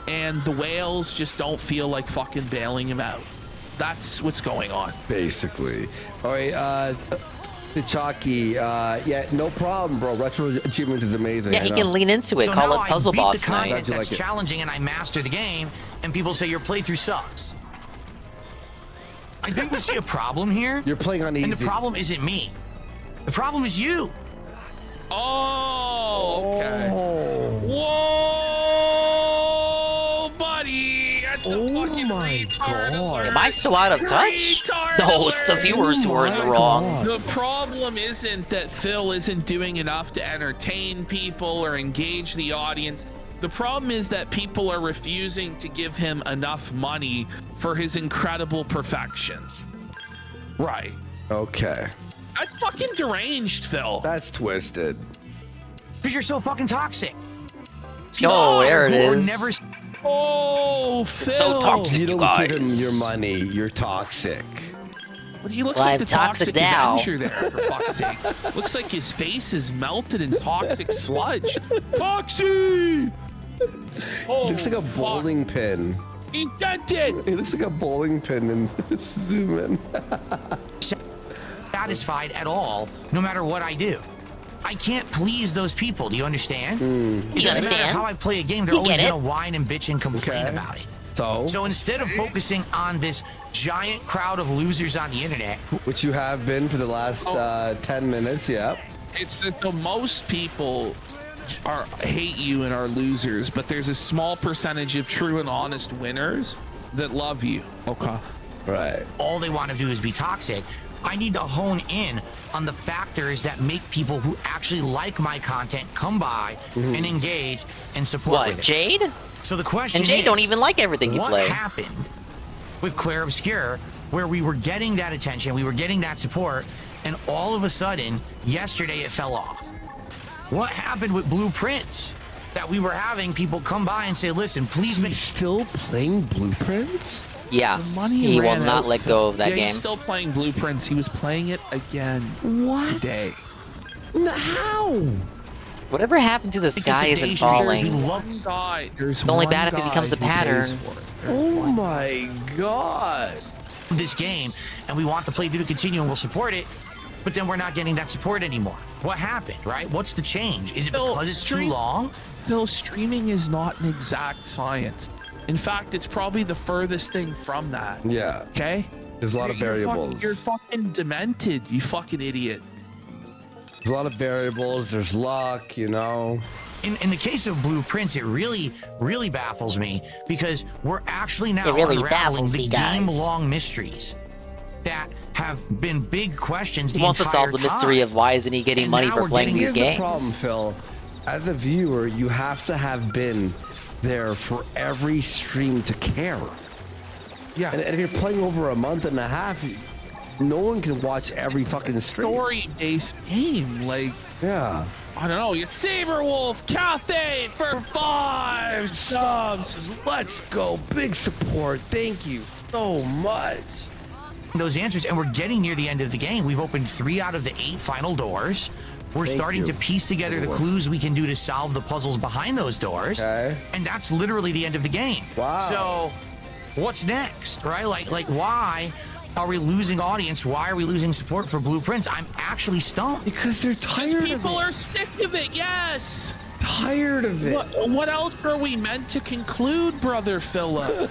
Speaker 11: and the whales just don't feel like fucking bailing him out. That's what's going on.
Speaker 15: Basically. All right, the Chalky, yeah, no problem, bro. Retro Achievements is amazing.
Speaker 2: Yeah, he can lean into it.
Speaker 17: So
Speaker 2: Call
Speaker 17: now
Speaker 2: it Puzzle
Speaker 17: I beat
Speaker 2: Boss
Speaker 17: the content
Speaker 2: Night.
Speaker 17: that's challenging, and I master the game, and people say your playthrough sucks. I think we see a problem here.
Speaker 15: You're playing on easy.
Speaker 17: And the problem isn't me. The problem is you.
Speaker 11: Oh, okay. Whoa, buddy. That's a fucking retard alert.
Speaker 2: Am I so out of touch?
Speaker 11: Retard
Speaker 2: No, it's the
Speaker 11: alert.
Speaker 2: viewers who are in the wrong.
Speaker 11: The problem isn't that Phil isn't doing enough to entertain people or engage the audience. The problem is that people are refusing to give him enough money for his incredible perfection. Right.
Speaker 15: Okay.
Speaker 11: That's fucking deranged, Phil.
Speaker 15: That's twisted.
Speaker 17: Because you're so fucking toxic.
Speaker 2: Oh, there it
Speaker 17: Who are
Speaker 2: is.
Speaker 17: never
Speaker 11: Oh, Phil.
Speaker 2: So toxic,
Speaker 15: You
Speaker 2: you
Speaker 15: don't give him
Speaker 2: guys.
Speaker 15: your money. You're toxic.
Speaker 11: But he looks
Speaker 2: Well,
Speaker 11: like
Speaker 2: I'm
Speaker 11: the
Speaker 2: toxic
Speaker 11: toxic
Speaker 2: now.
Speaker 11: Avenger there, for fuck's sake. Looks like his face is melted in toxic sludge. Toxie! Oh,
Speaker 15: Looks like a bowling pin.
Speaker 11: He's dented!
Speaker 15: It looks like a bowling pin in zoom in.
Speaker 17: satisfied at all, no matter what I do. I can't please those people. Do you understand? It doesn't
Speaker 2: understand?
Speaker 17: matter how I play a game, they're
Speaker 2: You
Speaker 17: always
Speaker 2: get it?
Speaker 17: going to whine and bitch and complain
Speaker 15: Okay.
Speaker 17: about it.
Speaker 15: So
Speaker 17: instead of focusing on this giant crowd of losers on the internet,
Speaker 15: which you have been for the last 10 minutes, yeah.
Speaker 11: It's just so most people hate you and are losers, but there's a small percentage of true and honest winners that love you. Okay.
Speaker 15: Right.
Speaker 17: all they want to do is be toxic. I need to hone in on the factors that make people who actually like my content come by and engage and support
Speaker 2: What,
Speaker 17: with it.
Speaker 2: Jade?
Speaker 17: So the question
Speaker 2: And Jade
Speaker 17: is,
Speaker 2: don't even like everything you
Speaker 17: what
Speaker 2: play.
Speaker 17: happened with Claire Obscure where we were getting that attention, we were getting that support, and all of a sudden, yesterday it fell off? What happened with Blueprints? That we were having people come by and say, listen, please make...
Speaker 15: Still playing Blueprints?
Speaker 2: Yeah,
Speaker 11: Money
Speaker 2: he will
Speaker 11: ran
Speaker 2: not
Speaker 11: out.
Speaker 2: let go of that
Speaker 11: Yeah,
Speaker 2: game.
Speaker 11: he's still playing Blueprints. He was playing it again
Speaker 15: What?
Speaker 11: today.
Speaker 15: How?
Speaker 2: Whatever happened to the sky isn't
Speaker 17: There's
Speaker 2: falling.
Speaker 11: One guy. There's
Speaker 2: It's only
Speaker 11: one
Speaker 2: bad if it
Speaker 11: guy
Speaker 2: becomes a
Speaker 11: who pays
Speaker 2: pattern.
Speaker 11: for it.
Speaker 15: Oh my god.
Speaker 17: this game and we want the playthrough to continue and we'll support it, but then we're not getting that support anymore. What happened, right? What's the change? Is it because it's too long?
Speaker 11: No, streaming is not an exact science. In fact, it's probably the furthest thing from that.
Speaker 15: Yeah.
Speaker 11: Okay?
Speaker 15: There's a lot of variables.
Speaker 11: You're fucking demented, you fucking idiot.
Speaker 15: There's a lot of variables. There's luck, you know.
Speaker 17: In the case of Blueprints, it really baffles me because we're actually now
Speaker 2: It really
Speaker 17: unraveling
Speaker 2: baffles
Speaker 17: the
Speaker 2: me, guys.
Speaker 17: game-long mysteries that have been big questions
Speaker 2: He
Speaker 17: the
Speaker 2: wants to
Speaker 17: entire
Speaker 2: solve the mystery
Speaker 17: time.
Speaker 2: of why isn't he getting
Speaker 17: And
Speaker 2: money
Speaker 17: now
Speaker 2: for
Speaker 17: we're
Speaker 2: playing
Speaker 17: getting-
Speaker 2: these
Speaker 15: Here's
Speaker 2: games.
Speaker 15: the problem, Phil. As a viewer, you have to have been there for every stream to care.
Speaker 11: Yeah.
Speaker 15: And if you're playing over a month and a half, no one can watch every fucking stream.
Speaker 11: Story-based game, like,
Speaker 15: yeah.
Speaker 11: I don't know, you Saberwolf Cathay for 5 subs.
Speaker 15: Let's go. Big support. Thank you so much.
Speaker 17: Those answers, and we're getting near the end of the game. We've opened 3 out of the 8 final doors. We're
Speaker 15: Thank
Speaker 17: starting
Speaker 15: you.
Speaker 17: to piece together the clues we can do to solve the puzzles behind those doors.
Speaker 15: Okay.
Speaker 17: And that's literally the end of the game.
Speaker 15: Wow.
Speaker 17: So what's next, right? Like why are we losing audience? Why are we losing support for Blueprints? I'm actually stumped.
Speaker 15: Because they're tired of
Speaker 11: People
Speaker 15: it.
Speaker 11: are sick of it, yes.
Speaker 15: Tired of it.
Speaker 11: What else are we meant to conclude, brother Philip?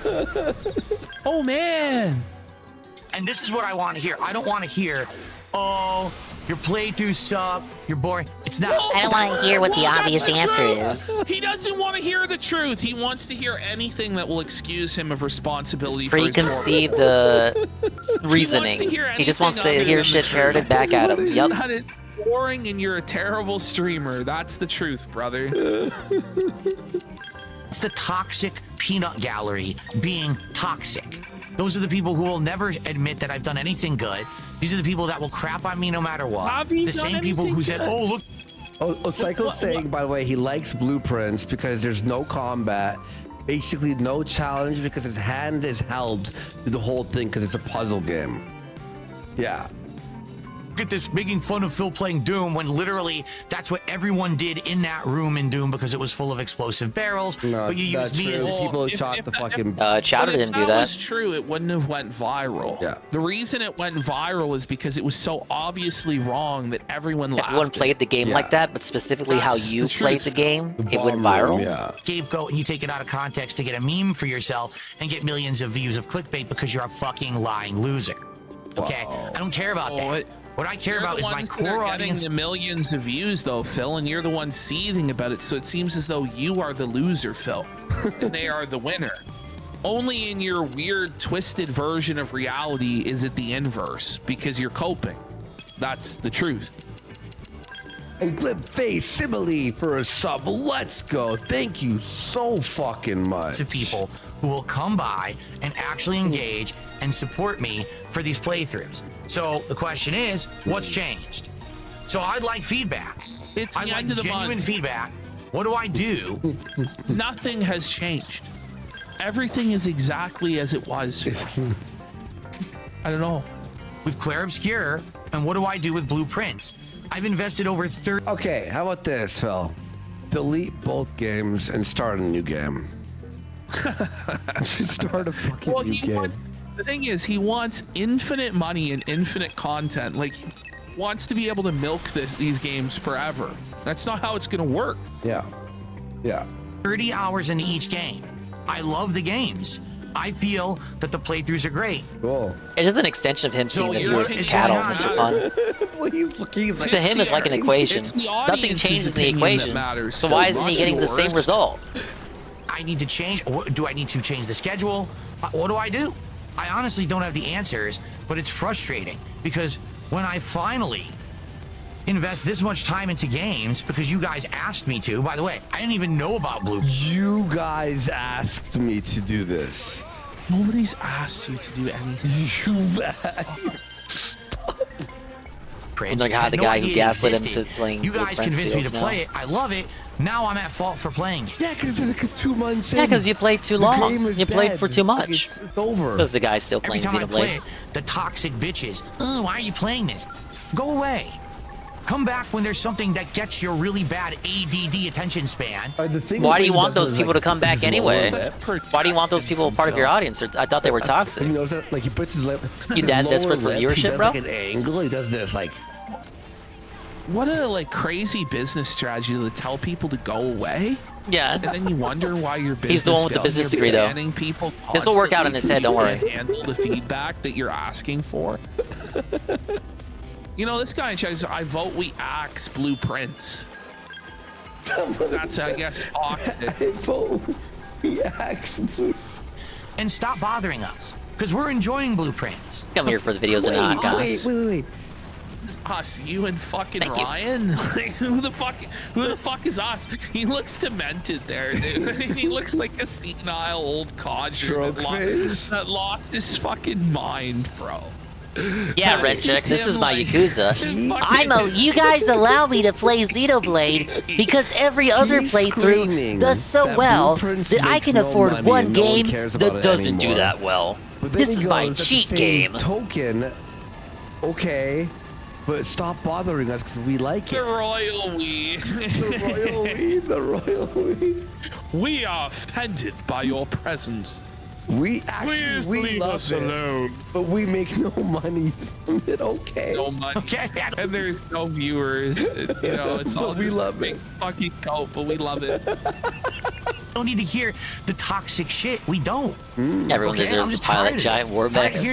Speaker 11: Oh, man.
Speaker 17: And this is what I want to hear. I don't want to hear, oh, your playthroughs suck, you're boring. It's not.
Speaker 13: I don't want to hear what the
Speaker 11: Well,
Speaker 13: obvious
Speaker 11: that's
Speaker 13: answer
Speaker 11: truth.
Speaker 13: is.
Speaker 11: He doesn't want to hear the truth. He wants to hear anything that will excuse him of responsibility for his
Speaker 2: Preconceived reasoning. He just wants to hear shit parroted back at him. Yep.
Speaker 11: That is boring, and you're a terrible streamer. That's the truth, brother.
Speaker 17: It's the toxic peanut gallery being toxic. Those are the people who will never admit that I've done anything good. These are the people that will crap on me no matter what.
Speaker 11: Have you
Speaker 17: The
Speaker 11: done
Speaker 17: same people who
Speaker 11: anything
Speaker 17: said,
Speaker 11: good?
Speaker 17: "Oh, look."
Speaker 15: Psycho's saying, by the way, he likes blueprints because there's no combat, basically no challenge because his hand is held through the whole thing because it's a puzzle game. Yeah.
Speaker 17: Look at this, making fun of Phil playing Doom when literally that's what everyone did in that room in Doom because it was full of explosive barrels.
Speaker 15: No,
Speaker 17: but you
Speaker 15: that's
Speaker 17: used me
Speaker 15: true.
Speaker 17: as
Speaker 15: People shot the fucking.
Speaker 2: Chowder didn't do
Speaker 11: If that
Speaker 2: that.
Speaker 11: was true, it wouldn't have went viral.
Speaker 15: Yeah.
Speaker 11: The reason it went viral is because it was so obviously wrong that everyone laughed.
Speaker 2: Everyone played the game like that, but specifically how
Speaker 11: That's
Speaker 2: you
Speaker 11: the
Speaker 2: played
Speaker 11: truth.
Speaker 2: the game, it went viral.
Speaker 17: scapegoat and you take it out of context to get a meme for yourself and get millions of views of clickbait because you're a fucking lying loser. Okay? I don't care about that. What I care about is my core audience.
Speaker 11: Getting the millions of views, though, Phil, and you're the one seething about it. So it seems as though you are the loser, Phil, and they are the winner. Only in your weird, twisted version of reality is it the inverse because you're coping. That's the truth.
Speaker 15: And Glib Face Simile for a sub. Let's go. Thank you so fucking much.
Speaker 17: To people who will come by and actually engage and support me for these playthroughs. So the question is, what's changed? So I'd like feedback.
Speaker 11: It's
Speaker 17: I'd
Speaker 11: the
Speaker 17: like
Speaker 11: end of the
Speaker 17: genuine
Speaker 11: month.
Speaker 17: feedback. What do I do?
Speaker 11: Nothing has changed. Everything is exactly as it was. I don't know.
Speaker 17: With Claire Obscure, and what do I do with Blueprints? I've invested over 30.
Speaker 15: Okay, how about this, Phil? Delete both games and start a new game. Start a fucking new game.
Speaker 11: The thing is, he wants infinite money and infinite content. Like, he wants to be able to milk these games forever. That's not how it's going to work.
Speaker 15: Yeah. Yeah.
Speaker 17: 30 hours into each game. I love the games. I feel that the playthroughs are great.
Speaker 15: Cool.
Speaker 2: It's just an extension of him seeing the viewers as cattle, Mr. Pun. To him, it's like an equation. Nothing changes in the equation. So why isn't he getting the same result?
Speaker 17: I need to change. Do I need to change the schedule? What do I do? I honestly don't have the answers, but it's frustrating because when I finally invest this much time into games because you guys asked me to. By the way, I didn't even know about Blue.
Speaker 15: You guys asked me to do this.
Speaker 11: Nobody's asked you to do anything.
Speaker 15: You've asked.
Speaker 2: It's like how the guy who gaslit him to playing
Speaker 17: You guys
Speaker 2: Blueprints
Speaker 17: convinced me to
Speaker 2: feels
Speaker 17: play
Speaker 2: now.
Speaker 17: it. I love it. Now I'm at fault for playing it.
Speaker 15: Yeah, because it's like 2 months in.
Speaker 2: Yeah, because you played too long. You played
Speaker 15: dead.
Speaker 2: for too much.
Speaker 15: It's over.
Speaker 2: Says the guy still
Speaker 17: Every
Speaker 2: playing
Speaker 17: time I play
Speaker 2: Xenoblade.
Speaker 17: it, the toxic bitches. Oh, why are you playing this? Go away. Come back when there's something that gets your really bad ADD attention span.
Speaker 2: Why do you want those people to come back anyway? Why do you want those people part of your audience? I thought they were toxic.
Speaker 15: You notice that? Like he puts his lip.
Speaker 2: You
Speaker 15: his
Speaker 2: that
Speaker 15: lower
Speaker 2: desperate for
Speaker 15: lip,
Speaker 2: viewership,
Speaker 15: he does
Speaker 2: bro?
Speaker 15: Like an angle. He does this like.
Speaker 11: What a like crazy business strategy to tell people to go away.
Speaker 2: Yeah.
Speaker 11: And then you wonder why your business
Speaker 2: He's the one with the
Speaker 11: fails.
Speaker 2: business
Speaker 11: You're
Speaker 2: degree, though.
Speaker 11: banning people
Speaker 2: This will work out in his head, don't worry.
Speaker 11: constantly to handle the feedback that you're asking for. You know, this guy in chat says, I vote we axe Blueprints. That's, I guess, toxic.
Speaker 15: I vote we axe Blueprints.
Speaker 17: And stop bothering us, because we're enjoying Blueprints.
Speaker 2: Come here for the videos and not, guys.
Speaker 15: Wait.
Speaker 11: It's us, you and fucking
Speaker 2: Thank you.
Speaker 11: Ryan. Like, who the fuck is us? He looks demented there, dude. He looks like a senile old codger that lost his fucking mind, bro.
Speaker 2: Yeah, Red Chick, this is my Yakuza. You guys allow me to play Xenoblade because every other playthrough does so well that I can afford one game that doesn't do that well. This is my cheat game.
Speaker 15: Token. Okay. But stop bothering us because we like
Speaker 11: The
Speaker 15: it.
Speaker 11: royal we.
Speaker 15: The royal we.
Speaker 11: We are offended by your presence.
Speaker 15: We actually
Speaker 11: Please
Speaker 15: we
Speaker 11: leave
Speaker 15: love
Speaker 11: us
Speaker 15: it,
Speaker 11: alone.
Speaker 15: but we make no money from it. Okay.
Speaker 11: No money.
Speaker 17: Okay.
Speaker 11: And there's no viewers. You know, it's all
Speaker 15: we
Speaker 11: just
Speaker 15: love
Speaker 11: big
Speaker 15: it.
Speaker 11: fucking cope, but we love it.
Speaker 17: don't need to hear the toxic shit. We don't.
Speaker 2: Everyone deserves a pilot giant war mechs.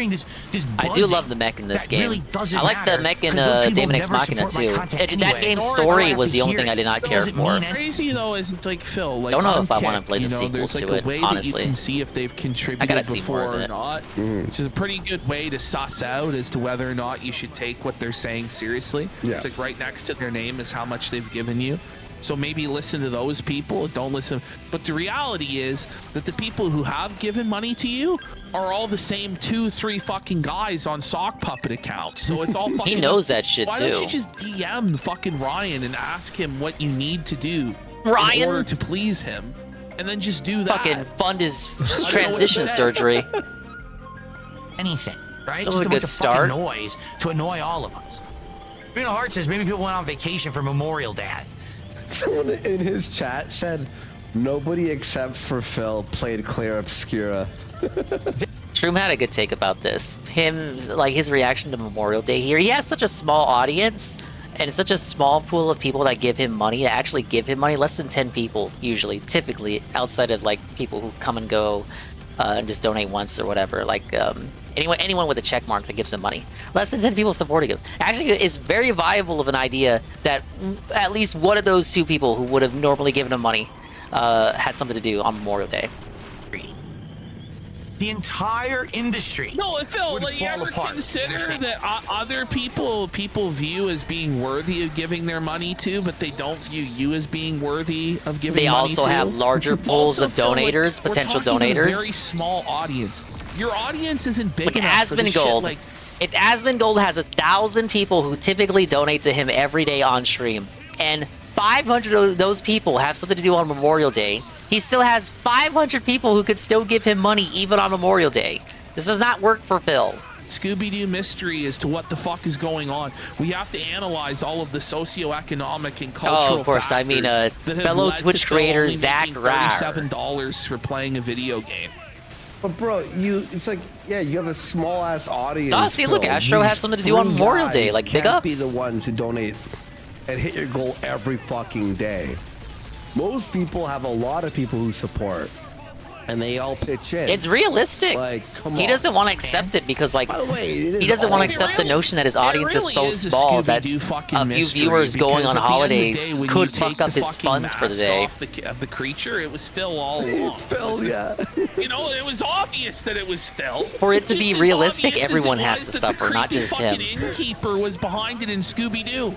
Speaker 2: I do love the mech in this game.
Speaker 17: Really
Speaker 2: I like the mech in Daemon X Machina too. That game's story was the only thing I did not care for.
Speaker 11: Crazy though is it's like Phil. Like,
Speaker 2: Don't know if I
Speaker 11: unkicked,
Speaker 2: want to play the sequel
Speaker 11: there's like
Speaker 2: to
Speaker 11: a
Speaker 2: it.
Speaker 11: way
Speaker 2: Honestly,
Speaker 11: that you can see if they've contributed
Speaker 2: I gotta see
Speaker 11: before
Speaker 2: more of
Speaker 11: or
Speaker 2: it.
Speaker 11: not, which is a pretty good way to suss out as to whether or not you should take what they're saying seriously.
Speaker 15: Yeah.
Speaker 11: It's like right next to their name is how much they've given you. So maybe listen to those people, don't listen. But the reality is that the people who have given money to you are all the same 2-3 fucking guys on sock puppet accounts. So it's all fucking...
Speaker 2: He knows that shit
Speaker 11: Why
Speaker 2: too.
Speaker 11: don't you just DM fucking Ryan and ask him what you need to do
Speaker 2: Ryan?
Speaker 11: in order to please him, and then just do that.
Speaker 2: Fucking fund his transition surgery.
Speaker 17: Anything, right?
Speaker 2: That was
Speaker 17: Just
Speaker 2: a
Speaker 17: bunch
Speaker 2: good
Speaker 17: of
Speaker 2: start.
Speaker 17: fucking noise to annoy all of us. Bruno Hart says maybe people went on vacation for Memorial Day.
Speaker 15: Someone in his chat said nobody except for Phil played Claire Obscura.
Speaker 2: Shroom had a good take about this. His reaction to Memorial Day here. He has such a small audience and such a small pool of people that give him money, that actually give him money. Less than 10 people, usually, typically, outside of like people who come and go and just donate once or whatever. Like anyone with a check mark that gives him money. Less than 10 people supporting him. Actually, it's very viable of an idea that at least one of those 2 people who would have normally given him money had something to do on Memorial Day.
Speaker 17: The entire industry.
Speaker 11: No, Phil, like, you ever consider that other people view as being worthy of giving their money to, but they don't view you as being worthy of giving
Speaker 2: They
Speaker 11: money
Speaker 2: also
Speaker 11: to?
Speaker 2: have larger pools of
Speaker 11: Phil, like,
Speaker 2: donators,
Speaker 11: we're
Speaker 2: potential
Speaker 11: talking about a very
Speaker 2: donators.
Speaker 11: small audience. Your audience isn't big
Speaker 2: Like
Speaker 11: enough for this shit.
Speaker 2: Asmongold.
Speaker 11: Like,
Speaker 2: If Asmongold has 1,000 people who typically donate to him every day on stream, and 500 of those people have something to do on Memorial Day, he still has 500 people who could still give him money even on Memorial Day. This does not work for Phil.
Speaker 11: Scooby-Doo mystery as to what the fuck is going on. We have to analyze all of the socioeconomic and cultural
Speaker 2: of course. I mean,
Speaker 11: factors that have
Speaker 2: fellow
Speaker 11: led to
Speaker 2: Twitch
Speaker 11: Phil
Speaker 2: creator
Speaker 11: only
Speaker 2: Zach
Speaker 11: making
Speaker 2: Rar.
Speaker 11: $37 for playing a video game.
Speaker 15: But bro, it's like, yeah, you have a small ass audience.
Speaker 2: Oh, see, look,
Speaker 15: Phil.
Speaker 2: Astro has
Speaker 15: These
Speaker 2: something to do on
Speaker 15: 3
Speaker 2: Memorial Day,
Speaker 15: guys
Speaker 2: like, big
Speaker 15: can't
Speaker 2: ups.
Speaker 15: be the ones who donate and hit your goal every fucking day. Most people have a lot of people who support, and they all pitch in.
Speaker 2: It's realistic.
Speaker 15: Like, come
Speaker 2: he
Speaker 15: on.
Speaker 2: doesn't want to accept it because, like,
Speaker 15: By the way, it is
Speaker 2: he doesn't want to
Speaker 15: all-
Speaker 2: accept the notion that his audience is so
Speaker 11: a
Speaker 2: small that
Speaker 11: Scooby-Doo fucking
Speaker 2: a few
Speaker 11: mystery,
Speaker 2: viewers going
Speaker 11: because
Speaker 2: on
Speaker 11: at the end of the
Speaker 2: holidays
Speaker 11: day, when you
Speaker 2: could
Speaker 11: take
Speaker 2: fuck up
Speaker 11: the
Speaker 2: his
Speaker 11: fucking
Speaker 2: funds for the
Speaker 11: mask
Speaker 2: day.
Speaker 11: off of the creature, it was Phil all along.
Speaker 15: It's Phil, yeah.
Speaker 11: You know, it was obvious that it was Phil.
Speaker 2: For it to be
Speaker 11: Just as
Speaker 2: realistic,
Speaker 11: obvious as it
Speaker 2: everyone has
Speaker 11: was
Speaker 2: to
Speaker 11: that
Speaker 2: suffer,
Speaker 11: the
Speaker 2: not
Speaker 11: creepy
Speaker 2: just him.
Speaker 11: fucking innkeeper was behind it in Scooby-Doo.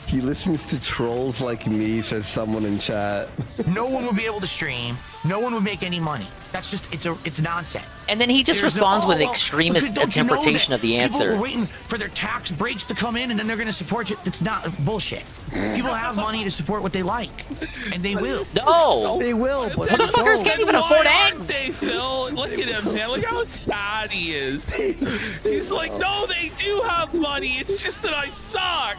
Speaker 15: He listens to trolls like me, says someone in chat.
Speaker 17: No one would be able to stream. No one would make any money. That's just it's nonsense.
Speaker 2: And then he just
Speaker 17: There's
Speaker 2: responds with an
Speaker 17: well,
Speaker 2: extremist
Speaker 17: don't you know
Speaker 2: interpretation
Speaker 17: that
Speaker 2: of the
Speaker 17: People
Speaker 2: answer.
Speaker 17: are waiting for their tax breaks to come in, and then they're going to support you. It's not bullshit. People have money to support what they like, and they will.
Speaker 2: No,
Speaker 15: they will. But
Speaker 2: motherfuckers can't even afford
Speaker 11: Why aren't
Speaker 2: eggs.
Speaker 11: they, Phil? Look at him, man. Look how sad he is. He's like, no, they do have money. It's just that I suck.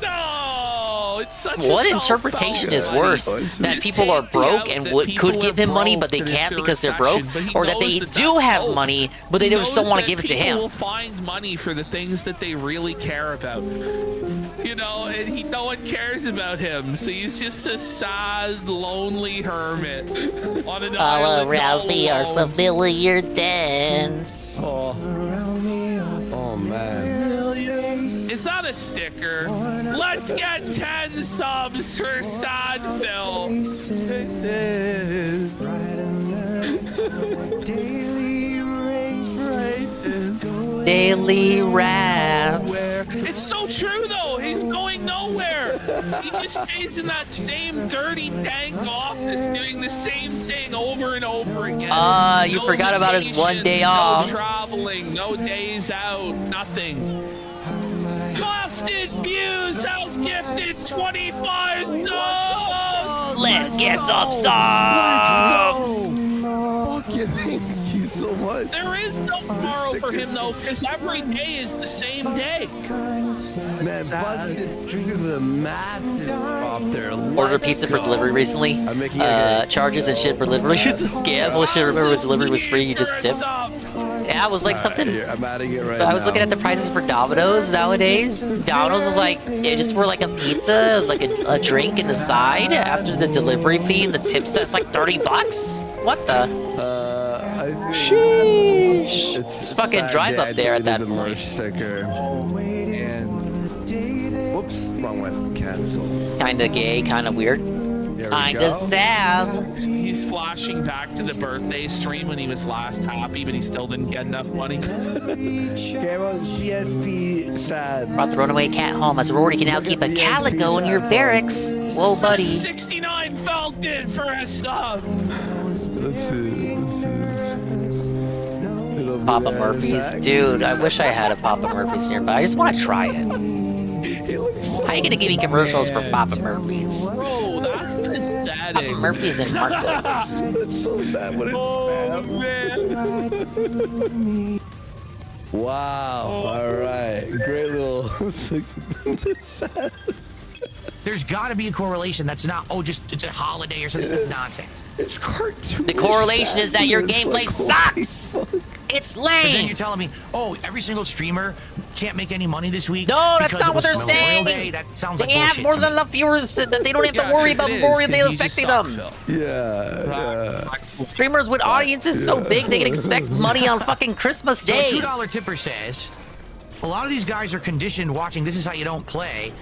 Speaker 11: No, it's such
Speaker 2: What
Speaker 11: a
Speaker 2: interpretation is
Speaker 11: self-help
Speaker 2: worse?
Speaker 11: buddy.
Speaker 2: That
Speaker 11: Just
Speaker 2: people
Speaker 11: take
Speaker 2: are
Speaker 11: the
Speaker 2: broke
Speaker 11: out
Speaker 2: and
Speaker 11: that
Speaker 2: could
Speaker 11: people
Speaker 2: give
Speaker 11: are
Speaker 2: him money, but
Speaker 11: broke
Speaker 2: they
Speaker 11: and it's
Speaker 2: can't
Speaker 11: a
Speaker 2: because they're broke,
Speaker 11: recession, but he
Speaker 2: or that
Speaker 11: knows
Speaker 2: they
Speaker 11: that
Speaker 2: do
Speaker 11: that's
Speaker 2: have
Speaker 11: hope.
Speaker 2: money, but they
Speaker 11: He
Speaker 2: just don't
Speaker 11: knows
Speaker 2: want to
Speaker 11: that
Speaker 2: give it to
Speaker 11: people
Speaker 2: him.
Speaker 11: will find money for the things that they really care about. You know, and no one cares about him, so he's just a sad, lonely hermit on an
Speaker 2: All
Speaker 11: island
Speaker 2: around me are
Speaker 11: alone.
Speaker 2: familiar dance.
Speaker 15: Oh man.
Speaker 11: Is that a sticker? Let's get 10 subs for Sad Phil.
Speaker 2: Daily raps.
Speaker 11: It's so true though. He's going nowhere. He just stays in that same dirty, dank office doing the same thing over and over again.
Speaker 2: You forgot about his one day off.
Speaker 11: No traveling, no days out, nothing. Busted Views has gifted 25 subs!
Speaker 2: Let's get some subs!
Speaker 15: Fuck you, thank you so much.
Speaker 11: There is no tomorrow for him though, because every day is the same day.
Speaker 15: Man, Busted Views is a massive drop there.
Speaker 2: Ordered pizza for delivery recently.
Speaker 15: I'm making
Speaker 2: Charges and shit for delivery. It's a scam. Bullshit. Remember when delivery was free, you just tip. Yeah, it was like something.
Speaker 15: I'm adding it right
Speaker 2: I was
Speaker 15: now.
Speaker 2: looking at the prices for Domino's nowadays. Domino's is like, it just for like a pizza, like a drink and a side after the delivery fee and the tips. That's like $30. What the? Sheesh. Just fucking drive up there at that point.
Speaker 15: Sticker. Whoops, wrong one. Cancel.
Speaker 2: Kinda gay, kinda weird. Kinda sad.
Speaker 11: He's flashing back to the birthday stream when he was last happy, but he still didn't get enough money.
Speaker 15: Camo CSP sad.
Speaker 2: Brought the runaway cat home. As Rory can now keep a calico in your barracks. Whoa, buddy.
Speaker 11: 69 Falcon for a sub.
Speaker 2: Papa Murphy's. Dude, I wish I had a Papa Murphy's nearby. I just want to try it. How are you going to give me commercials for Papa Murphy's?
Speaker 11: Bro, that's pathetic.
Speaker 2: Papa Murphy's and Marcos.
Speaker 15: That's so sad when it's spam. Wow. All right. Great little.
Speaker 17: There's got to be a correlation. That's not, just it's a holiday or something. That's nonsense.
Speaker 15: It's cartoon.
Speaker 2: The correlation is that your gameplay sucks. It's
Speaker 17: But then
Speaker 2: lame.
Speaker 17: you're telling me, every single streamer can't make any money this week.
Speaker 2: No, that's
Speaker 17: because
Speaker 2: not
Speaker 17: it
Speaker 2: what
Speaker 17: was
Speaker 2: they're
Speaker 17: Memorial
Speaker 2: saying.
Speaker 17: Day? That sounds
Speaker 2: They
Speaker 17: like
Speaker 2: have
Speaker 17: bullshit
Speaker 2: more
Speaker 17: to
Speaker 2: than
Speaker 17: me.
Speaker 2: enough viewers that they don't have to worry about Memorial Day affecting them.
Speaker 15: Yeah.
Speaker 2: Streamers with audiences so big they can expect money on fucking Christmas
Speaker 17: So
Speaker 2: Day.
Speaker 17: a $2 tipper says, a lot of these guys are conditioned watching This Is How You Don't Play.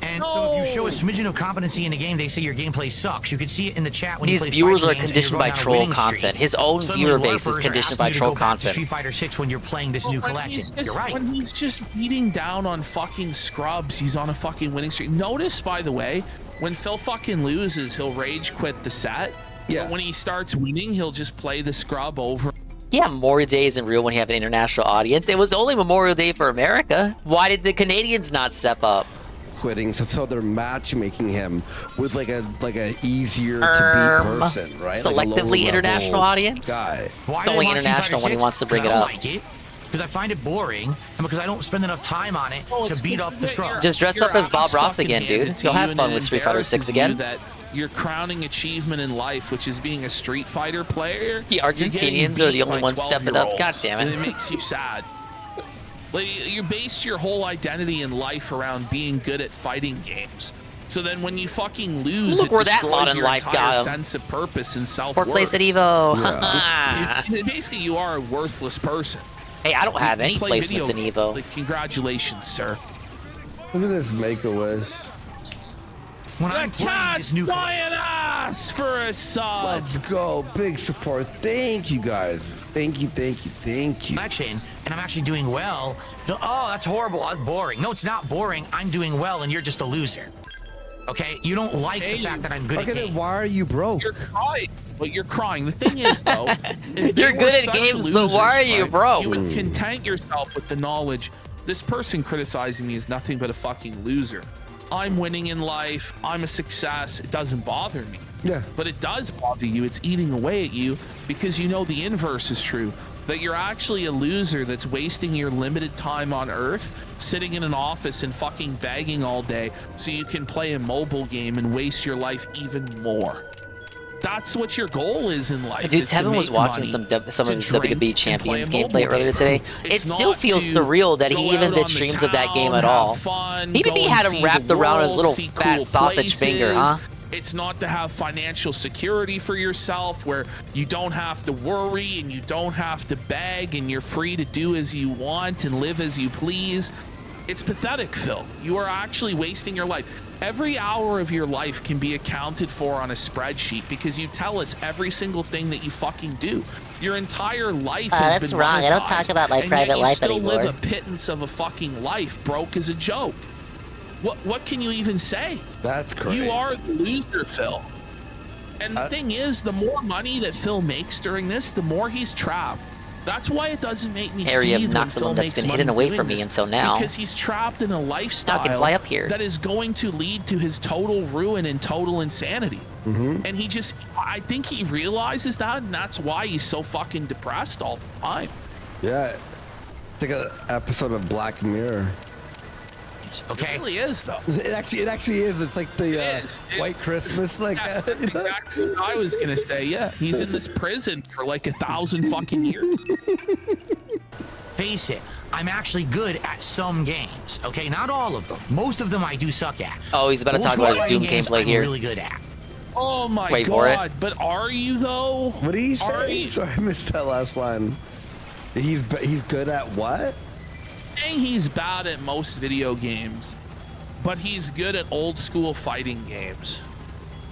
Speaker 17: And so if you show a smidgen of competency in a game, they say your gameplay sucks. You can see it in the chat when
Speaker 2: These
Speaker 17: you play
Speaker 2: viewers
Speaker 17: fighting
Speaker 2: are
Speaker 17: games and
Speaker 2: conditioned
Speaker 17: you're
Speaker 2: by
Speaker 17: going on a
Speaker 2: troll
Speaker 17: winning streak.
Speaker 2: content. His own
Speaker 17: Suddenly
Speaker 2: viewer base is
Speaker 17: LARPers are
Speaker 2: conditioned
Speaker 17: asking
Speaker 2: by
Speaker 17: you to
Speaker 2: troll
Speaker 17: go back to
Speaker 2: content.
Speaker 17: Street Fighter 6 when you're playing this new collection. You're right.
Speaker 11: When he's just beating down on fucking scrubs, he's on a fucking winning streak. Notice, by the way, when Phil fucking loses, he'll rage quit the set.
Speaker 15: Yeah.
Speaker 11: But when he starts winning, he'll just play the scrub over.
Speaker 2: Yeah, Memorial Day isn't real when you have an international audience. It was only Memorial Day for America. Why did the Canadians not step up?
Speaker 15: Quitting, so they're matchmaking him with like a easier to beat person, right?
Speaker 2: Selectively international audience.
Speaker 15: Guy.
Speaker 17: Why
Speaker 2: It's
Speaker 17: do I
Speaker 2: only
Speaker 17: watch Street
Speaker 2: international
Speaker 17: Fighter
Speaker 2: when he
Speaker 17: 6?
Speaker 2: wants to bring it
Speaker 17: Because I
Speaker 2: up.
Speaker 17: don't like it. Because I find it boring, and because I don't spend enough time on it to beat up the scrub.
Speaker 2: Just dress up as Bob Ross again, dude. You'll have fun with Street Fighter 6 again.
Speaker 11: That your crowning achievement in life, which is being a Street Fighter player.
Speaker 2: The Argentinians are the only ones stepping up. God damn
Speaker 11: And
Speaker 2: it.
Speaker 11: it makes you sad. Like, you based your whole identity in life around being good at fighting games. So then when you fucking lose,
Speaker 2: Look
Speaker 11: it
Speaker 2: where that
Speaker 11: destroys
Speaker 2: modern
Speaker 11: your
Speaker 2: life
Speaker 11: entire
Speaker 2: got him.
Speaker 11: sense of purpose and self-worth.
Speaker 2: Fourth place at Evo.
Speaker 11: Basically, you are a worthless person.
Speaker 2: Hey, I don't have
Speaker 11: You
Speaker 2: any
Speaker 11: play
Speaker 2: placements in
Speaker 11: video-
Speaker 2: Evo.
Speaker 11: Like, congratulations, sir.
Speaker 15: Look at this Make-A-Wish.
Speaker 17: When I'm playing this new
Speaker 11: Lion ass for a sub.
Speaker 15: Let's go. Big support. Thank you, guys. Thank you.
Speaker 17: collection, and I'm actually doing well. Oh, that's horrible. That's boring. No, it's not boring. I'm doing well, and you're just a loser. Okay? You don't like the fact that I'm good at games.
Speaker 15: Why are you broke?
Speaker 11: You're crying. But you're crying. The thing is, though, if they
Speaker 2: You're
Speaker 11: were
Speaker 2: good at
Speaker 11: such
Speaker 2: games, but why are you
Speaker 11: right,
Speaker 2: broke?
Speaker 11: You would content yourself with the knowledge this person criticizing me is nothing but a fucking loser. I'm winning in life. I'm a success. It doesn't bother me.
Speaker 15: Yeah.
Speaker 11: But it does bother you. It's eating away at you because you know the inverse is true. That you're actually a loser that's wasting your limited time on Earth, sitting in an office and fucking begging all day so you can play a mobile game and waste your life even more. That's what your goal is in life.
Speaker 2: Dude,
Speaker 11: is to
Speaker 2: Tevin was
Speaker 11: make
Speaker 2: watching
Speaker 11: money,
Speaker 2: some of
Speaker 11: to
Speaker 2: his
Speaker 11: drink,
Speaker 2: WWE
Speaker 11: and
Speaker 2: Champions
Speaker 11: play a
Speaker 2: gameplay
Speaker 11: mobile
Speaker 2: earlier
Speaker 11: game.
Speaker 2: today. It
Speaker 11: It's
Speaker 2: still
Speaker 11: not
Speaker 2: feels
Speaker 11: to
Speaker 2: surreal that he
Speaker 11: go
Speaker 2: even
Speaker 11: out
Speaker 2: did
Speaker 11: on the
Speaker 2: streams of that
Speaker 11: town,
Speaker 2: game at
Speaker 11: have
Speaker 2: all.
Speaker 11: fun,
Speaker 2: He
Speaker 11: go
Speaker 2: maybe
Speaker 11: and
Speaker 2: had him
Speaker 11: see
Speaker 2: wrapped
Speaker 11: the
Speaker 2: around his
Speaker 11: world,
Speaker 2: little
Speaker 11: see
Speaker 2: fat
Speaker 11: cool
Speaker 2: sausage finger, huh?
Speaker 11: places. It's not to have financial security for yourself where you don't have to worry and you don't have to beg and you're free to do as you want and live as you please. It's pathetic, Phil. You are actually wasting your life. Every hour of your life can be accounted for on a spreadsheet because you tell us every single thing that you fucking do. Your entire life has
Speaker 13: that's
Speaker 11: been
Speaker 13: wrong. I don't
Speaker 11: monetized,
Speaker 13: talk about my
Speaker 11: and
Speaker 13: private
Speaker 11: yet you
Speaker 13: life
Speaker 11: still
Speaker 13: anymore.
Speaker 11: live a pittance of a fucking life, broke as a joke. What can you even say?
Speaker 15: That's crazy.
Speaker 11: You are the loser, Phil. And the thing is, the more money that Phil makes during this, the more he's trapped. That's why it doesn't make me
Speaker 2: Area of
Speaker 11: see when Phil
Speaker 2: Knockville that's
Speaker 11: makes
Speaker 2: been
Speaker 11: money
Speaker 2: hidden away
Speaker 11: doing
Speaker 2: from me
Speaker 11: this,
Speaker 2: until now.
Speaker 11: because he's trapped in a lifestyle
Speaker 2: can fly up here.
Speaker 11: that is going to lead to his total ruin and total insanity.
Speaker 15: Mm-hmm.
Speaker 11: And I think he realizes that, and that's why he's so fucking depressed all the time.
Speaker 15: Yeah. It's like an episode of Black Mirror.
Speaker 17: Okay.
Speaker 11: It really is, though.
Speaker 15: It actually is. It's like the White Christmas, like
Speaker 11: Yeah, that's exactly what I was gonna say. Yeah, he's in this prison for like 1,000 fucking years.
Speaker 17: face it, I'm actually good at some games. Okay, not all of them. Most of them I do suck at.
Speaker 2: Oh, he's about to talk about his Doom gameplay here.
Speaker 17: I'm really good at.
Speaker 11: Oh my
Speaker 2: Wait for
Speaker 11: god! But are you though?
Speaker 15: What did he say? Sorry, I missed that last line. He's good at what?
Speaker 11: Saying he's bad at most video games, but he's good at old school fighting games.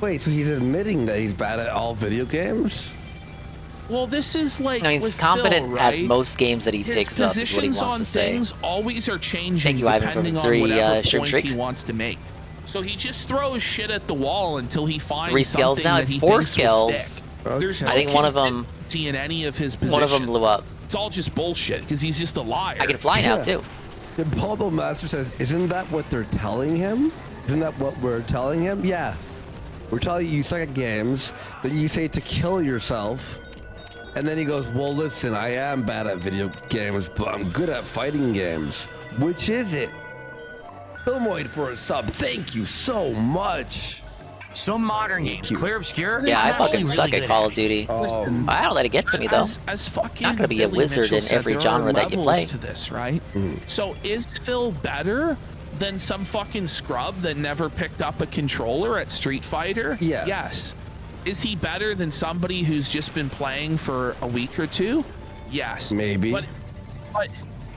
Speaker 15: Wait, so he's admitting that he's bad at all video games?
Speaker 11: Well, this is like.
Speaker 2: I mean, he's
Speaker 11: with
Speaker 2: competent
Speaker 11: Phil,
Speaker 2: at
Speaker 11: right?
Speaker 2: most games that he
Speaker 11: His
Speaker 2: picks up. Is what he
Speaker 11: positions
Speaker 2: wants
Speaker 11: on
Speaker 2: to say.
Speaker 11: things always are changing
Speaker 2: Thank you, Ivan, for
Speaker 11: depending
Speaker 2: the
Speaker 11: on
Speaker 2: 3
Speaker 11: whatever
Speaker 2: shrimp
Speaker 11: point
Speaker 2: tricks.
Speaker 11: he wants to make. So he just throws shit at the wall until he finds
Speaker 2: 3 Skells
Speaker 11: something
Speaker 2: now.
Speaker 11: that
Speaker 2: It's
Speaker 11: he
Speaker 2: 4
Speaker 11: thinks will
Speaker 2: Skells.
Speaker 11: stick. There's no
Speaker 2: I think one of them.
Speaker 11: consistency in any of his positions.
Speaker 2: One of them blew up.
Speaker 11: It's all just bullshit because he's just a liar.
Speaker 2: I can fly now too.
Speaker 15: The Baldo Master says, "Isn't that what they're telling him? Isn't that what we're telling him?" Yeah, we're telling you suck at games. Then you say to kill yourself, and then he goes, "Well, listen, I am bad at video games, but I'm good at fighting games. Which is it?" Filmoid for a sub. Thank you so much.
Speaker 17: Some modern games, Clear Obscure.
Speaker 2: Yeah, I
Speaker 17: I'm actually
Speaker 2: fucking suck
Speaker 17: really
Speaker 2: at
Speaker 17: good
Speaker 2: Call
Speaker 17: at
Speaker 2: of Duty.
Speaker 15: Oh.
Speaker 2: I don't let it get to me though.
Speaker 11: As fucking
Speaker 2: Not gonna be a
Speaker 11: Billy
Speaker 2: wizard
Speaker 11: Mitchell
Speaker 2: in
Speaker 11: said,
Speaker 2: every
Speaker 11: there
Speaker 2: genre
Speaker 11: are
Speaker 2: that you
Speaker 11: levels
Speaker 2: play.
Speaker 11: to this, right? So is Phil better than some fucking scrub that never picked up a controller at Street Fighter?
Speaker 15: Yes.
Speaker 11: Yes. Is he better than somebody who's just been playing for a week or two? Yes.
Speaker 15: Maybe.
Speaker 11: But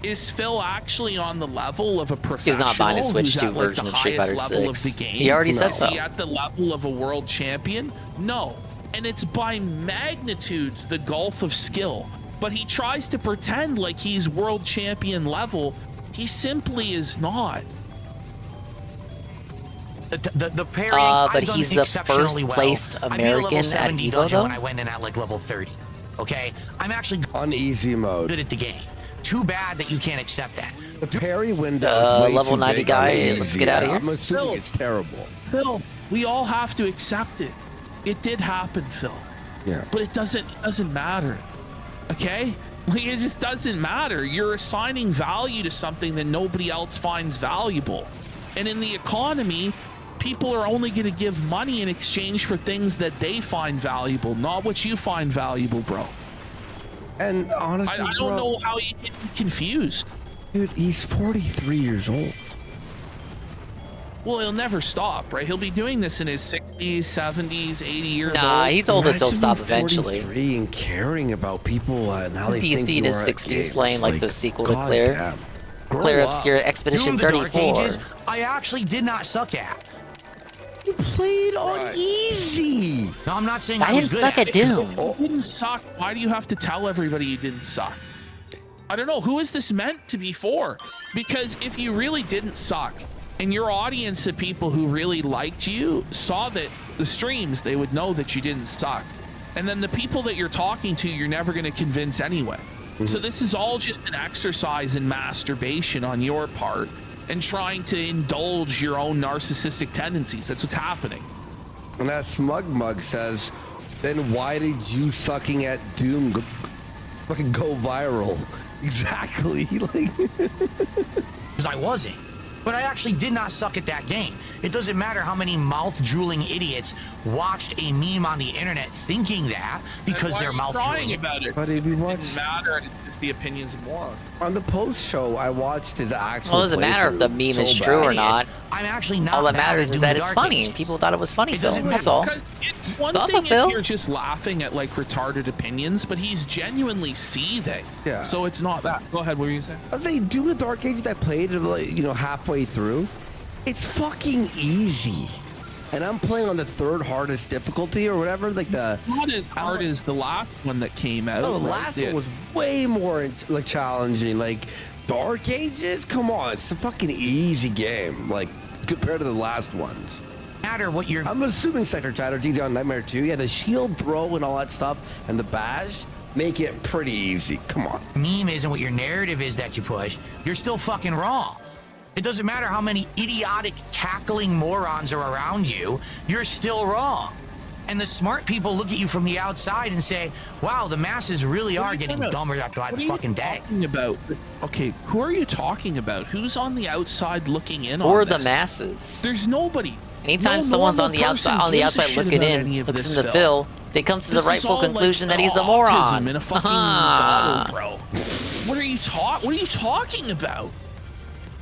Speaker 11: is Phil actually on the level of a professional?
Speaker 2: He's not buying a Switch
Speaker 11: who's
Speaker 2: 2
Speaker 11: at, like,
Speaker 2: version
Speaker 11: the
Speaker 2: of Street Fighter
Speaker 11: highest level
Speaker 2: 6.
Speaker 11: of the game?
Speaker 2: He already said
Speaker 11: Is
Speaker 2: so.
Speaker 11: he at the level of a world champion? No. And it's by magnitudes the gulf of skill. But he tries to pretend like he's world champion level. He simply is not.
Speaker 17: The parrying,
Speaker 2: But
Speaker 17: I've done
Speaker 2: he's the
Speaker 17: exceptionally
Speaker 2: first
Speaker 17: well.
Speaker 2: placed
Speaker 17: I beat a level
Speaker 2: American at
Speaker 17: 70
Speaker 2: Evo
Speaker 17: dungeon
Speaker 2: though.
Speaker 17: when I went in at like level 30. Okay, I'm actually
Speaker 15: on easy mode.
Speaker 17: Good at the game. Too bad that you can't accept that.
Speaker 15: The parry window is way
Speaker 2: level
Speaker 15: too
Speaker 2: 90
Speaker 15: big
Speaker 2: guy,
Speaker 15: on easy.
Speaker 2: let's get out of here.
Speaker 15: I'm assuming it's terrible.
Speaker 11: Phil, we all have to accept it. It did happen, Phil.
Speaker 15: Yeah.
Speaker 11: But it doesn't matter. Okay? Like, it just doesn't matter. You're assigning value to something that nobody else finds valuable. And in the economy, people are only going to give money in exchange for things that they find valuable, not what you find valuable, bro.
Speaker 15: And honestly,
Speaker 11: I don't know how you get confused.
Speaker 15: Dude, he's 43 years old.
Speaker 11: Well, he'll never stop, right? He'll be doing this in his 60s, 70s, 80 years old.
Speaker 2: Nah, he told us he'll
Speaker 15: Imagine
Speaker 2: stop
Speaker 15: being
Speaker 2: eventually.
Speaker 15: 43 and caring about people and how they think
Speaker 2: DSP
Speaker 15: you
Speaker 2: in his
Speaker 15: are at
Speaker 2: 60s
Speaker 15: games.
Speaker 2: playing like the sequel to
Speaker 15: God
Speaker 2: Clear.
Speaker 15: damn. Grow
Speaker 2: Clear
Speaker 15: up.
Speaker 2: Obscure Expedition
Speaker 17: Doom, the Dark
Speaker 2: 34.
Speaker 17: Ages, I actually did not suck at.
Speaker 15: You played on easy.
Speaker 17: No, I'm not saying
Speaker 2: I
Speaker 17: I was
Speaker 2: didn't
Speaker 17: good
Speaker 2: suck at Doom.
Speaker 11: You didn't suck. Why do you have to tell everybody you didn't suck? I don't know. Who is this meant to be for? Because if you really didn't suck, and your audience of people who really liked you saw that the streams, they would know that you didn't suck. And then the people that you're talking to, you're never going to convince anyway. So this is all just an exercise in masturbation on your part and trying to indulge your own narcissistic tendencies. That's what's happening.
Speaker 15: And that Smug Mug says, then why did you sucking at Doom fucking go viral? Exactly. Like,
Speaker 17: Because I wasn't. But I actually did not suck at that game. It doesn't matter how many mouth-drooling idiots watched a meme on the internet thinking that because they're mouth-drooling.
Speaker 11: About it.
Speaker 15: But if you watch,
Speaker 11: It doesn't matter. It's the opinions of morons.
Speaker 15: on the post show, I watched his actual.
Speaker 2: Well, it doesn't matter if the
Speaker 15: playthrough.
Speaker 2: meme is
Speaker 15: So
Speaker 2: true
Speaker 15: bad.
Speaker 2: or not.
Speaker 17: I'm actually not.
Speaker 2: All that
Speaker 17: bad
Speaker 2: matters
Speaker 17: at
Speaker 2: is
Speaker 17: Doom
Speaker 2: that
Speaker 17: the
Speaker 2: it's
Speaker 17: Dark
Speaker 2: funny.
Speaker 17: Ages.
Speaker 2: People thought it was funny,
Speaker 17: It
Speaker 2: Phil.
Speaker 17: doesn't
Speaker 2: That's
Speaker 17: matter.
Speaker 2: all.
Speaker 11: Because it's one
Speaker 2: Stop
Speaker 11: thing
Speaker 2: it, Phil.
Speaker 11: if you're just laughing at like retarded opinions, but he's genuinely seething.
Speaker 15: Yeah.
Speaker 11: So it's not that. Go ahead. What were you saying?
Speaker 15: I was saying, Doom the Dark Ages I played, like, halfway through. It's fucking easy. And I'm playing on the third hardest difficulty or whatever. Like
Speaker 11: Not as hard as the last one that came out.
Speaker 15: No, the
Speaker 11: right?
Speaker 15: last one was way more like challenging. Like Dark Ages, come on, it's a fucking easy game. Like compared to the last ones.
Speaker 17: Matter what you're.
Speaker 15: I'm assuming Sector Chatter's easy on Nightmare 2. Yeah, the shield throw and all that stuff, and the bash make it pretty easy. Come on.
Speaker 17: Meme isn't what your narrative is that you push. You're still fucking wrong. It doesn't matter how many idiotic, cackling morons are around you, you're still wrong. And the smart people look at you from the outside and say, wow, the masses really are getting dumber by the fucking day.
Speaker 11: Talking about? Okay, who are you talking about? Who's on the outside looking in
Speaker 2: Or
Speaker 11: on
Speaker 2: the
Speaker 11: this?
Speaker 2: masses.
Speaker 11: There's nobody.
Speaker 2: Anytime
Speaker 11: No
Speaker 2: someone's on
Speaker 11: normal
Speaker 2: the outside,
Speaker 11: person gives a shit
Speaker 2: looking
Speaker 11: about
Speaker 2: in,
Speaker 11: any of
Speaker 2: looks
Speaker 11: this,
Speaker 2: into Phil, they come to the
Speaker 11: This is
Speaker 2: rightful
Speaker 11: all like
Speaker 2: conclusion that he's a
Speaker 11: autism
Speaker 2: moron.
Speaker 11: in a fucking
Speaker 2: Ah.
Speaker 11: bottle, bro. What are you talking about?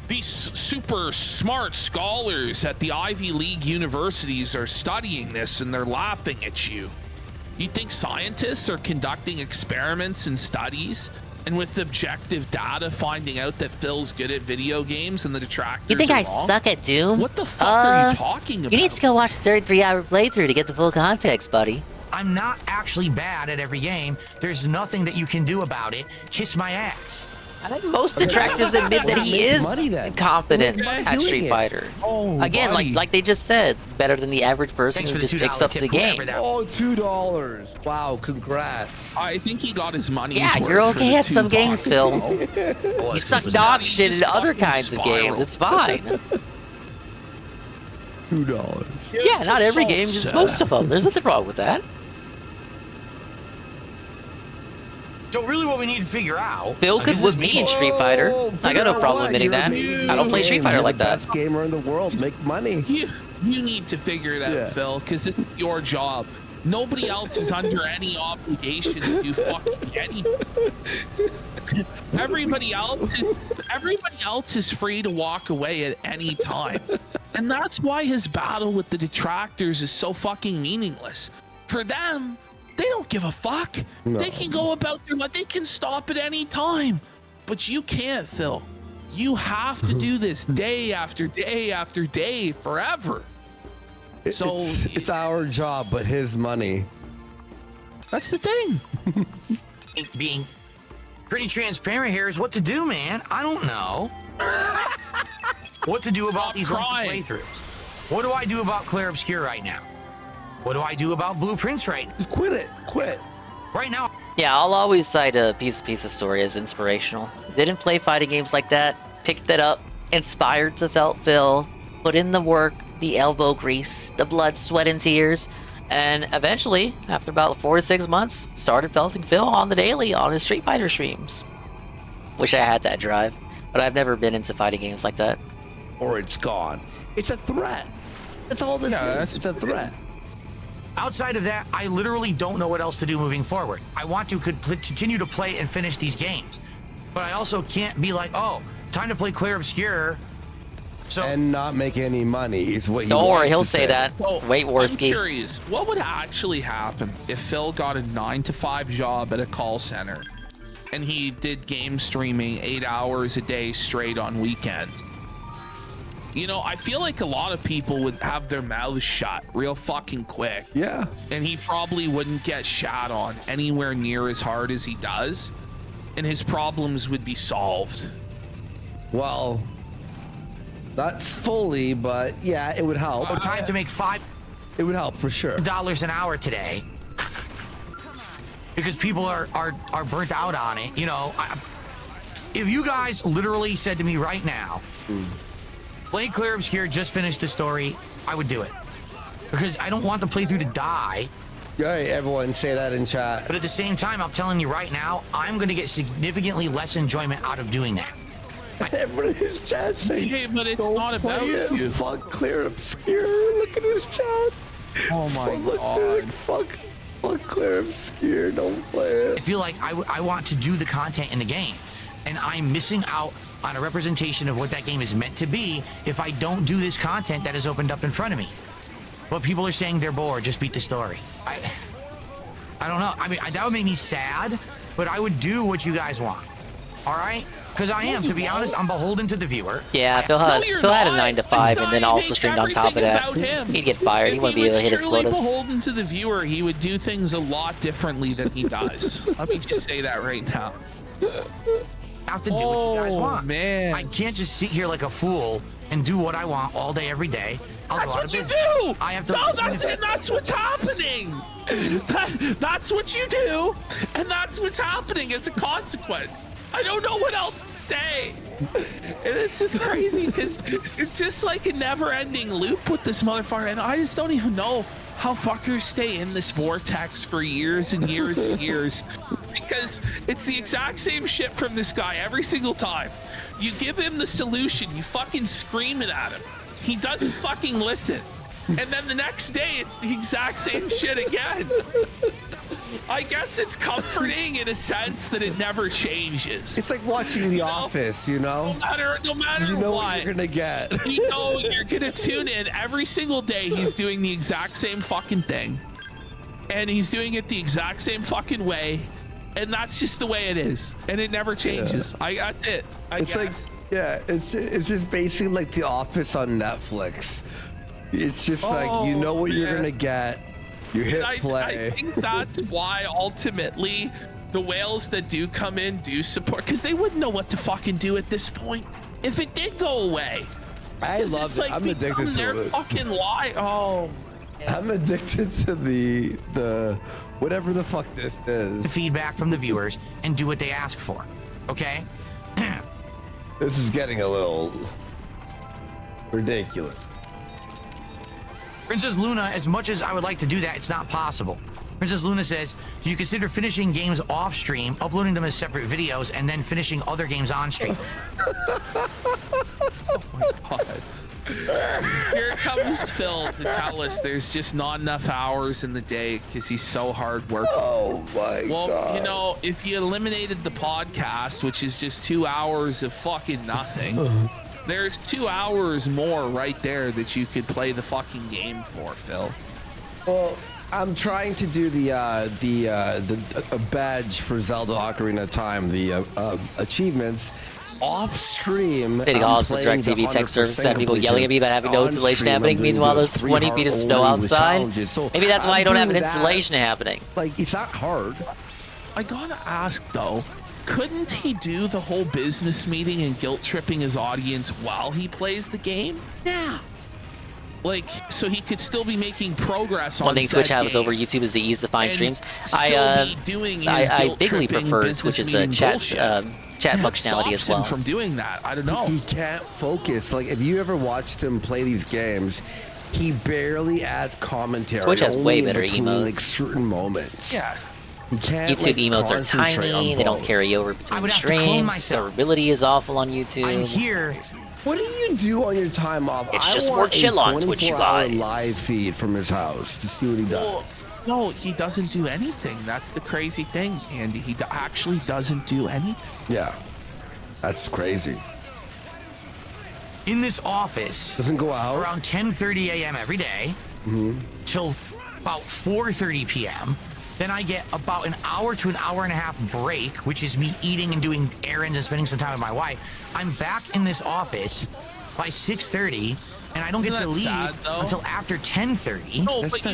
Speaker 11: These super smart scholars at the Ivy League universities are studying this and they're laughing at you. You think scientists are conducting experiments and studies and with objective data finding out that Phil's good at video games and the detractors
Speaker 2: You think
Speaker 11: are
Speaker 2: I
Speaker 11: wrong?
Speaker 2: suck at Doom?
Speaker 11: What the fuck are you talking about?
Speaker 2: You need to go watch the 33-hour playthrough to get the full context, buddy.
Speaker 17: I'm not actually bad at every game. There's nothing that you can do about it. Kiss my ass.
Speaker 2: I think most detractors admit that he is competent at Street Fighter. Again, like they just said, better than the average person who just picks up the game.
Speaker 15: Oh, $2. Wow, congrats.
Speaker 11: I think he got his money.
Speaker 2: Yeah, you're okay at some games, Phil. You suck dog shit in other kinds of games. It's fine.
Speaker 15: $2.
Speaker 2: Yeah, not every game, just most of them. There's nothing wrong with that.
Speaker 17: So really what we need to figure out...
Speaker 2: Phil could whip me in Street Fighter. I got no problem admitting that. I don't play Street Fighter like that.
Speaker 15: Best gamer in the world, make money.
Speaker 11: You need to figure it out, Phil, because this is your job. Nobody else is under any obligation to do fucking anything. Everybody else is free to walk away at any time. And that's why his battle with the detractors is so fucking meaningless. For them, they don't give a fuck.
Speaker 15: No.
Speaker 11: They can go about their life. They can stop at any time. But you can't, Phil. You have to do this day after day after day forever. So
Speaker 15: it's our job, but his money.
Speaker 11: That's the thing.
Speaker 17: Being pretty transparent here is what to do, man. I don't know. What to do about these playthroughs. What do I do about Clair Obscur right now? What do I do about Blueprints right now?
Speaker 15: Just quit it. Quit.
Speaker 17: Right now.
Speaker 2: Yeah, I'll always cite a piece of story as inspirational. Didn't play fighting games like that. Picked it up. Inspired to Phil. Put in the work, the elbow grease, the blood, sweat, and tears. And eventually, after about 4 to 6 months, started felting Phil on the daily on his Street Fighter streams. Wish I had that drive, but I've never been into fighting games like that.
Speaker 15: Or it's gone. It's a threat. That's all this is. It's a threat.
Speaker 17: Outside of that, I literally don't know what else to do moving forward. I want to continue to play and finish these games. But I also can't be like, oh, time to play Clair Obscur. So
Speaker 15: and not make any money is what he
Speaker 2: Don't worry, he'll
Speaker 15: wants to
Speaker 2: say that. Wait, Worski.
Speaker 11: I'm curious, what would actually happen if Phil got a 9-to-5 job at a call center and he did game streaming 8 hours a day straight on weekends? You know, I feel like a lot of people would have their mouths shut real fucking quick.
Speaker 15: Yeah.
Speaker 11: And he probably wouldn't get shat on anywhere near as hard as he does. And his problems would be solved.
Speaker 15: Well, that's fully, but yeah, it would help.
Speaker 17: Time to make
Speaker 15: It would help for sure.
Speaker 17: $5 an hour today. Because people are burnt out on it. You know, if you guys literally said to me right now, play Clair Obscur, just finish the story, I would do it. Because I don't want the playthrough to die.
Speaker 15: Hey, everyone, say that in chat.
Speaker 17: But at the same time, I'm telling you right now, I'm going to get significantly less enjoyment out of doing that.
Speaker 15: Everyone in his chat saying,
Speaker 11: hey, but it's
Speaker 15: don't
Speaker 11: not about
Speaker 15: play
Speaker 11: you.
Speaker 15: Fuck Clair Obscur. Look at his chat.
Speaker 11: Oh my
Speaker 15: God. Fuck Clair Obscur. Don't play it.
Speaker 17: I feel like I want to do the content in the game. And I'm missing out on a representation of what that game is meant to be if I don't do this content that is opened up in front of me. But people are saying they're bored, just beat the story. I don't know. I mean, that would make me sad, but I would do what you guys want. All right? Because I am, to be honest, I'm beholden to the viewer.
Speaker 2: Yeah, Phil had a 9-to-5 and then also streamed on top of that. He'd get fired. He wouldn't be able to hit his quotas.
Speaker 11: If he was truly beholden to the viewer, he would do things a lot differently than he does. Let me just say that right now.
Speaker 17: I have to do what you guys want.
Speaker 11: Man.
Speaker 17: I can't just sit here like a fool and do what I want all day, every day.
Speaker 11: That's what you do.
Speaker 17: I have to.
Speaker 11: No, that's what's happening. That's what you do, and that's what's happening as a consequence. I don't know what else to say. And this is crazy because it's just like a never-ending loop with this motherfucker, and I just don't even know how fuckers stay in this vortex for years and years and years, because it's the exact same shit from this guy every single time. You give him the solution, you fucking scream it at him. He doesn't fucking listen. And then the next day, it's the exact same shit again. I guess it's comforting in a sense that it never changes.
Speaker 15: It's like watching The Office, you know?
Speaker 11: No matter
Speaker 15: you know
Speaker 11: what
Speaker 15: you're gonna get.
Speaker 11: You know you're gonna tune in every single day. He's doing the exact same fucking thing, and he's doing it the exact same fucking way, and that's just the way it is, and it never changes. That's it.
Speaker 15: It's like, yeah, it's just basically like The Office on Netflix. It's just like, you know what you're gonna get. You hit play.
Speaker 11: I think that's why ultimately the whales that do come in do support, because they wouldn't know what to fucking do at this point if it did go away.
Speaker 15: I love it.
Speaker 11: Like
Speaker 15: I'm addicted to it.
Speaker 11: Fucking lie. Oh.
Speaker 15: I'm addicted to the whatever the fuck this is.
Speaker 17: The feedback from the viewers and do what they ask for. Okay?
Speaker 15: This is getting a little ridiculous.
Speaker 17: Princess Luna, as much as I would like to do that, it's not possible. Princess Luna says, do you consider finishing games off stream, uploading them as separate videos, and then finishing other games on stream?
Speaker 11: Oh my God. Here comes Phil to tell us there's just not enough hours in the day because he's so hard working.
Speaker 15: Oh my God.
Speaker 11: Well, you know, if you eliminated the podcast, which is just 2 hours of fucking nothing, there's 2 hours more right there that you could play the fucking game for, Phil.
Speaker 15: Well, I'm trying to do the badge for Zelda Ocarina of Time, the achievements off stream.
Speaker 2: Getting all the DirecTV tech service and people yelling at me about having no installation happening. Meanwhile, there's 20 feet of snow outside. Maybe that's why I don't have an installation happening.
Speaker 15: Like, it's not hard.
Speaker 11: I gotta ask though, couldn't he do the whole business meeting and guilt tripping his audience while he plays the game?
Speaker 15: Yeah.
Speaker 11: Like, so he could still be making progress on
Speaker 2: One thing Twitch has over YouTube is the ease to find streams. I bigly prefer Twitch's chat functionality as well.
Speaker 11: From doing that, I don't know.
Speaker 15: He can't focus. Like, if you ever watched him play these games, he barely adds commentary.
Speaker 2: Twitch has way better
Speaker 15: between,
Speaker 2: emotes.
Speaker 15: like, certain moments.
Speaker 11: Yeah.
Speaker 15: He can't,
Speaker 2: YouTube emotes are tiny. They don't carry over between streams. Discoverability is awful on YouTube.
Speaker 17: I'm here.
Speaker 15: What do you do on your time off?
Speaker 2: It's just more chill on Twitch, you guys.
Speaker 15: Live feed from his house to see what he does.
Speaker 11: Well, no, he doesn't do anything. That's the crazy thing, Andy. He actually doesn't do anything.
Speaker 15: Yeah, that's crazy.
Speaker 17: In this office,
Speaker 15: doesn't go out
Speaker 17: around 10:30 a.m. every day till about 4:30 p.m. Then I get about an hour to an hour and a half break, which is me eating and doing errands and spending some time with my wife. I'm back in this office by 6:30, and I don't get to leave until after 10:30.
Speaker 11: No, but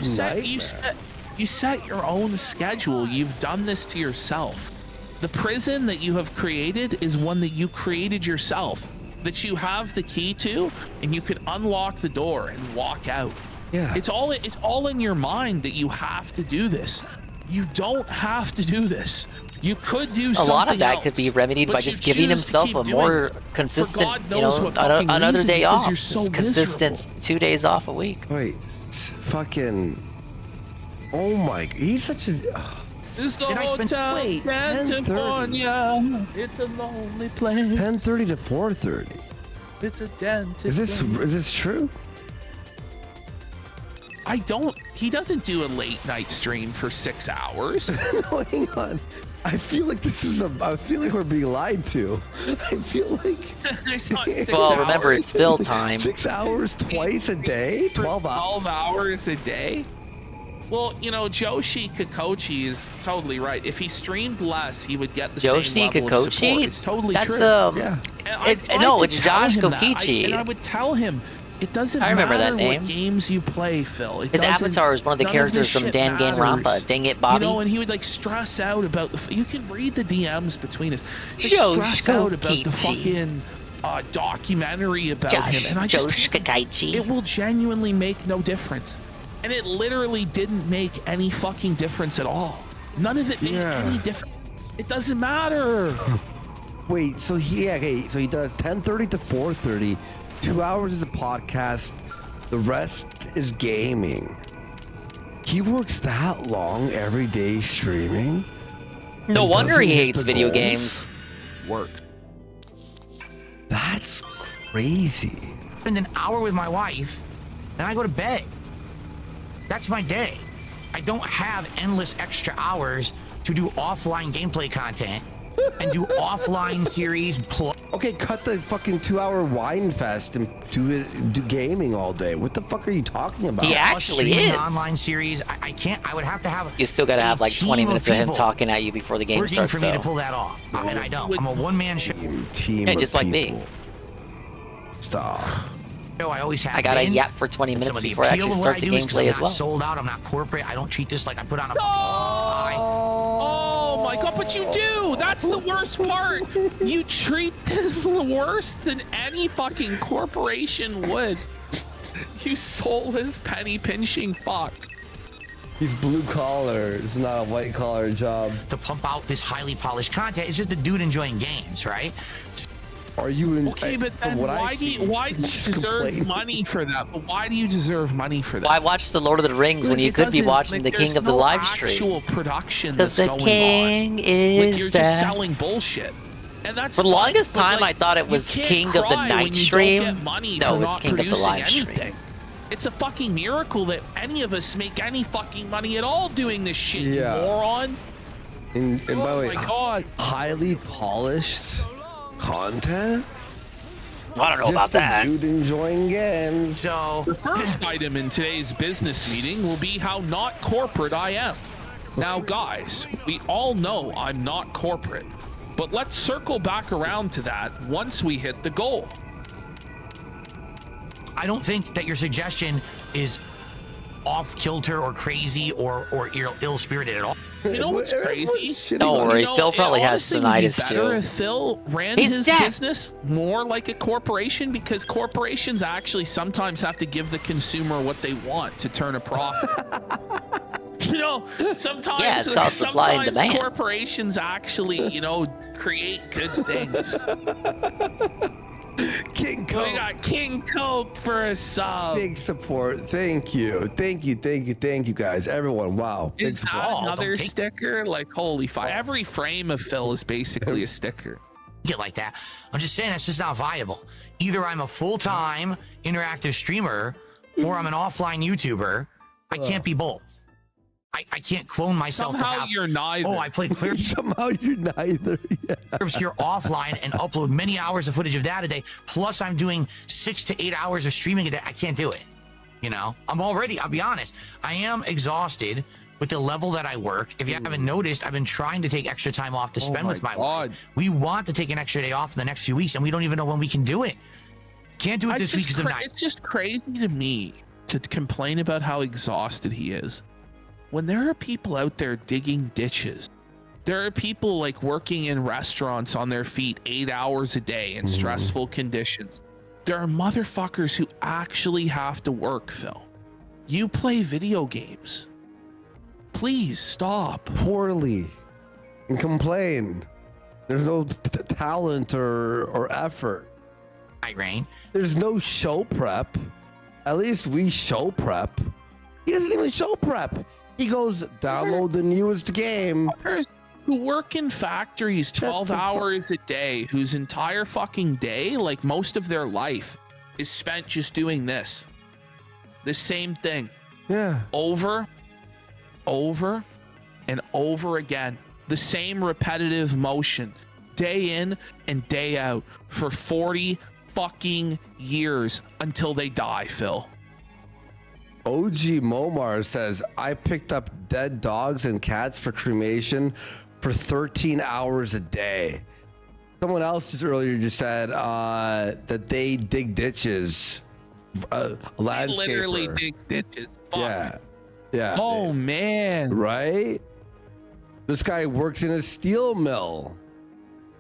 Speaker 11: you set your own schedule. You've done this to yourself. The prison that you have created is one that you created yourself, that you have the key to, and you can unlock the door and walk out.
Speaker 15: Yeah.
Speaker 11: It's all in your mind that you have to do this. You don't have to do this. You could do something
Speaker 2: A lot of that
Speaker 11: else,
Speaker 2: could be remedied by
Speaker 11: but
Speaker 2: just
Speaker 11: you
Speaker 2: giving
Speaker 11: choose to
Speaker 2: himself
Speaker 11: keep
Speaker 2: a
Speaker 11: doing
Speaker 2: more
Speaker 11: it.
Speaker 2: consistent,
Speaker 11: For God knows what fucking
Speaker 2: another
Speaker 11: reason,
Speaker 2: day
Speaker 11: because
Speaker 2: off.
Speaker 11: you're so
Speaker 2: Consistent 2 days off a week.
Speaker 15: Wait, fucking. Oh my! He's such a.
Speaker 11: It's the
Speaker 15: Did I spend-
Speaker 11: hotel,
Speaker 15: wait,
Speaker 11: California. It's a lonely place.
Speaker 15: 10:30 to 4:30.
Speaker 11: It's a dentist.
Speaker 15: Is this true?
Speaker 11: He doesn't do a late night stream for 6 hours.
Speaker 15: No, hang on. I feel like I feel like we're being lied to. I feel like.
Speaker 11: It's not 6
Speaker 2: Well,
Speaker 11: hours.
Speaker 2: remember, it's Phil time.
Speaker 15: 6 hours twice a day? 12 hours.
Speaker 11: 12 hours a day? Well, you know, Joshi Kikochi is totally right. If he streamed less, he would get the
Speaker 2: Joshi
Speaker 11: same level of support.
Speaker 2: Kikochi?
Speaker 11: It's totally
Speaker 2: That's,
Speaker 11: true.
Speaker 2: Yeah.
Speaker 11: No,
Speaker 2: it's Josh Kokichi.
Speaker 11: And I would tell him, it doesn't
Speaker 2: I remember
Speaker 11: matter
Speaker 2: that name.
Speaker 11: what games you play, Phil.
Speaker 2: His avatar is one of the characters from Dan Ganrampa. Dang it, Bobby.
Speaker 11: You know, and he would like stress out about you can read the DMs between us. Like,
Speaker 2: Josh
Speaker 11: stress out about the
Speaker 2: Kokichi.
Speaker 11: fucking documentary about
Speaker 2: Josh,
Speaker 11: him. And I just
Speaker 2: Kokichi.
Speaker 11: it will genuinely make no difference. And it literally didn't make any fucking difference at all. None of it made any difference. It doesn't matter.
Speaker 15: Wait, so he does 10:30 to 4:30. 2 hours is a podcast. The rest is gaming. He works that long every day streaming.
Speaker 2: No wonder he
Speaker 15: doesn't hit
Speaker 2: hates
Speaker 15: the
Speaker 2: video
Speaker 15: goals?
Speaker 2: games.
Speaker 15: Work. That's crazy.
Speaker 17: Spend an hour with my wife, and I go to bed. That's my day. I don't have endless extra hours to do offline gameplay content and do offline series.
Speaker 15: Okay, cut the fucking 2-hour wine fest and do gaming all day. What the fuck are you talking about?
Speaker 2: He actually is.
Speaker 17: Online series. I can't. I would have to have.
Speaker 2: You still gotta have like 20 minutes of him
Speaker 17: people
Speaker 2: talking at you before the game starts.
Speaker 17: For me to pull that off, and I don't. I'm a one-man show.
Speaker 15: Team.
Speaker 2: Yeah, just like me.
Speaker 15: Stop.
Speaker 17: I always have.
Speaker 2: I gotta yap for 20 minutes before I actually start the gameplay as well.
Speaker 17: I'm sold out. I'm not corporate. I don't treat this like I put on a.
Speaker 11: Oh my god, but you do! That's the worst part! You treat this worse than any fucking corporation would. You soulless penny pinching fuck.
Speaker 15: He's blue collar. It's not a white collar job.
Speaker 17: To pump out this highly polished content, it's just a dude enjoying games, right?
Speaker 15: Are you in?
Speaker 11: Okay, but then why do you deserve money for that? But why do you deserve money for that?
Speaker 2: Why watch the Lord of the Rings when you could be watching the King of the live stream?
Speaker 11: Actual production.
Speaker 2: Because the King is
Speaker 11: you're just selling bullshit. And that's
Speaker 2: for the longest time, I thought it was King of the Night stream. No, it's King of the live stream.
Speaker 11: It's a fucking miracle that any of us make any fucking money at all doing this shit, you moron.
Speaker 15: And by the way,
Speaker 11: my god,
Speaker 15: highly polished content.
Speaker 2: I don't know about that.
Speaker 15: Dude enjoying games.
Speaker 17: So
Speaker 11: the first item in today's business meeting will be how not corporate I am. Now, guys, we all know I'm not corporate, but let's circle back around to that once we hit the goal.
Speaker 17: I don't think that your suggestion is off kilter or crazy or ill-spirited at all.
Speaker 11: You know what's crazy?
Speaker 2: Don't worry, Phil probably has tinnitus too.
Speaker 11: If Phil ran his business more like a corporation, because corporations actually sometimes have to give the consumer what they want to turn a profit. You know, sometimes,
Speaker 2: yeah, it's called supply and demand.
Speaker 11: Corporations actually, you know, create good things.
Speaker 15: King Coke.
Speaker 11: We got King Coke for a sub.
Speaker 15: Big support. Thank you, guys, everyone. Wow.
Speaker 11: Is that another sticker? Like, holy fuck! Every frame of Phil is basically a sticker.
Speaker 17: Get like that. I'm just saying that's just not viable. Either I'm a full-time interactive streamer or I'm an offline YouTuber. I can't be both. I can't clone myself.
Speaker 11: Somehow you're neither.
Speaker 17: Oh, I play clear.
Speaker 15: Somehow you're neither.
Speaker 17: Yeah. Here offline and upload many hours of footage of that a day. Plus, I'm doing 6 to 8 hours of streaming a day. I can't do it. You know, I'll be honest. I am exhausted with the level that I work. If you haven't noticed, I've been trying to take extra time off to spend with my wife. We want to take an extra day off in the next few weeks, and we don't even know when we can do it. Can't do it this week because of night.
Speaker 11: It's just crazy to me to complain about how exhausted he is. When there are people out there digging ditches, there are people like working in restaurants on their feet 8 hours a day in stressful conditions. There are motherfuckers who actually have to work, Phil. You play video games. Please stop.
Speaker 15: Poorly and complain. There's no talent or effort.
Speaker 17: Rain.
Speaker 15: There's no show prep. At least we show prep. He doesn't even show prep. He goes, download the newest game.
Speaker 11: Who work in factories 12 hours a day, whose entire fucking day, like most of their life, is spent just doing this. The same thing.
Speaker 15: Yeah.
Speaker 11: Over, and over again. The same repetitive motion. Day in and day out for 40 fucking years until they die, Phil.
Speaker 15: OG Momar says, I picked up dead dogs and cats for cremation for 13 hours a day. Someone else just earlier just said that they dig ditches. Landscaper.
Speaker 11: They literally dig ditches. Fuck.
Speaker 15: Yeah.
Speaker 11: Oh, man.
Speaker 15: Right? This guy works in a steel mill.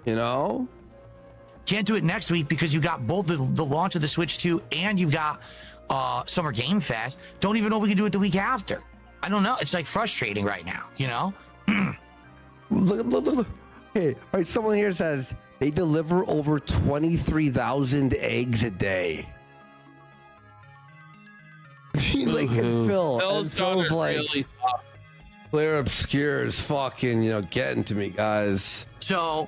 Speaker 15: You know?
Speaker 17: Can't do it next week because you got both the launch of the Switch 2 and you've got Summer Game Fest. Don't even know if we can do it the week after. I don't know. It's like frustrating right now, you know?
Speaker 15: Look. Hey, all right, someone here says they deliver over 23,000 eggs a day. Like, and Phil's like, really tough. Clear Obscure is fucking, getting to me, guys.
Speaker 17: So,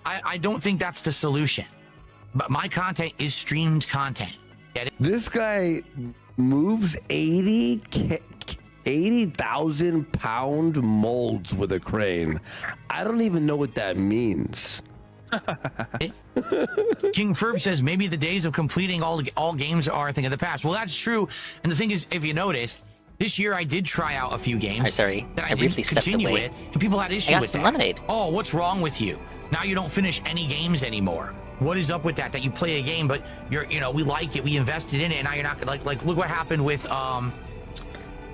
Speaker 17: I don't think that's the solution. But my content is streamed content.
Speaker 15: This guy moves 80 80,000 pound molds with a crane. I don't even know what that means.
Speaker 17: King Ferb says maybe the days of completing all games are a thing of the past. Well, that's true. And the thing is, if you noticed, this year I did try out a few games.
Speaker 2: Sorry,
Speaker 17: that
Speaker 2: I briefly stepped
Speaker 17: continue
Speaker 2: away.
Speaker 17: with, and people had issues
Speaker 2: I got
Speaker 17: with
Speaker 2: some
Speaker 17: that.
Speaker 2: lemonade.
Speaker 17: Oh, what's wrong with you? Now you don't finish any games anymore. What is up with that? That you play a game, but we like it, we invested in it, and now you're not gonna like look what happened with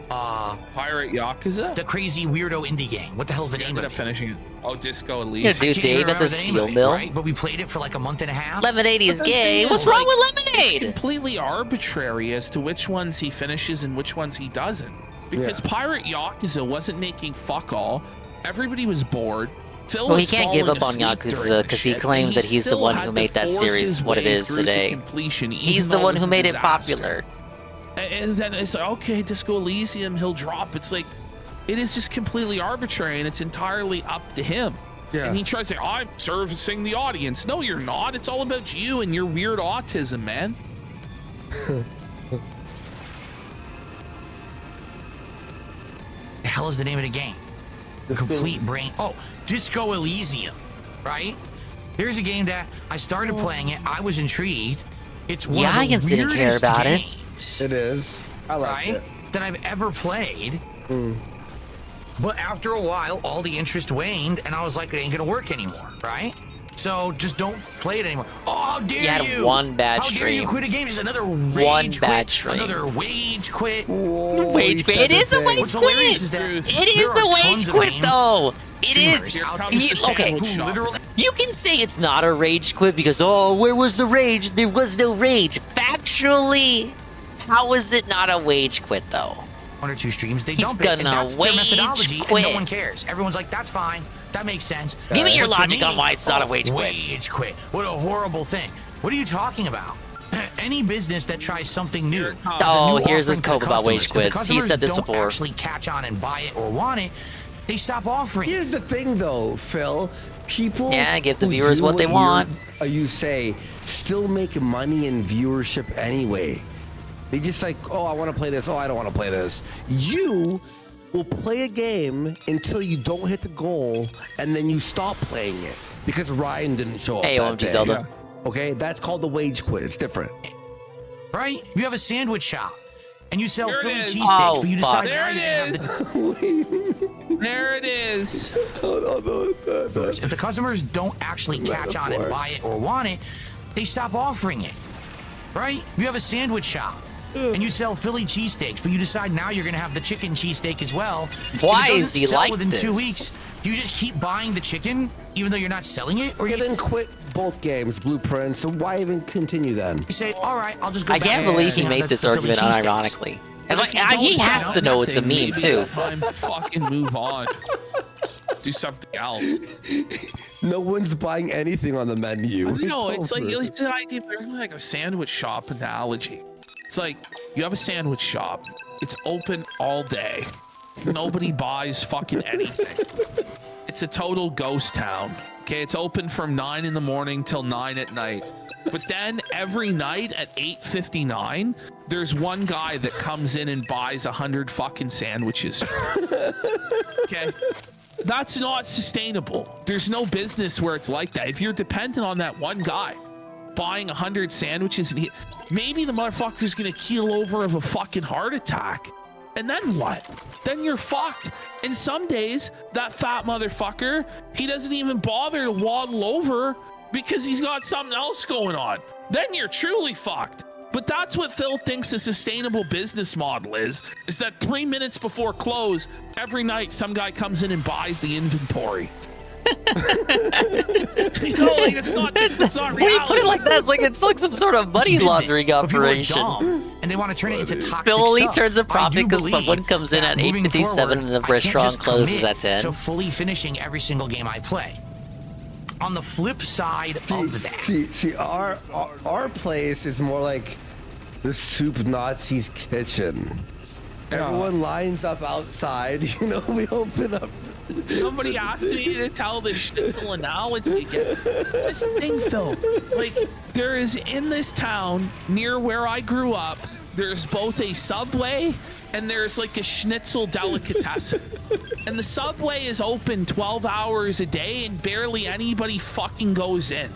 Speaker 11: Pirate Yakuza?
Speaker 17: The crazy weirdo indie game. What the hell's the name of it?
Speaker 11: Finishing it. Oh, Disco Elysium.
Speaker 2: Yeah, dude, Dave at the steel mill.
Speaker 17: Right? But we played it for like a month and a half.
Speaker 2: Lemonade is gay. What's wrong with lemonade?
Speaker 11: It's completely arbitrary as to which ones he finishes and which ones he doesn't. Because Pirate Yakuza wasn't making fuck all. Everybody was bored.
Speaker 2: Well, he can't give up on Yakuza because he claims that he's the one who made that series what it is today. He's the one who made it popular.
Speaker 11: And then it's like, okay, Disco Elysium, he'll drop. It's like, it is just completely arbitrary and it's entirely up to him.
Speaker 15: Yeah.
Speaker 11: And he tries to say, I'm servicing the audience. No, you're not. It's all about you and your weird autism, man.
Speaker 17: The hell is the name of the game? Complete brain. Oh, Disco Elysium, right? Here's a game that I started playing it. I was intrigued. It's one
Speaker 2: The
Speaker 17: of the
Speaker 2: audience didn't care
Speaker 17: weirdest
Speaker 2: about it.
Speaker 17: games,
Speaker 15: It is. I like it.
Speaker 17: that I've ever played. But after a while, all the interest waned, and I was like, it ain't gonna work anymore, right? So just don't play it anymore. Oh, how dare you!
Speaker 2: You had one bad
Speaker 17: How dare you
Speaker 2: stream.
Speaker 17: quit a game? Just another rage
Speaker 2: One
Speaker 17: quit,
Speaker 2: bad stream.
Speaker 17: Another wage quit.
Speaker 2: Wage quit. It is a wage
Speaker 17: What's hilarious
Speaker 2: quit.
Speaker 17: is that
Speaker 2: It is a wage quit, though. It is. Okay.
Speaker 17: Literally.
Speaker 2: You can say it's not a rage quit because, oh, where was the rage? There was no rage. Factually, how is it not a wage quit, though?
Speaker 17: One or two streams, they
Speaker 2: He's
Speaker 17: dump it, and
Speaker 2: gonna
Speaker 17: that's their
Speaker 2: wage
Speaker 17: methodology,
Speaker 2: quit.
Speaker 17: and no one cares. Everyone's like, that's fine. That makes sense.
Speaker 2: Give me your
Speaker 17: But to
Speaker 2: logic on why it's not a wage quit.
Speaker 17: Wage quit. What a horrible thing. What are you talking about? Any business that tries something new.
Speaker 2: Oh, here's his cope about wage quits. He said this
Speaker 17: don't
Speaker 2: before.
Speaker 17: Actually catch on and buy it or want it, they stop offering.
Speaker 15: Here's the thing, though, Phil. People.
Speaker 2: Yeah, give the
Speaker 15: who
Speaker 2: viewers
Speaker 15: do
Speaker 2: what they want.
Speaker 15: You say still make money in viewership anyway. They just like, oh, I want to play this. Oh, I don't want to play this. You will play a game until you don't hit the goal, and then you stop playing it because Ryan didn't show up.
Speaker 2: Hey,
Speaker 15: that
Speaker 2: OMG
Speaker 15: day.
Speaker 2: Zelda.
Speaker 15: Okay, that's called the wage quit. It's different.
Speaker 17: Right? You have a sandwich shop, and you sell
Speaker 11: There it
Speaker 17: Philly
Speaker 11: is.
Speaker 17: cheesesteaks,
Speaker 2: Oh,
Speaker 17: but you
Speaker 2: fuck.
Speaker 17: decide
Speaker 11: There
Speaker 17: now
Speaker 11: it
Speaker 17: you're gonna have the
Speaker 11: There it is.
Speaker 17: If the customers don't actually catch on and buy it or want it, they stop offering it. Right? You have a sandwich shop and you sell Philly cheesesteaks, but you decide now you're going to have the chicken cheesesteak as well.
Speaker 2: Why
Speaker 17: If it
Speaker 2: is he
Speaker 17: doesn't sell
Speaker 2: like
Speaker 17: within 2
Speaker 2: this?
Speaker 17: weeks, do you just keep buying the chicken even though you're not selling it? Or
Speaker 15: You
Speaker 17: you
Speaker 15: then quit both games, Blueprints. So why even continue then?
Speaker 17: say, all right, I'll just go
Speaker 2: I
Speaker 17: back
Speaker 2: can't
Speaker 17: and
Speaker 2: believe he
Speaker 17: have
Speaker 2: made
Speaker 17: the
Speaker 2: this
Speaker 17: Philly
Speaker 2: argument
Speaker 17: cheesesteaks.
Speaker 2: unironically. It's like,
Speaker 11: If you
Speaker 2: he
Speaker 11: don't
Speaker 2: has
Speaker 11: sell
Speaker 2: to know it's a
Speaker 11: nothing,
Speaker 2: meme, too.
Speaker 11: Time to fucking move on. Do something else.
Speaker 15: No one's buying anything on the menu.
Speaker 11: No, it's like
Speaker 15: over.
Speaker 11: it's an idea, like a sandwich shop analogy. It's like you have a sandwich shop. It's open all day. Nobody buys fucking anything. It's a total ghost town. Okay, it's open from 9 in the morning till 9 at night. But then every night at 8:59, there's one guy that comes in and buys 100 fucking sandwiches. Okay? That's not sustainable. There's no business where it's like that. If you're dependent on that one guy buying 100 sandwiches, and maybe the motherfucker's gonna keel over of a fucking heart attack. And then what? Then you're fucked. And some days, that fat motherfucker, he doesn't even bother to waddle over because he's got something else going on. Then you're truly fucked. But that's what Phil thinks a sustainable business model is that 3 minutes before close, every night some guy comes in and buys the inventory. You know, like it's not reality.
Speaker 2: When you put it like that, it's like some sort of money laundering
Speaker 17: But people are
Speaker 2: operation.
Speaker 17: dumb, and they want to turn it into toxic
Speaker 2: Bill only
Speaker 17: stuff.
Speaker 2: turns a
Speaker 17: But I do
Speaker 2: profit because
Speaker 17: believe
Speaker 2: someone comes in
Speaker 17: that
Speaker 2: at
Speaker 17: moving
Speaker 2: 8:57
Speaker 17: forward,
Speaker 2: and the
Speaker 17: I can't
Speaker 2: restaurant
Speaker 17: just
Speaker 2: closes
Speaker 17: commit
Speaker 2: at 10.
Speaker 17: to fully finishing every single game I play. On the flip side of that,
Speaker 15: See, our place is more like the Soup Nazi's kitchen. Everyone lines up outside. You know, we open up.
Speaker 11: Somebody asked me to tell the schnitzel analogy again. This thing, Phil, like there is in this town near where I grew up, there's both a Subway and there's like a schnitzel delicatessen. And the Subway is open 12 hours a day and barely anybody fucking goes in.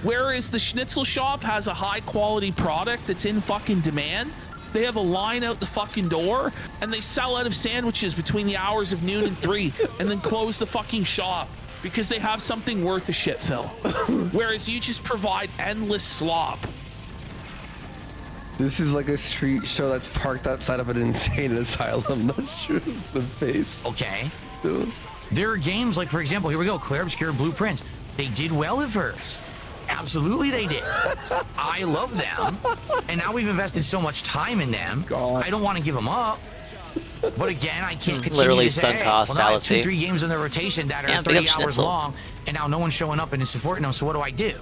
Speaker 11: Whereas the schnitzel shop has a high quality product that's in fucking demand. They have a line out the fucking door and they sell out of sandwiches between the hours of noon and 3 and then close the fucking shop because they have something worth a shit, Phil. Whereas you just provide endless slop.
Speaker 15: This is like a street show that's parked outside of an insane asylum. That's true. The face.
Speaker 17: Okay. There are games like, for example, here we go, Clear Obscure Blueprints. They did well at first. Absolutely they did. I love them. And now we've invested so much time in them. I don't want to give them up. But again, I can't continue
Speaker 2: Literally
Speaker 17: to say,
Speaker 2: sunk cost
Speaker 17: well, now I have
Speaker 2: fallacy.
Speaker 17: 2-3 games in the rotation that are
Speaker 2: Yeah,
Speaker 17: 30
Speaker 2: big up
Speaker 17: hours
Speaker 2: Schnitzel.
Speaker 17: long, and now no one's showing up and is supporting them, so what do I do?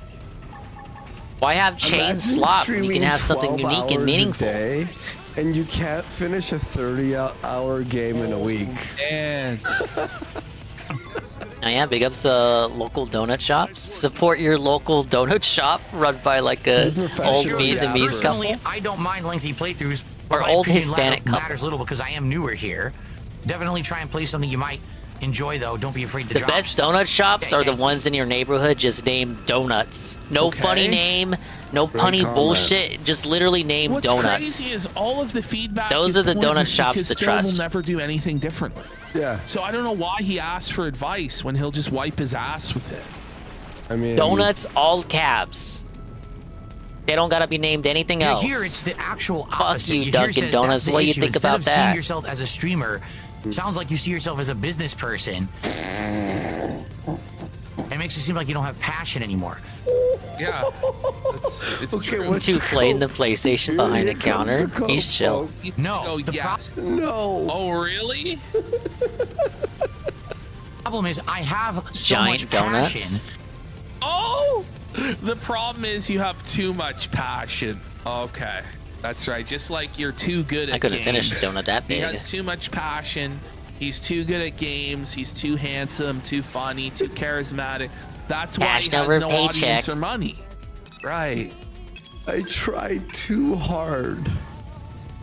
Speaker 2: Why have chain slop when you can have something unique and meaningful?
Speaker 15: And you can't finish a 30-hour game in a week.
Speaker 11: And
Speaker 2: Oh yeah, big ups local donut shops. Support your local donut shop run by like a old Vietnamese couple.
Speaker 17: Personally, I don't mind lengthy playthroughs.
Speaker 2: Or
Speaker 17: My
Speaker 2: old
Speaker 17: opinion
Speaker 2: Hispanic couple.
Speaker 17: matters little because I am newer here. Definitely try and play something you might enjoy though. Don't be afraid to
Speaker 2: The
Speaker 17: drop
Speaker 2: best donut shops are the ones in your neighborhood just named donuts. No funny name, no punny
Speaker 15: comment.
Speaker 2: bullshit, just literally named
Speaker 11: what's
Speaker 2: donuts.
Speaker 11: crazy is all of the feedback.
Speaker 2: Those
Speaker 11: is
Speaker 2: are the donut
Speaker 11: pointless
Speaker 2: shops
Speaker 11: because
Speaker 2: to
Speaker 11: Phil
Speaker 2: trust.
Speaker 11: will never do anything differently.
Speaker 15: Yeah.
Speaker 11: So I don't know why he asks for advice when he'll just wipe his ass with it.
Speaker 15: I mean,
Speaker 2: Donuts, all caps. They don't gotta be named anything else.
Speaker 17: Here it's the actual
Speaker 2: Fuck
Speaker 17: opposite.
Speaker 2: you,
Speaker 17: Here
Speaker 2: Dunkin'
Speaker 17: says
Speaker 2: Donuts.
Speaker 17: that's the
Speaker 2: What do you
Speaker 17: issue.
Speaker 2: think
Speaker 17: Instead
Speaker 2: about
Speaker 17: of
Speaker 2: that?
Speaker 17: seeing yourself as a streamer, sounds like you see yourself as a business person. It makes it seem like you don't have passion anymore.
Speaker 11: Yeah. It's
Speaker 15: Okay,
Speaker 11: true.
Speaker 15: what's
Speaker 2: Two playing the PlayStation behind the counter. He's chill.
Speaker 17: No,
Speaker 11: Oh,
Speaker 17: the
Speaker 11: yes.
Speaker 15: No.
Speaker 11: Oh, really?
Speaker 17: problem is I have so
Speaker 2: Giant
Speaker 17: much
Speaker 2: donuts.
Speaker 17: passion.
Speaker 11: Oh! The problem is you have too much passion. Okay. That's right. Just like you're too good at
Speaker 2: I couldn't
Speaker 11: games.
Speaker 2: finish a donut that
Speaker 11: He
Speaker 2: big.
Speaker 11: has too much passion. He's too good at games. He's too handsome, too funny, too charismatic. That's why
Speaker 2: Cash
Speaker 11: he has
Speaker 2: over
Speaker 11: no
Speaker 2: paycheck.
Speaker 11: audience or money. Right.
Speaker 15: I tried too hard.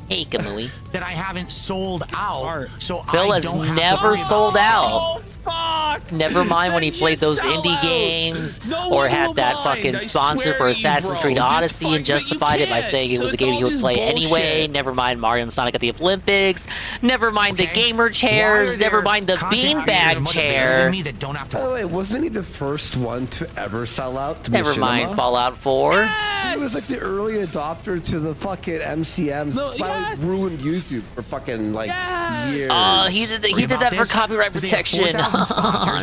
Speaker 2: Hey, Kamui.
Speaker 17: That I haven't sold out, so
Speaker 2: Bill
Speaker 17: I
Speaker 2: has
Speaker 17: don't have
Speaker 2: never
Speaker 17: to
Speaker 2: sold out.
Speaker 11: Fuck!
Speaker 2: Never mind when he
Speaker 11: Then
Speaker 2: played
Speaker 11: just
Speaker 2: those
Speaker 11: sell
Speaker 2: indie
Speaker 11: out.
Speaker 2: games
Speaker 11: No
Speaker 2: or
Speaker 11: one
Speaker 2: had
Speaker 11: will
Speaker 2: that
Speaker 11: mind.
Speaker 2: fucking
Speaker 11: I
Speaker 2: sponsor
Speaker 11: swear
Speaker 2: for
Speaker 11: to you,
Speaker 2: Assassin's
Speaker 11: bro.
Speaker 2: Creed
Speaker 11: Just
Speaker 2: Odyssey
Speaker 11: fight,
Speaker 2: and
Speaker 11: but you
Speaker 2: justified it by
Speaker 11: can't.
Speaker 2: saying it
Speaker 11: So
Speaker 2: was a
Speaker 11: it's
Speaker 2: game
Speaker 11: all
Speaker 2: he would
Speaker 11: just
Speaker 2: play anyway.
Speaker 11: bullshit.
Speaker 2: Never mind Mario and Sonic at the Olympics. Never mind the gamer chairs. Never mind the beanbag chair.
Speaker 17: Me that don't have to.
Speaker 15: By the way, wasn't he the first one to ever sell out to
Speaker 2: Never mind
Speaker 15: Machinima?
Speaker 2: Fallout 4.
Speaker 15: He was like the early adopter to the fucking MCMs.
Speaker 11: No,
Speaker 15: Finally ruined YouTube for fucking like years.
Speaker 2: He did that for copyright protection.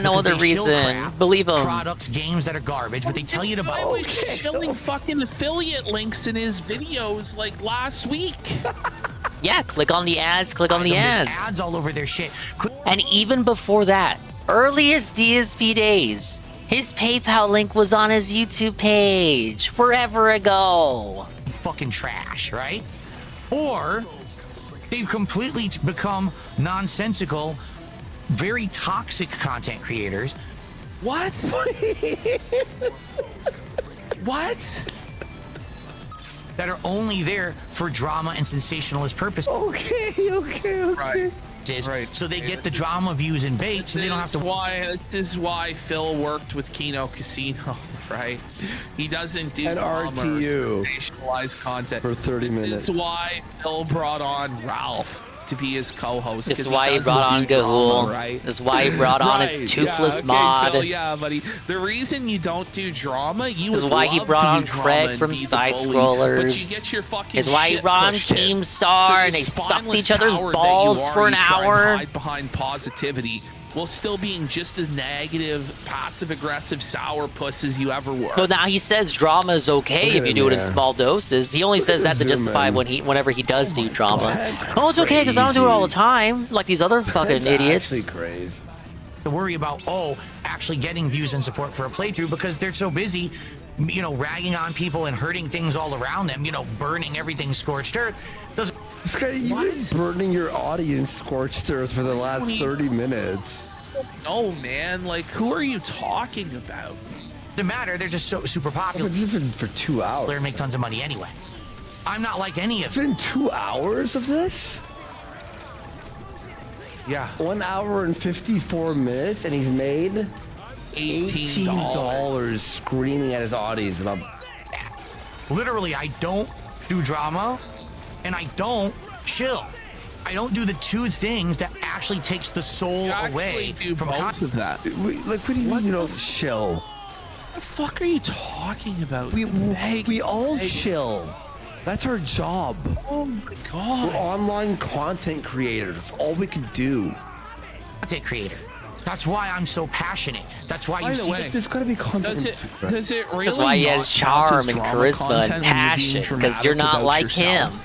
Speaker 2: No other reason. Believe him.
Speaker 17: Products, games that are garbage, but they tell you to buy.
Speaker 11: I was shilling fucking affiliate links in his videos like last week.
Speaker 2: Yeah, click on the ads, click on the
Speaker 17: There's
Speaker 2: ads.
Speaker 17: ads all over their shit.
Speaker 2: And even before that, earliest DSP days, his PayPal link was on his YouTube page forever ago.
Speaker 17: Fucking trash, right? Or they've completely become nonsensical, very toxic content creators.
Speaker 11: What? What?
Speaker 17: That are only there for drama and sensationalist purposes.
Speaker 15: Okay.
Speaker 11: Right.
Speaker 17: Right. So they get the drama views and bait, so they don't have to.
Speaker 11: This is why Phil worked with Kino Casino, right? He doesn't do
Speaker 15: And
Speaker 11: drama or
Speaker 15: RTU
Speaker 11: sensationalized content
Speaker 15: for 30 minutes.
Speaker 11: This is why Phil brought on Ralph to be his co-host.
Speaker 2: This is
Speaker 11: 'cause
Speaker 2: why he
Speaker 11: doesn't
Speaker 2: brought on
Speaker 11: do drama,
Speaker 2: Gahul.
Speaker 11: right?
Speaker 2: This is why he brought on his
Speaker 11: Right,
Speaker 2: toothless
Speaker 11: yeah,
Speaker 2: mod.
Speaker 11: Phil, yeah, buddy. The reason you don't do drama, you
Speaker 2: This is
Speaker 11: would
Speaker 2: why he
Speaker 11: love
Speaker 2: brought
Speaker 11: to
Speaker 2: on
Speaker 11: do drama
Speaker 2: Craig
Speaker 11: and
Speaker 2: from
Speaker 11: be the
Speaker 2: Side
Speaker 11: bully,
Speaker 2: Scrollers.
Speaker 11: But you get your fucking
Speaker 2: Is why he
Speaker 11: shit
Speaker 2: brought on
Speaker 11: pushed in.
Speaker 2: Keemstar
Speaker 11: So
Speaker 2: and
Speaker 11: your
Speaker 2: they sucked
Speaker 11: spineless
Speaker 2: each other's
Speaker 11: coward that
Speaker 2: balls
Speaker 11: you are,
Speaker 2: for an
Speaker 11: you try and
Speaker 2: hour.
Speaker 11: hide behind positivity while still being just as negative, passive-aggressive sourpuss as you ever were.
Speaker 2: Well, now he says drama is okay
Speaker 11: Look
Speaker 2: if
Speaker 11: at
Speaker 2: you
Speaker 11: him
Speaker 2: do it in
Speaker 11: there.
Speaker 2: small doses. He only says that to
Speaker 11: Zoom
Speaker 2: justify
Speaker 11: in.
Speaker 2: whenever he does do drama. Oh, it's okay because I don't do it all the time, like these other fucking idiots.
Speaker 15: Crazy.
Speaker 17: To worry about actually getting views and support for a playthrough because they're so busy, ragging on people and hurting things all around them. Burning everything scorched earth. Doesn't.
Speaker 15: This guy, you've been burning your audience scorched earth for the last 30 minutes.
Speaker 11: No, man. Like, who are you talking about?
Speaker 17: Doesn't matter. They're just so super popular.
Speaker 15: It's been for 2 hours.
Speaker 17: They make tons of money anyway. I'm not like any of
Speaker 15: It's been 2 hours of this?
Speaker 11: Yeah.
Speaker 15: 1 hour and 54 minutes, and he's made $18 screaming at his audience about.
Speaker 17: Literally, I don't do drama, and I don't chill. I don't do the two things that actually takes the soul away from
Speaker 11: both of that.
Speaker 15: Like, what do you mean you don't chill?
Speaker 11: What the fuck are you talking about?
Speaker 15: We all chill. That's our job.
Speaker 11: Oh my god.
Speaker 15: We're online content creators. That's all we can do.
Speaker 17: Content creator. That's why I'm so passionate. That's why you see
Speaker 15: there's gotta be content.
Speaker 11: Does it really?
Speaker 2: That's why he has charm and
Speaker 11: drama
Speaker 2: charisma
Speaker 11: content
Speaker 2: and
Speaker 11: when you're being
Speaker 2: passion, because you're
Speaker 11: dramatic
Speaker 2: not
Speaker 11: about
Speaker 2: like
Speaker 11: yourself?
Speaker 2: him.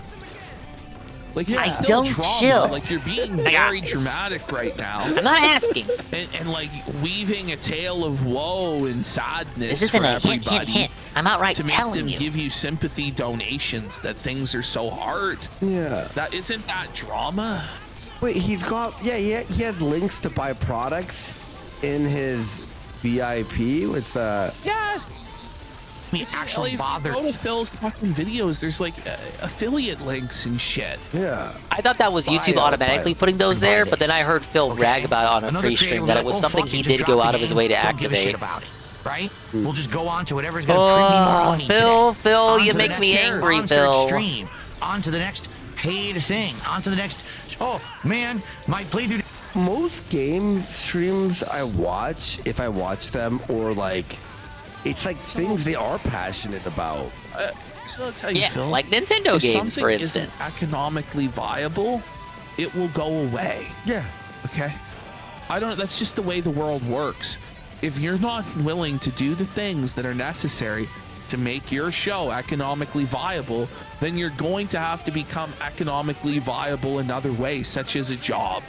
Speaker 11: Like,
Speaker 2: I
Speaker 11: it's still
Speaker 2: don't
Speaker 11: drama.
Speaker 2: chill.
Speaker 11: Like, you're being
Speaker 2: I got
Speaker 11: very
Speaker 2: this.
Speaker 11: dramatic right now.
Speaker 2: I'm not asking.
Speaker 11: And like weaving a tale of woe and sadness.
Speaker 2: This isn't
Speaker 11: for
Speaker 2: a hint, hint,
Speaker 11: everybody
Speaker 2: hint. I'm outright
Speaker 11: to make
Speaker 2: telling
Speaker 11: them
Speaker 2: you.
Speaker 11: give you sympathy donations that things are so hard.
Speaker 15: Yeah.
Speaker 11: That isn't that drama.
Speaker 15: Wait, he has links to buy products in his VIP. What's that?
Speaker 11: Yes.
Speaker 17: It's actually
Speaker 11: bothered. Go to Phil's fucking videos. There's like affiliate links and shit.
Speaker 15: Yeah.
Speaker 2: I thought that was YouTube automatically putting those there, but then I heard Phil rag about it on a
Speaker 17: Another
Speaker 2: pre-stream
Speaker 17: creator
Speaker 2: that
Speaker 17: was
Speaker 2: it was
Speaker 17: like,
Speaker 2: something
Speaker 17: fuck
Speaker 2: he
Speaker 17: it,
Speaker 2: did
Speaker 17: just
Speaker 2: go
Speaker 17: drop
Speaker 2: out
Speaker 17: the
Speaker 2: of his
Speaker 17: game,
Speaker 2: way to
Speaker 17: don't give a shit
Speaker 2: activate.
Speaker 17: about it, right? We'll just go on to whatever's gonna bring me more money
Speaker 2: Phil,
Speaker 17: today.
Speaker 2: Phil,
Speaker 17: On
Speaker 2: you
Speaker 17: to the
Speaker 2: make
Speaker 17: next
Speaker 2: me angry,
Speaker 17: concert
Speaker 2: Phil.
Speaker 17: Stream. On to the next paid thing. On to the next. Oh man, my playthrough.
Speaker 15: Most game streams I watch, if I watch them, or like, it's like things they are passionate about.
Speaker 11: So I'll tell you,
Speaker 2: Yeah,
Speaker 11: Phil,
Speaker 2: like Nintendo
Speaker 11: if
Speaker 2: games, for
Speaker 11: something isn't
Speaker 2: instance.
Speaker 11: economically viable, it will go away.
Speaker 15: Yeah.
Speaker 11: Okay. That's just the way the world works. If you're not willing to do the things that are necessary to make your show economically viable, then you're going to have to become economically viable in other ways, such as a job.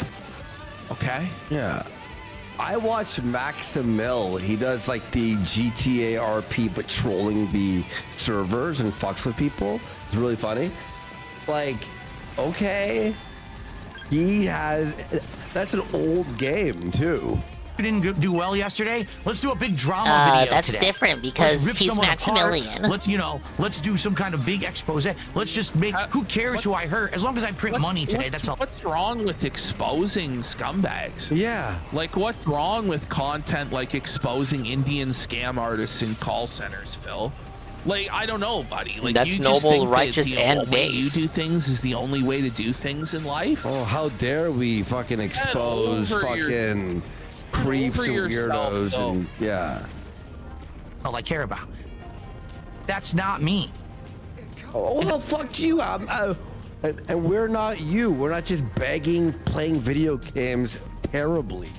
Speaker 11: Okay?
Speaker 15: Yeah. I watch Maximil. He does like the GTA RP, but trolling the servers and fucks with people. It's really funny. Like, okay. That's an old game too.
Speaker 17: You didn't do well yesterday. Let's do a big drama video
Speaker 2: That's
Speaker 17: today.
Speaker 2: different
Speaker 17: Let's
Speaker 2: because
Speaker 17: rip
Speaker 2: he's
Speaker 17: someone apart.
Speaker 2: Maximilian.
Speaker 17: Let's do some kind of big expose. Let's just make. Who cares who I hurt? As long as I print money today, that's all.
Speaker 11: What's wrong with exposing scumbags?
Speaker 15: Yeah.
Speaker 11: Like, what's wrong with content like exposing Indian scam artists in call centers, Phil? Like, I don't know, buddy. Like,
Speaker 2: That's
Speaker 11: you just
Speaker 2: noble,
Speaker 11: think that
Speaker 2: righteous,
Speaker 11: the
Speaker 2: and
Speaker 11: way
Speaker 2: base.
Speaker 11: you do things is the only way to do things in life?
Speaker 15: Oh, how dare we fucking expose fucking creeps and weirdos and yeah.
Speaker 17: All I care about. That's not me.
Speaker 15: Oh, well, fuck you. And we're not you. We're not just begging, playing video games terribly.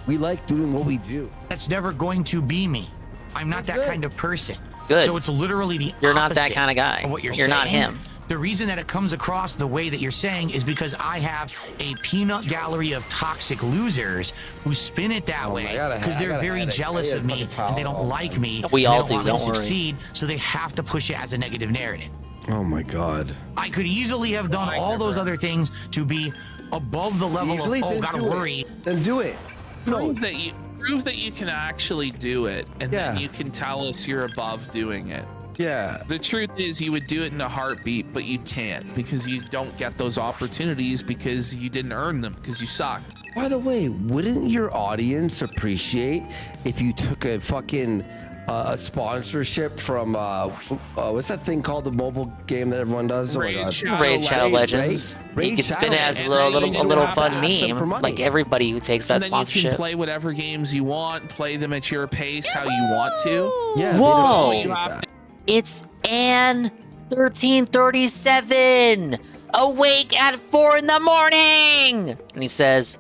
Speaker 15: We like doing what we do.
Speaker 17: That's never going to be me. I'm not that kind of person.
Speaker 2: Good.
Speaker 17: So it's literally the
Speaker 2: You're not that
Speaker 17: opposite
Speaker 2: kind of guy.
Speaker 17: of what you're
Speaker 2: not
Speaker 17: saying.
Speaker 2: him.
Speaker 17: The reason that it comes across the way that you're saying is because I have a peanut gallery of toxic losers who spin it that way because they're very jealous of me and they don't like me.
Speaker 2: We
Speaker 17: and
Speaker 2: all
Speaker 17: they
Speaker 2: do,
Speaker 17: don't want me
Speaker 2: don't
Speaker 17: to
Speaker 2: worry.
Speaker 17: succeed, so they have to push it as a negative narrative.
Speaker 15: Oh my god.
Speaker 17: I could easily have done all those other things to be above the level
Speaker 15: Easily,
Speaker 17: of, oh,
Speaker 15: then
Speaker 17: gotta
Speaker 15: do it.
Speaker 17: worry.
Speaker 15: Then do it.
Speaker 11: Prove that you can actually do it, and then you can tell us you're above doing it.
Speaker 15: Yeah.
Speaker 11: The truth is you would do it in a heartbeat, but you can't because you don't get those opportunities because you didn't earn them because you suck.
Speaker 15: By the way, wouldn't your audience appreciate if you took a fucking a sponsorship from what's that thing called, the mobile game that everyone does?
Speaker 2: Raid Shadow Legends. You can spin it as a little fun meme, like everybody who takes that
Speaker 11: And then you
Speaker 2: sponsorship.
Speaker 11: can play whatever games you want, play them at your pace, how you want to.
Speaker 15: Yeah.
Speaker 2: Whoa!
Speaker 11: You have to
Speaker 2: It's Ann 1337, awake at 4 in the morning. And he says,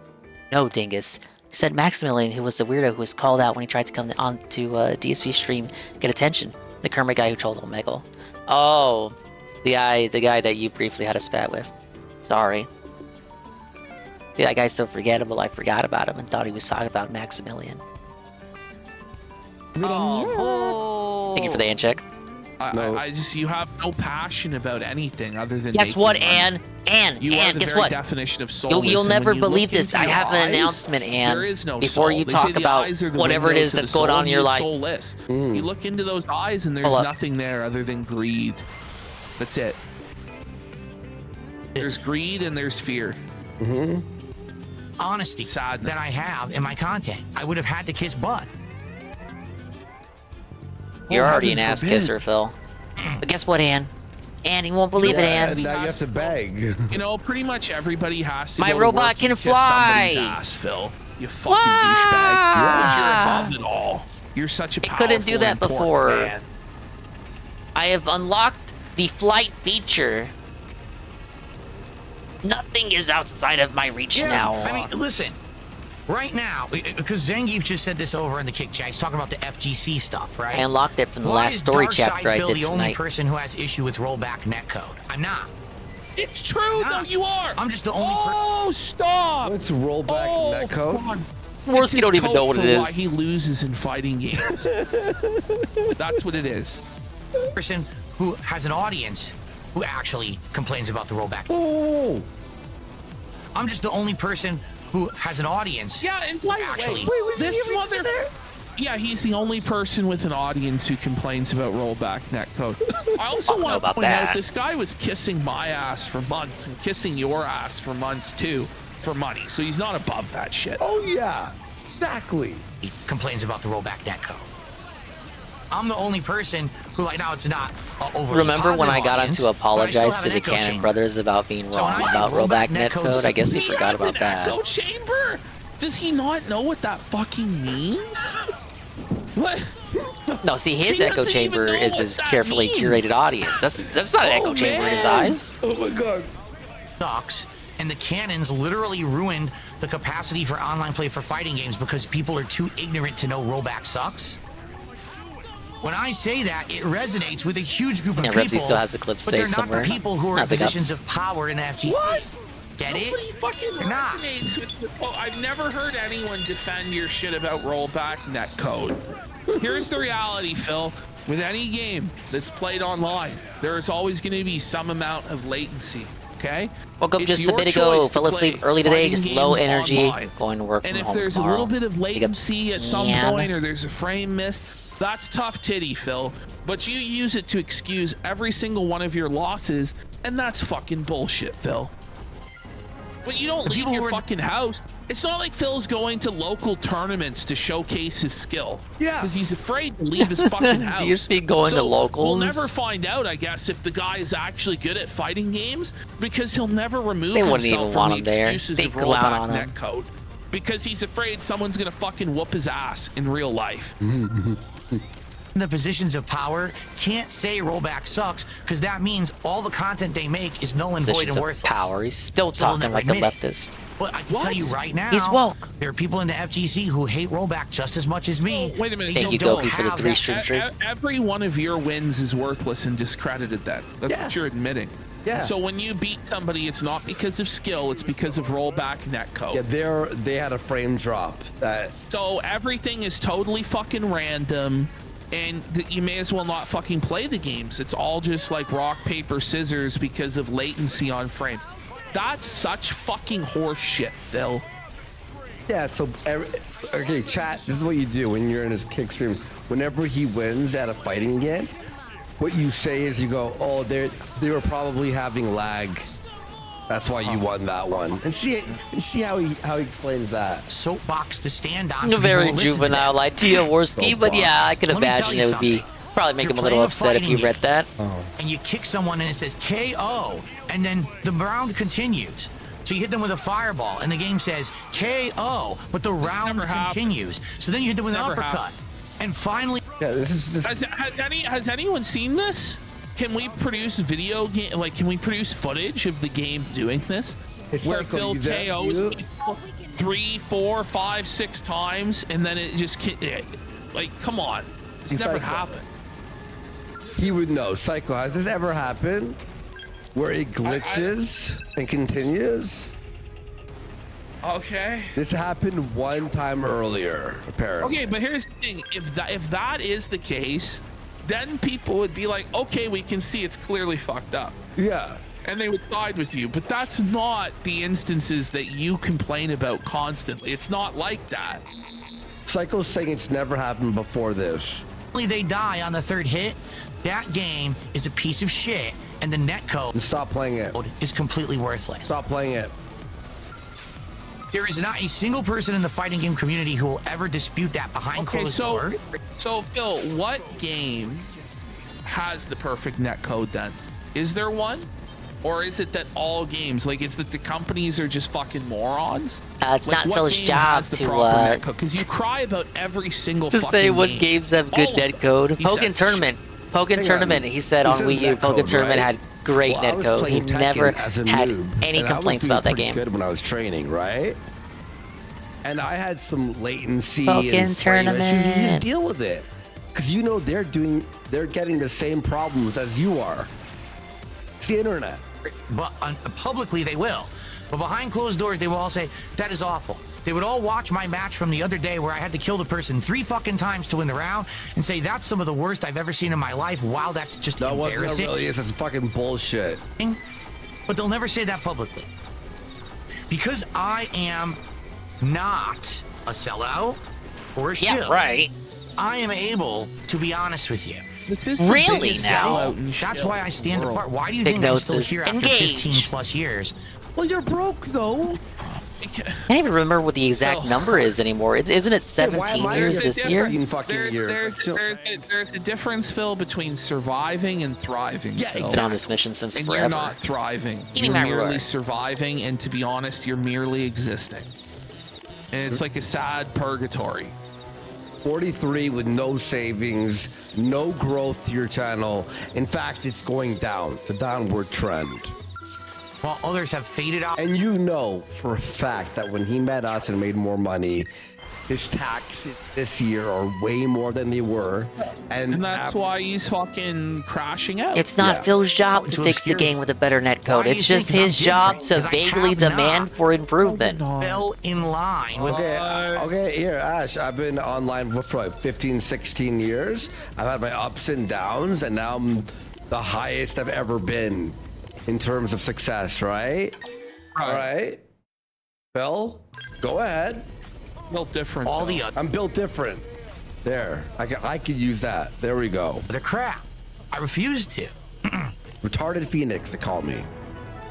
Speaker 2: "No, dingus." He said Maximilian, who was the weirdo who was called out when he tried to come on to DSV stream, get attention. The Kermit guy who trolled Omegle. Oh, the guy that you briefly had a spat with. Sorry. See, that guy's so forgettable. I forgot about him and thought he was talking about Maximilian. Thank you for the hand check.
Speaker 11: I just, you have no passion about anything other than
Speaker 2: Guess
Speaker 11: making
Speaker 2: what,
Speaker 11: money.
Speaker 2: Ann,
Speaker 11: You are the
Speaker 2: guess
Speaker 11: very
Speaker 2: what?
Speaker 11: definition of soulless.
Speaker 2: You'll
Speaker 11: and
Speaker 2: never
Speaker 11: when you
Speaker 2: believe
Speaker 11: look
Speaker 2: this.
Speaker 11: into
Speaker 2: I
Speaker 11: your
Speaker 2: have an
Speaker 11: eyes,
Speaker 2: announcement, Ann.
Speaker 11: there is no
Speaker 2: Before
Speaker 11: soul.
Speaker 2: you
Speaker 11: They say
Speaker 2: talk
Speaker 11: the
Speaker 2: about
Speaker 11: eyes are the
Speaker 2: whatever it
Speaker 11: windows
Speaker 2: is
Speaker 11: to the
Speaker 2: that's going
Speaker 11: soul,
Speaker 2: on in your
Speaker 11: you're
Speaker 2: life.
Speaker 11: soulless. You look into those eyes and there's
Speaker 2: Hold up.
Speaker 11: nothing there other than greed. That's it. There's greed and there's fear.
Speaker 17: Honesty that I have in my content. I would have had to kiss butt.
Speaker 2: You're already an
Speaker 11: heaven
Speaker 2: ass
Speaker 11: forbid.
Speaker 2: kisser, Phil. But guess what, Ann? Ann, you won't believe it, Ann.
Speaker 15: Now you have to beg.
Speaker 11: You know, pretty much everybody has to.
Speaker 2: My
Speaker 11: go to
Speaker 2: robot
Speaker 11: work
Speaker 2: can
Speaker 11: and kiss somebody's
Speaker 2: fly.
Speaker 11: ass, Phil. You fucking douchebag. You're above it all. You're such a
Speaker 2: It
Speaker 11: powerful,
Speaker 2: couldn't do that
Speaker 11: important
Speaker 2: before.
Speaker 11: man.
Speaker 2: I have unlocked the flight feature. Nothing is outside of my reach now.
Speaker 17: I mean, listen. Right now, because Zangief just said this over in the Kick Chat. He's talking about the FGC stuff, right?
Speaker 2: I unlocked it from the
Speaker 17: Why
Speaker 2: last
Speaker 17: is
Speaker 2: story
Speaker 17: Darkside
Speaker 2: chapter I
Speaker 17: Phil
Speaker 2: did
Speaker 17: the only
Speaker 2: tonight.
Speaker 17: person who has issue with rollback netcode? I'm not.
Speaker 11: It's true, though. You are.
Speaker 17: I'm just the only
Speaker 11: Oh, stop.
Speaker 15: What's rollback netcode?
Speaker 2: Worse, you don't even know what it
Speaker 11: Why
Speaker 2: is.
Speaker 11: he loses in fighting games. That's what it is.
Speaker 17: Person who has an audience who actually complains about the rollback.
Speaker 15: Oh.
Speaker 17: I'm just the only person who has an audience.
Speaker 11: Yeah, and by
Speaker 17: actually.
Speaker 11: the way, this mother. Yeah, he's the only person with an audience who complains about rollback netcode. I also want to point out this guy was kissing my ass for months and kissing your ass for months too, for money. So he's not above that shit.
Speaker 15: Oh yeah, exactly.
Speaker 17: He complains about the rollback netcode. I'm the only person who, like, now it's not overly
Speaker 2: Remember when I
Speaker 17: positive
Speaker 2: got
Speaker 17: audience,
Speaker 2: him to
Speaker 17: but I still
Speaker 2: apologize
Speaker 17: have
Speaker 2: to
Speaker 17: an
Speaker 2: the
Speaker 17: echo
Speaker 2: Cannon
Speaker 17: chamber.
Speaker 2: brothers about being
Speaker 17: So
Speaker 2: wrong
Speaker 17: when I
Speaker 2: about
Speaker 17: roll back
Speaker 2: rollback netcode? I guess he forgot about that.
Speaker 11: Echo chamber? Does he not know what that fucking means? What?
Speaker 2: No, see, his
Speaker 11: He
Speaker 2: echo
Speaker 11: doesn't even
Speaker 2: chamber
Speaker 11: know
Speaker 2: is
Speaker 11: what
Speaker 2: his
Speaker 11: that
Speaker 2: carefully
Speaker 11: means.
Speaker 2: curated audience. That's not an echo chamber in his
Speaker 11: man.
Speaker 2: eyes.
Speaker 15: Oh my god.
Speaker 17: Sucks. And the cannons literally ruined the capacity for online play for fighting games because people are too ignorant to know rollback sucks. When I say that, it resonates with a huge group of
Speaker 2: Yeah,
Speaker 17: people.
Speaker 2: Repsy still has the clip
Speaker 17: but they're
Speaker 2: saved
Speaker 17: not
Speaker 2: somewhere.
Speaker 17: the people who are in
Speaker 2: Not big
Speaker 17: positions
Speaker 2: ups.
Speaker 17: of power in the FGC.
Speaker 11: What?
Speaker 17: Get it?
Speaker 11: Nobody fucking
Speaker 17: Not.
Speaker 11: resonates with the, oh, I've never heard anyone defend your shit about rollback netcode. Here's the reality, Phil. With any game that's played online, there is always going to be some amount of latency. Okay?
Speaker 2: Woke up
Speaker 11: It's
Speaker 2: just a
Speaker 11: your
Speaker 2: bit ago,
Speaker 11: choice to
Speaker 2: fell asleep
Speaker 11: play
Speaker 2: early today,
Speaker 11: fighting
Speaker 2: just low
Speaker 11: games
Speaker 2: energy,
Speaker 11: online.
Speaker 2: going to work
Speaker 11: And
Speaker 2: from
Speaker 11: if
Speaker 2: home
Speaker 11: there's
Speaker 2: tomorrow.
Speaker 11: a little bit of
Speaker 2: Big ups,
Speaker 11: latency at some
Speaker 2: Ian.
Speaker 11: point, or there's a frame miss, that's tough titty, Phil. But you use it to excuse every single one of your losses, and that's fucking bullshit, Phil. But you don't leave your fucking house. It's not like Phil's going to local tournaments to showcase his skill. Yeah. Because he's afraid to leave his fucking house.
Speaker 2: Do you speak going to locals?
Speaker 11: We'll never find out, I guess, if the guy is actually good at fighting games, because he'll never remove
Speaker 2: They wouldn't
Speaker 11: himself
Speaker 2: even
Speaker 11: from
Speaker 2: want
Speaker 11: the
Speaker 2: him there.
Speaker 11: excuses
Speaker 2: They'd
Speaker 11: of
Speaker 2: clown
Speaker 11: rollback
Speaker 2: on him.
Speaker 11: netcode. Because he's afraid someone's gonna fucking whoop his ass in real life.
Speaker 17: In the positions of power can't say rollback sucks because that means all the content they make is null and void
Speaker 2: Positions
Speaker 17: and
Speaker 2: of
Speaker 17: worthless.
Speaker 2: power. He's still
Speaker 17: So they'll
Speaker 2: talking
Speaker 17: never
Speaker 2: like a
Speaker 17: admit it.
Speaker 2: leftist.
Speaker 17: But I can tell you right now,
Speaker 2: He's woke.
Speaker 17: There are people in the FGC who hate rollback just as much as me.
Speaker 11: Wait a minute.
Speaker 2: Thank
Speaker 11: so
Speaker 2: you,
Speaker 11: don't
Speaker 2: Goki, for the
Speaker 11: have
Speaker 2: 3
Speaker 11: that-
Speaker 2: stream streak.
Speaker 11: Every one of your wins is worthless and discredited then. That's what you're admitting.
Speaker 15: Yeah.
Speaker 11: So when you beat somebody, it's not because of skill, it's because of rollback netcode.
Speaker 15: Yeah, they had a frame drop.
Speaker 11: So everything is totally fucking random, and you may as well not fucking play the games. It's all just like rock, paper, scissors because of latency on frames. That's such fucking horse shit, Phil.
Speaker 15: Yeah, so okay, chat. This is what you do when you're in his kick stream. Whenever he wins at a fighting game, what you say is you go, "Oh, they were probably having lag. That's why you won that one." And see how he explains that.
Speaker 17: Soapbox to stand on.
Speaker 2: A very juvenile idea, Worski, but yeah, I can
Speaker 17: Let me tell
Speaker 2: imagine
Speaker 17: you
Speaker 2: it would be
Speaker 17: something.
Speaker 2: probably make
Speaker 17: You're
Speaker 2: him a little
Speaker 17: playing a
Speaker 2: upset if
Speaker 17: fighting
Speaker 2: you read that.
Speaker 17: and you kick someone and it says KO, and then the round continues. So you hit them with a fireball, and the game says KO, but the round continues. So then you hit them with an
Speaker 11: Never
Speaker 17: uppercut,
Speaker 11: happened.
Speaker 17: and finally.
Speaker 15: Yeah, this.
Speaker 11: Has anyone seen this? Can we produce video game? Like, can we produce footage of the game doing this?
Speaker 15: It's
Speaker 11: where
Speaker 15: like,
Speaker 11: Phil
Speaker 15: you there?
Speaker 11: KOs people 3, 4, 5, 6 times, and then it just like, come on, it's never
Speaker 15: Psycho.
Speaker 11: happened.
Speaker 15: He would know. Psycho, has this ever happened? Where it glitches and continues?
Speaker 11: Okay.
Speaker 15: This happened one time earlier, apparently.
Speaker 11: Okay, but here's the thing: if that is the case, then people would be like, okay, we can see it's clearly fucked up.
Speaker 15: Yeah.
Speaker 11: And they would side with you, but that's not the instances that you complain about constantly. It's not like that.
Speaker 15: Psycho's saying it's never happened before this.
Speaker 17: they die on the third hit, that game is a piece of shit, and the netcode
Speaker 15: stop playing it
Speaker 17: is completely worthless.
Speaker 15: Stop playing it.
Speaker 17: There is not a single person in the fighting game community who will ever dispute that behind closed doors.
Speaker 11: So Phil, what game has the perfect netcode then? Is there one? Or is it that all games, like, it's that the companies are just fucking morons?
Speaker 2: It's not Phil's job to
Speaker 11: because you cry about every single
Speaker 2: to say what
Speaker 11: game.
Speaker 2: games have good netcode. Pokken Tournament. He said on Wii U, Pokken Tournament had great netcode. He never had any complaints about that game.
Speaker 15: Good when I was training, right? And I had some latency.
Speaker 2: Pokken
Speaker 15: and
Speaker 2: Tournament.
Speaker 15: You just deal with it, because you know they're getting the same problems as you are. It's the internet.
Speaker 17: But publicly they will. But behind closed doors, they will all say, that is awful. They would all watch my match from the other day where I had to kill the person 3 fucking times to win the round and say, that's some of the worst I've ever seen in my life. Wow, that's just embarrassing.
Speaker 15: That really is. That's fucking bullshit.
Speaker 17: But they'll never say that publicly. Because I am not a sellout or a shill.
Speaker 2: Yeah, right.
Speaker 17: I am able to be honest with you.
Speaker 11: This is
Speaker 2: really now.
Speaker 17: That's why I stand apart. Why do you think I'm still here after 15 plus years?
Speaker 15: Well, you're broke though.
Speaker 2: I can't even remember what the exact number is anymore. Isn't it 17 years this year?
Speaker 11: There's a difference, Phil, between surviving and thriving.
Speaker 2: Yeah, I've been on this mission since
Speaker 11: and
Speaker 2: forever.
Speaker 11: You're not thriving. You're merely surviving, and to be honest, you're merely existing. And it's like a sad purgatory.
Speaker 15: 43 with no savings, no growth to your channel. In fact, it's going down. It's a downward trend.
Speaker 17: While others have faded out.
Speaker 15: And you know for a fact that when he met us and made more money, his taxes this year are way more than they were. And
Speaker 11: that's why he's fucking crashing out.
Speaker 2: It's not Phil's job to fix the game with a better netcode. It's just his job to vaguely demand for improvement.
Speaker 17: Fell in line with
Speaker 15: Okay, here, Ash, I've been online for 15, 16 years. I've had my ups and downs, and now I'm the highest I've ever been in terms of success, right? All right. Phil, go ahead.
Speaker 11: Built different.
Speaker 15: I'm built different. There, I could use that. There we go.
Speaker 17: The crap. I refuse to.
Speaker 15: Retarded Phoenix, they call me.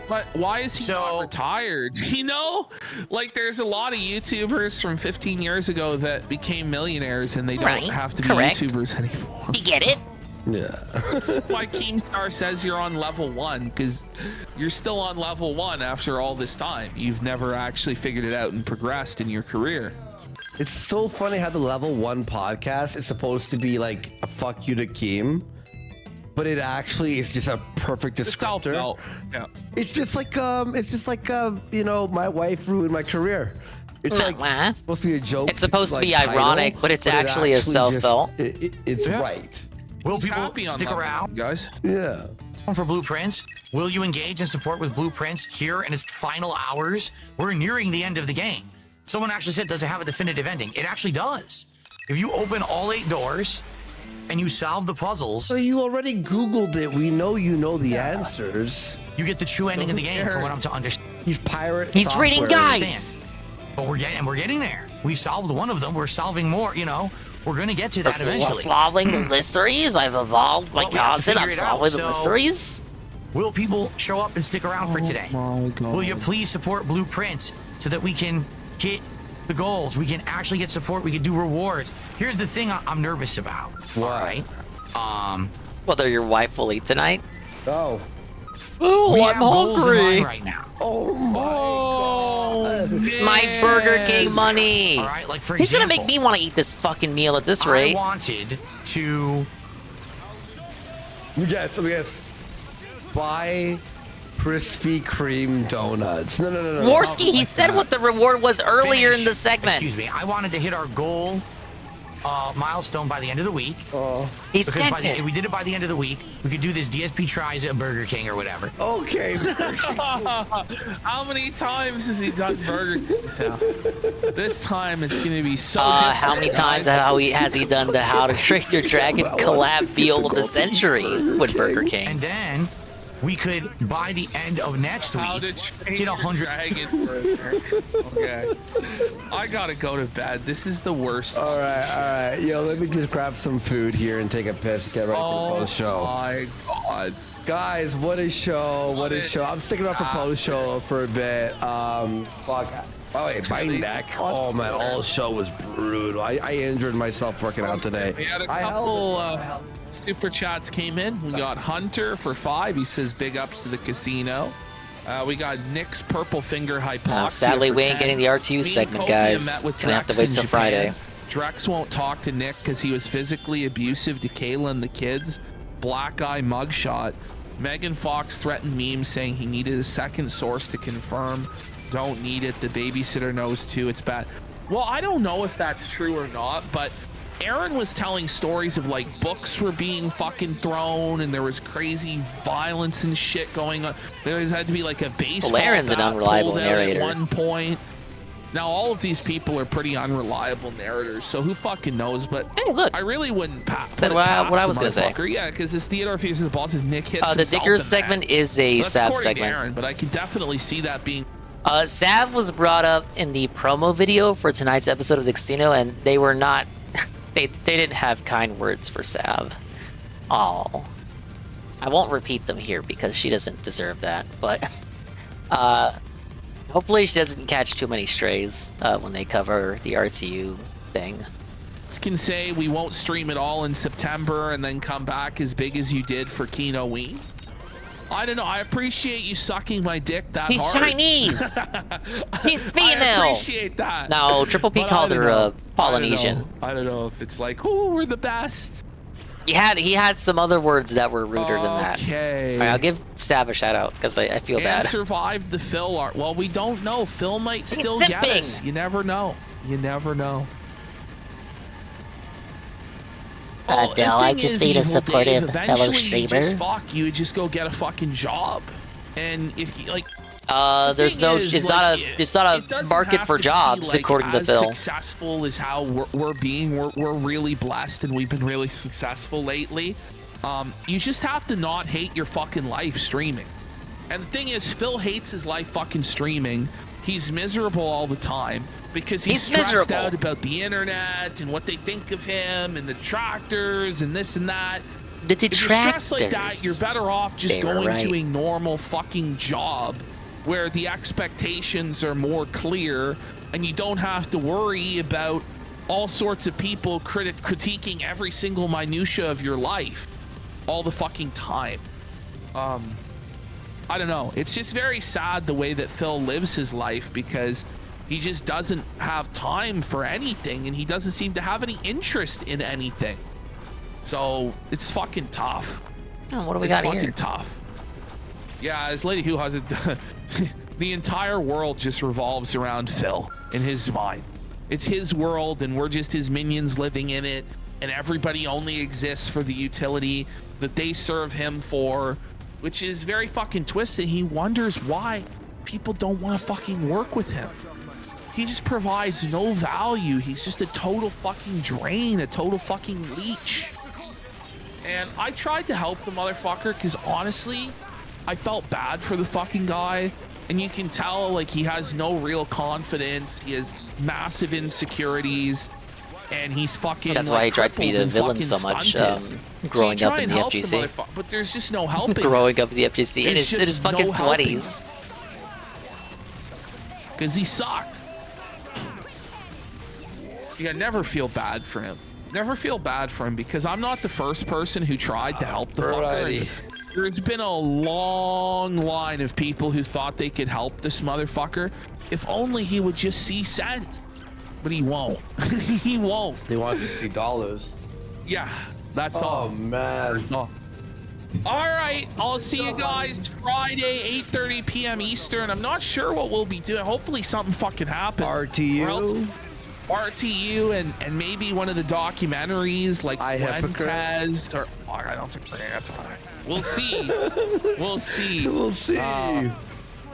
Speaker 11: But why is he not retired? You know, like there's a lot of YouTubers from 15 years ago that became millionaires and they don't have to be YouTubers anymore.
Speaker 2: You get it?
Speaker 15: Yeah.
Speaker 11: That's why Keemstar says you're on level 1, because you're still on level 1 after all this time. You've never actually figured it out and progressed in your career.
Speaker 15: It's so funny how the level 1 podcast is supposed to be like a fuck you to Keem, but it actually is just a perfect descriptor.
Speaker 11: Yeah.
Speaker 15: It's just like you know, my wife ruined my career. It's like supposed to be a joke.
Speaker 2: It's supposed to be ironic, but it's actually a self-felt.
Speaker 15: It's right.
Speaker 17: Will people stick around,
Speaker 11: guys?
Speaker 15: Yeah.
Speaker 17: For Blueprints, will you engage and support with Blueprints here in its final hours? We're nearing the end of the game. Someone actually said, does it have a definitive ending? It actually does. If you open all 8 doors and you solve the puzzles.
Speaker 15: So you already Googled it. We know you know the answers.
Speaker 17: You get the true ending of the game from what I'm to understand.
Speaker 15: He's pirate.
Speaker 2: He's reading guides.
Speaker 17: But we're getting there. We solved one of them. We're solving more, you know. We're going to get to that eventually.
Speaker 2: Solving the mysteries? I've evolved my content. I'm solving the mysteries?
Speaker 17: Will people show up and stick around for today? Will you please support Blueprints so that we can get the goals? We can actually get support. We can do rewards. Here's the thing I'm nervous about.
Speaker 15: Why?
Speaker 2: Whether your wife will eat tonight?
Speaker 15: Oh.
Speaker 2: Oh, I'm hungry
Speaker 17: right now.
Speaker 15: Oh my God.
Speaker 2: My Burger King money.
Speaker 17: All right, like for
Speaker 2: He's
Speaker 17: example,
Speaker 2: gonna make me want to eat this fucking meal at this rate.
Speaker 17: I wanted to.
Speaker 15: Yes. Buy Krispy Kreme donuts. No.
Speaker 2: Worski, he said what the reward was earlier in the segment.
Speaker 17: Excuse me. I wanted to hit our goal milestone by the end of the week.
Speaker 2: He's dented.
Speaker 17: If we did it by the end of the week, we could do this DSP tries at Burger King or whatever.
Speaker 15: Okay.
Speaker 11: How many times has he done Burger King now? This time it's going to be so different.
Speaker 2: How many times has he done the How to Train Your Dragon collab meal of the century with Burger King?
Speaker 17: And then we could, by the end of next week, hit 100.
Speaker 11: Okay. I gotta go to bed. This is the worst.
Speaker 15: All right. Yo, let me just grab some food here and take a piss and get ready for the post show.
Speaker 11: Oh my god.
Speaker 15: Guys, what a show. What a show. I'm sticking up for post show for a bit. Fuck. Oh, wait, my neck. Oh, man, all show was brutal. I injured myself working out today.
Speaker 11: We had a couple super chats came in. We got Hunter for 5. He says big ups to the casino. We got Nick's Purple Finger Hypoxia.
Speaker 2: Sadly,
Speaker 11: for
Speaker 2: we ain't
Speaker 11: 10.
Speaker 2: getting the RTU segment, guys. Gonna have to wait till Friday.
Speaker 11: Drex won't talk to Nick because he was physically abusive to Kayla and the kids. Black Eye mugshot. Megan Fox threatened memes saying he needed a second source to confirm. Don't need it. The babysitter knows too. It's bad. Well, I don't know if that's true or not, but Aaron was telling stories of like books were being fucking thrown and there was crazy violence and shit going on. There had to be like a baseball
Speaker 2: Well, Aaron's an unreliable narrator.
Speaker 11: at one point. Now all of these people are pretty unreliable narrators, so who fucking knows? But
Speaker 2: hey, look,
Speaker 11: I really wouldn't pass.
Speaker 2: Said what I was gonna say.
Speaker 11: Yeah, because this Theodore Fuses the boss is Nick hits.
Speaker 2: The Diggers segment is a Sav
Speaker 11: segment.
Speaker 2: segment.
Speaker 11: Aaron, but I can definitely see that being.
Speaker 2: Sav was brought up in the promo video for tonight's episode of the casino, and they were not. they didn't have kind words for Sav. Oh, I won't repeat them here because she doesn't deserve that. But hopefully she doesn't catch too many strays when they cover the RTU thing.
Speaker 11: Can say we won't stream it all in September and then come back as big as you did for Kino Ween. I don't know. I appreciate you sucking my dick that
Speaker 2: He's
Speaker 11: hard.
Speaker 2: Chinese. He's female.
Speaker 11: I appreciate that.
Speaker 2: No, Triple P called her Polynesian.
Speaker 11: I don't know if it's like, oh, we're the best.
Speaker 2: He had some other words that were ruder than that.
Speaker 11: Okay.
Speaker 2: All right, I'll give Sav a shout out because I feel bad.
Speaker 11: Survived the Phil art. Well, we don't know. Phil might still get us. You never know. You never know.
Speaker 13: Del, I just need a supportive fellow streamer.
Speaker 11: Just fuck, you would just go get a fucking job, and if you like.
Speaker 2: There's no. It's not a market for jobs, according to Phil.
Speaker 11: Successful is how we're being. We're really blessed, and we've been really successful lately. You just have to not hate your fucking life streaming. And the thing is, Phil hates his life fucking streaming. He's miserable all the time because he's stressed out about the internet and what they think of him and the detractors and this and that.
Speaker 2: The detractors.
Speaker 11: If you're stressed like that, you're better off just going to a normal fucking job where the expectations are more clear and you don't have to worry about all sorts of people critiquing every single minutia of your life all the fucking time. I don't know. It's just very sad the way that Phil lives his life because he just doesn't have time for anything and he doesn't seem to have any interest in anything. So it's fucking tough.
Speaker 2: Oh, what do we got here?
Speaker 11: It's fucking tough. Yeah, this lady who has it. The entire world just revolves around Phil in his mind. It's his world and we're just his minions living in it, and everybody only exists for the utility that they serve him for, which is very fucking twisted. He wonders why people don't want to fucking work with him. He just provides no value. He's just a total fucking drain, a total fucking leech. And I tried to help the motherfucker because honestly, I felt bad for the fucking guy. And you can tell like he has no real confidence. He has massive insecurities. And he's fucking.
Speaker 2: That's why he tried to be the villain so much growing up in the FGC.
Speaker 11: But there's just no helping.
Speaker 2: Growing up in the FGC in his fucking 20s.
Speaker 11: Because he sucked. You gotta never feel bad for him. Never feel bad for him because I'm not the first person who tried to help the fucker. There's been a long line of people who thought they could help this motherfucker if only he would just see sense. But he won't. He won't.
Speaker 15: They want to see dollars.
Speaker 11: Yeah, that's all.
Speaker 15: Oh, man.
Speaker 11: All right, I'll see you guys Friday, 8:30 p.m. Eastern. I'm not sure what we'll be doing. Hopefully something fucking happens. RTU and maybe one of the documentaries like Fuentes or I don't think that's all right. We'll see. We'll see.
Speaker 15: We'll see.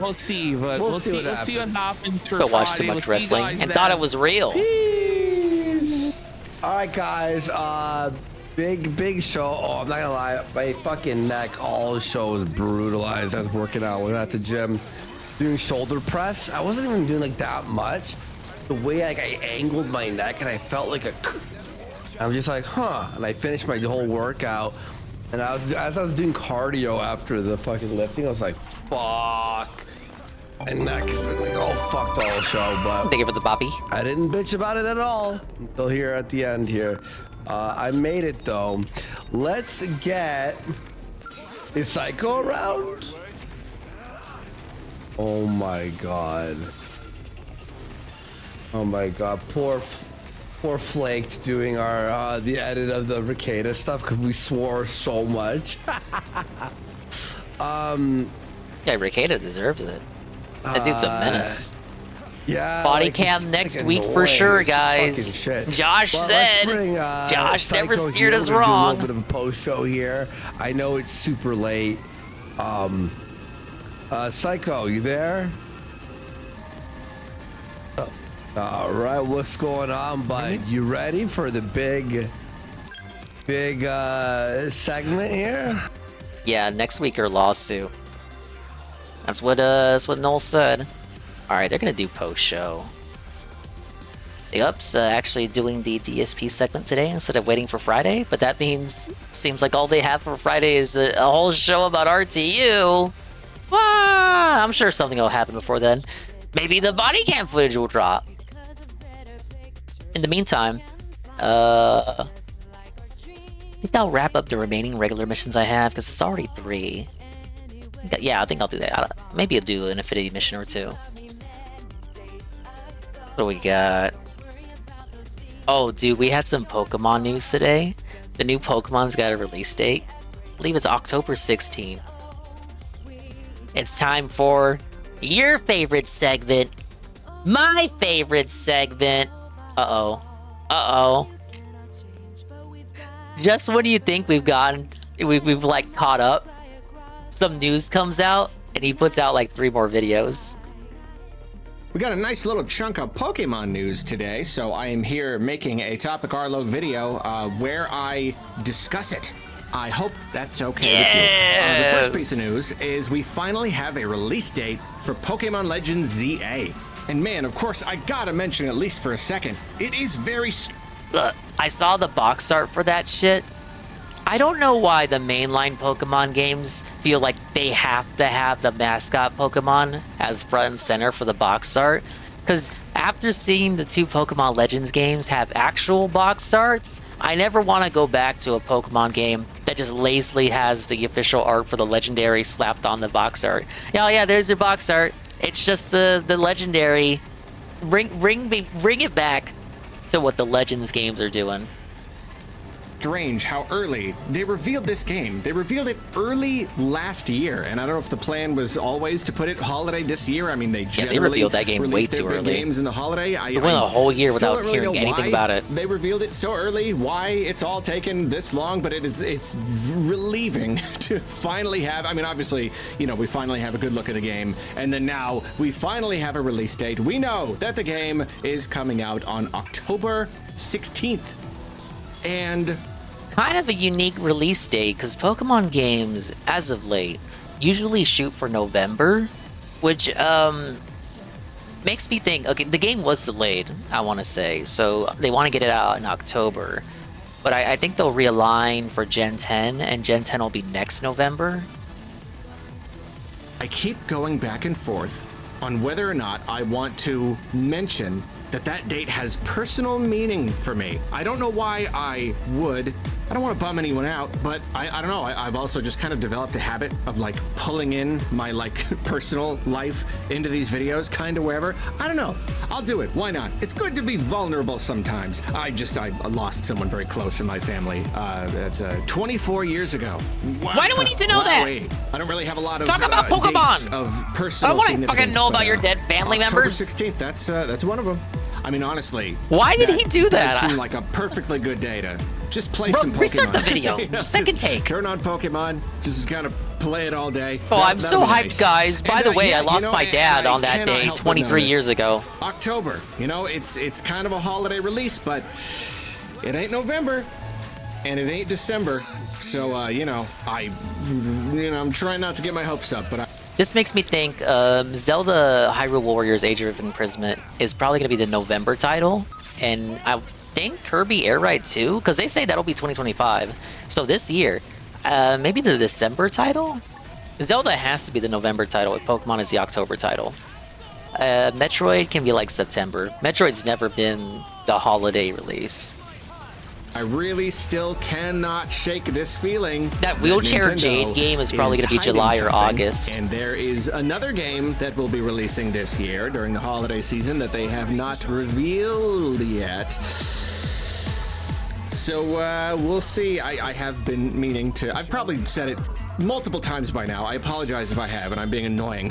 Speaker 11: We'll see, but we'll see what happens for
Speaker 2: But watched too much wrestling and thought it was real.
Speaker 15: All right, guys. Big show. Oh, I'm not gonna lie. My fucking neck all show was brutalized. I was working out. We were at the gym doing shoulder press. I wasn't even doing like that much. The way like I angled my neck and I felt like I'm just like, huh. And I finished my whole workout. And as I was doing cardio after the fucking lifting, I was like, fuck. My neck's been like all fucked all show, but
Speaker 2: thank you for the Bobby.
Speaker 15: I didn't bitch about it at all until here at the end here. I made it though. Let's get is Psycho around? Oh my god. Oh my god. Poor Flaked doing our the edit of the Ricada stuff because we swore so much.
Speaker 2: Yeah, Ricada deserves it. That dude's a menace.
Speaker 15: Yeah.
Speaker 2: Body
Speaker 15: like,
Speaker 2: cam next
Speaker 15: fucking
Speaker 2: week for
Speaker 15: annoying
Speaker 2: sure,
Speaker 15: as
Speaker 2: guys.
Speaker 15: fucking shit.
Speaker 2: Josh
Speaker 15: Well,
Speaker 2: said.
Speaker 15: let's bring,
Speaker 2: Josh
Speaker 15: Psycho
Speaker 2: never steered
Speaker 15: here.
Speaker 2: us
Speaker 15: We're gonna do
Speaker 2: wrong.
Speaker 15: a little bit of a post show here. I know it's super late. Psycho, you there? All right, what's going on, bud? You ready for the big segment here?
Speaker 2: Yeah, next week or lawsuit. That's what Noel said. All right, they're gonna do post show. Big Ups actually doing the DSP segment today instead of waiting for Friday, but that means seems like all they have for Friday is a whole show about RTU. I'm sure something will happen before then. Maybe the body cam footage will drop. In the meantime, I think I'll wrap up the remaining regular missions I have because it's already 3. Yeah, I think I'll do that. Maybe I'll do an Affinity mission or 2. What do we got? Oh, dude, we had some Pokemon news today. The new Pokemon's got a release date. I believe it's October 16th. It's time for your favorite segment. My favorite segment. Uh-oh. Just when you think we've like caught up, some news comes out and he puts out like 3 more videos.
Speaker 10: We got a nice little chunk of Pokemon news today, so I am here making a Topic Arlo video where I discuss it. I hope that's okay with you. The first piece of news is we finally have a release date for Pokemon Legends ZA. And man, of course, I gotta mention at least for a second, it is very...
Speaker 2: Look, I saw the box art for that shit. I don't know why the mainline Pokemon games feel like they have to have the mascot Pokemon as front and center for the box art. Because after seeing the 2 Pokemon Legends games have actual box arts, I never want to go back to a Pokemon game that just lazily has the official art for the Legendary slapped on the box art. Oh yeah, there's your box art. It's just the Legendary. Bring it back to what the Legends games are doing.
Speaker 10: Strange how early they revealed this game. They revealed it early last year, and I don't know if the plan was always to put it holiday this year. I mean, they generally
Speaker 2: revealed that game way too early.
Speaker 10: Games in the holiday.
Speaker 2: We went a whole year without hearing anything about it.
Speaker 10: They revealed it so early. Why it's all taken this long? But it's relieving to finally have. I mean, obviously, you know, we finally have a good look at the game, and then now we finally have a release date. We know that the game is coming out on October 16th, and
Speaker 2: kind of a unique release date because Pokemon games, as of late, usually shoot for November, which makes me think, okay, the game was delayed, I want to say, so they want to get it out in October, but I think they'll realign for Gen 10, and Gen 10 will be next November.
Speaker 10: I keep going back and forth on whether or not I want to mention that date has personal meaning for me. I don't know why I would. I don't want to bum anyone out, but I don't know. I've also just kind of developed a habit of like pulling in my like personal life into these videos, kind of wherever. I don't know. I'll do it. Why not? It's good to be vulnerable sometimes. I lost someone very close in my family. That's 24 years ago. Wow.
Speaker 2: Why do we need to know that?
Speaker 10: I don't really have a lot of
Speaker 2: talk about Pokemon.
Speaker 10: Dates of personal
Speaker 2: I want to
Speaker 10: significance,
Speaker 2: fucking know about your dead family
Speaker 10: October
Speaker 2: members.
Speaker 10: 16th. That's one of them. I mean, honestly.
Speaker 2: Why did he do that?
Speaker 10: Seemed like a perfectly good day to just play some Pokemon.
Speaker 2: Restart the video.
Speaker 10: You know,
Speaker 2: Second take.
Speaker 10: Turn on Pokemon. Just kind of play it all day.
Speaker 2: Oh, I'm so hyped, guys. By the way, I lost my dad on that day 23 years ago.
Speaker 10: October. You know, it's kind of a holiday release, but it ain't November. and it ain't December, so I'm trying not to get my hopes up, but
Speaker 2: This makes me think Zelda Hyrule Warriors Age of Imprisonment is probably going to be the November title, and I think Kirby Air Ride 2, because they say that'll be 2025, so this year. Maybe the December title? Zelda has to be the November title if Pokemon is the October title. Metroid can be like September. Metroid's never been the holiday release.
Speaker 10: I really still cannot shake this feeling.
Speaker 2: That Wheelchair Jade game is probably going to be July or August.
Speaker 10: And there is another game that will be releasing this year during the holiday season that they have not revealed yet. So we'll see. I have been meaning to. I've probably said it multiple times by now. I apologize if I have, and I'm being annoying.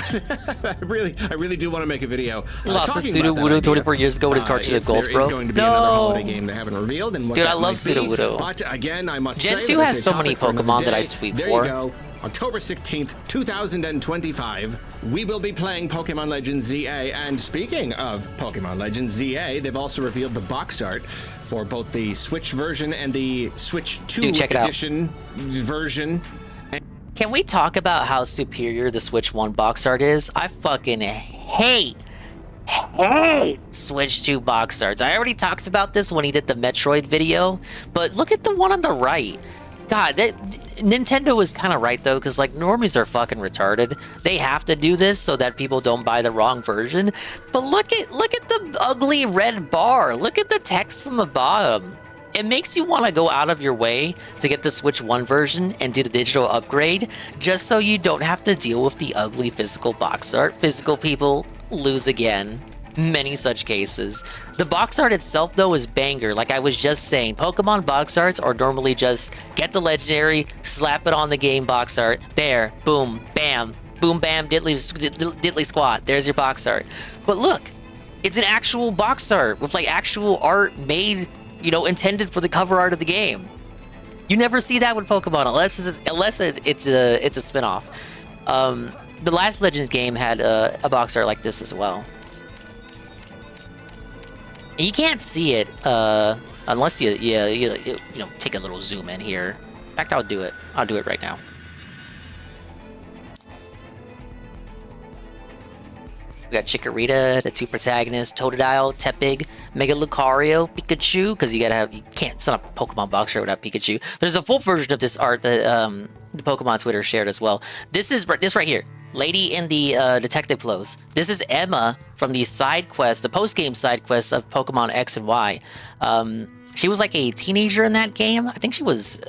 Speaker 10: I really do want to make a video.
Speaker 2: Lost to Sudowoodo 24 years ago with his cartridge of Golds, bro.
Speaker 10: There is going to be another holiday game they haven't revealed. And what
Speaker 2: dude,
Speaker 10: that
Speaker 2: I love
Speaker 10: might be.
Speaker 2: Sudowoodo.
Speaker 10: But again, I must
Speaker 2: Gen
Speaker 10: say
Speaker 2: 2
Speaker 10: that
Speaker 2: has
Speaker 10: it's a
Speaker 2: so many
Speaker 10: topic for another
Speaker 2: Pokemon that I
Speaker 10: day.
Speaker 2: sweep
Speaker 10: There
Speaker 2: for.
Speaker 10: you go. October 16th, 2025, we will be playing Pokemon Legends ZA. And speaking of Pokemon Legends ZA, they've also revealed the box art for both the Switch version and the Switch 2 edition version.
Speaker 2: Can we talk about how superior the Switch 1 box art is? I fucking hate Switch 2 box arts. I already talked about this when he did the Metroid video, but look at the one on the right. God, Nintendo is kind of right though, because like normies are fucking retarded. They have to do this so that people don't buy the wrong version. But look at the ugly red bar. Look at the text on the bottom. It makes you want to go out of your way to get the Switch 1 version and do the digital upgrade, just so you don't have to deal with the ugly physical box art. Physical people lose again. Many such cases. The box art itself, though, is banger. Like I was just saying, Pokemon box arts are normally just get the legendary, slap it on the game box art. There, boom, bam, boom, bam, diddly squat. There's your box art. But look, it's an actual box art with like actual art made, intended for the cover art of the game. You never see that with Pokemon unless it's a spin-off. The last Legends game had a box art like this as well. And you can't see it unless you take a little zoom in here. In fact, I'll do it. I'll do it right now. We got Chikorita, the two protagonists, Totodile, Tepig, Mega Lucario, Pikachu, because you can't, it's not a Pokemon box art without Pikachu. There's a full version of this art that the Pokemon Twitter shared as well. This right here, Lady in the detective clothes. This is Emma from the side quest, the post-game side quest of Pokemon X and Y. She was like a teenager in that game. I think she was,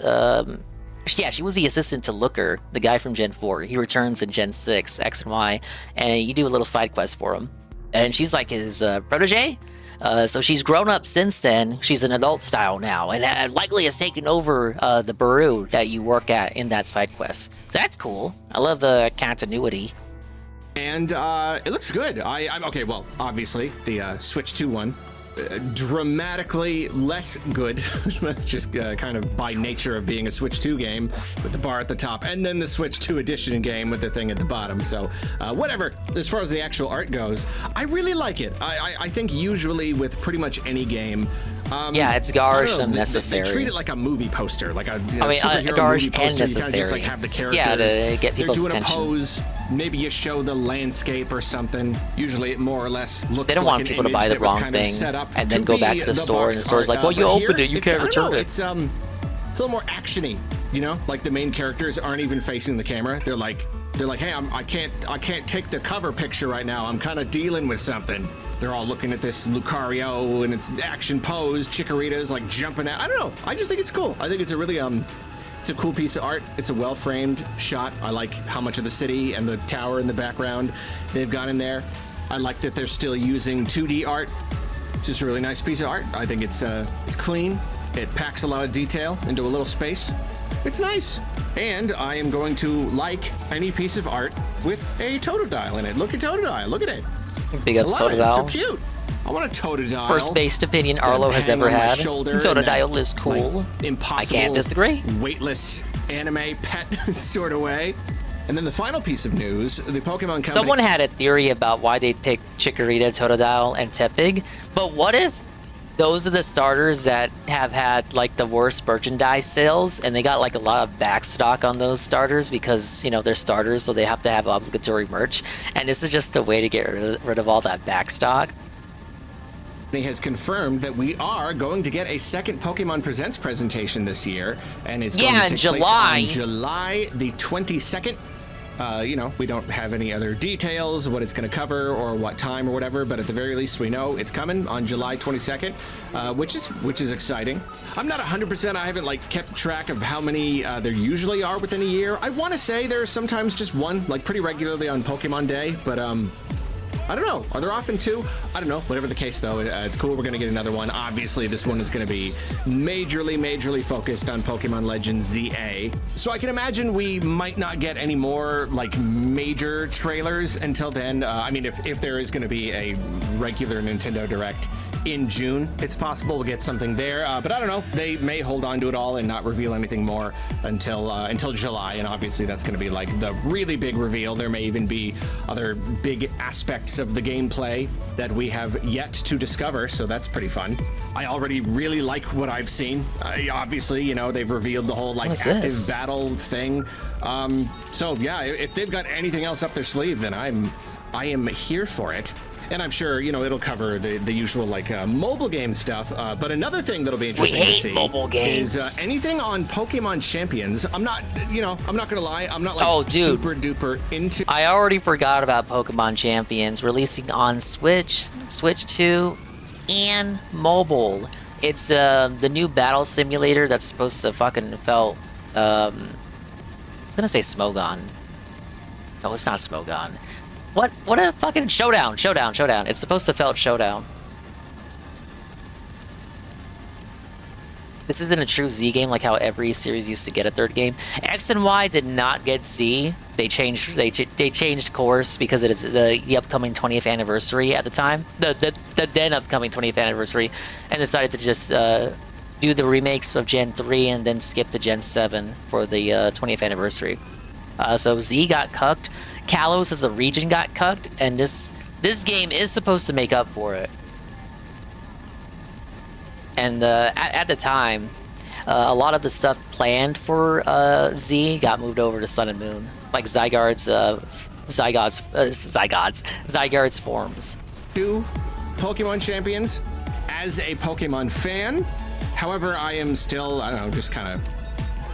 Speaker 2: she was the assistant to Looker, the guy from Gen 4. He returns in Gen 6, X and Y, and you do a little side quest for him. And she's like his protege. So she's grown up since then. She's an adult style now, and likely has taken over the Baru that you work at in that side quest. That's cool. I love the continuity.
Speaker 10: And it looks good. Okay, well, obviously, the Switch 2 one, dramatically less good. That's just kind of by nature of being a Switch 2 game with the bar at the top, and then the Switch 2 edition game with the thing at the bottom. So whatever, as far as the actual art goes, I really like it. I think usually with pretty much any game,
Speaker 2: it's garish and necessary.
Speaker 10: They treat it like a movie poster, like a
Speaker 2: garish
Speaker 10: movie poster.
Speaker 2: and necessary.
Speaker 10: You kind of just like have the characters.
Speaker 2: Yeah, to get people's
Speaker 10: attention.
Speaker 2: attention.
Speaker 10: They're doing a pose. Maybe you show the landscape or something. Usually it more or less looks like
Speaker 2: they don't want people to buy the wrong thing and then go back to the store, and the store's like, well, you opened it, you can't return it.
Speaker 10: It's a little more actiony, like the main characters aren't even facing the camera. They're like, hey, I can't take the cover picture right now. I'm kind of dealing with something. They're all looking at this Lucario and its action pose. Chikorita's like jumping out. I don't know. I just think it's cool. I think it's a really it's a cool piece of art. It's a well-framed shot. I like how much of the city and the tower in the background they've got in there. I like that they're still using 2D art. It's just a really nice piece of art. I think it's clean. It packs a lot of detail into a little space. It's nice. And I am going to like any piece of art with a Totodile in it. Look at Totodile. Look at it.
Speaker 2: Big up Totodile.
Speaker 10: It's so cute. I want a Totodile.
Speaker 2: First based opinion Arlo has ever had. Totodile is cool.
Speaker 10: Like, impossible,
Speaker 2: I can't disagree.
Speaker 10: Weightless anime pet sort of way. And then the final piece of news, the Pokemon Company...
Speaker 2: Someone had a theory about why they picked Chikorita, Totodile, and Tepig, but what if those are the starters that have had like the worst merchandise sales, and they got like a lot of back stock on those starters because, you know, they're starters, so they have to have obligatory merch. And this is just a way to get rid of all that back stock.
Speaker 10: He has confirmed that we are going to get a second Pokemon Presents presentation this year, and it's going to take place on July the 22nd. You know, we don't have any other details, what it's going to cover or what time or whatever, but at the very least we know it's coming on July 22nd, which is exciting. I'm not 100%, I haven't like kept track of how many there usually are within a year. I want to say there's sometimes just one, like pretty regularly on Pokemon Day, but I don't know. Are there often two? I don't know. Whatever the case, though, it's cool. We're going to get another one. Obviously, this one is going to be majorly focused on Pokemon Legends ZA. So I can imagine we might not get any more, like, major trailers until then. I mean, if there is going to be a regular Nintendo Direct in June, it's possible we'll get something there. But I don't know. They may hold on to it all and not reveal anything more until July. And obviously, that's going to be, like, the really big reveal. There may even be other big aspects of the gameplay that we have yet to discover, so that's pretty fun. I already really like what I've seen. Obviously, you know, they've revealed the whole like active battle thing. So yeah, if they've got anything else up their sleeve, then I am here for it. And I'm sure, you know, it'll cover the usual like mobile game stuff. But another thing that'll be interesting to see
Speaker 2: mobile games.
Speaker 10: Is anything on Pokemon Champions. I'm not gonna lie, I'm not like super duper into.
Speaker 2: I already forgot about Pokemon Champions releasing on Switch, Switch 2, and mobile. It's the new battle simulator that's supposed to fucking felt. I was gonna say Smogon. No, it's not Smogon. What a fucking Showdown. It's supposed to felt Showdown. This isn't a true Z game like how every series used to get a third game. X and Y did not get Z. They changed course because it is the upcoming 20th anniversary at the time. The then upcoming 20th anniversary, and decided to just do the remakes of Gen 3 and then skip to Gen 7 for the 20th anniversary. So Z got cucked. Kalos as a region got cucked, and this game is supposed to make up for it. And at the time, a lot of the stuff planned for Z got moved over to Sun and Moon, like Zygarde's forms.
Speaker 10: To Pokemon Champions as a Pokemon fan. However, I am still, I don't know, just kind of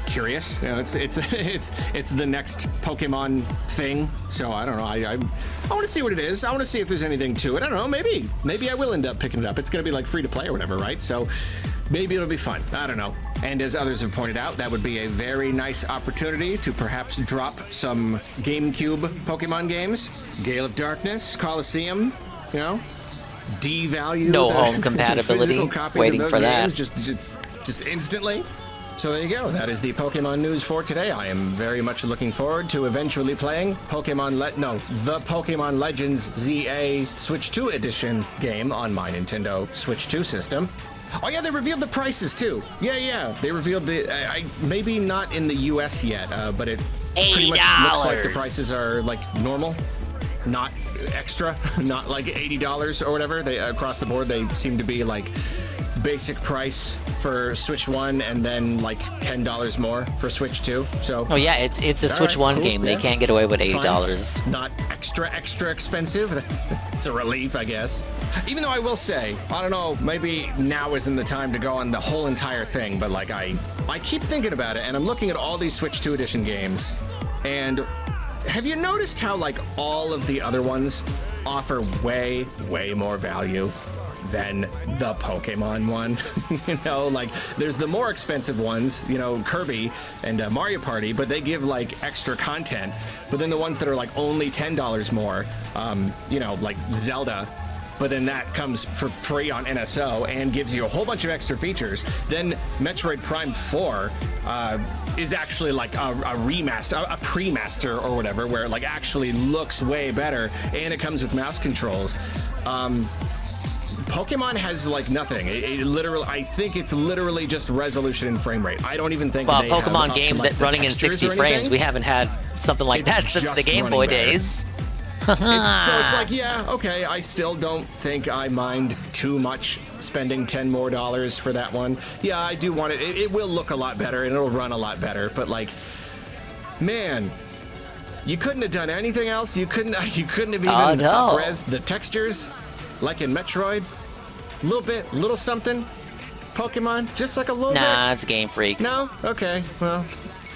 Speaker 10: curious. You know, it's the next Pokemon thing. So I don't know. I want to see what it is. I want to see if there's anything to it. I don't know. Maybe I will end up picking it up. It's going to be like free to play or whatever, right? So maybe it'll be fun. I don't know. And as others have pointed out, that would be a very nice opportunity to perhaps drop some GameCube Pokemon games. Gale of Darkness, Coliseum, you know, devalue
Speaker 2: no
Speaker 10: the,
Speaker 2: home compatibility. Waiting for that.
Speaker 10: Just instantly. So there you go. That is the Pokemon news for today. I am very much looking forward to eventually playing the Pokemon Legends ZA Switch 2 edition game on my Nintendo Switch 2 system. Oh yeah, they revealed the prices too. Yeah. They revealed the maybe not in the US yet, but it pretty much looks like the prices are like normal, not extra, not like $80 or whatever. They across the board they seem to be like basic price for Switch 1 and then like $10 more for Switch 2. So
Speaker 2: oh yeah, it's a Switch 1 game. They can't get away with $80.
Speaker 10: Fine. Not extra expensive. It's a relief, I guess. Even though I will say, I don't know, maybe now isn't the time to go on the whole entire thing, but like I keep thinking about it, and I'm looking at all these Switch 2 edition games, and have you noticed how like all of the other ones offer way more value than the Pokemon one? You know, like there's the more expensive ones, you know, Kirby and Mario Party, but they give like extra content. But then the ones that are like only $10 more, you know, like Zelda, but then that comes for free on NSO and gives you a whole bunch of extra features. Then Metroid Prime 4 is actually like a remaster, a pre-master or whatever, where it like actually looks way better, and it comes with mouse controls. Pokemon has like nothing. It literally, I think it's literally just resolution and frame rate. I don't even think.
Speaker 2: Well, Pokemon game that running in 60 frames, we haven't had something like that since the Game Boy days.
Speaker 10: So it's like, yeah, okay, I still don't think I mind too much spending $10 more for that one. Yeah, I do want it. It will look a lot better and it'll run a lot better, but like, man, you couldn't have done anything else. You couldn't have even up-res the textures, like in Metroid. Little something. Pokemon, just like a little bit.
Speaker 2: Nah, it's Game Freak.
Speaker 10: No? Okay, well.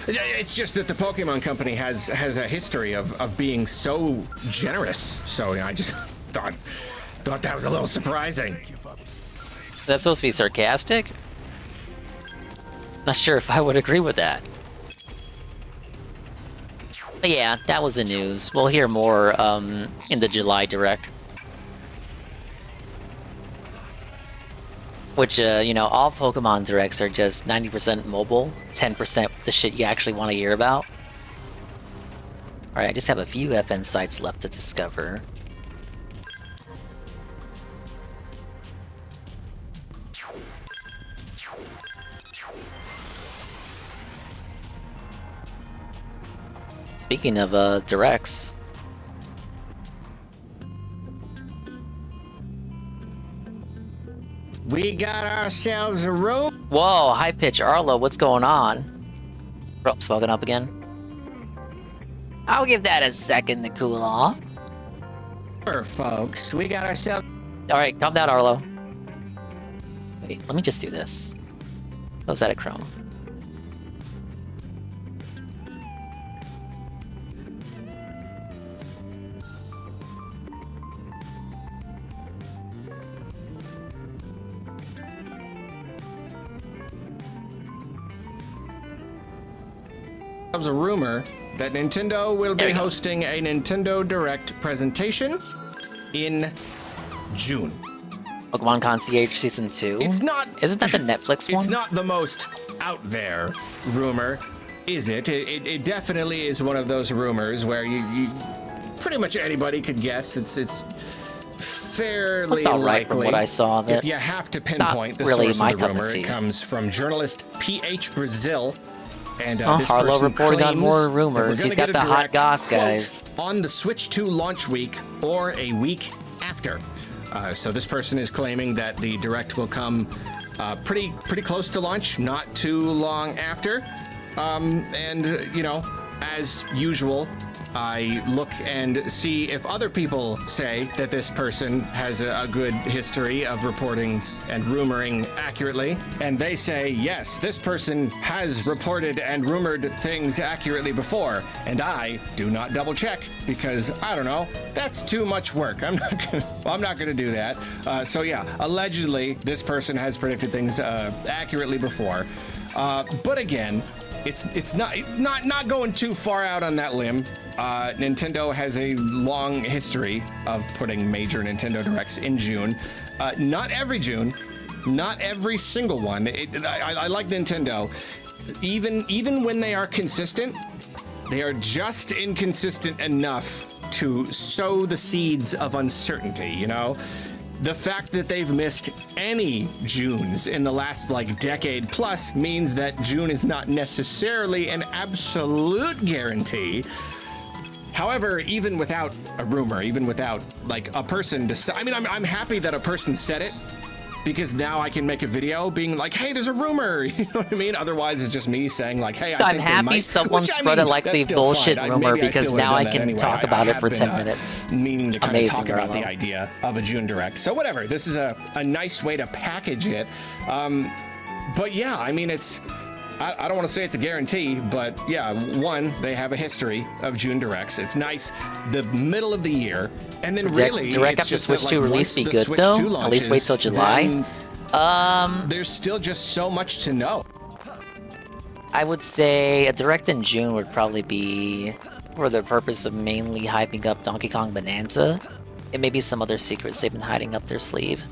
Speaker 10: It's just that the Pokemon Company has a history of being so generous. So I just thought that was a little surprising.
Speaker 2: That's supposed to be sarcastic? Not sure if I would agree with that. But yeah, that was the news. We'll hear more in the July Direct. Which, you know, all Pokemon Directs are just 90% mobile, 10% the shit you actually want to hear about. Alright, I just have a few FN sites left to discover. Speaking of Directs...
Speaker 10: We got ourselves a room.
Speaker 2: Whoa, high pitch Arlo, what's going on? Oh, smoking up again. I'll give that a second to cool off.
Speaker 10: Folks, we got ourselves.
Speaker 2: Alright, calm down, Arlo. Wait, let me just do this. Oh, is that a Chrome?
Speaker 10: There's a rumor that Nintendo will be hosting a Nintendo Direct presentation in June.
Speaker 2: Pokemon Concierge Season 2?
Speaker 10: It's not...
Speaker 2: Isn't that the Netflix one?
Speaker 10: It's not the most out there rumor, is it? It definitely is one of those rumors where you pretty much anybody could guess. It's fairly
Speaker 2: About
Speaker 10: likely.
Speaker 2: right from what I saw of it.
Speaker 10: If you have to pinpoint the
Speaker 2: really
Speaker 10: source
Speaker 2: my
Speaker 10: of the
Speaker 2: cup of
Speaker 10: rumor,
Speaker 2: tea.
Speaker 10: it comes from journalist PH Brazil. And this
Speaker 2: Harlow
Speaker 10: person
Speaker 2: reporting on
Speaker 10: claims
Speaker 2: more
Speaker 10: that we're
Speaker 2: rumors.
Speaker 10: gonna
Speaker 2: He's got
Speaker 10: get a
Speaker 2: the hot
Speaker 10: direct,
Speaker 2: goss,
Speaker 10: quote,
Speaker 2: guys.
Speaker 10: on the Switch 2 launch week or a week after. So this person is claiming that the Direct will come pretty close to launch, not too long after. And, you know, as usual, I look and see if other people say that this person has a good history of reporting and rumoring accurately. And they say, yes, this person has reported and rumored things accurately before. And I do not double check because, I don't know, that's too much work. I'm not gonna do that. So yeah, allegedly, this person has predicted things accurately before. But again, it's not going too far out on that limb. Nintendo has a long history of putting major Nintendo Directs in June. Not every June, not every single one. I like Nintendo. Even when they are consistent, they are just inconsistent enough to sow the seeds of uncertainty, you know? The fact that they've missed any Junes in the last, decade plus means that June is not necessarily an absolute guarantee. However, even without a rumor, even without, a person I'm happy that a person said it, because now I can make a video being like, hey, there's a rumor, you know what I mean? Otherwise, it's just me saying, hey,
Speaker 2: I'm happy someone spread it like the bullshit rumor because now I can talk about it for 10 minutes.
Speaker 10: Meaning to kind of talk about the
Speaker 2: Arlo.
Speaker 10: idea of a June Direct. So whatever, this is a nice way to package it. But yeah, I mean, I don't want to say it's a guarantee, but yeah, one, they have a history of June Directs. It's nice, the middle of the year, and then really,
Speaker 2: Direct
Speaker 10: it's
Speaker 2: after
Speaker 10: just
Speaker 2: Switch
Speaker 10: that,
Speaker 2: 2 release
Speaker 10: once
Speaker 2: be
Speaker 10: the
Speaker 2: good
Speaker 10: Switch
Speaker 2: though?
Speaker 10: 2
Speaker 2: At least wait till
Speaker 10: launches,
Speaker 2: July.
Speaker 10: then there's still just so much to know.
Speaker 2: I would say a Direct in June would probably be for the purpose of mainly hyping up Donkey Kong Bonanza. It may be some other secrets they've been hiding up their sleeve.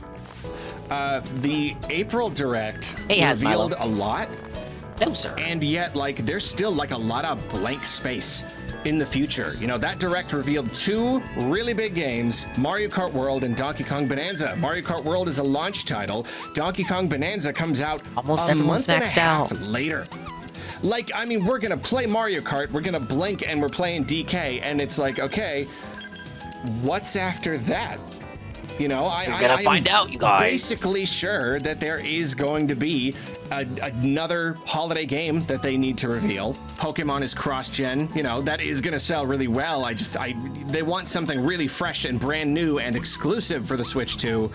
Speaker 10: The April Direct
Speaker 2: Milo.
Speaker 10: revealed a lot.
Speaker 2: No, sir.
Speaker 10: And yet, there's still, a lot of blank space in the future. You know, that Direct revealed two really big games, Mario Kart World and Donkey Kong Bonanza. Mario Kart World is a launch title. Donkey Kong Bonanza comes out
Speaker 2: almost
Speaker 10: a
Speaker 2: everyone's
Speaker 10: month and
Speaker 2: maxed
Speaker 10: a half
Speaker 2: out
Speaker 10: later. We're gonna play Mario Kart, we're gonna blink and we're playing DK, and it's okay, what's after that? You know,
Speaker 2: You're gonna find out, you guys.
Speaker 10: Basically sure that there is going to be another holiday game that they need to reveal. Pokemon is cross-gen, you know, that is gonna sell really well. They want something really fresh and brand new and exclusive for the Switch 2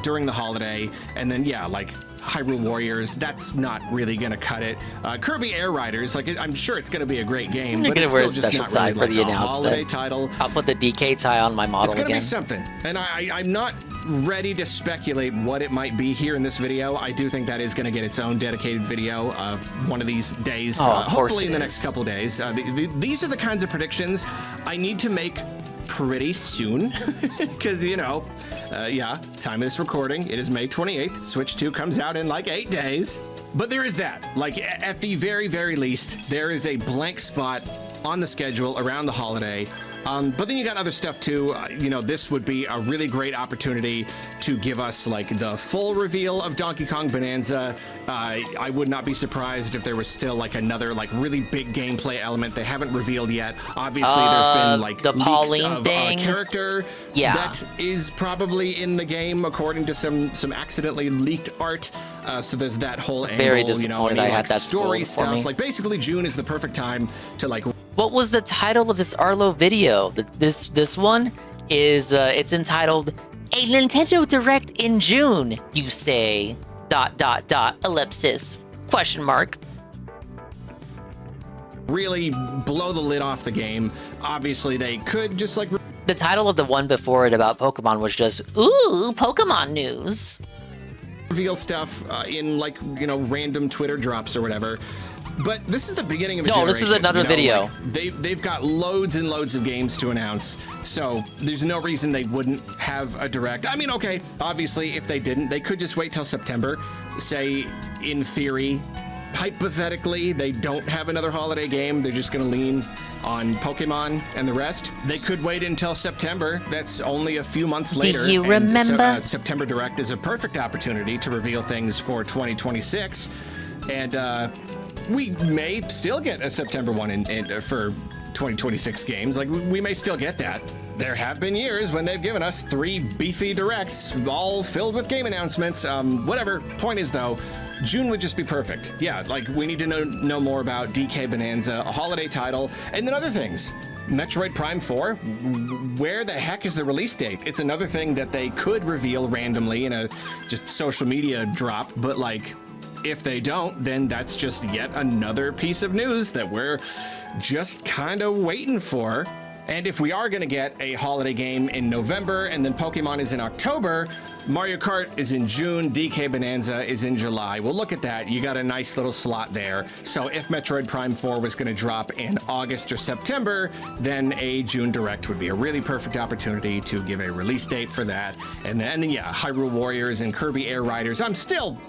Speaker 10: during the holiday. And then, yeah, like Hyrule Warriors, that's not really gonna cut it. Kirby Air Riders, like I'm sure it's gonna be a great game,
Speaker 2: You're
Speaker 10: but
Speaker 2: gonna
Speaker 10: it's
Speaker 2: wear a
Speaker 10: still just
Speaker 2: special
Speaker 10: not
Speaker 2: tie
Speaker 10: really
Speaker 2: for
Speaker 10: like
Speaker 2: the
Speaker 10: a holiday
Speaker 2: announcement.
Speaker 10: title.
Speaker 2: I'll put the DK tie on my model
Speaker 10: It's gonna
Speaker 2: again.
Speaker 10: be something, and I'm not ready to speculate what it might be here in this video. I do think that is going to get its own dedicated video one of these days,
Speaker 2: Of course
Speaker 10: hopefully in the
Speaker 2: it
Speaker 10: next
Speaker 2: is.
Speaker 10: couple days. These are the kinds of predictions I need to make pretty soon, because yeah, time of this recording, it is May 28th. Switch 2 comes out in like 8 days. But there is that. Like, at the very, very least, there is a blank spot on the schedule around the holiday. But then you got other stuff too. This would be a really great opportunity to give us like the full reveal of Donkey Kong Bonanza. I would not be surprised if there was still like another like really big gameplay element they haven't revealed yet. Obviously, there's been like
Speaker 2: the
Speaker 10: leaks
Speaker 2: Pauline
Speaker 10: of
Speaker 2: thing.
Speaker 10: a character that is probably in the game according to some accidentally leaked art. So there's that whole angle.
Speaker 2: Very disappointed I had
Speaker 10: like
Speaker 2: that
Speaker 10: story
Speaker 2: spoiled for me.
Speaker 10: stuff. Like basically, June is the perfect time to like.
Speaker 2: What was the title of this Arlo video? This one is it's entitled "A Nintendo Direct in June." You say ... ellipsis ?
Speaker 10: Really blow the lid off the game. Obviously, they could just like.
Speaker 2: The title of the one before it about Pokemon was just "Ooh, Pokemon news."
Speaker 10: Reveal stuff in like random Twitter drops or whatever. But this is the beginning of a
Speaker 2: No, this is
Speaker 10: generation,
Speaker 2: another video.
Speaker 10: Like, they've got loads and loads of games to announce, so there's no reason they wouldn't have a direct. I mean, okay, obviously, if they didn't, they could just wait till September. Say, in theory, hypothetically, they don't have another holiday game. They're just going to lean on Pokemon and the rest. They could wait until September. That's only a few months later.
Speaker 2: Do you remember?
Speaker 10: September Direct is a perfect opportunity to reveal things for 2026, and we may still get a September one for 2026 games. Like, we may still get that. There have been years when they've given us 3 beefy directs, all filled with game announcements. Whatever. Point is, though, June would just be perfect. Yeah, like, we need to know more about DK Bonanza, a holiday title, and then other things. Metroid Prime 4, where the heck is the release date? It's another thing that they could reveal randomly in a just social media drop, but like, if they don't, then that's just yet another piece of news that we're just kind of waiting for. And if we are going to get a holiday game in November and then Pokemon is in October, Mario Kart is in June, DK Bonanza is in July. Well, look at that. You got a nice little slot there. So if Metroid Prime 4 was going to drop in August or September, then a June Direct would be a really perfect opportunity to give a release date for that. And then, yeah, Hyrule Warriors and Kirby Air Riders. I'm still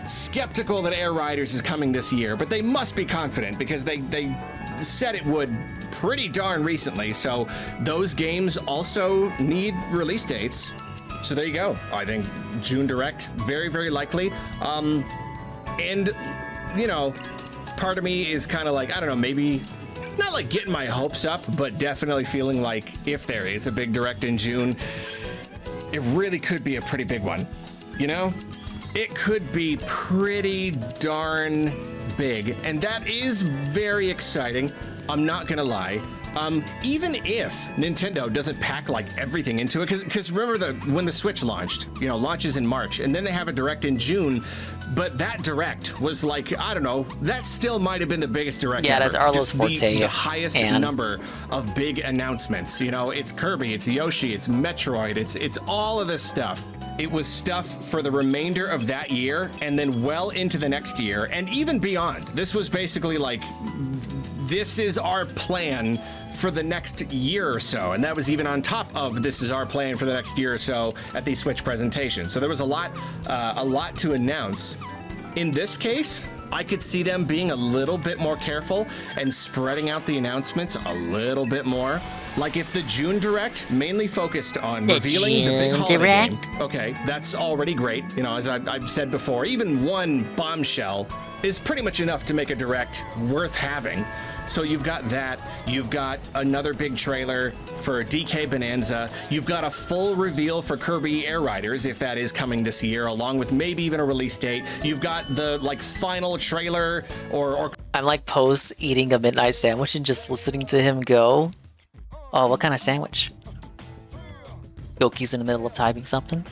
Speaker 10: skeptical that Air Riders is coming this year, but they must be confident because they said it would pretty darn recently. So those games also need release dates. So there you go. I think June Direct, very, very likely. And, part of me is kind of like, I don't know, maybe not like getting my hopes up, but definitely feeling like if there is a big Direct in June, it really could be a pretty big one, It could be pretty darn big, and that is very exciting. I'm not gonna lie. Even if Nintendo doesn't pack like everything into it, because remember when the Switch launched, launches in March, and then they have a Direct in June, but that Direct was like, I don't know, that still might have been the biggest Direct ever.
Speaker 2: That's Arlo's
Speaker 10: Just
Speaker 2: forte.
Speaker 10: the highest number of big announcements. It's Kirby, it's Yoshi, it's Metroid, it's all of this stuff. It was stuff for the remainder of that year and then well into the next year and even beyond. This was basically like, this is our plan for the next year or so. And that was even on top of this is our plan for the next year or so at the Switch presentation. So there was a lot to announce. In this case, I could see them being a little bit more careful and spreading out the announcements a little bit more. Like if the June Direct mainly focused on revealing the big holiday
Speaker 2: Direct?
Speaker 10: game, okay, that's already great. As I've said before, even one bombshell is pretty much enough to make a Direct worth having. So you've got that. You've got another big trailer for DK Bonanza. You've got a full reveal for Kirby Air Riders, if that is coming this year, along with maybe even a release date. You've got the final trailer or
Speaker 2: I'm like Pose eating a midnight sandwich and just listening to him go. Oh, what kind of sandwich? Goki's in the middle of typing something.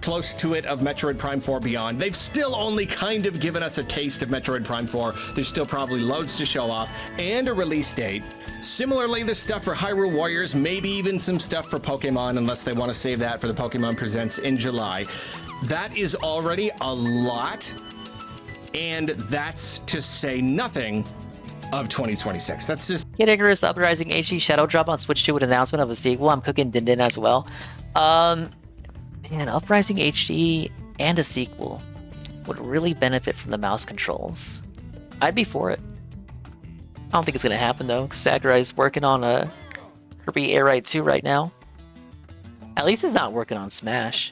Speaker 10: Close to it of Metroid Prime 4 Beyond. They've still only kind of given us a taste of Metroid Prime 4. There's still probably loads to show off and a release date. Similarly, there's stuff for Hyrule Warriors, maybe even some stuff for Pokemon, unless they want to save that for the Pokemon Presents in July. That is already a lot, and that's to say nothing of 2026. That's just...
Speaker 2: Kid Icarus Uprising HD Shadow Drop on Switch 2 with announcement of a sequel. I'm cooking Din Din as well. Man, Uprising HD and a sequel would really benefit from the mouse controls. I'd be for it. I don't think it's gonna happen though, because Sakurai's working on a Kirby Air Ride 2 right now. At least he's not working on Smash.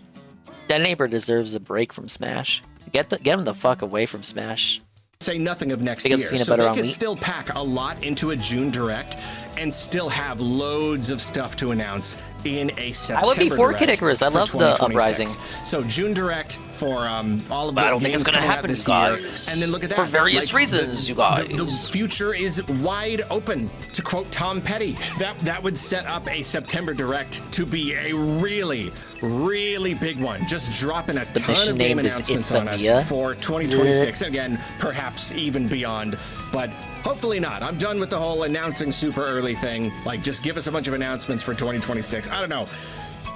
Speaker 2: That neighbor deserves a break from Smash. Get him the fuck away from Smash.
Speaker 10: Say nothing of next
Speaker 2: Big
Speaker 10: year,
Speaker 2: ups peanut
Speaker 10: so
Speaker 2: butter
Speaker 10: they
Speaker 2: on
Speaker 10: could
Speaker 2: wheat.
Speaker 10: still pack a lot into a June Direct and still have loads of stuff to announce in a September
Speaker 2: I would be for Kid
Speaker 10: Direct
Speaker 2: Icarus. I
Speaker 10: for
Speaker 2: love the
Speaker 10: 2026.
Speaker 2: Uprising.
Speaker 10: So June Direct for all of the
Speaker 2: I don't think
Speaker 10: games
Speaker 2: it's gonna
Speaker 10: coming out
Speaker 2: happen,
Speaker 10: this
Speaker 2: guys.
Speaker 10: year. And then look at that.
Speaker 2: For various reasons, you guys.
Speaker 10: The future is wide open, to quote Tom Petty. That would set up a September Direct to be a really, really big one. Just dropping a ton
Speaker 2: mission
Speaker 10: of game
Speaker 2: named is
Speaker 10: announcements on us
Speaker 2: Insomnia.
Speaker 10: for 2026. Again, perhaps even beyond, but hopefully not. I'm done with the whole announcing super early thing. Like, just give us a bunch of announcements for 2026. I don't know.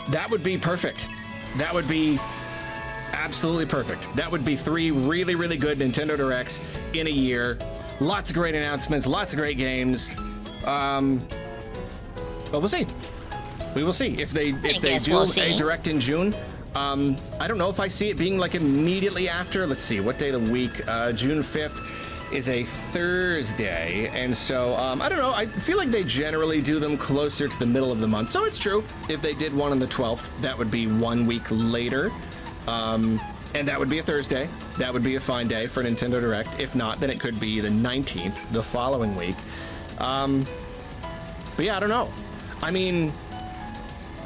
Speaker 10: That would be perfect. That would be absolutely perfect. That would be 3 really, really good Nintendo Directs in a year. Lots of great announcements, lots of great games. But we'll see. We will see if they do a Direct in June. I don't know if I see it being like immediately after. Let's see, what day of the week? June 5th is a Thursday, and so I don't know. I feel like they generally do them closer to the middle of the month. So it's true. If they did one on the 12th, that would be 1 week later, and that would be a Thursday. That would be a fine day for Nintendo Direct. If not, then it could be the 19th, the following week. But yeah, I don't know. I mean,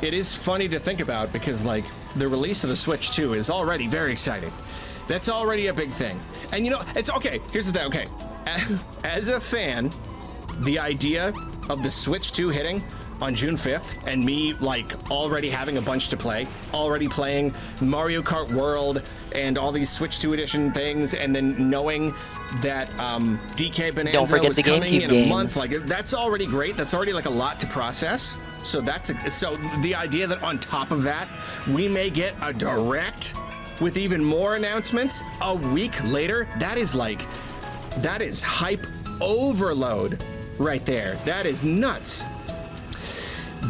Speaker 10: it is funny to think about because like the release of the Switch 2 is already very exciting. That's already a big thing. And you know, it's okay. Here's the thing. Okay. As a fan, the idea of the Switch 2 hitting on June 5th and me like already having a bunch to play, already playing Mario Kart World and all these Switch 2 edition things, and then knowing that DK Bonanza
Speaker 2: Don't forget
Speaker 10: was
Speaker 2: the
Speaker 10: coming
Speaker 2: GameCube
Speaker 10: in a month,
Speaker 2: games.
Speaker 10: like that's already great. That's already like a lot to process. So so the idea that on top of that, we may get a Direct with even more announcements a week later, that is hype overload right there. That is nuts.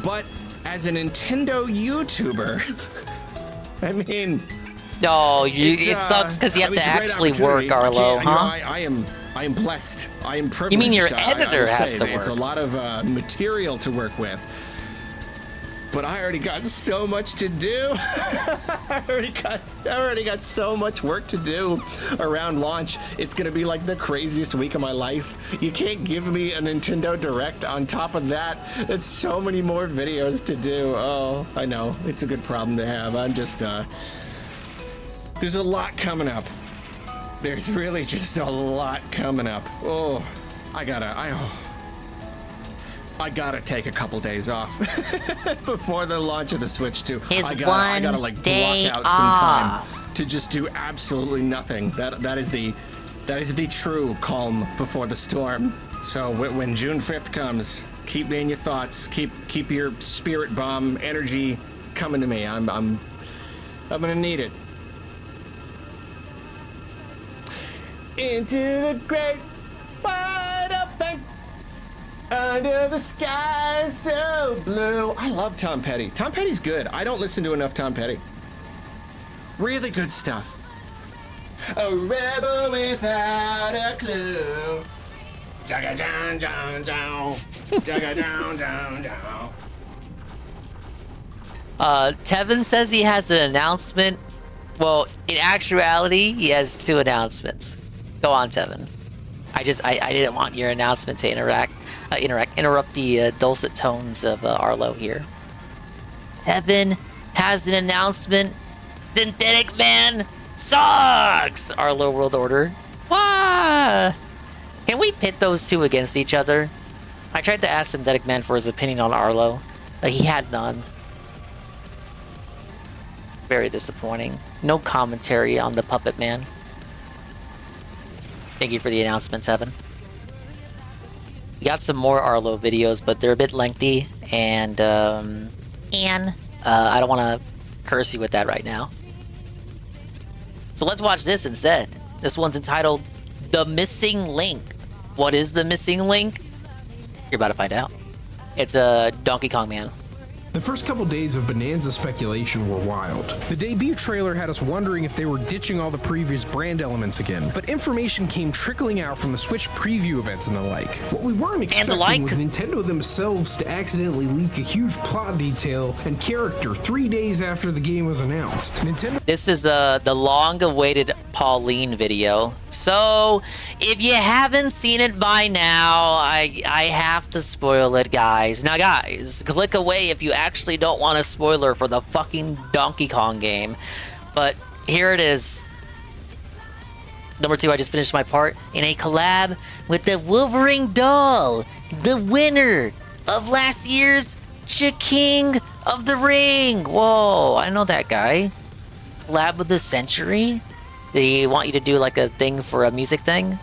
Speaker 10: But as a Nintendo YouTuber, I mean,
Speaker 2: no, it sucks because you have to actually work, Arlo, huh?
Speaker 10: I am blessed. I am privileged.
Speaker 2: You mean your
Speaker 10: I
Speaker 2: editor
Speaker 10: will
Speaker 2: has
Speaker 10: say
Speaker 2: to
Speaker 10: that It's a
Speaker 2: work.
Speaker 10: lot of material to work with. But I already got so much to do. I already got so much work to do around launch. It's gonna be like the craziest week of my life. You can't give me a Nintendo Direct on top of that. It's so many more videos to do. Oh, I know. It's a good problem to have. I'm just there's a lot coming up. There's really just a lot coming up. Oh, I gotta take a couple days off before the launch of the Switch 2. I gotta like block out some time to just do absolutely nothing. That is the true calm before the storm. So when June 5th comes, keep me in your thoughts. Keep your spirit bomb energy coming to me. I'm gonna need it. Into the great wide open. Under the sky so blue. I love Tom Petty. Tom Petty's good. I don't listen to enough Tom Petty. Really good stuff. A rebel without a clue. Jaga down, down, down. Jaga down, down, down.
Speaker 2: Tevin says he has an announcement. Well, in actuality, he has 2 announcements. Go on, Tevin. I didn't want your announcement to interrupt the dulcet tones of Arlo here. Tevin has an announcement. Synthetic Man sucks! Arlo World Order. Wah! Can we pit those two against each other? I tried to ask Synthetic Man for his opinion on Arlo, but he had none. Very disappointing. No commentary on the Puppet Man. Thank you for the announcement, Tevin. We got some more Arlo videos, but they're a bit lengthy, and I don't want to curse you with that right now. So let's watch this instead. This one's entitled The Missing Link. What is the missing link? You're about to find out. It's a Donkey Kong Man.
Speaker 18: The first couple days of Bonanza speculation were wild. The debut trailer had us wondering if they were ditching all the previous brand elements again, but information came trickling out from the Switch preview events and the like. What we weren't expecting was Nintendo themselves to accidentally leak a huge plot detail and character 3 days after the game was announced.
Speaker 2: This is the long-awaited Pauline video. So, if you haven't seen it by now, I have to spoil it, guys. Now, guys, click away if you actually don't want a spoiler for the fucking Donkey Kong game. But here it is. Number 2, I just finished my part in a collab with the Wolverine doll, the winner of last year's King of the Ring. Whoa, I know that guy. Collab with the Century? They want you to do like a thing for a music thing?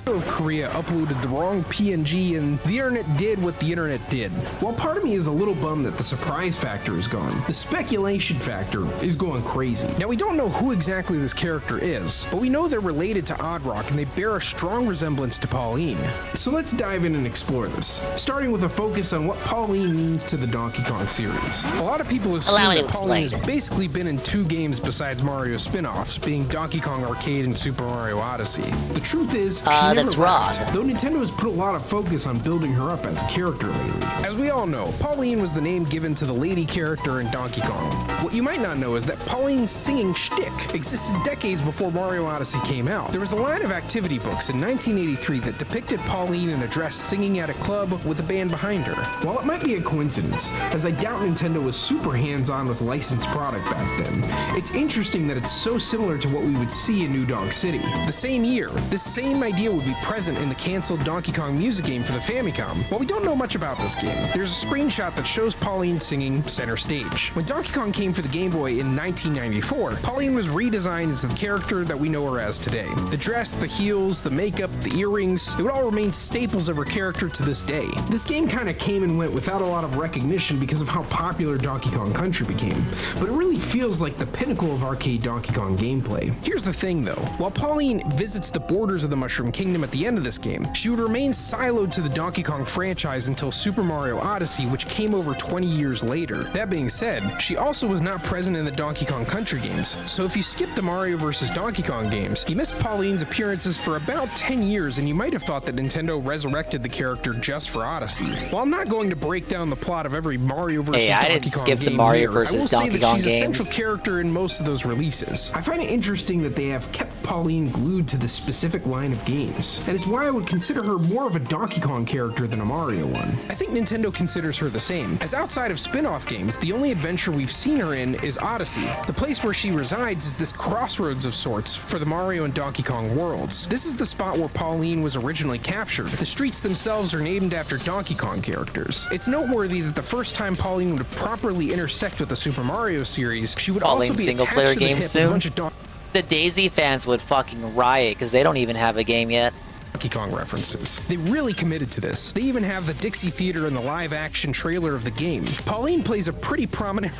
Speaker 18: Of Korea uploaded the wrong PNG and the internet did what the internet did. While part of me is a little bummed that the surprise factor is gone, the speculation factor is going crazy. Now we don't know who exactly this character is, but we know they're related to Oddrock and they bear a strong resemblance to Pauline. So let's dive in and explore this, starting with a focus on what Pauline means to the Donkey Kong series. A lot of people assume that Pauline has basically been in 2 games besides Mario spin-offs, being Donkey Kong Arcade and Super Mario Odyssey. The truth is,
Speaker 2: that's wrong.
Speaker 18: Though Nintendo has put a lot of focus on building her up as a character lately. As we all know, Pauline was the name given to the lady character in Donkey Kong. What you might not know is that Pauline's singing shtick existed decades before Mario Odyssey came out. There was a line of activity books in 1983 that depicted Pauline in a dress singing at a club with a band behind her. While it might be a coincidence, as I doubt Nintendo was super hands-on with licensed product back then, it's interesting that it's so similar to what we would see in New Donk City. The same year, this same idea would be present in the canceled Donkey Kong music game for the Famicom. While we don't know much about this game, there's a screenshot that shows Pauline singing center stage. When Donkey Kong came for the Game Boy in 1994, Pauline was redesigned as the character that we know her as today. The dress, the heels, the makeup, the earrings, it would all remain staples of her character to this day. This game kind of came and went without a lot of recognition because of how popular Donkey Kong Country became, but it really feels like the pinnacle of arcade Donkey Kong gameplay. Here's the thing though, while Pauline visits the borders of the Mushroom Kingdom at the end of this game, she would remain siloed to the Donkey Kong franchise until Super Mario Odyssey, which came over 20 years later. That being said, she also was not present in the Donkey Kong Country games, so if you skip the Mario vs. Donkey Kong games, you missed Pauline's appearances for about 10 years and you might have thought that Nintendo resurrected the character just for Odyssey. While I'm not going to break down the plot of every Mario vs. Donkey Kong game, I didn't skip the Mario vs. Donkey Kong games. I will say that she's a central character in most of those releases. I find it interesting that they have kept Pauline glued to this specific line of games, and it's why I would consider her more of a Donkey Kong character than a Mario one. I think Nintendo considers her the same, as outside of spin-off games, the only adventure we've seen her in is Odyssey. The place where she resides is this crossroads of sorts for the Mario and Donkey Kong worlds. This is the spot where Pauline was originally captured. The streets themselves are named after Donkey Kong characters. It's noteworthy that the first time Pauline would properly intersect with the Super Mario series, she would also be
Speaker 2: single-player
Speaker 18: attached to the
Speaker 2: game
Speaker 18: hip
Speaker 2: soon.
Speaker 18: of a bunch of
Speaker 2: The Daisy fans would fucking riot because they don't even have a game yet.
Speaker 18: Donkey Kong references. They really committed to this. They even have the Dixie Theater in the live-action trailer of the game. Pauline plays a pretty prominent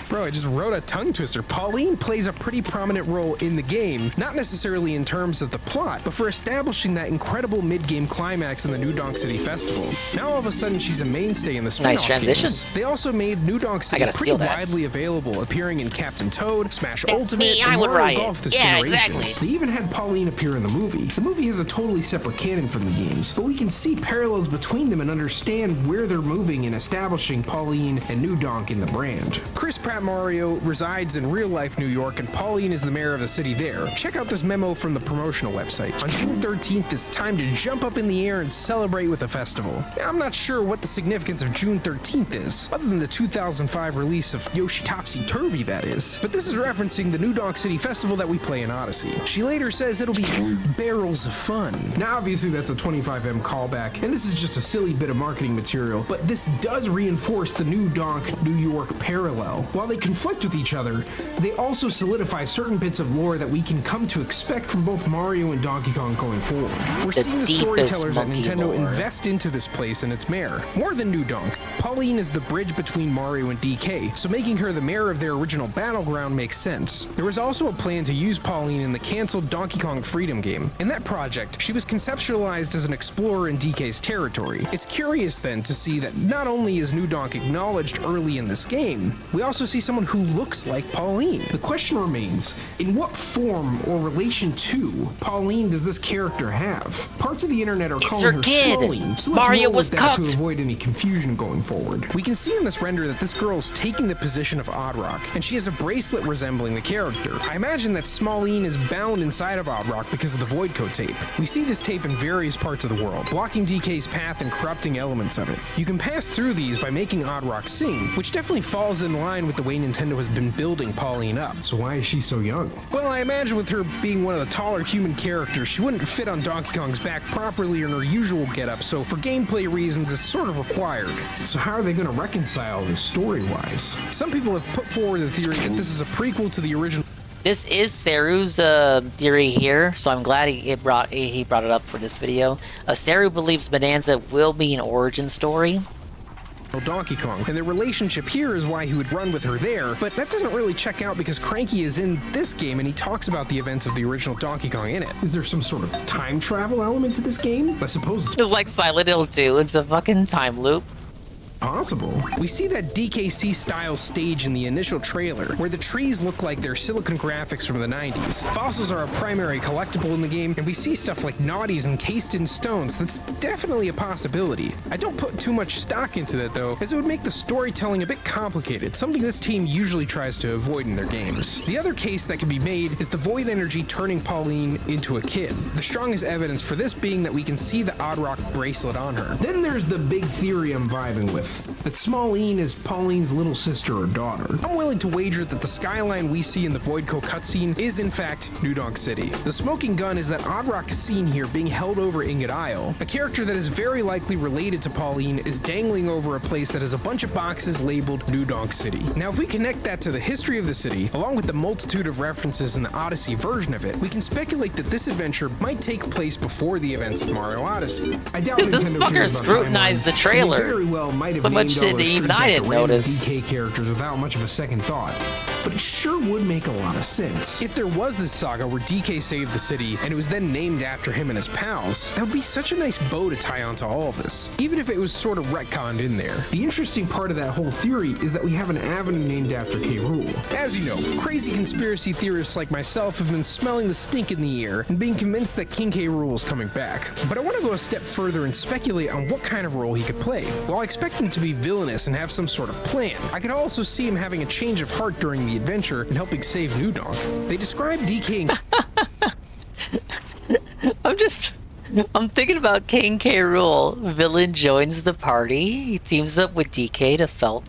Speaker 18: Bro, I just wrote a tongue twister. Pauline plays a pretty prominent role in the game, not necessarily in terms of the plot, but for establishing that incredible mid-game climax in the New Donk City Festival. Now all of a sudden she's a mainstay in the spin-off
Speaker 2: Nice transition.
Speaker 18: games. They also made New Donk City pretty widely available, appearing in Captain Toad, Smash Ultimate, and Mario Golf this generation.
Speaker 2: Exactly.
Speaker 18: They even had Pauline appear in the movie. The movie has a totally separate canon from the games, but we can see parallels between them and understand where they're moving in establishing Pauline and New Donk in the brand. Chris Pratt Mario resides in real-life New York, and Pauline is the mayor of the city there. Check out this memo from the promotional website. On June 13th, it's time to jump up in the air and celebrate with a festival. Now, I'm not sure what the significance of June 13th is, other than the 2005 release of Yoshi Topsy Turvy, that is. But this is referencing the New Donk City Festival that we play in Odyssey. She later says it'll be barrels of fun. Now, obviously, that's a 25M callback, and this is just a silly bit of marketing material, but this does reinforce the New Donk New York parallel. While they conflict with each other, they also solidify certain bits of lore that we can come to expect from both Mario and Donkey Kong going forward. We're seeing the storytellers at Nintendo invest into this place and its mayor. More than New Donk, Pauline is the bridge between Mario and DK, so making her the mayor of their original battleground makes sense. There was also a plan to use Pauline in the canceled Donkey Kong Freedom game. In that project, she was conceptualized as an explorer in DK's territory. It's curious then to see that not only is New Donk acknowledged early in this game, we also see someone who looks like Pauline. The question remains, in what form or relation to Pauline does this character have? Parts of the internet are calling her Pauline, so
Speaker 13: Mario was
Speaker 18: that
Speaker 13: cucked
Speaker 18: to avoid any confusion going forward. We can see in this render that this girl is taking the position of Oddrock, and she has a bracelet resembling the character. I imagine that Smalline is bound inside of Oddrock because of the Void Code tape. We see this tape in various parts of the world, blocking DK's path and corrupting elements of it. You can pass through these by making Oddrock sing, which definitely falls in line with the way Nintendo has been building Pauline up. So why is she so young? Well, I imagine with her being one of the taller human characters, she wouldn't fit on Donkey Kong's back properly in her usual getup, so for gameplay reasons, it's sort of required. So how are they going to reconcile this story-wise? Some people have put forward the theory that this is a prequel to the original.
Speaker 2: This is Saru's theory here, so I'm glad he brought it up for this video. Saru believes Bonanza will be an origin story.
Speaker 18: Donkey Kong, and their relationship here is why he would run with her there, but that doesn't really check out because Cranky is in this game and he talks about the events of the original Donkey Kong in it. Is there some sort of time travel element to this game? I suppose
Speaker 2: it's like Silent Hill 2. It's a fucking time loop.
Speaker 18: Possible. We see that DKC style stage in the initial trailer where the trees look like they're silicon graphics from the 90s. Fossils are a primary collectible in the game, and we see stuff like naughties encased in stones. That's definitely a possibility. I don't put too much stock into that though, as it would make the storytelling a bit complicated, something this team usually tries to avoid in their games. The other case that can be made is the void energy turning Pauline into a kid. The strongest evidence for this being that we can see the Oddrock bracelet on her. Then there's the big theory I'm vibing with, that Smalline is Pauline's little sister or daughter. I'm willing to wager that the skyline we see in the Voidco cutscene is in fact New Donk City. The smoking gun is that Oddrock scene here being held over Ingot Isle. A character that is very likely related to Pauline is dangling over a place that has a bunch of boxes labeled New Donk City. Now if we connect that to the history of the city, along with the multitude of references in the Odyssey version of it, we can speculate that this adventure might take place before the events of Mario Odyssey. I doubt
Speaker 2: Dude, this fucker scrutinized the trailer.
Speaker 18: Very well might have
Speaker 2: so much shit that even I didn't notice.
Speaker 18: DK characters without much of a second thought, but it sure would make a lot of sense. If there was this saga where DK saved the city and it was then named after him and his pals, that would be such a nice bow to tie onto all of this, even if it was sort of retconned in there. The interesting part of that whole theory is that we have an avenue named after K. Rool. As you know, crazy conspiracy theorists like myself have been smelling the stink in the air and being convinced that King K. Rool is coming back. But I want to go a step further and speculate on what kind of role he could play. While I expect him to be villainous and have some sort of plan, I could also see him having a change of heart during the adventure and helping save New Donk. They describe DK
Speaker 2: I'm thinking about King K. Rool. Villain joins the party. He teams up with DK to felt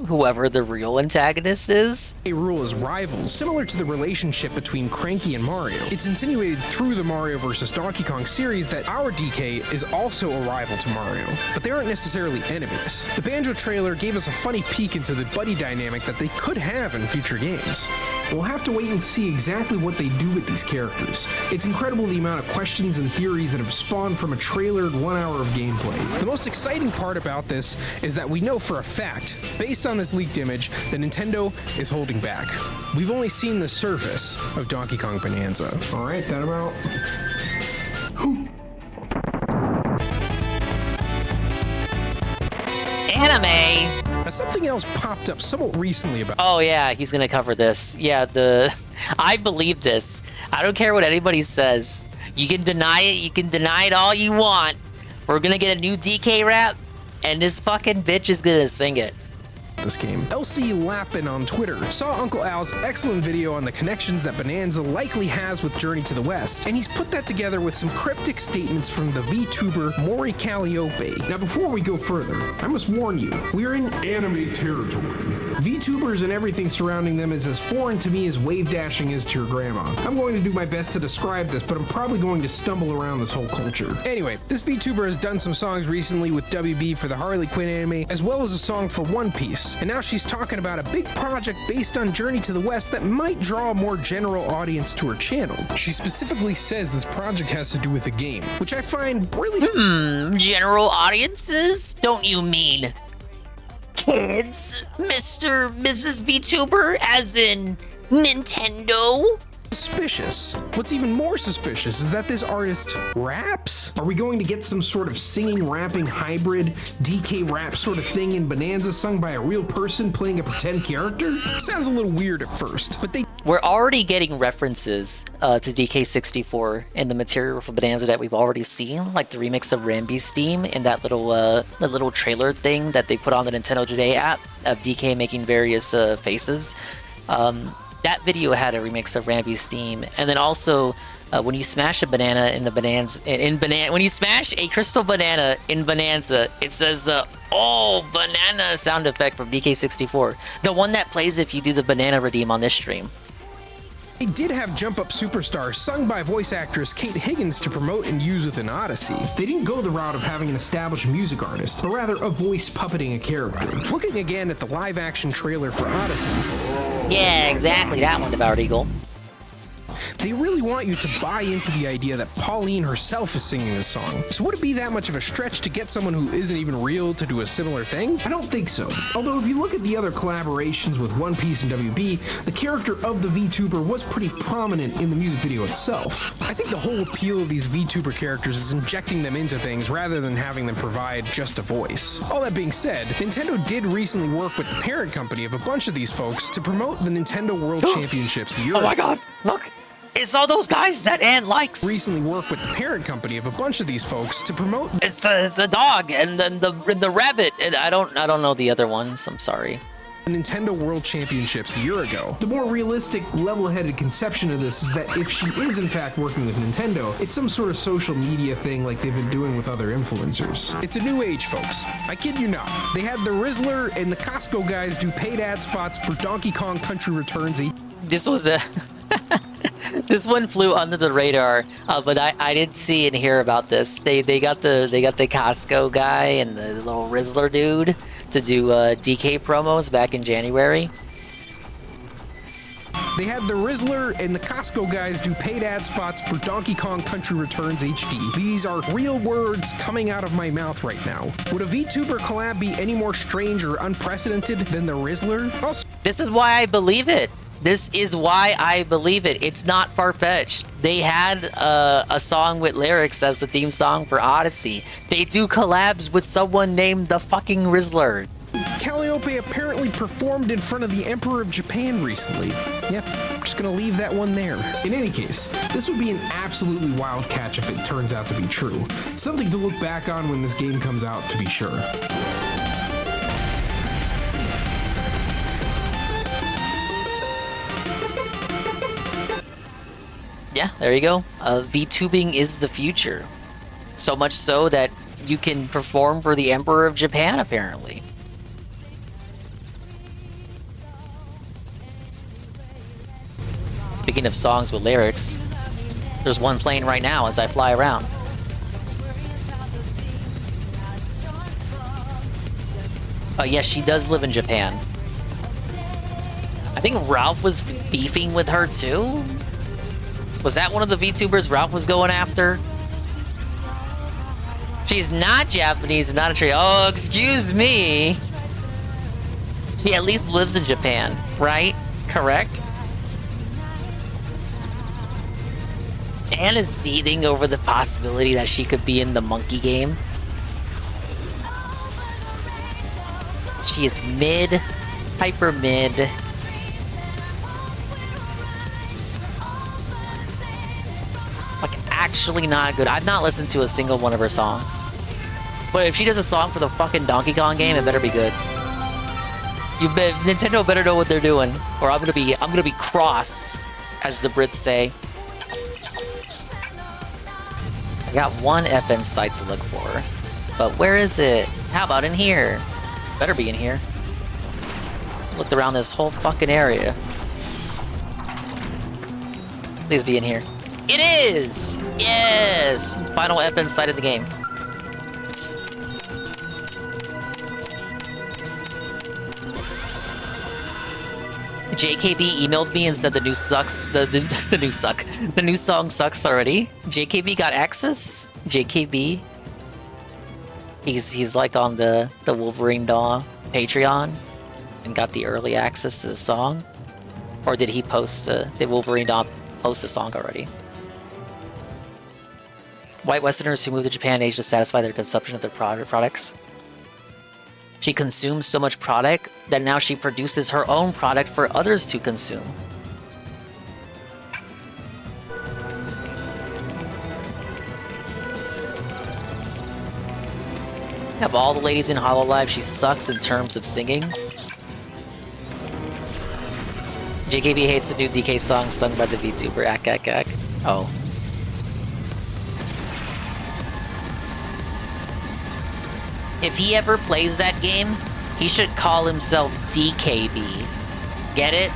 Speaker 2: whoever the real antagonist is.
Speaker 18: K. Rool is rivals, similar to the relationship between Cranky and Mario. It's insinuated through the Mario vs. Donkey Kong series that our DK is also a rival to Mario, but they aren't necessarily enemies. The Banjo trailer gave us a funny peek into the buddy dynamic that they could have in future games. We'll have to wait and see exactly what they do with these characters. It's incredible the amount of questions and theories that have spawned from a trailered 1 hour of gameplay. The most exciting part about this is that we know for a fact, based on this leaked image, that Nintendo is holding back. We've only seen the surface of Donkey Kong Bonanza. Alright, that about...
Speaker 2: Anime!
Speaker 18: Now, something else popped up somewhat recently about...
Speaker 2: Oh yeah, he's gonna cover this. Yeah, I believe this. I don't care what anybody says. You can deny it. You can deny it all you want. We're gonna get a new DK rap, and this fucking bitch is gonna sing it.
Speaker 18: This game. LC Lappin on Twitter saw Uncle Al's excellent video on the connections that Bonanza likely has with Journey to the West, and he's put that together with some cryptic statements from the VTuber Maury Calliope. Now, before we go further, I must warn you, we are in anime territory. VTubers and everything surrounding them is as foreign to me as wave dashing is to your grandma. I'm going to do my best to describe this, but I'm probably going to stumble around this whole culture. Anyway, this VTuber has done some songs recently with WB for the Harley Quinn anime, as well as a song for One Piece. And now she's talking about a big project based on Journey to the West that might draw a more general audience to her channel. She specifically says this project has to do with a game, which I find really...
Speaker 2: General audiences? Don't you mean kids, Mr. Mrs. VTuber, as in Nintendo?
Speaker 18: Suspicious. What's even more suspicious is that this artist raps? Are we going to get some sort of singing, rapping, hybrid, DK rap sort of thing in Bonanza sung by a real person playing a pretend character? Sounds a little weird at first, but
Speaker 2: We're already getting references to DK64 in the material for Bonanza that we've already seen, like the remix of Ramby's theme in that little trailer thing that they put on the Nintendo Today app of DK making various faces. That video had a remix of Ramby's theme, and then also when you smash a banana when you smash a crystal banana in Bonanza, it says the "oh banana" sound effect from DK64, the one that plays if you do the banana redeem on this stream.
Speaker 18: They did have Jump Up Superstar sung by voice actress Kate Higgins to promote and use within Odyssey. They didn't go the route of having an established music artist, but rather a voice puppeting a character. Looking again at the live-action trailer for Odyssey.
Speaker 2: Yeah, exactly, that one, Devoured Eagle.
Speaker 18: They really want you to buy into the idea that Pauline herself is singing this song. So would it be that much of a stretch to get someone who isn't even real to do a similar thing? I don't think so. Although if you look at the other collaborations with One Piece and WB, the character of the VTuber was pretty prominent in the music video itself. I think the whole appeal of these VTuber characters is injecting them into things rather than having them provide just a voice. All that being said, Nintendo did recently work with the parent company of a bunch of these folks to promote the Nintendo World Championships a year ago.
Speaker 2: Oh my god, look! It's all those guys that Ann likes.
Speaker 18: Recently worked with the parent company of a bunch of these folks to promote.
Speaker 2: It's the dog and then the rabbit. And I don't know the other ones. I'm sorry.
Speaker 18: Nintendo World Championships a year ago. The more realistic, level-headed conception of this is that if she is in fact working with Nintendo, it's some sort of social media thing like they've been doing with other influencers. It's a new age, folks. I kid you not. They had the Rizzler and the Costco guys do paid ad spots for Donkey Kong Country Returns.
Speaker 2: This was a... This one flew under the radar, but I did see and hear about this. They got the Costco guy and the little Rizzler dude to do DK promos back in January.
Speaker 18: They had the Rizzler and the Costco guys do paid ad spots for Donkey Kong Country Returns HD. These are real words coming out of my mouth right now. Would a VTuber collab be any more strange or unprecedented than the Rizzler?
Speaker 2: This is why I believe it. This is why I believe it. It's not far-fetched. They had a song with lyrics as the theme song for Odyssey. They do collabs with someone named the fucking Rizzler.
Speaker 18: Calliope apparently performed in front of the Emperor of Japan recently. Yep, just gonna leave that one there. In any case, this would be an absolutely wild catch if it turns out to be true. Something to look back on when this game comes out, to be sure.
Speaker 2: Yeah, there you go. VTubing is the future. So much so that you can perform for the Emperor of Japan, apparently. Speaking of songs with lyrics, there's one playing right now as I fly around. Oh yes, she does live in Japan. I think Ralph was beefing with her too? Was that one of the VTubers Ralph was going after? She's not Japanese and not a tree. Oh, excuse me. She at least lives in Japan, right? Correct? Anne is seething over the possibility that she could be in the monkey game. She is mid, hyper mid. actually not good. I've not listened to a single one of her songs. But if she does a song for the fucking Donkey Kong game, it better be good. Nintendo better know what they're doing, or I'm gonna be cross, as the Brits say. I got one FN site to look for, but where is it? How about in here? Better be in here. Looked around this whole fucking area. Please be in here. It is! Yes! Final FN site of the game. JKB emailed me and said the new sucks. The new song sucks already. JKB got access. JKB. He's like on the Wolverine Daw Patreon and got the early access to the song. Or did he post did Wolverine Daw post the song already? White Westerners who move to Japan age to satisfy their consumption of their products. She consumes so much product that now she produces her own product for others to consume. Of all the ladies in Hololive, she sucks in terms of singing. JKB hates the new DK song sung by the VTuber Ak Ak Ak. Oh. If he ever plays that game, he should call himself DKB. Get it?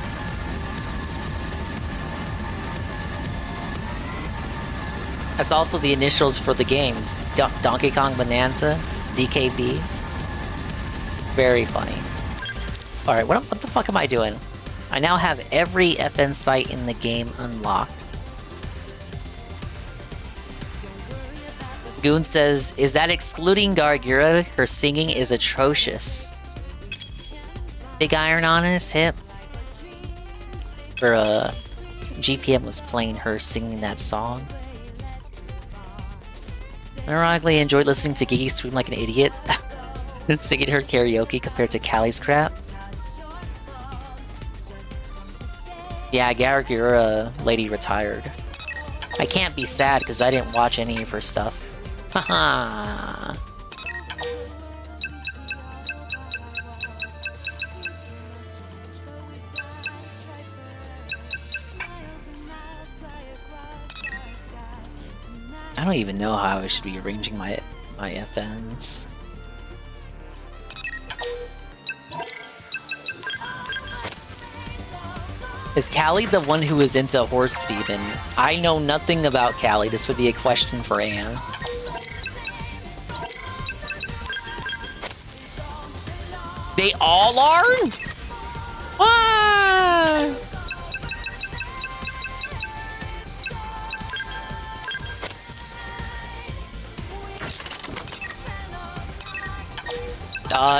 Speaker 2: That's also the initials for the game. Donkey Kong Bonanza, DKB. Very funny. Alright, what the fuck am I doing? I now have every FN site in the game unlocked. Goon says, is that excluding Gargura? Her singing is atrocious. Big iron on his hip. Her, GPM was playing her singing that song. Ironically, I enjoyed listening to Gigi scream like an idiot. Singing her karaoke compared to Callie's crap. Yeah, Gargura lady retired. I can't be sad because I didn't watch any of her stuff. Haha. I don't even know how I should be arranging my FNs. Is Callie the one who is into horse semen? I know nothing about Callie. This would be a question for Anne. They all are? What?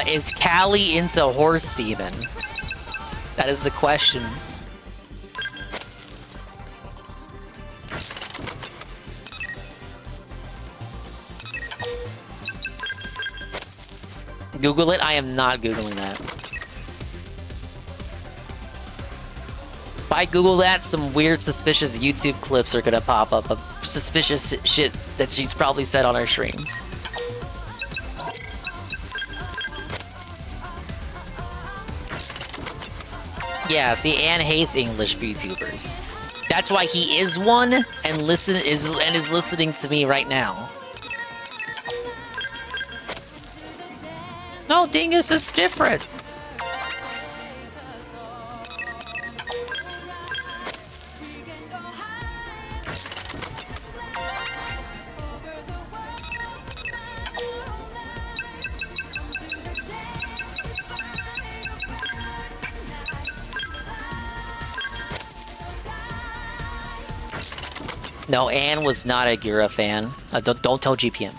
Speaker 2: Is Callie into horse semen? That is the question. Google it? I am not Googling that. If I Google that, some weird, suspicious YouTube clips are gonna pop up of suspicious shit that she's probably said on her streams. Yeah, see, Anne hates English VTubers. That's why he is one and is listening to me right now. No, Dingus, it's different. No, Anne was not a Gura fan. Don't tell GPM.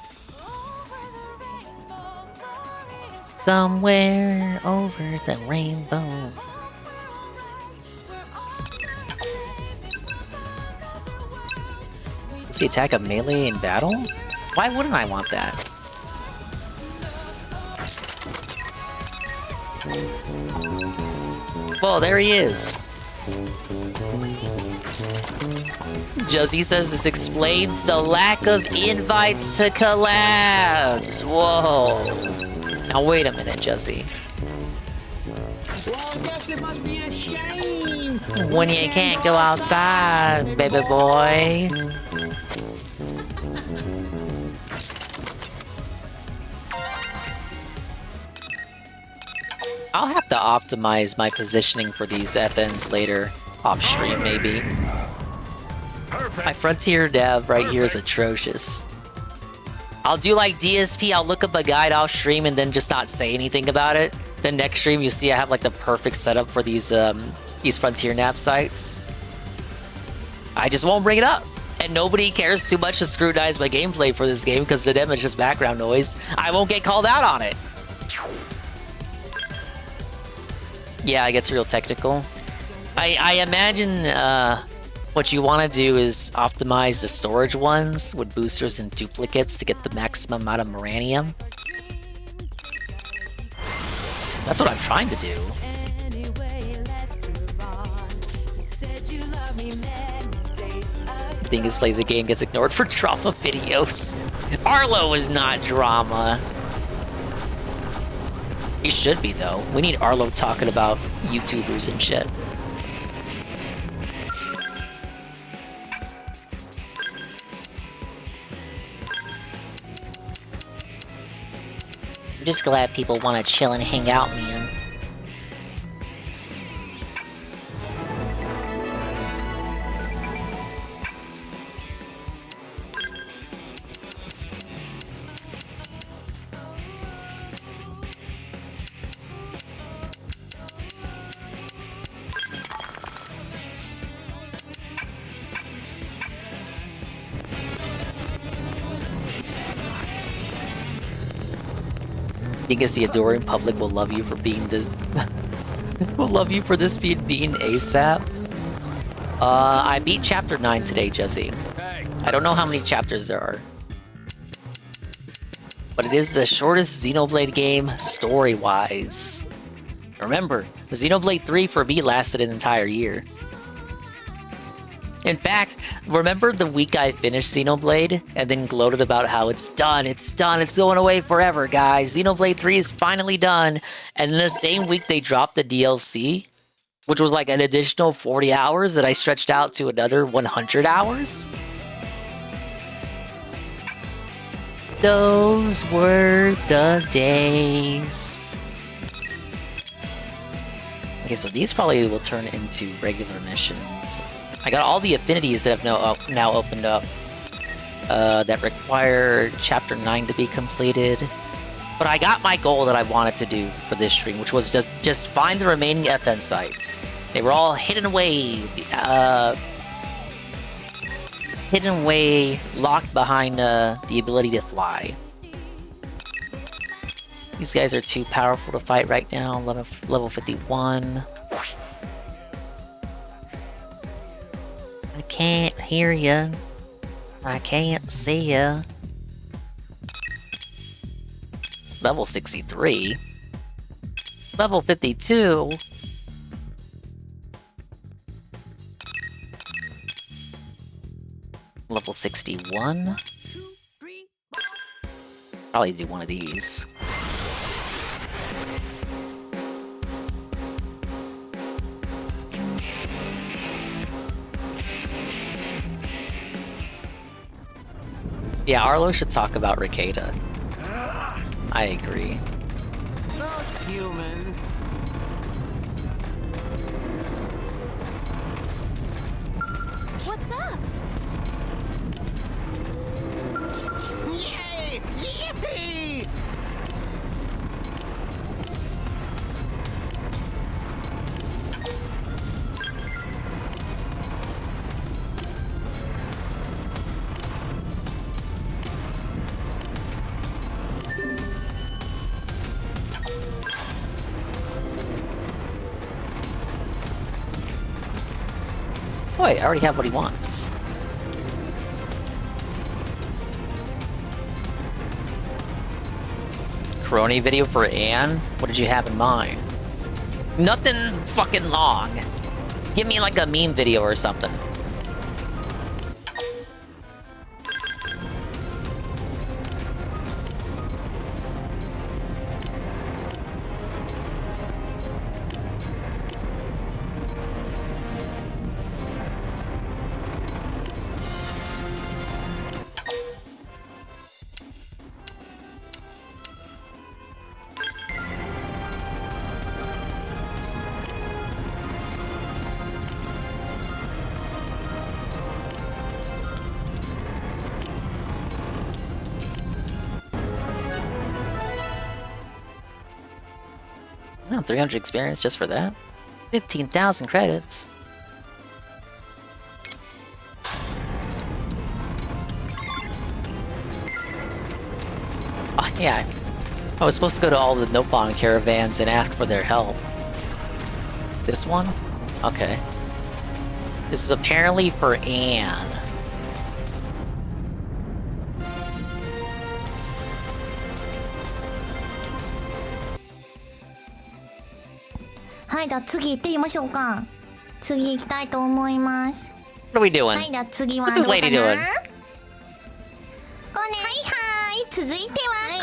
Speaker 2: Somewhere over the rainbow. Does he attack a melee in battle? Why wouldn't I want that? Well, there he is. Juzzy says this explains the lack of invites to collabs. Whoa. Now wait a minute, Juzzy.
Speaker 7: Well, I guess it must be a shame.
Speaker 2: When you can't go outside, baby boy. I'll have to optimize my positioning for these FNs later, off stream maybe. My Frontier dev right here is atrocious. I'll do like DSP, I'll look up a guide off stream and then just not say anything about it. Then next stream you see I have like the perfect setup for these Frontier nav sites. I just won't bring it up. And nobody cares too much to scrutinize my gameplay for this game because to them it's just background noise. I won't get called out on it. Yeah, it gets real technical. I imagine what you want to do is optimize the storage ones with boosters and duplicates to get the maximum amount of Moranium. That's what I'm trying to do. Dingus plays a game, gets ignored for drama videos. Arlo is not drama. He should be, though. We need Arlo talking about YouTubers and shit. I'm just glad people want to chill and hang out, man. I guess the adoring public will love you for being this. Will love you for this being ASAP. I beat chapter 9 today, Jesse. I don't know how many chapters there are, but it is the shortest Xenoblade game story-wise. Remember, the Xenoblade 3 for me lasted an entire year. In fact, remember the week I finished Xenoblade and then gloated about how it's done, it's going away forever, guys. Xenoblade 3 is finally done. And in the same week they dropped the DLC, which was like an additional 40 hours that I stretched out to another 100 hours. Those were the days. Okay, so these probably will turn into regular missions. I got all the affinities that have now opened up that require Chapter 9 to be completed. But I got my goal that I wanted to do for this stream, which was to just find the remaining FN sites. They were all hidden away, locked behind the ability to fly. These guys are too powerful to fight right now, level 51. I can't hear ya. I can't see ya. Level 63. Level 52. Level 61. Probably do one of these. Yeah, Arlo should talk about Ricada. I agree.
Speaker 7: Those humans.
Speaker 21: What's up?
Speaker 7: Yay! Yippee!
Speaker 2: Wait, I already have what he wants. Crony video for Anne? What did you have in mind? Nothing fucking long. Give me like a meme video or something. Oh, 300 experience just for that. 15,000 credits. Oh, yeah. I was supposed to go to all the Nopon caravans and ask for their help. This one? Okay. This is apparently for Anne.
Speaker 21: Hi, じゃあ次行ってみましょうか。次行きたいと思います。
Speaker 2: What are we doing?
Speaker 21: はい、じゃあ次は
Speaker 2: What's
Speaker 21: ど
Speaker 2: this
Speaker 21: うか
Speaker 2: lady
Speaker 21: な。
Speaker 2: doing?
Speaker 21: はいはい、続いて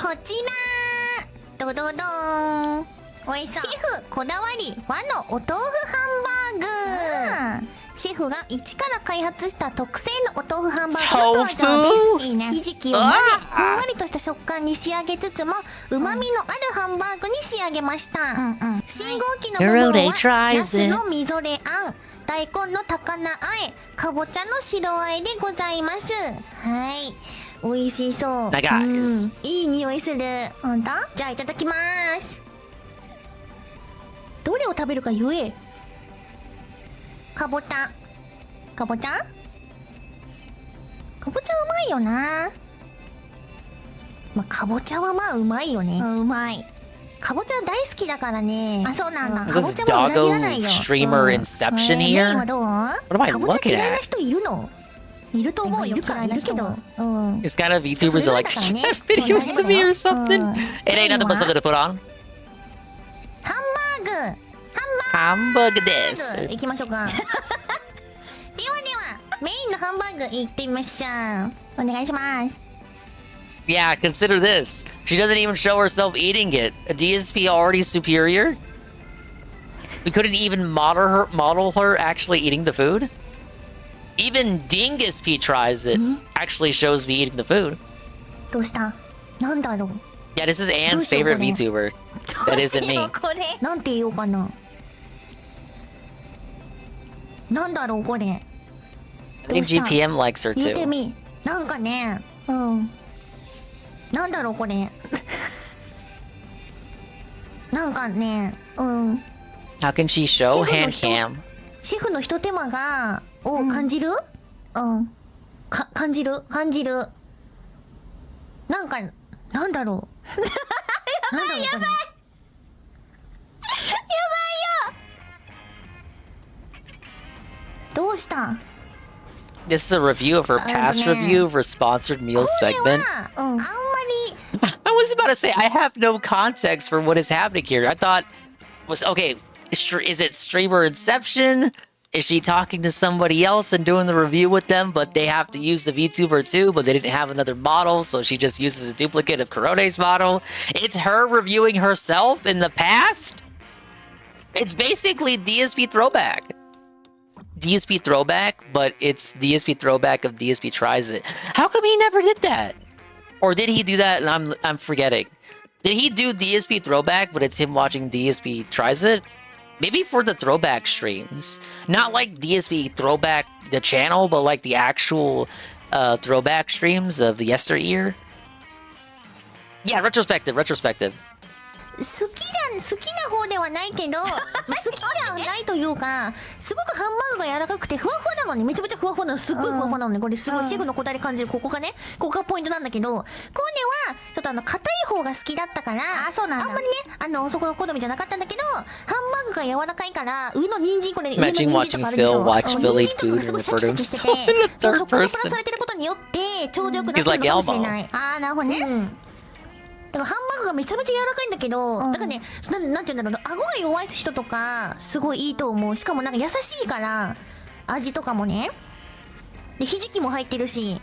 Speaker 21: はこちら。ドドドーン。おいしそう。シェフこだわり和のお豆腐ハンバーグ。シェフが一から開発した特製のお豆腐ハンバーグの登場です。いいね。ひじきを混ぜ、ふんわりとした食感に仕上げつつも、旨味のあるハンバーグに仕上げました。信号機の部分はナスのみぞれあん、大根の高菜あえ、かぼちゃの白あえでございます。はい。美味しそう。
Speaker 2: Guys.
Speaker 21: いい匂いする。ほんと？じゃあいただきます。どれを食べるか言え。かぼちゃ。かぼちゃ？かぼちゃうまいよな。まあ、かぼちゃはまあうまいよね。うまい。かぼちゃ大好きだからね。あ、そうなんだ。かぼちゃは裏切らないよ。
Speaker 2: Streamer Inception here?
Speaker 21: メインはどう？
Speaker 2: What am I
Speaker 21: かぼちゃ
Speaker 2: looking
Speaker 21: 嫌いな
Speaker 2: at?
Speaker 21: 人いるの？いると思うよ。いるけど。
Speaker 2: It's kind of VTubers are like, videos to me or something? It ain't nothing but something to put on.
Speaker 21: ハンバーグ。
Speaker 2: ハンバーグです。
Speaker 21: 行きましょうか。ではでは、メインのハンバーグ行ってみましょう。お願いします。
Speaker 2: Yeah, consider this. She doesn't even show herself eating it. A DSP already superior? We couldn't even model her actually eating the food? Even Dingus P tries it. Actually shows me eating the food.
Speaker 21: どうした？なんだろう。
Speaker 2: Yeah, this is Anne's favorite VTuber. That isn't me.
Speaker 21: なんて言おうかな。なんだろうこれ。
Speaker 2: I think GPM likes her
Speaker 21: 言って
Speaker 2: too.
Speaker 21: み。なんかね、うん。なんだろうこれ。なんかね、うん。
Speaker 2: How can she show hand cam?
Speaker 21: シェフのひと手間がを感じる？感じる。なんかなんだろう。やばいよ。どうした？
Speaker 2: This is a review of her past review of her sponsored meal segment.
Speaker 21: あんまり
Speaker 2: I was about to say, I have no context for what is happening here. I thought, okay, is it streamer Inception? Is she talking to somebody else and doing the review with them, but they have to use the VTuber too, but they didn't have another model, so she just uses a duplicate of Corone's model? It's her reviewing herself in the past? It's basically DSP throwback. DSP throwback, but it's DSP throwback of DSP tries it. How come he never did that? Or did he do that and I'm forgetting? Did he do DSP throwback, but it's him watching DSP tries it? Maybe for the throwback streams. Not like DSP throwback the channel, but like the actual throwback streams of yesteryear. Yeah, retrospective.
Speaker 21: 好きな方ではないけど好きじゃないというかすごくハンバーグが柔らかくてふわふわなのにめちゃめちゃふわふわなのすっごいふわふわなのねこれすごいシェフのこだわり感じるここがポイントなんだけどコーネはちょっと硬い方が好きだったからあんまりねそこの好みじゃなかったんだけどハンバーグが柔らかいから上の人参これ上の人参とかあるでしょ
Speaker 2: watch Philly food and refer to himself in the third person.
Speaker 21: そこでプラスされてることによってちょうどよくなってるのかもしれないなるほどねだからハンバーグがめちゃめちゃ柔らかいんだけど、だからね、なんていうんだろう、顎が弱い人とか、すごいいいと思う。しかもなんか優しいから、味とかもね。で、ひじきも入ってるし、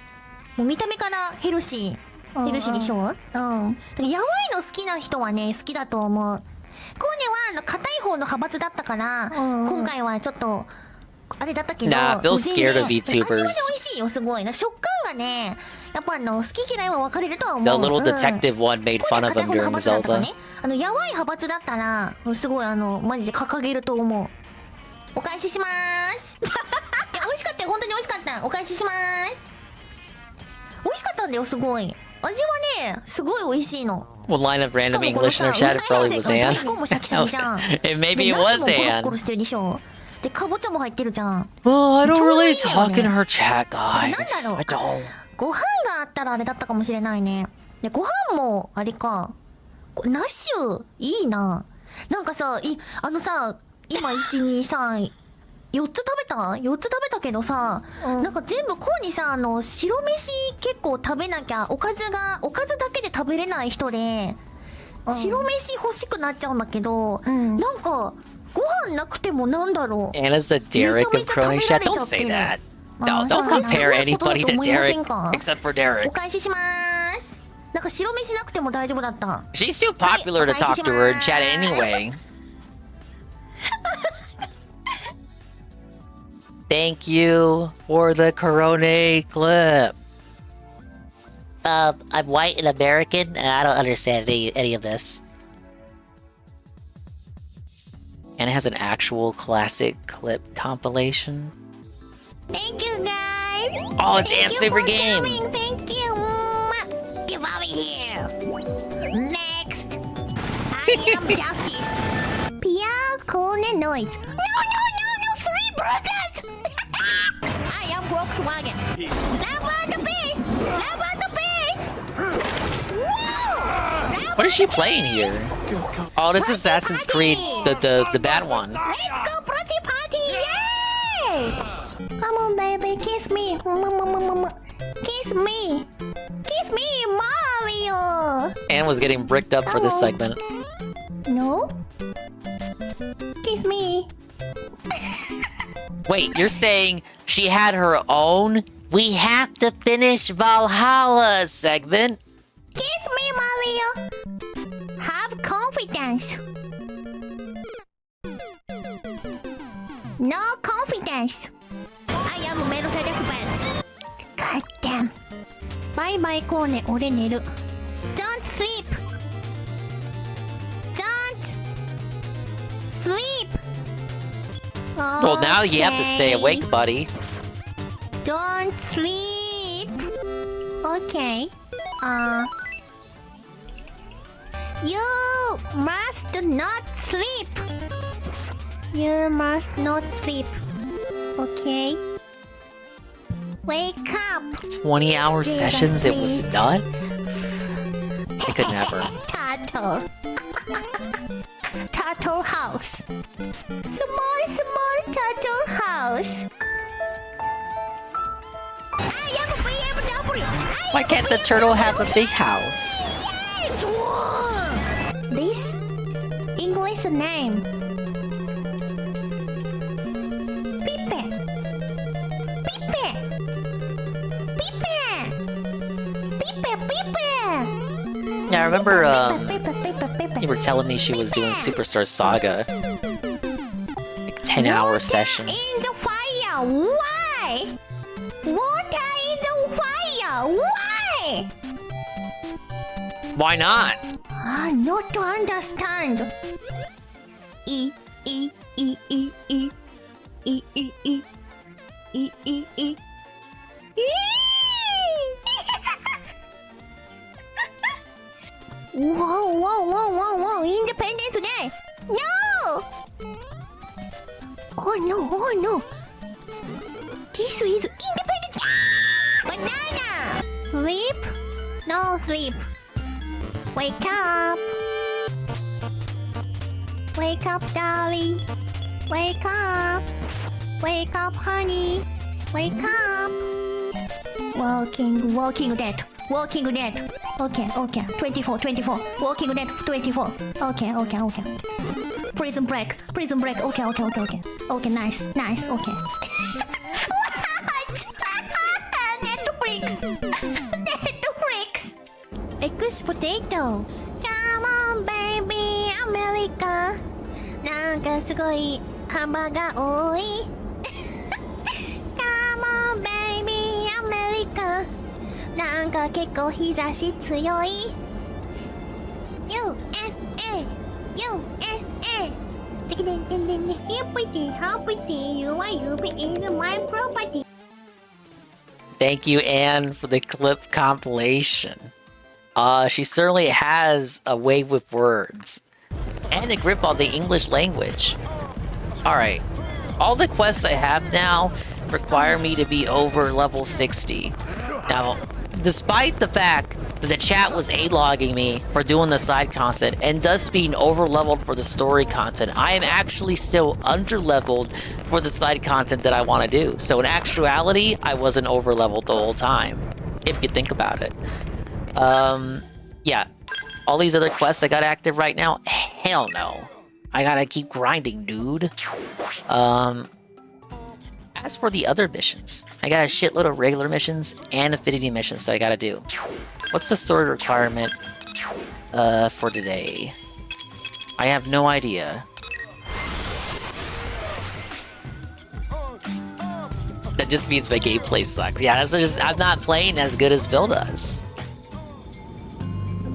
Speaker 21: もう見た目からヘルシーでしょだからやわいの好きな人はね、好きだと思う。コーネは硬い方の派閥だったから、今回はちょっと、あれだったけど、
Speaker 2: Nah, Bill's scared of VTubers.
Speaker 21: 味はね、美味しいよ、すごい。食感がね、やっぱ好き嫌いは分かれるとは思う。
Speaker 2: The little detective one made fun of him during Zelda.
Speaker 21: やわい派閥だったら、すごいマジで掲げると思う。お返ししまーす。いや、美味しかったよ、本当に美味しかった。お返ししまーす。美味しかったんだよ、すごい。
Speaker 5: 味はね、すごい美味しいの。
Speaker 2: What line of random English in our chat? It probably was Anne. And maybe it was Anne.
Speaker 5: ゴロしてるでしょ。で、かぼちゃも入ってるじゃん。
Speaker 2: Well, I don't really talk in her chat,
Speaker 5: なん
Speaker 2: guys.
Speaker 5: だろ
Speaker 2: I don't.
Speaker 5: ご飯があったらあれだったかもしれないね。で、ご飯もあれか。ナッシュいいな。なんかさ、あのさ、今1、2、3、4つ食べた ?4 つ食べたけどさ、なんか全部こうにさ、白飯結構食べなきゃ、おかずだけで食べれない人で、白飯欲しくなっちゃうんだけど、なんか、ご飯なくてもなんだろう。
Speaker 2: Anna's the Derek of Crony chat. Don't say that. No, don't compare anybody to Derek except for Derek.
Speaker 5: お返しします。なんか白飯なくても大丈夫だった。
Speaker 2: She's too popular to talk to her in chat anyway. Thank you for the Corona clip.
Speaker 13: I'm white and American, and I don't understand any of this.
Speaker 2: And it has an actual classic clip compilation.
Speaker 5: Thank you, guys.
Speaker 2: Oh, it's Anne's favorite game.
Speaker 5: Thank you. Get out of here. Next, I am Justice. Pierre Corner Noise. No, 3 brothers. I am Volkswagen. Love on the base. Love on the base. Whoa.
Speaker 2: What is she playing here? Oh, this is Assassin's Creed, the bad one.
Speaker 5: Let's go party party. Yay! Come on, baby, kiss me. Kiss me. Kiss me, Mario.
Speaker 2: Anne was getting bricked up for this segment.
Speaker 5: No? Kiss me.
Speaker 2: Wait, you're saying she had her own "We have to finish Valhalla" segment?
Speaker 5: Kiss me, Mario. Have confidence. No confidence. I am Mercedes-Benz. God damn. Bye bye, Kone. 俺寝る. Don't sleep. Don't sleep.
Speaker 2: Well, now you have to stay awake, buddy.
Speaker 5: Don't sleep. Okay. You must not sleep. You must not sleep. Okay. Wake up.
Speaker 2: 20-hour sessions, it was done? I could never.
Speaker 5: Turtle. Turtle house. Small turtle house. I am a BMW.
Speaker 2: Why can't the turtle have a big house?
Speaker 5: This English name. Pipe. Pipe. Pipe. Pipe. Pipe.
Speaker 2: Yeah, I remember you were telling me she was doing Superstar Saga. Like 10-hour session.
Speaker 5: In the fire. Why? Water in the fire. Why?
Speaker 2: Why not?
Speaker 5: Not to understand. E. Whoa. Independence Day. No! Oh no. This is Independence Day. Banana. Sleep? No sleep. Wake up. Wake up, darling. Wake up. Wake up, honey. Wake up. Walking Dead. Okay. 24. Walking Dead 24. Okay. Prison Break. Okay. Okay, nice. Okay. What? Netflix. X Potato. Come on, baby, America. なんかすごい幅が多い。Come on, baby, America. なんか結構日差し強い。USA. How pretty you are, you is my property.
Speaker 2: Thank you, Anne, for the clip compilation. She certainly has a way with words. And a grip on the English language. Alright. All the quests I have now require me to be over level 60. Now, despite the fact that the chat was A-logging me for doing the side content and thus being over-leveled for the story content, I am actually still under-leveled for the side content that I want to do. So in actuality, I wasn't over-leveled the whole time, if you think about it. Yeah. All these other quests I got active right now? Hell no. I gotta keep grinding, dude. As for the other missions, I got a shitload of regular missions and affinity missions that I gotta do. What's the story requirement for today? I have no idea. That just means my gameplay sucks. Yeah, that's just, I'm not playing as good as Phil does.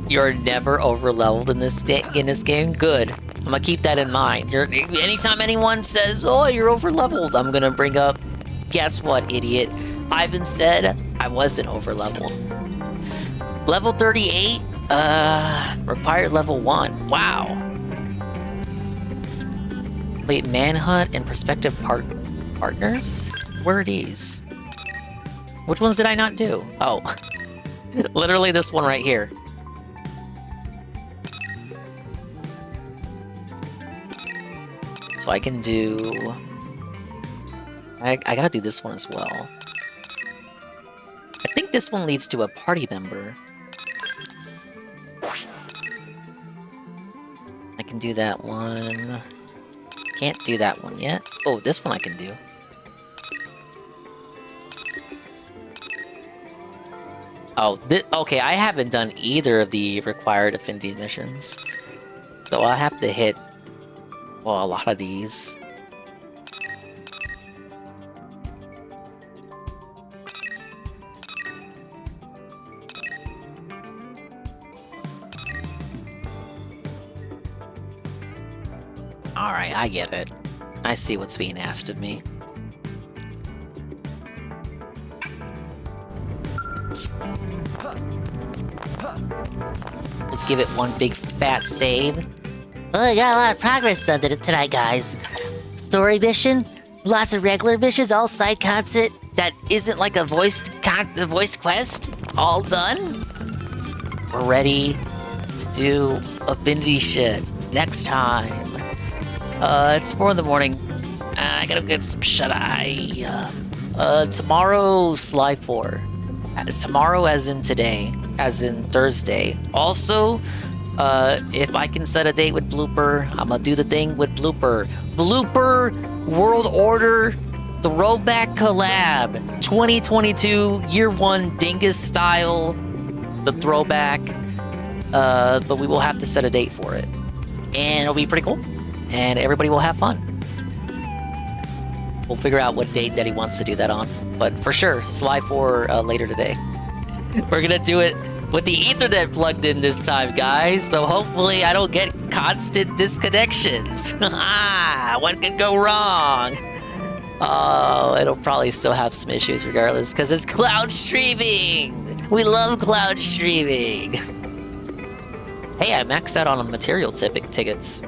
Speaker 2: You're never over-leveled in this game? Good. I'm gonna keep that in mind. Anytime anyone says, oh, you're over-leveled, I'm gonna bring up, guess what, idiot? Ivan said I wasn't over-leveled. Level 38, required level 1. Wow. Wait, manhunt and prospective partners? Where are these? Which ones did I not do? Oh, literally this one right here. So I can do... I gotta do this one as well. I think this one leads to a party member. I can do that one. Can't do that one yet. Oh, this one I can do. Oh, okay, I haven't done either of the required affinity missions. So I'll have to hit, well, a lot of these. Alright, I get it. I see what's being asked of me. Let's give it one big fat save. Well, I got a lot of progress done tonight, guys. Story mission, lots of regular missions, all side content that isn't like a voiced quest. All done. We're ready to do affinity shit next time. It's 4 in the morning. I gotta get some shut-eye. Tomorrow, Sly 4. Tomorrow as in today, as in Thursday. Also, if I can set a date with Blooper, I'm gonna do the thing with Blooper. Blooper World Order Throwback Collab 2022 Year 1 Dingus style. The throwback. But we will have to set a date for it. And it'll be pretty cool. And everybody will have fun. We'll figure out what date that he wants to do that on. But for sure, Sly 4 later today. We're gonna do it with the Ethernet plugged in this time, guys. So hopefully I don't get constant disconnections. What could go wrong? Oh, it'll probably still have some issues regardless, because it's cloud streaming. We love cloud streaming. Hey, I maxed out on material tickets.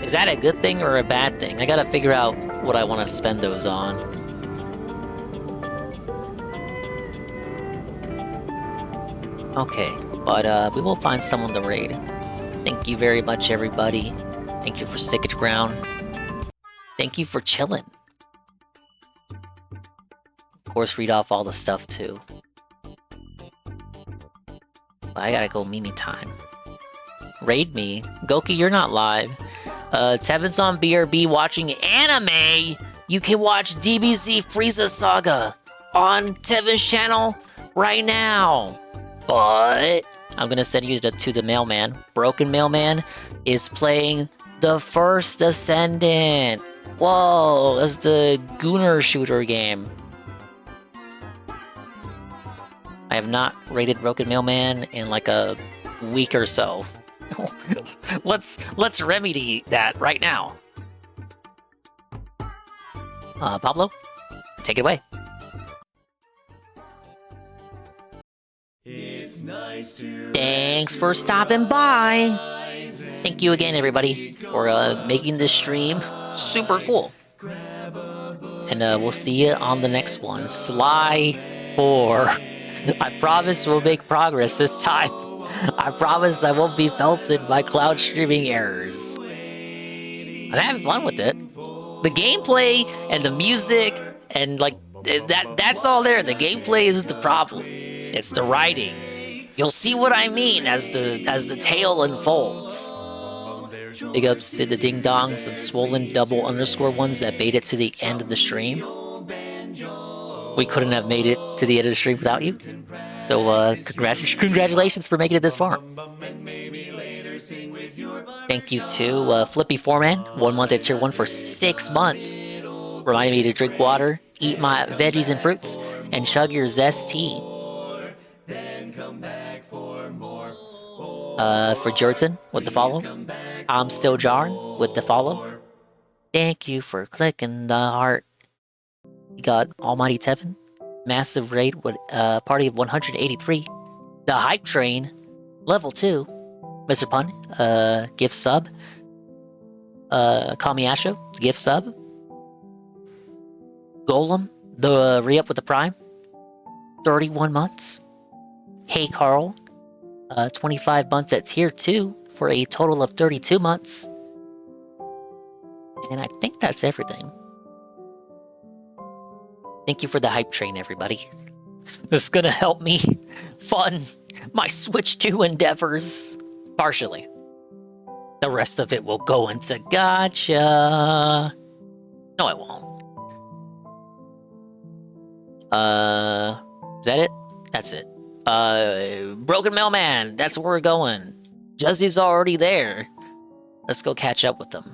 Speaker 2: Is that a good thing or a bad thing? I gotta figure out what I want to spend those on. Okay, but we will find someone to raid. Thank you very much, everybody. Thank you for sticking around. Thank you for chilling. Of course, read off all the stuff too. But I gotta go Mimi time. Raid me. Goki, you're not live. Tevin's on BRB watching anime. You can watch DBZ Frieza Saga on Tevin's channel right now. But I'm gonna send you to the mailman. Broken Mailman is playing the First Ascendant. Whoa, that's the Gunner shooter game. I have not rated Broken Mailman in like a week or so. Let's remedy that right now. Pablo, take it away. Thanks for stopping by. Thank you again, everybody, for making this stream super cool. And we'll see you on the next one. Sly 4. I promise we'll make progress this time. I promise I won't be felted by cloud streaming errors. I'm having fun with it. The gameplay and the music and like that's all there. The gameplay isn't the problem. It's the writing. You'll see what I mean as the tale unfolds. Big ups to the ding dongs and swollen double underscore ones that made it to the end of the stream. We couldn't have made it to the end of the stream without you. So congratulations for making it this far. Thank you to Flippy Foreman, 1 month at tier 1 for 6 months. Reminding me to drink water, eat my veggies and fruits, and chug your zest tea. For Jordan with the follow. I'm still Jarn with the follow. Thank you for clicking the heart. You got Almighty Tevin, massive raid with party of 183. The Hype Train, level 2. Mr. Pun, gift sub. Call me Asho, gift sub. Golem, the re-up with the Prime, 31 months. Hey Carl, 25 months at tier 2 for a total of 32 months. And I think that's everything. Thank you for the Hype Train, everybody. This is gonna help me fund my Switch 2 endeavors. Partially. The rest of it will go into gacha. No, I won't. Is that it? That's it. Broken Mailman, that's where we're going. Juzzy's already there. Let's go catch up with them.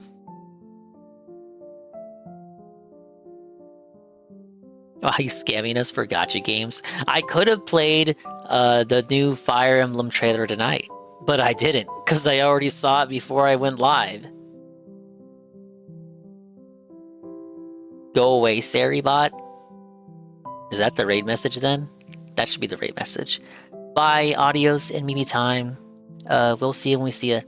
Speaker 2: Why are you scamming us for gacha games? I could have played the new Fire Emblem trailer tonight, but I didn't, because I already saw it before I went live. Go away, Saribot. Is that the raid message then? That should be the raid message. Bye, adios, and Mimi time. We'll see you when we see you.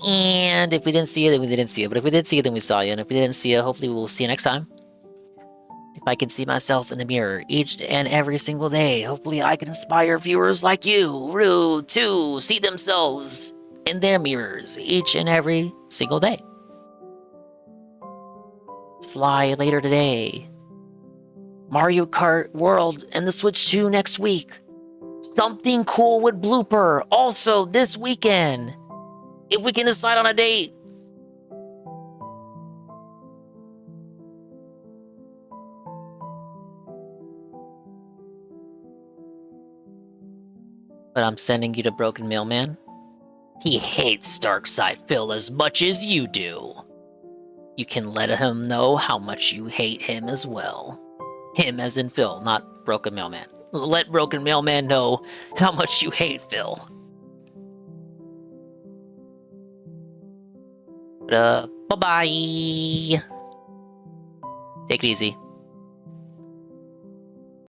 Speaker 2: And if we didn't see you, then we didn't see you. But if we did see you, then we saw you. And if we didn't see you, hopefully we'll see you next time. If I can see myself in the mirror each and every single day, hopefully I can inspire viewers like you, Rue, to see themselves in their mirrors each and every single day. Sly later today. Mario Kart World and the Switch 2 next week. Something cool with Blooper also this weekend. If we can decide on a date. But I'm sending you to Broken Mailman. He hates Darkside Phil as much as you do. You can let him know how much you hate him as well. Him as in Phil, not Broken Mailman. Let Broken Mailman know how much you hate Phil. Bye-bye. Take it easy.